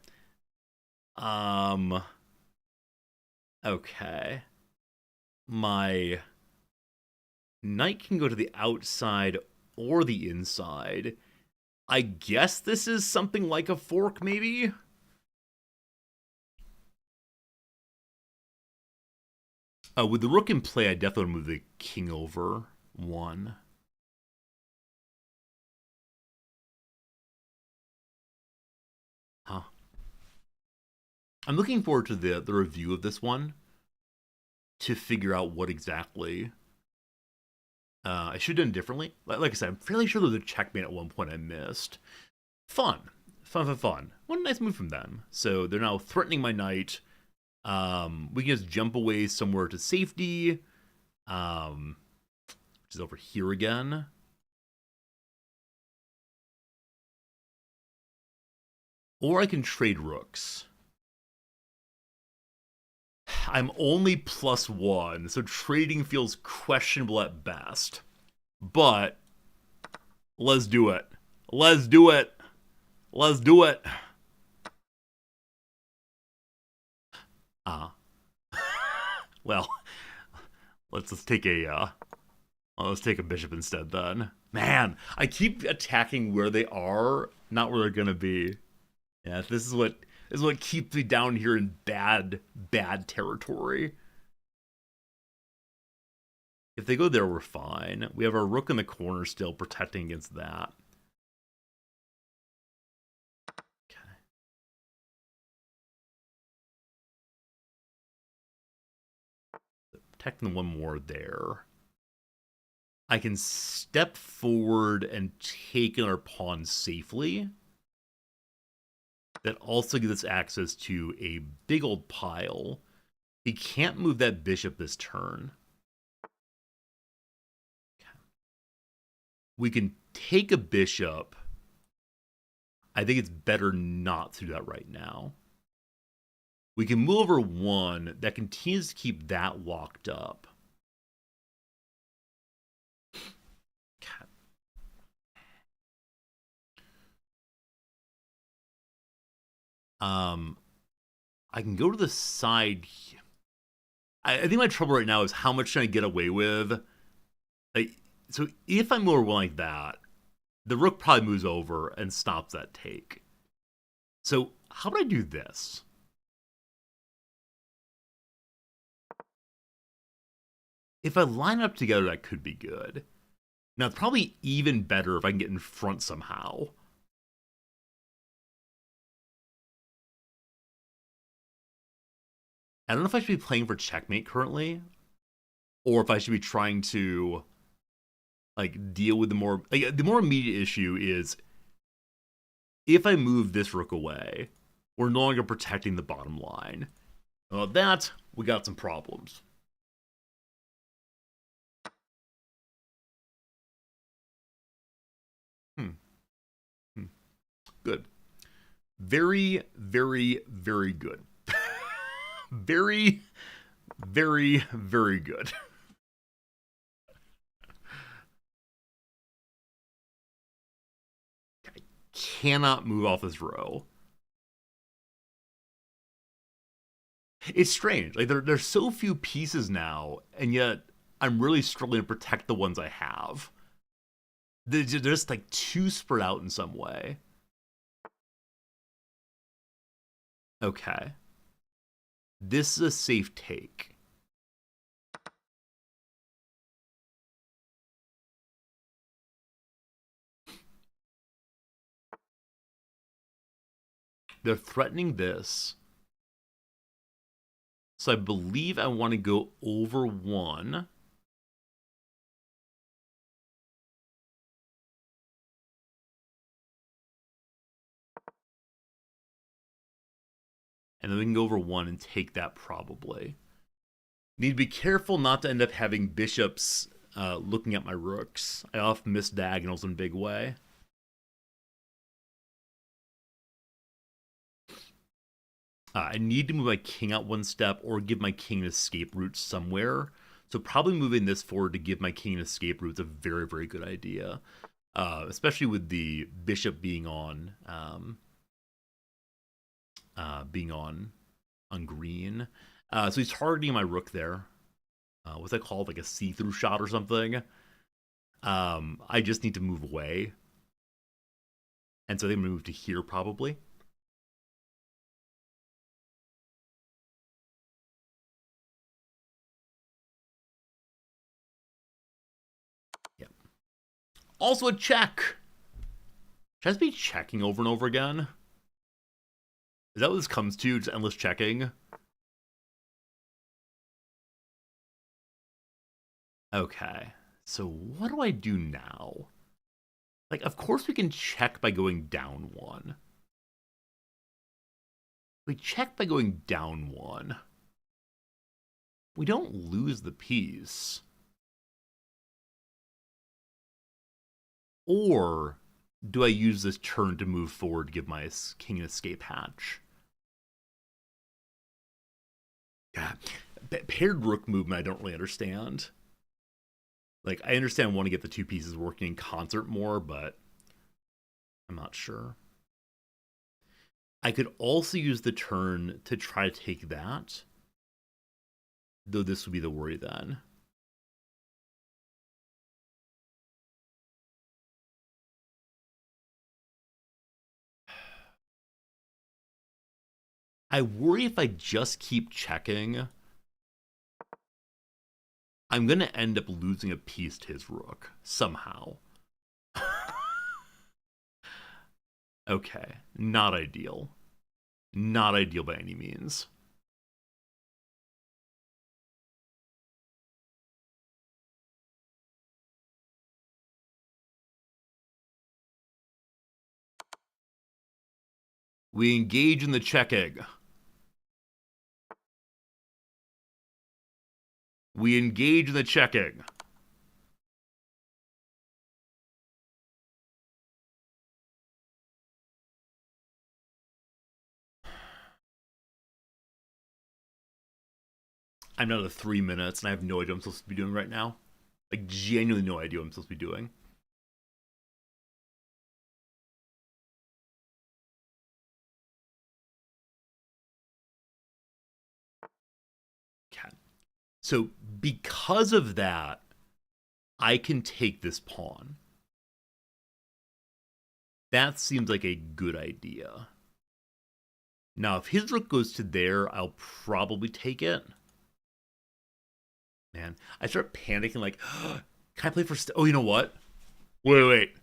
Okay. My knight can go to the outside or the inside. I guess this is something like a fork, maybe? With the rook in play, I definitely move the king over 1. Huh. I'm looking forward to the review of this one to figure out what exactly I should have done differently. Like I said, I'm fairly sure there was a checkmate at one point I missed. Fun. What a nice move from them. So they're now threatening my knight. We can just jump away somewhere to safety, which is over here again. Or I can trade rooks. I'm only +1, so trading feels questionable at best. But let's do it. Well, let's take a bishop instead then. Man, I keep attacking where they are, not where they're gonna be. Yeah, this is what keeps me down here in bad territory. If they go there, we're fine. We have our rook in the corner still protecting against that. Okay. Protecting one more there. I can step forward and take our pawn safely. That also gives us access to a big old pile. He can't move that bishop this turn. We can take a bishop. I think it's better not to do that right now. We can move over one. That continues to keep that locked up. Okay. I can go to the side. I think my trouble right now is how much can I get away with? Like, so if I move one like that, the rook probably moves over and stops that take. So how would I do this? If I line up together, that could be good. Now, it's probably even better if I can get in front somehow. I don't know if I should be playing for checkmate currently, or if I should be trying to like deal with the more immediate issue is if I move this rook away, we're no longer protecting the bottom line. Well, that we got some problems. Hmm. Hmm. Good. Very, very, very good. Very, very, very good. I cannot move off this row. It's strange. Like there's so few pieces now, and yet I'm really struggling to protect the ones I have. They're just like too spread out in some way. Okay. This is a safe take. They're threatening this. So I believe I want to go over one. And then we can go over one and take that probably. Need to be careful not to end up having bishops looking at my rooks. I often miss diagonals in a big way. I need to move my king out one step or give my king an escape route somewhere. So probably moving this forward to give my king an escape route is a very, very good idea. Especially with the bishop being on on green. So he's targeting my rook there. What's that called? Like a see-through shot or something. I just need to move away. And so they move to here probably. Yep. Also a check. Should I just be checking over and over again? Is that what this comes to? Just endless checking? Okay. So what do I do now? Like, of course we can check by going down one. We check by going down one. We don't lose the piece. Or do I use this turn to move forward to give my king an escape hatch? God, paired rook movement I don't really understand. Like, I understand I want to get the two pieces working in concert more, but I'm not sure. I could also use the turn to try to take that. Though this would be the worry then. I worry if I just keep checking, I'm going to end up losing a piece to his rook somehow. Okay, not ideal. Not ideal by any means. We engage in the checking. We engage in the checking. I'm down to 3 minutes, and I have no idea what I'm supposed to be doing right now. Like, genuinely no idea what I'm supposed to be doing. Okay. So, because of that, I can take this pawn. That seems like a good idea. Now, if his rook goes to there, I'll probably take it. Man, I start panicking like, can I play for... Oh, you know what? Wait.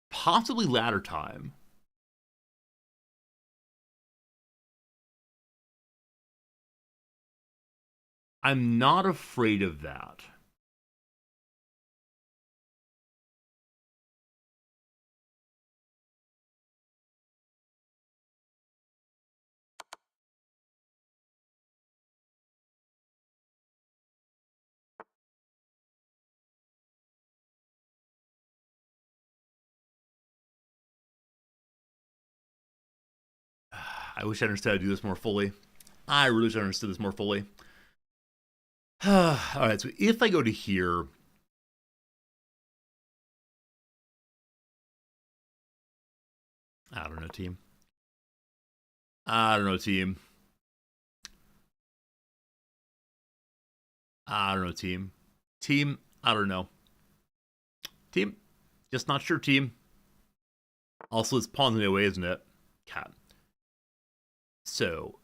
Possibly ladder time. I'm not afraid of that. I wish I understood how to do this more fully. I really wish I understood this more fully. All right, so if I go to here, I don't know, team. I don't know, team. I don't know, team. Team, I don't know. Team, just not sure, team. Also, it's pawn's in the way, isn't it? Cat. So,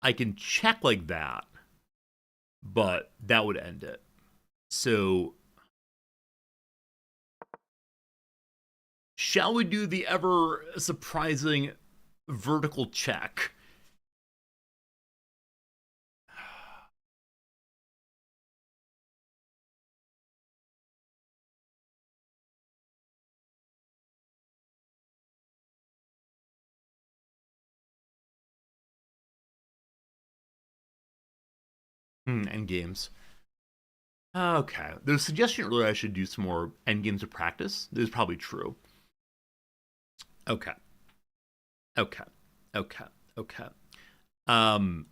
I can check like that, but that would end it. So, shall we do the ever surprising vertical check? End games. Okay. There's a suggestion earlier I should do some more end games of practice. This is probably true. Okay. Okay. Okay. Okay. Um,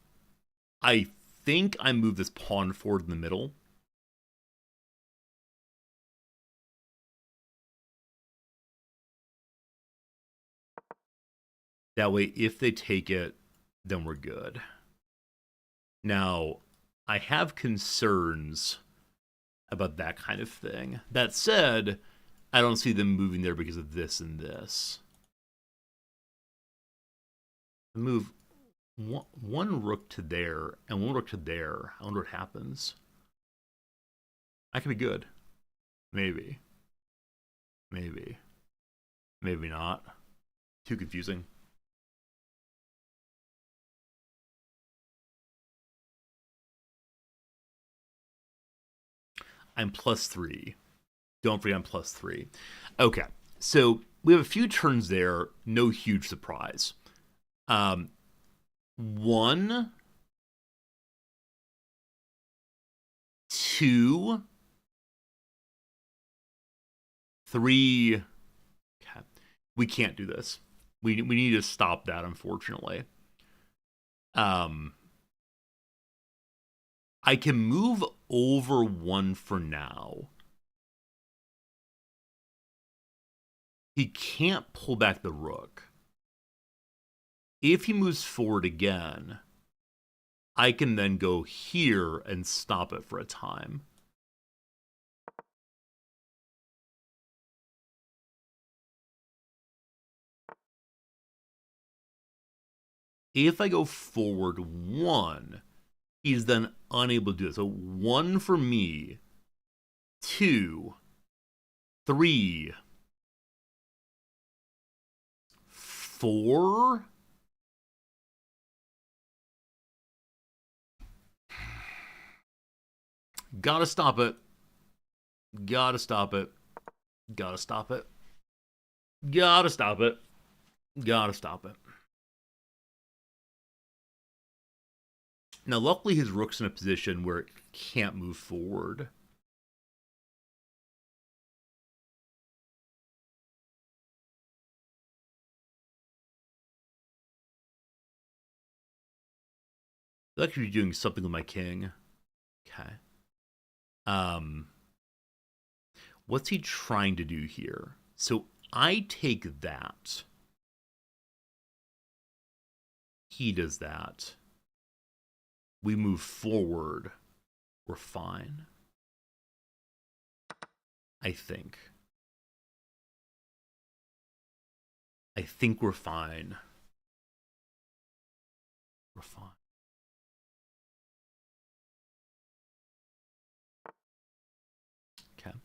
I think I move this pawn forward in the middle. That way, if they take it, then we're good. Now, I have concerns about that kind of thing. That said, I don't see them moving there because of this and this. Move one rook to there and one rook to there. I wonder what happens. That could be good. Maybe. Maybe. Maybe not. Too confusing. I'm +3. Don't forget I'm +3. Okay, so we have a few turns there. No huge surprise. 1, 2, 3. Okay. We can't do this. We need to stop that, unfortunately. I can move over 1 for now. He can't pull back the rook. If he moves forward again, I can then go here and stop it for a time. If I go forward 1, he's then unable to do it. So 1 for me, 2, 3, 4. Gotta stop it. Gotta stop it. Gotta stop it. Gotta stop it. Gotta stop it. Now, luckily, his rook's in a position where it can't move forward. I'll actually be doing something with my king. Okay. What's he trying to do here? So I take that. He does that. We move forward. We're fine. I think. I think we're fine. We're fine. Okay.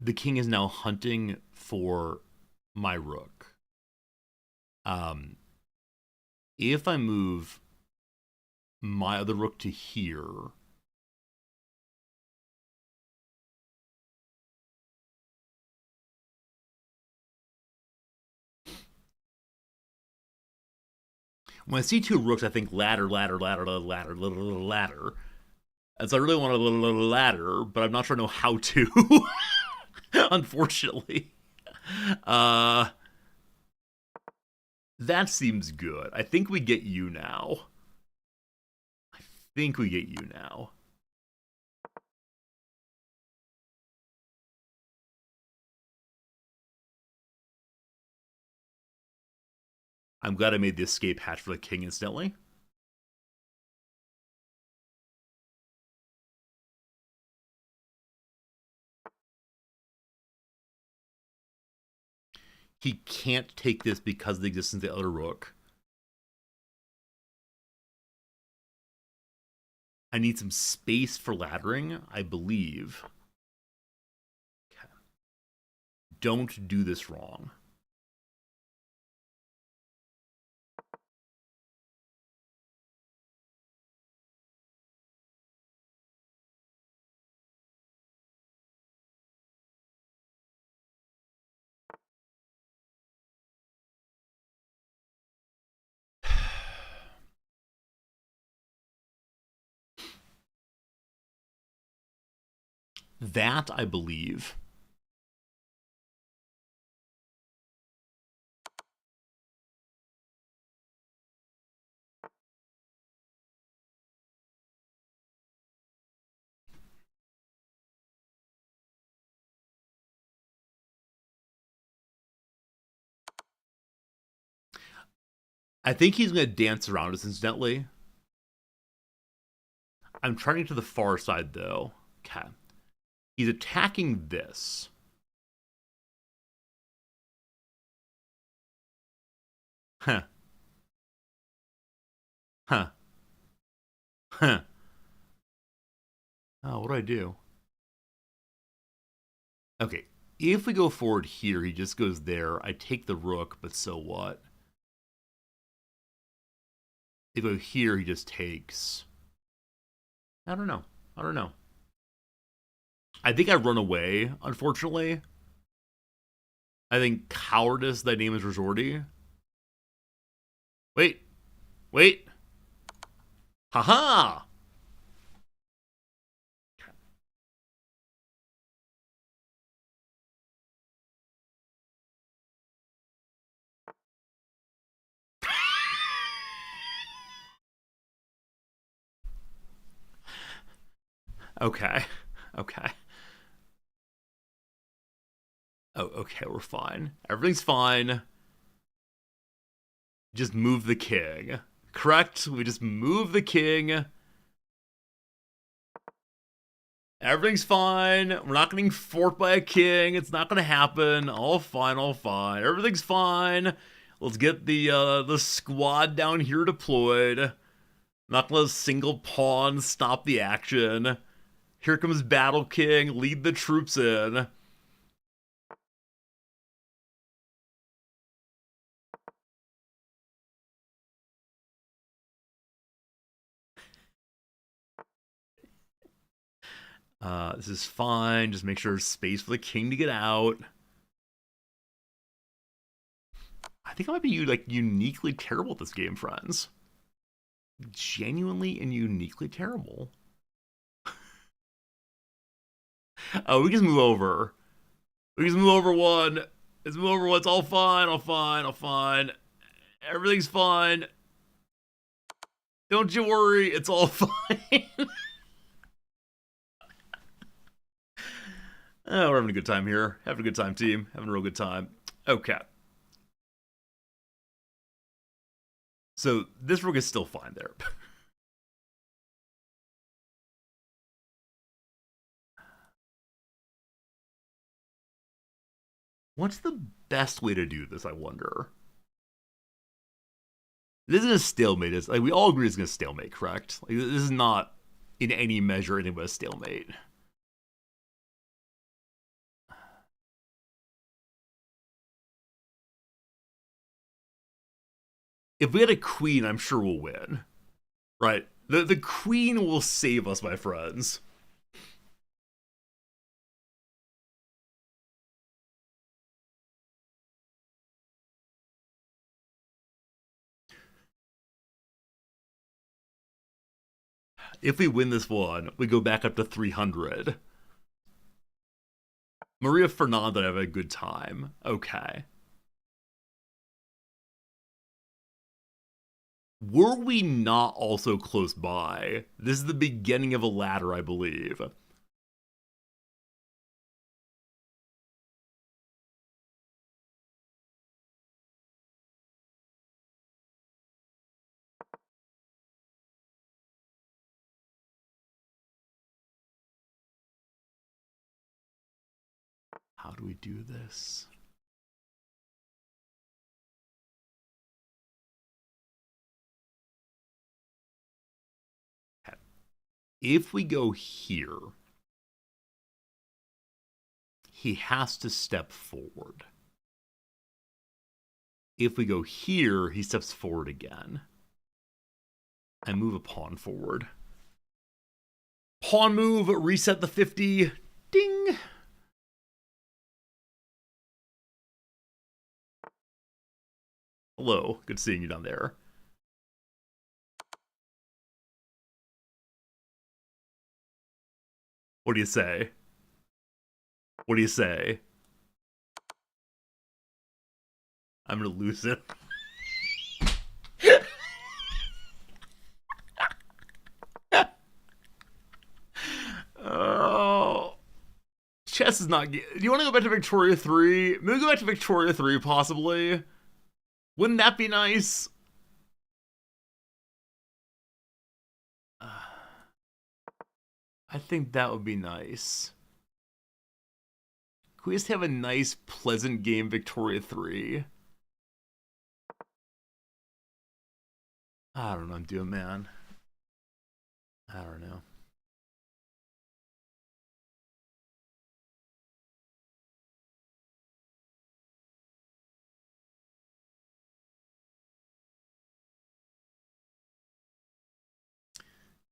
The king is now hunting for my rook. If I move my other rook to here, when I see 2 rooks, I think ladder, ladder, ladder, ladder, ladder, ladder. And so I really want a little ladder, but I'm not sure I know how to. Unfortunately. That seems good. I think we get you now. I think we get you now. I'm glad I made the escape hatch for the king instantly. He can't take this because of the existence of the other rook. I need some space for laddering, I believe. Okay. Don't do this wrong. That, I believe. I think he's going to dance around us incidentally. I'm turning to the far side, though. Okay. He's attacking this. Huh. Huh. Huh. Oh, what do I do? Okay. If we go forward here, he just goes there. I take the rook, but so what? If I go here, he just takes. I don't know. I don't know. I think I run away, unfortunately. I think cowardice, thy name is resorty. Wait. Wait. Haha! Okay. Okay. Oh, okay, we're fine. Everything's fine. Just move the king. Correct? We just move the king. Everything's fine. We're not getting forked by a king. It's not going to happen. All fine, all fine. Everything's fine. Let's get the squad down here deployed. Not gonna let a single pawn stop the action. Here comes Battle King, lead the troops in. This is fine. Just make sure there's space for the king to get out. I think I might be like uniquely terrible at this game, friends. Genuinely and uniquely terrible. Oh, we can just move over. We can just move over one. Let's move over one. It's all fine. All fine. All fine. Everything's fine. Don't you worry. It's all fine. Oh, we're having a good time here. Having a good time, team. Having a real good time. Okay. So this rook is still fine there. What's the best way to do this, I wonder? This is a stalemate. It's like we all agree it's going to stalemate, correct? Like this is not in any measure anything but a stalemate. If we had a queen, I'm sure we'll win. Right? The queen will save us, my friends. If we win this one, we go back up to 300. Maria Fernanda have a good time. Okay. Were we not also close by? This is the beginning of a ladder, I believe. How do we do this? If we go here, he has to step forward. If we go here, he steps forward again. And move a pawn forward. Pawn move, reset the 50. Ding! Hello, good seeing you down there. What do you say? What do you say? I'm gonna lose it. Oh, chess is not. Do you want to go back to Victoria 3? Maybe go back to Victoria 3, possibly. Wouldn't that be nice? I think that would be nice. Can we just have a nice, pleasant game, Victoria 3? I don't know what I'm doing, man. I don't know.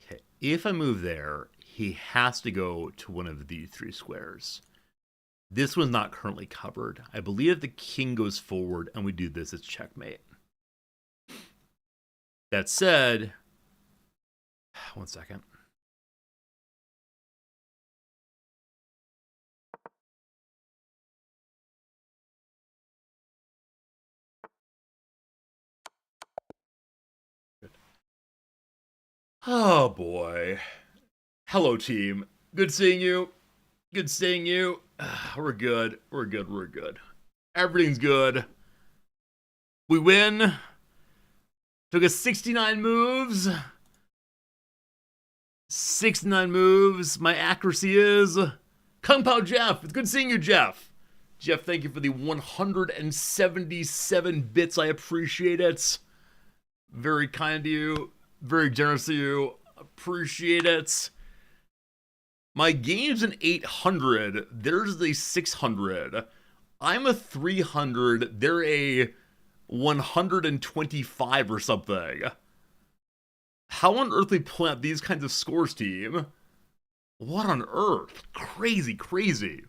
Okay, if I move there, he has to go to one of these three squares. This one's not currently covered. I believe if the king goes forward and we do this, it's checkmate. That said, one second. Oh boy. Hello, team. Good seeing you. Good seeing you. We're good. We're good. We're good. Everything's good. We win. Took us 69 moves. 69 moves. My accuracy is Kung Pao Jeff. It's good seeing you, Jeff. Jeff, thank you for the 177 bits. I appreciate it. Very kind to you. Very generous to you. Appreciate it. My game's an 800. There's a 600. I'm a 300. They're a 125 or something. How on earth they plant these kinds of scores, team? What on earth? Crazy, crazy.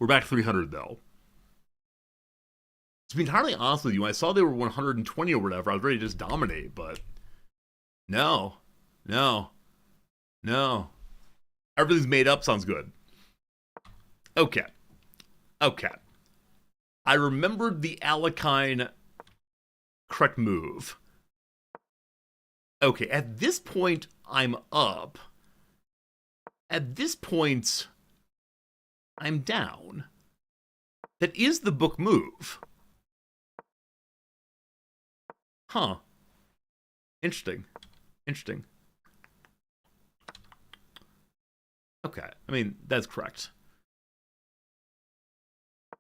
We're back to 300, though. To be entirely honest with you, when I saw they were 120 or whatever, I was ready to just dominate, but... No. Everything's made up, sounds good. Okay. I remembered the Alekhine correct move. Okay, at this point, I'm up. At this point, I'm down. That is the book move. Huh. Interesting. Okay, I mean, that's correct.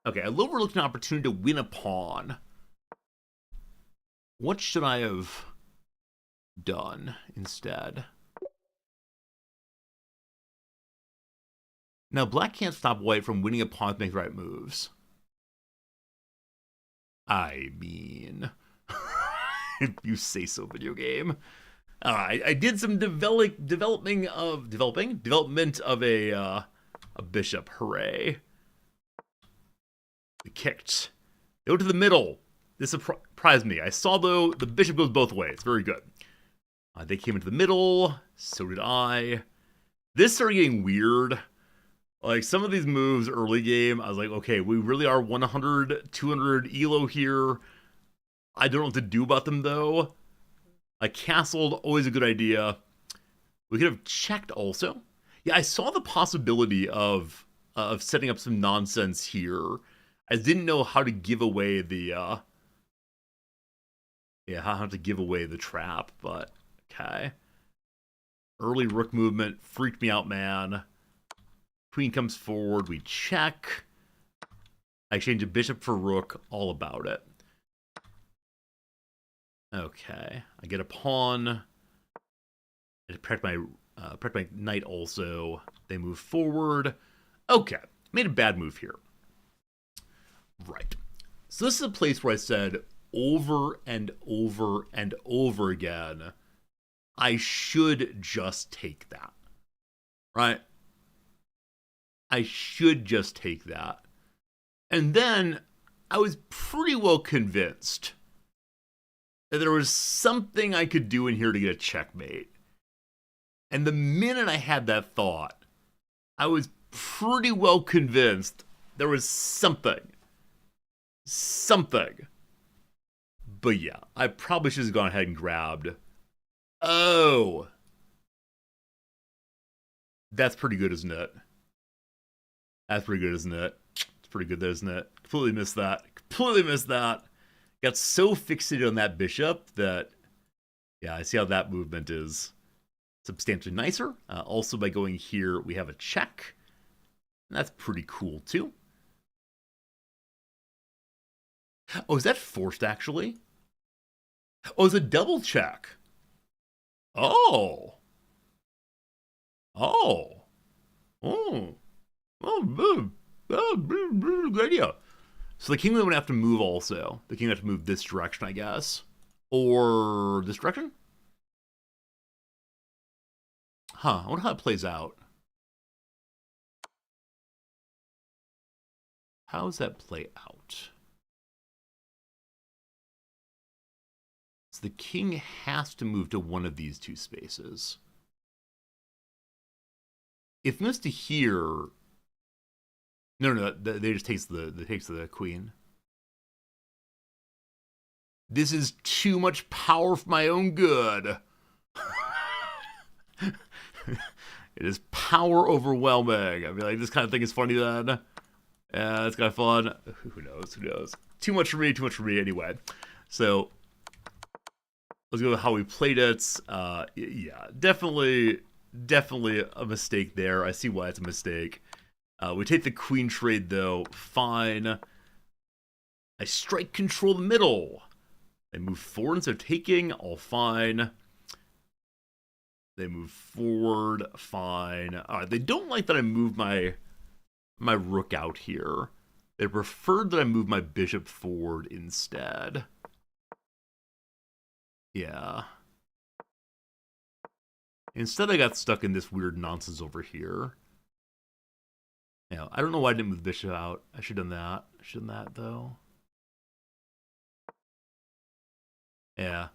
Okay, a little overlooked an opportunity to win a pawn. What should I have done instead? Now, black can't stop white from winning a pawn to make the right moves. I mean... if you say so, video game. I did some development of a bishop. Hooray. We kicked. They go to the middle. This surprised me. I saw, though, the bishop goes both ways. Very good. They came into the middle. So did I. This started getting weird. Like, some of these moves early game, I was like, okay, we really are 100, 200 elo here. I don't know what to do about them, though. Like, castled, always a good idea. We could have checked also. Yeah, I saw the possibility of setting up some nonsense here. I didn't know how to give away the, how to give away the trap, but, okay. Early rook movement freaked me out, man. Queen comes forward, we check. I exchange a bishop for rook, all about it. Okay, I get a pawn. I protect my knight also. They move forward. Okay, made a bad move here. Right. So this is a place where I said over and over and over again, I should just take that. Right? I should just take that. And then I was pretty well convinced that there was something I could do in here to get a checkmate. And the minute I had that thought, I was pretty well convinced there was something. But yeah, I probably should have gone ahead and grabbed. Oh. That's pretty good, isn't it? That's pretty good, isn't it? It's pretty good, isn't it? Completely missed that. Got so fixated on that bishop that, yeah, I see how that movement is substantially nicer. Also, by going here, we have a check. That's pretty cool, too. Oh, is that forced, actually? Oh, it's a double check. Oh, good idea. So the king would have to move also. The king would have to move this direction, I guess. Or this direction? Huh, I wonder how it plays out. How does that play out? So the king has to move to one of these two spaces. If it moves to here... No, they just takes the queen. This is too much power for my own good. It is power overwhelming. I mean, like, this kind of thing is funny then. Yeah, it's kind of fun. Who knows? Too much for me anyway. So, let's go with how we played it. Yeah, definitely a mistake there. I see why it's a mistake. We take the queen trade, though. Fine. I strike control the middle. They move forward instead of taking. All fine. They move forward. Fine. All right. They don't like that I move my rook out here. They preferred that I move my bishop forward instead. Yeah. Instead, I got stuck in this weird nonsense over here. Yeah, I don't know why I didn't move the bishop out. I should have done that. I should have done that, though. Yeah.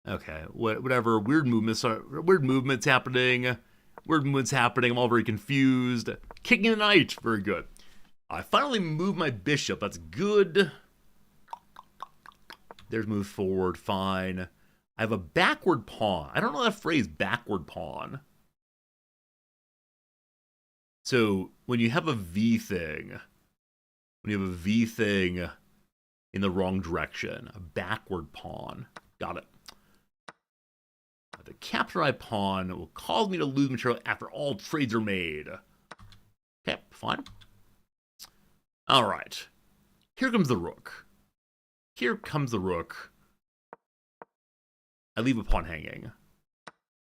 Okay. Whatever. Weird movements happening. Weird movements happening. I'm all very confused. Kicking the knight. Very good. I finally moved my bishop. That's good. There's move forward. Fine. I have a backward pawn. I don't know that phrase, backward pawn. So when you have a V thing, in the wrong direction, a backward pawn. Got it. The capture I pawn will cause me to lose material after all trades are made. Okay, fine. All right. Here comes the rook. Here comes the rook. I leave a pawn hanging.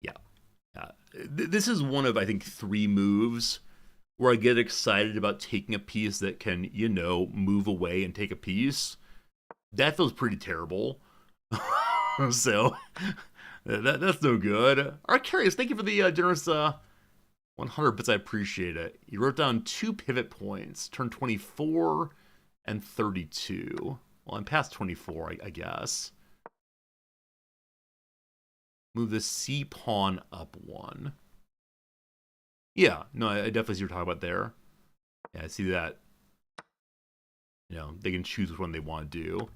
Yeah. This is one of, I think, 3 moves where I get excited about taking a piece that can, move away and take a piece. That feels pretty terrible. So, that's no good. Arcarius, thank you for the generous 100 bits. I appreciate it. You wrote down 2 pivot points. Turn 24 and 32. Well, I'm past 24, I guess. Move the C pawn up 1. Yeah, no, I definitely see what you're talking about there. Yeah, I see that. They can choose which one they want to do.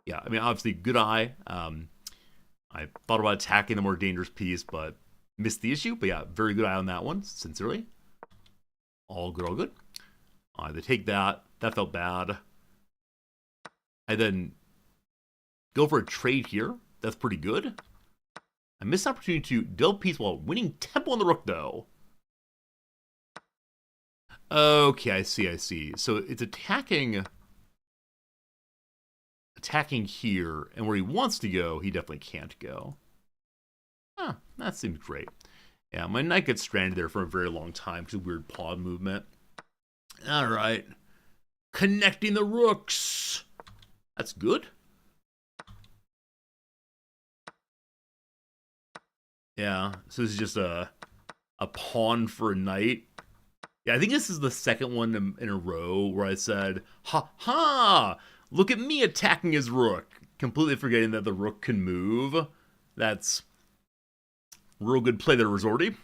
Yeah, I mean, obviously, good eye. I thought about attacking the more dangerous piece, but missed the issue. But yeah, very good eye on that one, sincerely. All good, all good. They take that. That felt bad. I then go for a trade here. That's pretty good. I missed the opportunity to deal piece while winning tempo on the rook, though. Okay, I see. So it's attacking here, and where he wants to go, he definitely can't go. Huh, that seems great. Yeah, my knight gets stranded there for a very long time because of weird pawn movement. All right. Connecting the rooks. That's good. Yeah, so this is just a pawn for a knight. Yeah, I think this is the second one in a row where I said, ha ha, look at me attacking his rook. Completely forgetting that the rook can move. That's real good play there, Resorti.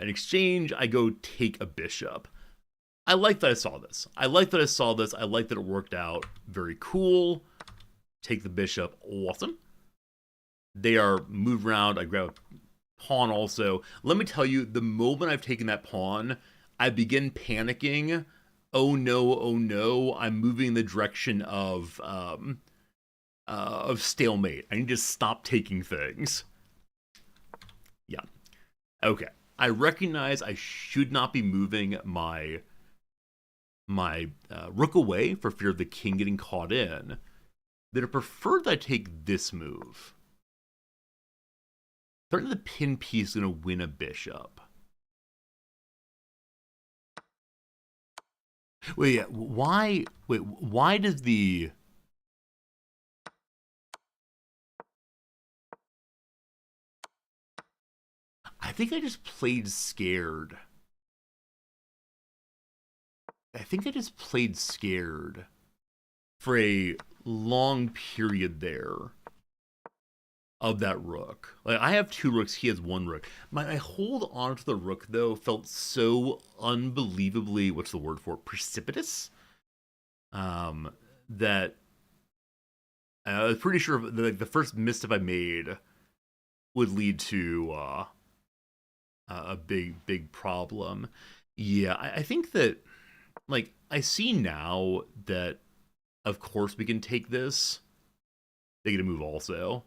In exchange, I go take a bishop. I like that I saw this. I like that it worked out. Very cool. Take the bishop. Awesome. They are moved around. I grab a pawn also. Let me tell you, the moment I've taken that pawn, I begin panicking. Oh no, I'm moving in the direction of stalemate. I need to stop taking things. Yeah. Okay. I recognize I should not be moving my rook away for fear of the king getting caught in. Then I prefer that I take this move. Threaten the pin piece is going to win a bishop. Wait, yeah, why does the... I think I just played scared. For a long period there of that rook. Like, I have 2 rooks, he has 1 rook. My hold on to the rook, though, felt so unbelievably, what's the word for it, precipitous? That I was pretty sure the first misstep I made would lead to a big problem. Yeah, I think that, like, I see now that, of course, we can take this. They get a move also.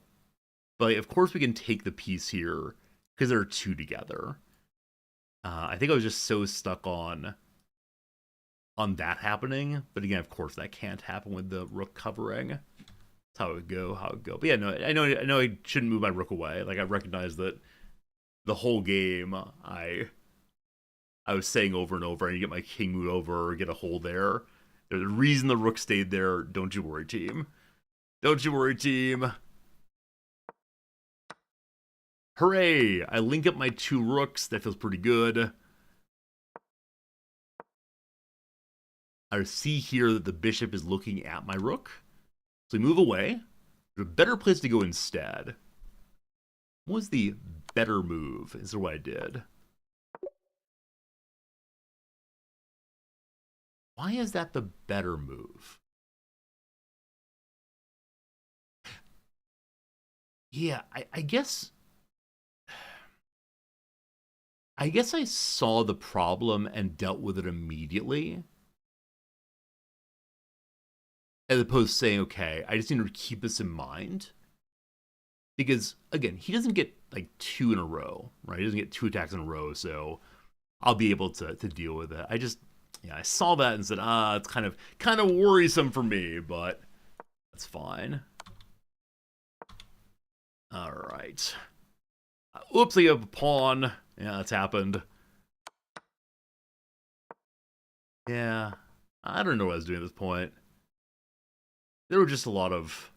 But, like, of course, we can take the piece here because there are 2 together. I think I was just so stuck on that happening. But again, of course, that can't happen with the rook covering. That's how it would go, But yeah, no, I know I shouldn't move my rook away. Like, I recognize that the whole game, I was saying over and over, I need to get my king moved over, get a hole there. There's a reason the rook stayed there. Don't you worry, team. Don't you worry, team. Hooray! I link up my 2 rooks. That feels pretty good. I see here that the bishop is looking at my rook. So we move away. There's a better place to go instead. What was the better move? Is what I did. Why is that the better move? Yeah, I guess... I guess I saw the problem and dealt with it immediately. As opposed to saying, okay, I just need to keep this in mind. Because, again, he doesn't get, like, 2 in a row, right? He doesn't get 2 attacks in a row, so I'll be able to deal with it. I saw that and said, it's kind of worrisome for me, but that's fine. All right. Oops, I have a pawn. Yeah, that's happened. Yeah, I don't know what I was doing at this point. There were just a lot of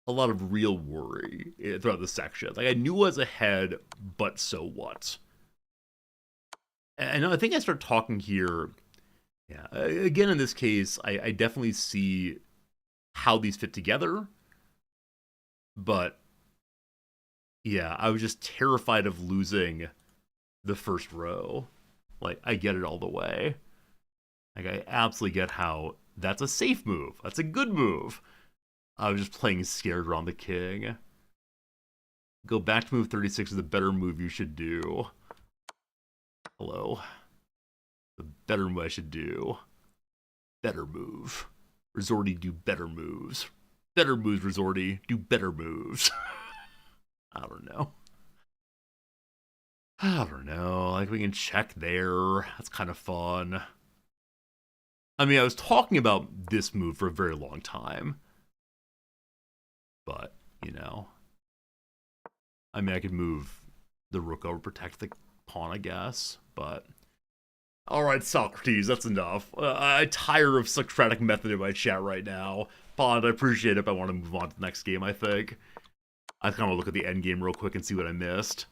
real worry throughout the section. Like, I knew I was ahead, but so what? And I think I start talking here. Yeah, again, in this case, I definitely see how these fit together. But yeah, I was just terrified of losing the first row. Like, I get it all the way. Like, I absolutely get how that's a safe move. That's a good move. I was just playing scared around the king. Go back to move 36 is the better move you should do. Hello. The better move I should do. Better move. Resorty, do better moves. Better moves, Resorty. Do better moves. I don't know. Like, we can check there. That's kind of fun. I mean, I was talking about this move for a very long time. But, I mean, I could move the rook over, protect the pawn, I guess. But, alright, Socrates, that's enough. I'm tired of Socratic method in my chat right now. Pond, I appreciate it, but I want to move on to the next game, I think. I kind of look at the end game real quick and see what I missed.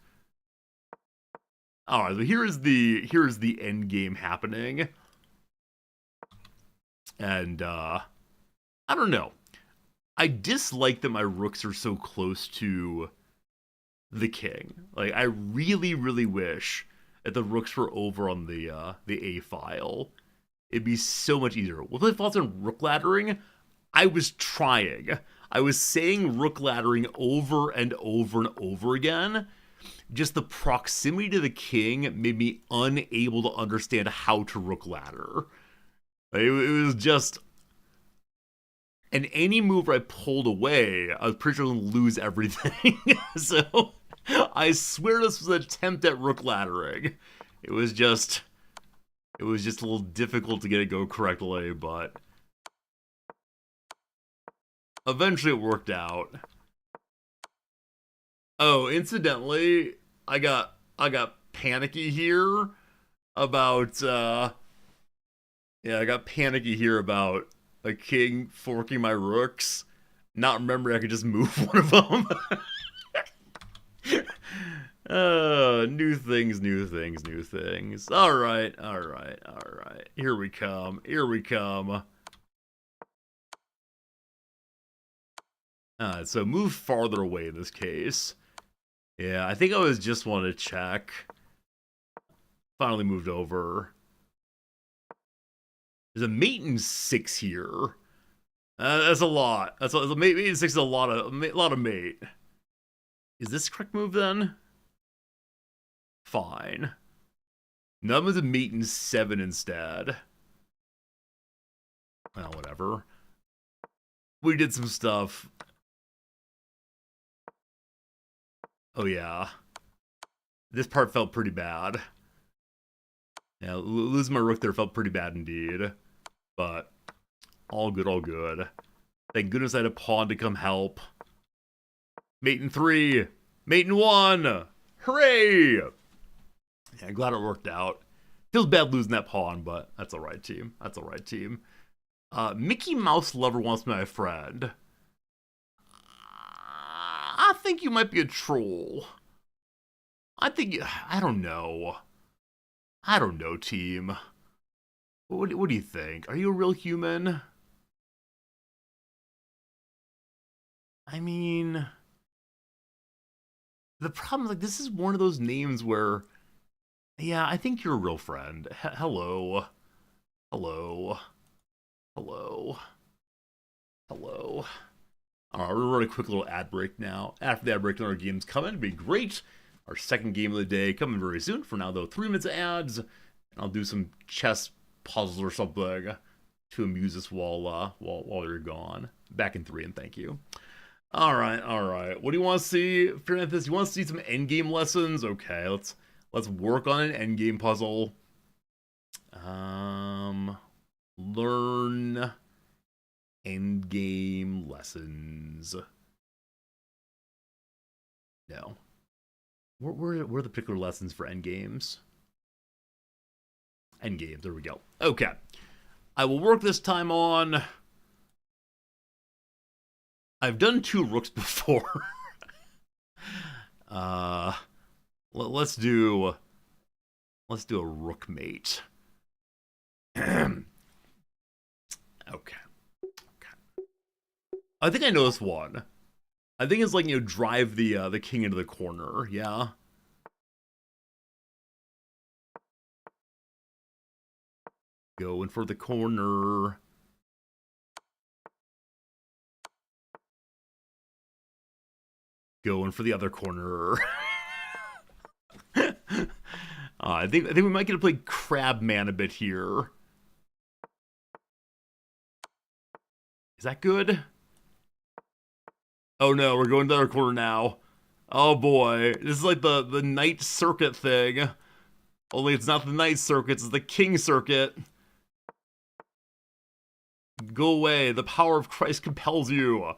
Alright, so here's the end game happening. And, I don't know. I dislike that my rooks are so close to the king. Like, I really, really wish that the rooks were over on the A file. It'd be so much easier. With my thoughts on rook laddering, I was trying. I was saying rook laddering over and over and over again. Just the proximity to the king made me unable to understand how to rook ladder. It was just... And any move I pulled away, I was pretty sure I was going to lose everything. So, I swear this was an attempt at rook laddering. It was just a little difficult to get it go correctly, but eventually it worked out. Oh, incidentally, I got panicky here about I got panicky here about a king forking my rooks, not remembering I could just move one of them. New things. All right. Here we come. So move farther away in this case. Yeah, I think I was just wanted to check. Finally moved over. There's a mate in 6 here. That's a lot. Mate in 6 is a lot of mate. Is this correct move then? Fine. None was a mate in 7 instead. Well, whatever. We did some stuff. Oh yeah. This part felt pretty bad. Yeah, losing my rook there felt pretty bad indeed. But all good, all good. Thank goodness I had a pawn to come help. Mate in 3. Mate in 1. Hooray! Yeah, glad it worked out. Feels bad losing that pawn, but that's alright, team. That's alright, team. Mickey Mouse Lover wants to be my friend. I think you might be a troll. I don't know. I don't know, team. What do you think? Are you a real human? I mean, the problem is, like, this is one of those names where, yeah, I think you're a real friend. Hello. Hello. Hello. Hello. Alright, we're gonna run a quick little ad break now. After the ad break, another game's coming. It'll be great. Our second game of the day coming very soon. For now, though, 3 minutes of ads, and I'll do some chess puzzles or something to amuse us while you're gone. Back in 3, and thank you. Alright. What do you want to see, Fearnethus? You want to see some endgame lessons? Okay, let's work on an endgame puzzle. Learn endgame lessons. No. Where are the particular lessons for endgames? Endgames, there we go. Okay. I will work this time on... I've done 2 rooks before. Let's do a rook mate. Okay. I think I know this one. I think it's like, drive the king into the corner, yeah? Going for the corner. Going for the other corner. I think we might get to play Crabman a bit here. Is that good? Oh no, we're going to the other corner now. Oh boy, this is like the Knight Circuit thing. Only it's not the Knight Circuit, it's the King Circuit. Go away, the power of Christ compels you.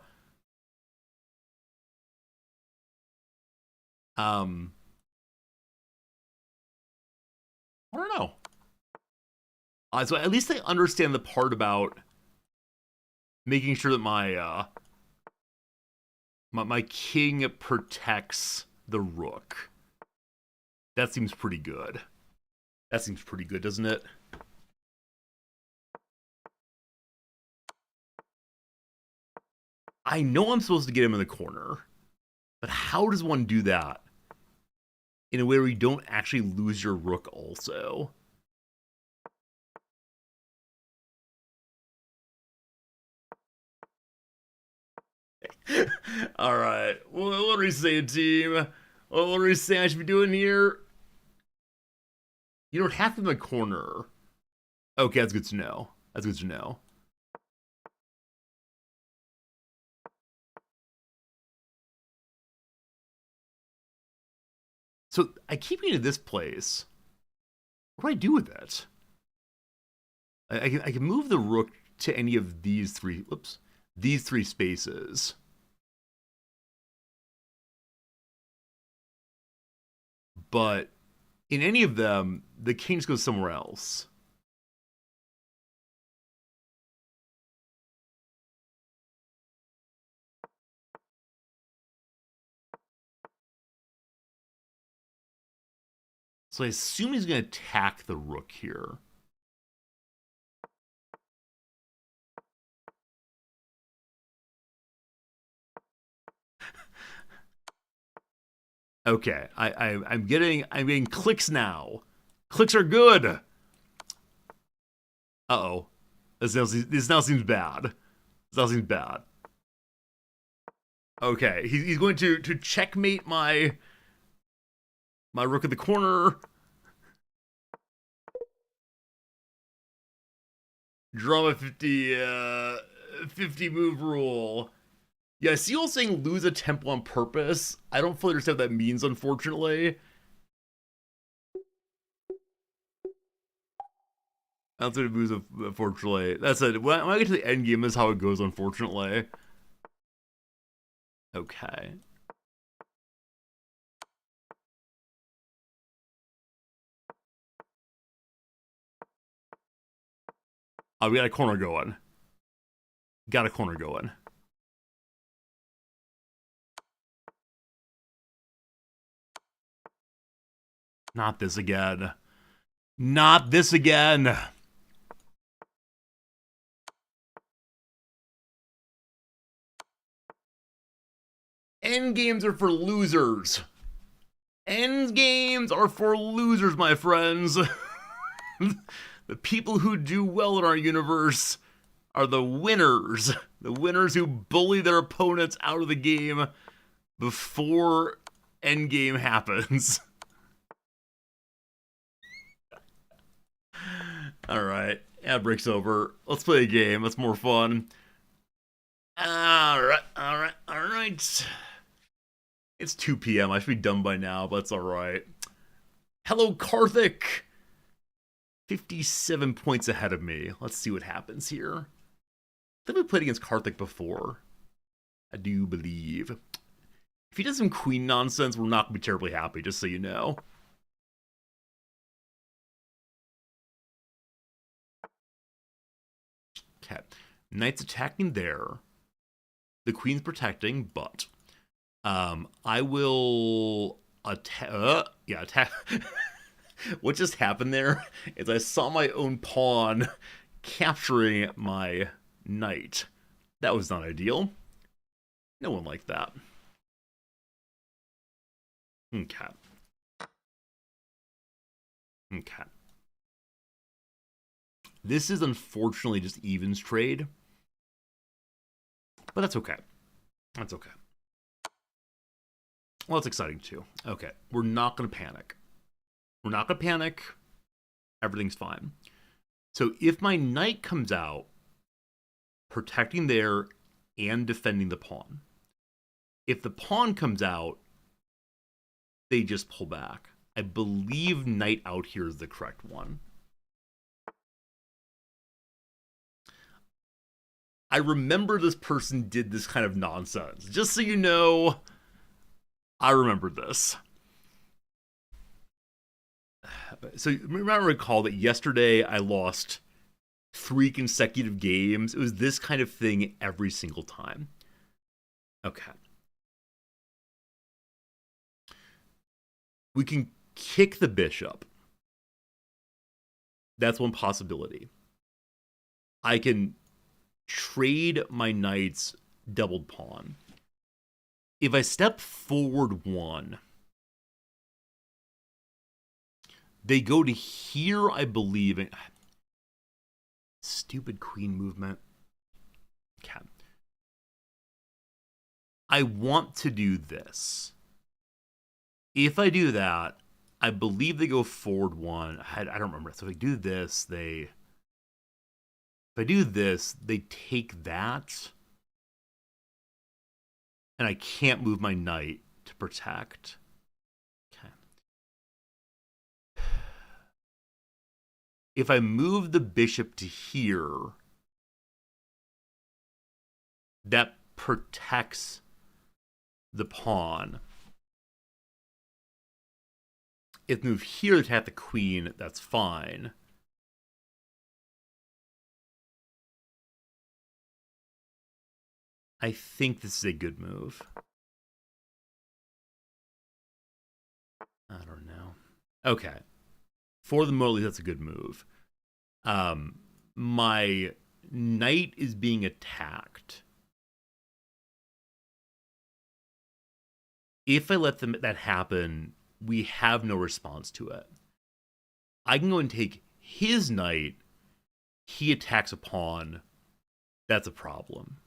I don't know. So at least I understand the part about making sure that my king protects the rook. That seems pretty good. That seems pretty good, doesn't it? I know I'm supposed to get him in the corner, but how does one do that in a way where you don't actually lose your rook also? Alright, what are we saying, team? What are we saying I should be doing here? You don't have to be in the corner. Okay, that's good to know. That's good to know. So I keep getting to this place. What do I do with it? I can move the rook to any of these 3. Whoops, these 3 spaces. But in any of them, the king just goes somewhere else. So I assume he's going to attack the rook here. Okay, I'm getting clicks now. Clicks are good. Uh-oh. This now seems bad. This now seems bad. Okay, he's going to checkmate my rook in the corner. Drama 50 move rule. Yeah, I see you all saying lose a tempo on purpose. I don't fully understand what that means, unfortunately. That's what it moves, unfortunately. That's it. When I get to the end game, is how it goes, unfortunately. Okay. Oh, we got a corner going. Got a corner going. Not this again. Not this again. End games are for losers. End games are for losers, my friends. The people who do well in our universe are the winners. The winners who bully their opponents out of the game before endgame happens. Alright, ad break's over. Let's play a game. That's more fun. Alright. It's 2 p.m. I should be done by now, but it's alright. Hello, Karthik! 57 points ahead of me. Let's see what happens here. I think we played against Karthik before. I do believe. If he does some queen nonsense, we're not going to be terribly happy, just so you know. Okay. Knight's attacking there. The queen's protecting, but I will attack. Attack. What just happened there is I saw my own pawn capturing my knight. That was not ideal. No one liked that. Okay. Okay. This is unfortunately just evens trade. But that's okay. That's okay. Well, it's exciting too. Okay. We're not going to panic. We're not going to panic. Everything's fine. So if my knight comes out, protecting there and defending the pawn. If the pawn comes out, they just pull back. I believe knight out here is the correct one. I remember this person did this kind of nonsense. Just so you know, I remember this. So you might recall that yesterday I lost 3 consecutive games. It was this kind of thing every single time. Okay. We can kick the bishop. That's one possibility. I can trade my knight's doubled pawn. If I step forward 1, they go to here, I believe. Stupid queen movement. Okay. I want to do this. If I do that, I believe they go forward 1. I don't remember. So if I do this, If I do this, they take that. And I can't move my knight to protect. Okay. If I move the bishop to here, that protects the pawn. If I move here to attack the queen, that's fine. I think this is a good move. I don't know. Okay. For the moment, that's a good move. My knight is being attacked. If I let that happen, we have no response to it. I can go and take his knight. He attacks a pawn. That's a problem.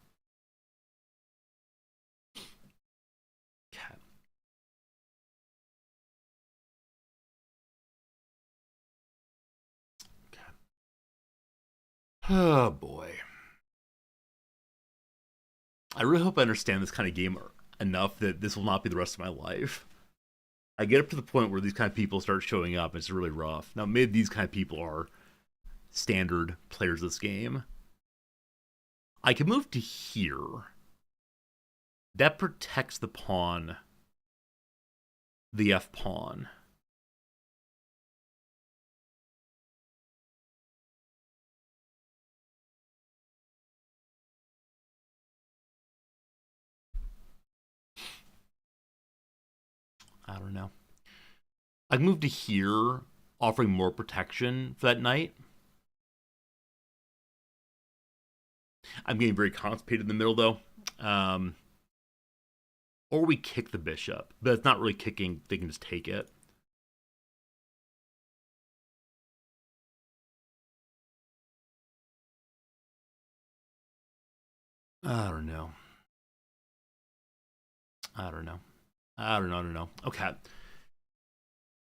Oh boy. I really hope I understand this kind of game enough that this will not be the rest of my life. I get up to the point where these kind of people start showing up, and it's really rough. Now, maybe these kind of people are standard players of this game. I can move to here. That protects the pawn, the F pawn. I don't know. I can move to here, offering more protection for that knight. I'm getting very constipated in the middle, though. Or we kick the bishop, but it's not really kicking. They can just take it. I don't know. I don't know. Okay.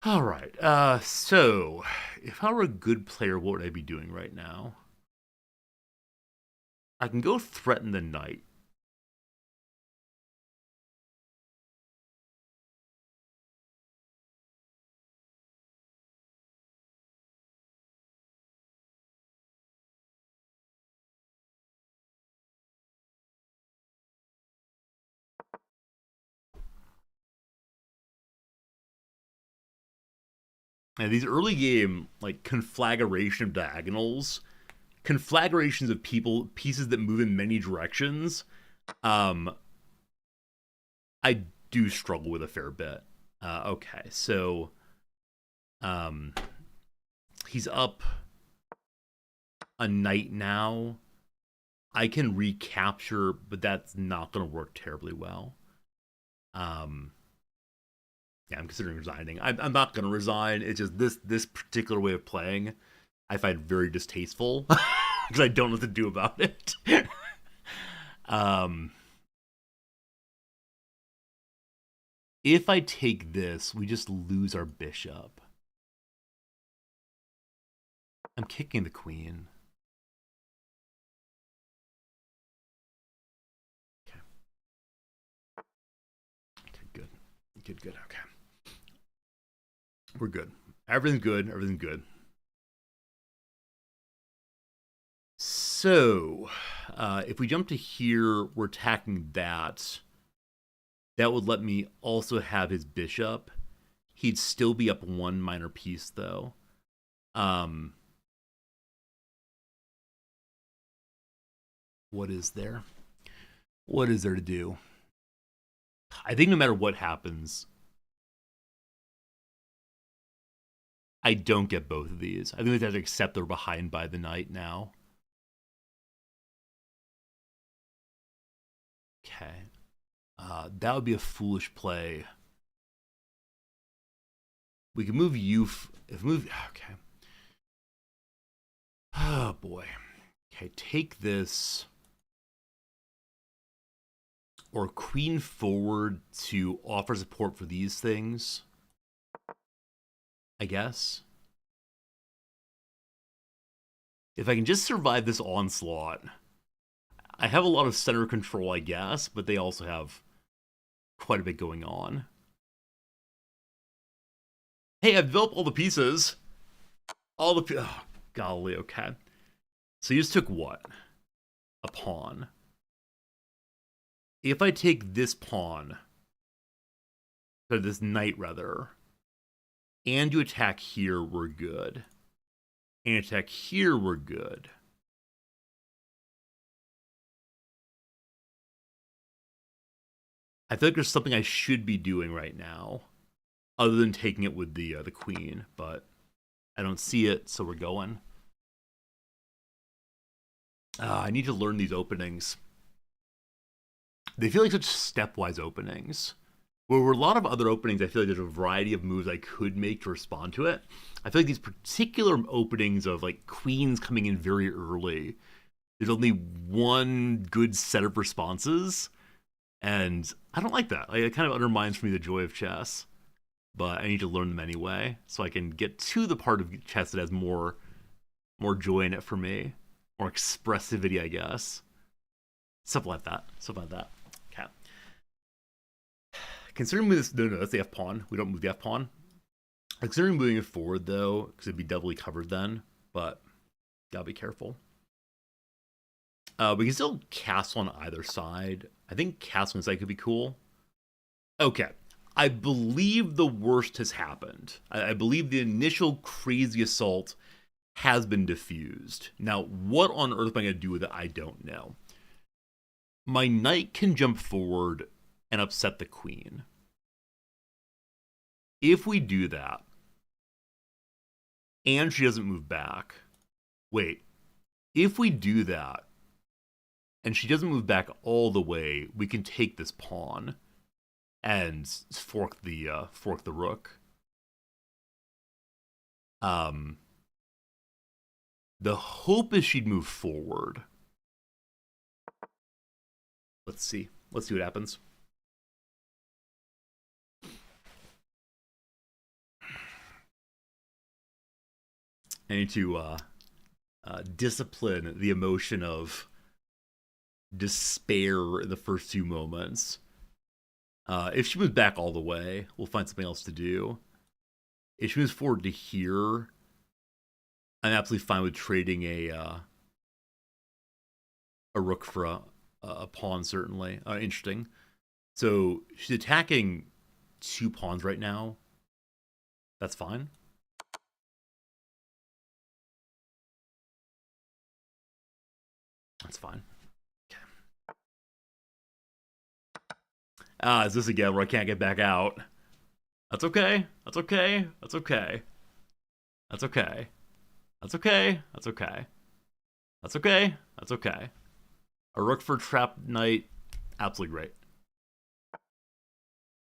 All right. So, if I were a good player, what would I be doing right now? I can go threaten the knight. And these early game, like, conflagration of diagonals, conflagrations of pieces that move in many directions, I do struggle with a fair bit. Okay, so he's up a knight now. I can recapture, but that's not going to work terribly well. Yeah, I'm considering resigning. I'm not going to resign. It's just this particular way of playing I find very distasteful because I don't know what to do about it. If I take this, we just lose our bishop. I'm kicking the queen. Okay. Okay, good. Good. Okay. We're good. Everything's good. So, if we jump to here, we're attacking that. That would let me also have his bishop. He'd still be up one minor piece, though. What is there? What is there to do? I think no matter what happens, I don't get both of these. I think we have to accept they're behind by the knight now. Okay. That would be a foolish play. We can move you. Okay. Oh, boy. Okay, take this. Or queen forward to offer support for these things. I guess. If I can just survive this onslaught, I have a lot of center control, I guess, but they also have quite a bit going on. Hey, I've developed all the pieces. Oh, golly, okay. So you just took what? A pawn. If I take this pawn, or this knight rather, and you attack here, we're good. And attack here, we're good. I feel like there's something I should be doing right now, other than taking it with the queen, but I don't see it, so we're going. I need to learn these openings. They feel like such stepwise openings. Where a lot of other openings, I feel like there's a variety of moves I could make to respond to it. I feel like these particular openings of like queens coming in very early, there's only one good set of responses, and I don't like that. Like, it kind of undermines for me the joy of chess. But I need to learn them anyway, so I can get to the part of chess that has more joy in it for me, more expressivity, I guess. Stuff like that. Okay. Considering moving this, no, that's the F pawn. We don't move the F pawn. Considering moving it forward though, because it'd be doubly covered then. But Gotta be careful. We can still castle on either side. I think castling on side could be cool. Okay. I believe the worst has happened. I believe the initial crazy assault has been diffused. Now, what on earth am I going to do with it? I don't know. My knight can jump forward and upset the queen. If we do that, and she doesn't move back, wait, if we do that, and she doesn't move back all the way, we can take this pawn and fork the rook. The hope is she'd move forward. Let's see. Let's see what happens. I need to discipline the emotion of despair in the first few moments. If she moves back all the way, we'll find something else to do. If she moves forward to here, I'm absolutely fine with trading a rook for a pawn, certainly. Interesting. So she's attacking 2 pawns right now. That's fine. That's fine. Okay. Is this again where I can't get back out? That's okay. That's okay. That's okay. That's okay. That's okay. That's okay. That's okay. That's okay. A rook for trapped knight. Absolutely great.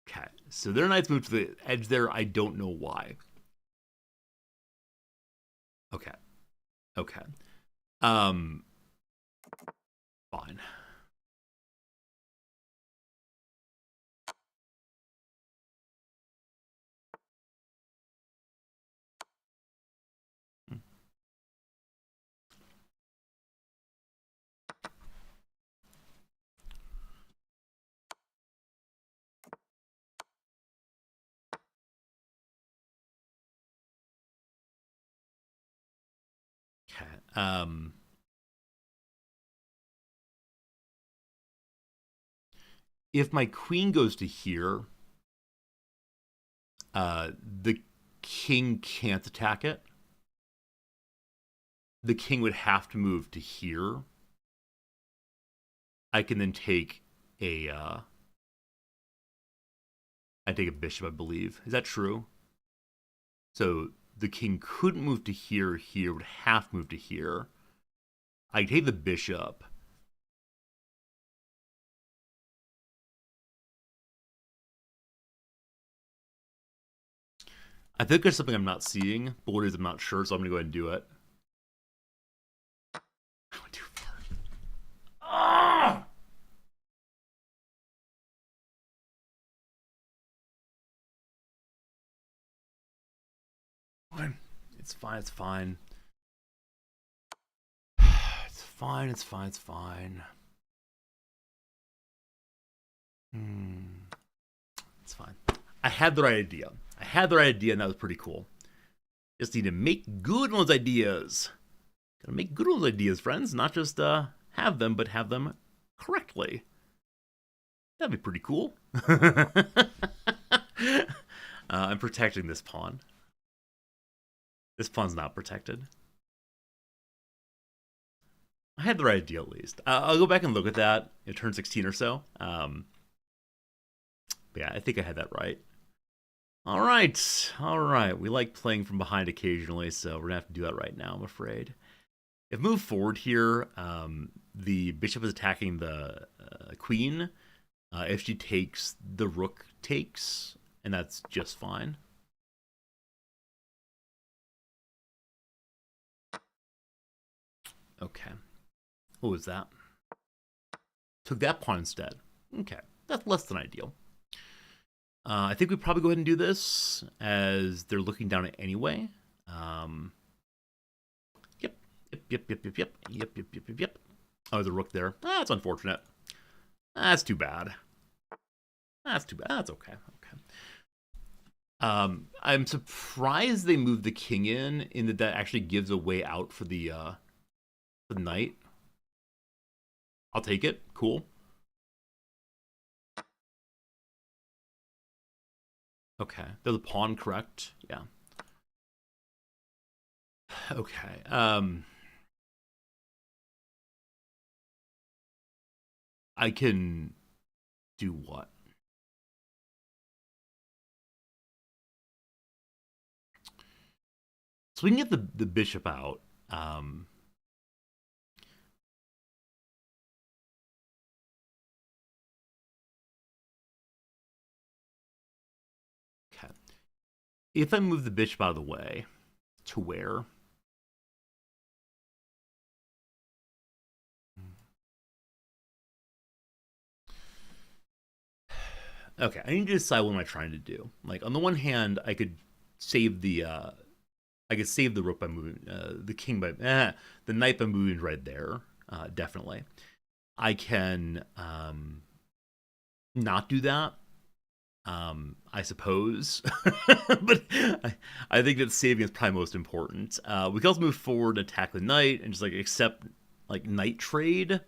Okay. So their knight's moved to the edge there. I don't know why. Okay. Okay. Fine. Okay. If my queen goes to here, the king can't attack it. The king would have to move to here. I can then take a I take a bishop, I believe. Is that true? So the king couldn't move to here. Here would have to move to here. I take the bishop. I think there's something I'm not seeing, but what it is I'm not sure, so I'm gonna go ahead and do it. I went too far. Ah! Fine. It's fine. It's fine. It's fine. It's fine. It's fine. It's fine. I had the right idea. I had the right idea, and that was pretty cool. Just need to make good on those ideas. Gotta make good on those ideas, friends. Not just have them, but have them correctly. That'd be pretty cool. I'm protecting this pawn. This pawn's not protected. I had the right idea, at least. I'll go back and look at that. Turn 16 or so. Yeah, I think I had that right. All right. We like playing from behind occasionally, so we're gonna have to do that right now, I'm afraid. If move forward here, the bishop is attacking the queen. If she takes, the rook takes, and that's just fine. Okay. What was that? Took that pawn instead. Okay, that's less than ideal. I think we probably go ahead and do this, as they're looking down it anyway. Yep. Oh, there's a rook there. That's unfortunate. That's too bad. That's okay. I'm surprised they moved the king in that actually gives a way out for the The knight. I'll take it. Cool. Okay. They're the pawn, correct? Yeah. Okay. I can do what? So we can get the bishop out. Okay. If I move the bishop out of the way, to where? Okay, I need to decide what am I trying to do. Like on the one hand, save the I could save the rook by moving the king by the knight by moving right there. Definitely, I can not do that. I suppose, but I think that saving is probably most important. We can also move forward, and attack the knight, and just like accept like knight trade.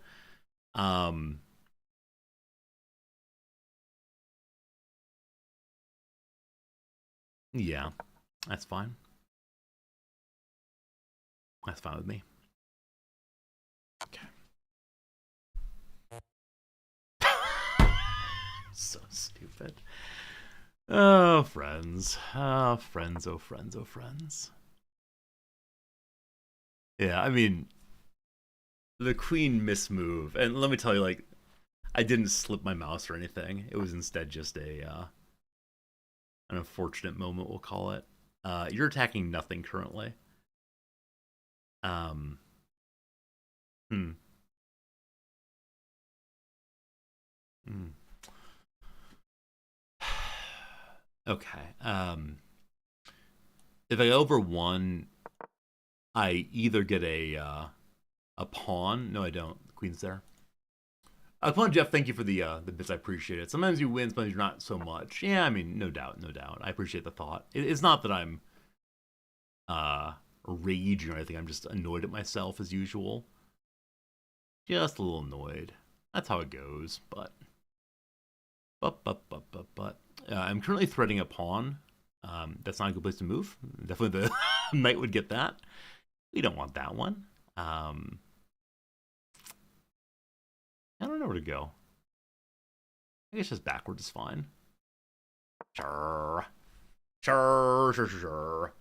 Yeah, that's fine. That's fine with me. Okay. So stupid. Oh, friends. Oh, friends. Oh, friends. Oh, friends. Yeah, I mean, the queen mismove, and let me tell you, like, I didn't slip my mouse or anything. It was instead just an unfortunate moment, we'll call it. You're attacking nothing currently. Um, hmm. Hmm. Okay. If I go over one, I either get a pawn. No, I don't. The queen's there. Pawn Jeff, thank you for the bits. I appreciate it. Sometimes you win, sometimes you're not so much. Yeah, I mean, no doubt, no doubt. I appreciate the thought. It's not that I'm raging or anything. I'm just annoyed at myself as usual. Just a little annoyed. That's how it goes. But. I'm currently threading a pawn. That's not a good place to move. Definitely the knight would get that. We don't want that one. I don't know where to go. I guess just backwards is fine. Sure. Sure.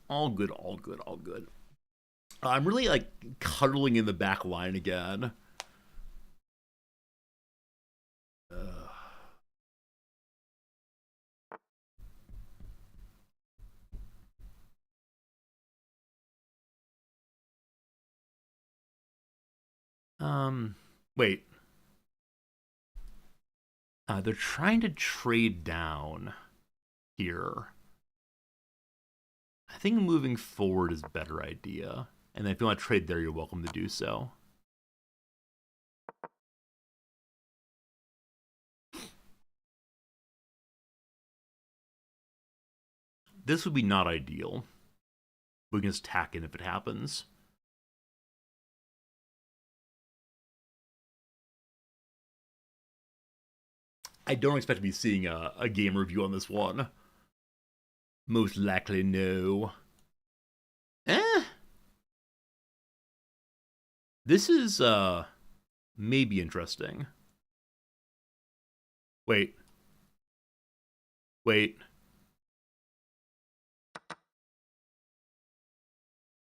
All good, all good, all good. I'm really like cuddling in the back line again. Wait. They're trying to trade down here. I think moving forward is a better idea. And if you want to trade there, you're welcome to do so. This would be not ideal. We can just tack in if it happens. I don't expect to be seeing a game review on this one. Most likely, no. This is, maybe interesting. Wait.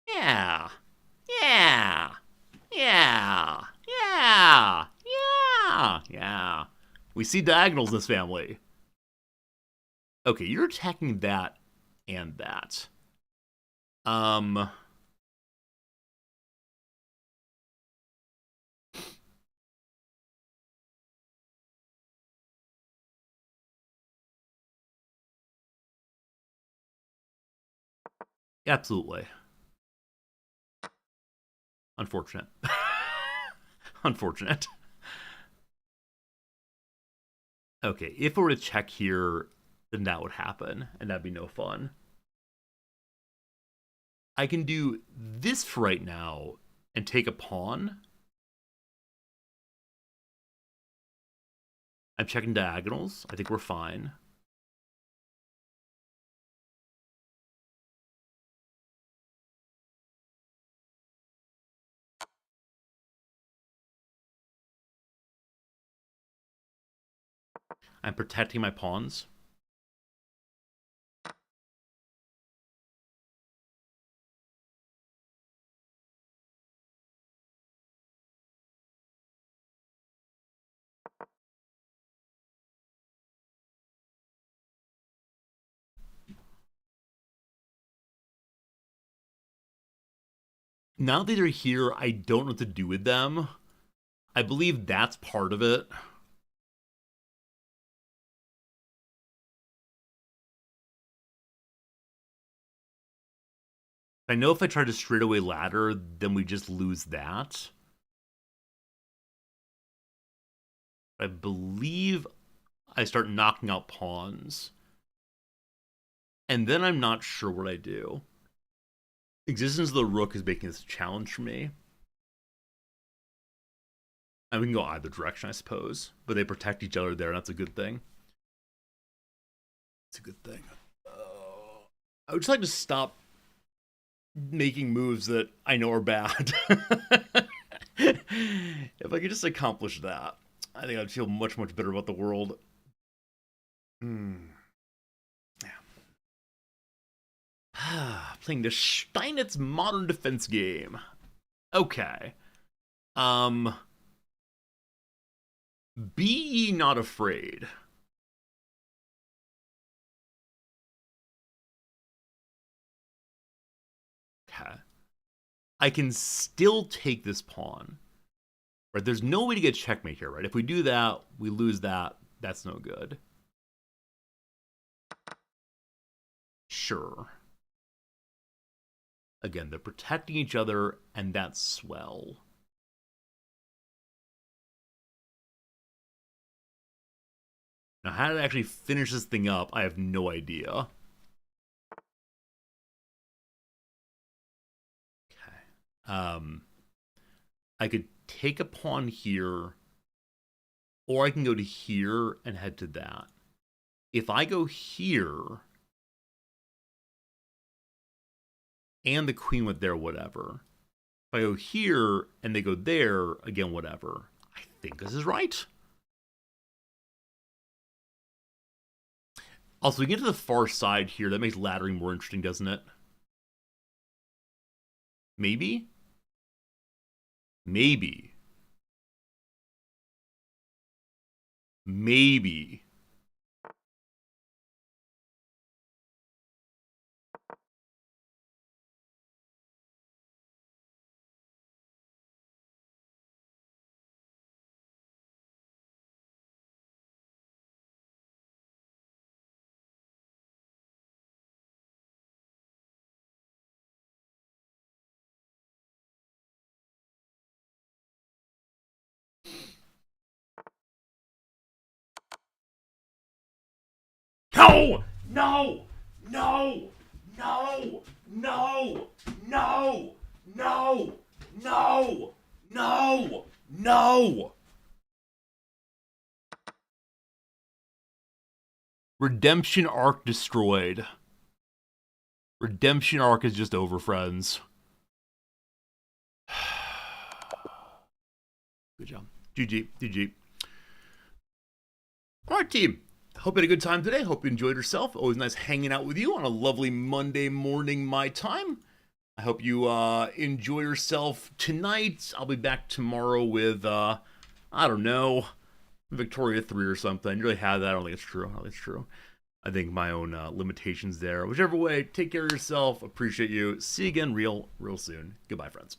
Yeah. We see diagonals in this family. Okay, you're attacking that and that. Absolutely. Unfortunate. Unfortunate. Okay, if we were to check here, then that would happen, and that'd be no fun. I can do this for right now, and take a pawn. I'm checking diagonals. I think we're fine. I'm protecting my pawns. Now that they're here, I don't know what to do with them. I believe that's part of it. I know if I try to straightaway ladder, then we just lose that. I believe I start knocking out pawns. And then I'm not sure what I do. Existence of the rook is making this a challenge for me. And we can go either direction, I suppose. But they protect each other there, and that's a good thing. It's a good thing. I would just like to stop making moves that I know are bad. If I could just accomplish that, I think I'd feel much, much better about the world. Playing the Steinitz Modern Defense game. Okay. Be ye not afraid. Okay. I can still take this pawn. Right? There's no way to get checkmate here, right? If we do that, we lose that. That's no good. Sure. Again, they're protecting each other, and that's swell. Now, how to actually finish this thing up, I have no idea. Okay. I could take a pawn here, or I can go to here and head to that. If I go here, and the queen went there, whatever. If I go here, and they go there, again, whatever. I think this is right. Also, we get to the far side here. That makes laddering more interesting, doesn't it? Maybe? Maybe. Maybe. No! No! No! No! No! No! No! No! No! No! Redemption arc destroyed. Redemption arc is just over, friends. Good job. GG. GG. All right, team. Hope you had a good time today. Hope you enjoyed yourself. Always nice hanging out with you on a lovely Monday morning, my time. I hope you enjoy yourself tonight. I'll be back tomorrow with, I don't know, Victoria 3 or something. I didn't really have that. I don't think it's true. I don't think it's true. I think my own limitations there. Whichever way, take care of yourself. Appreciate you. See you again real soon. Goodbye, friends.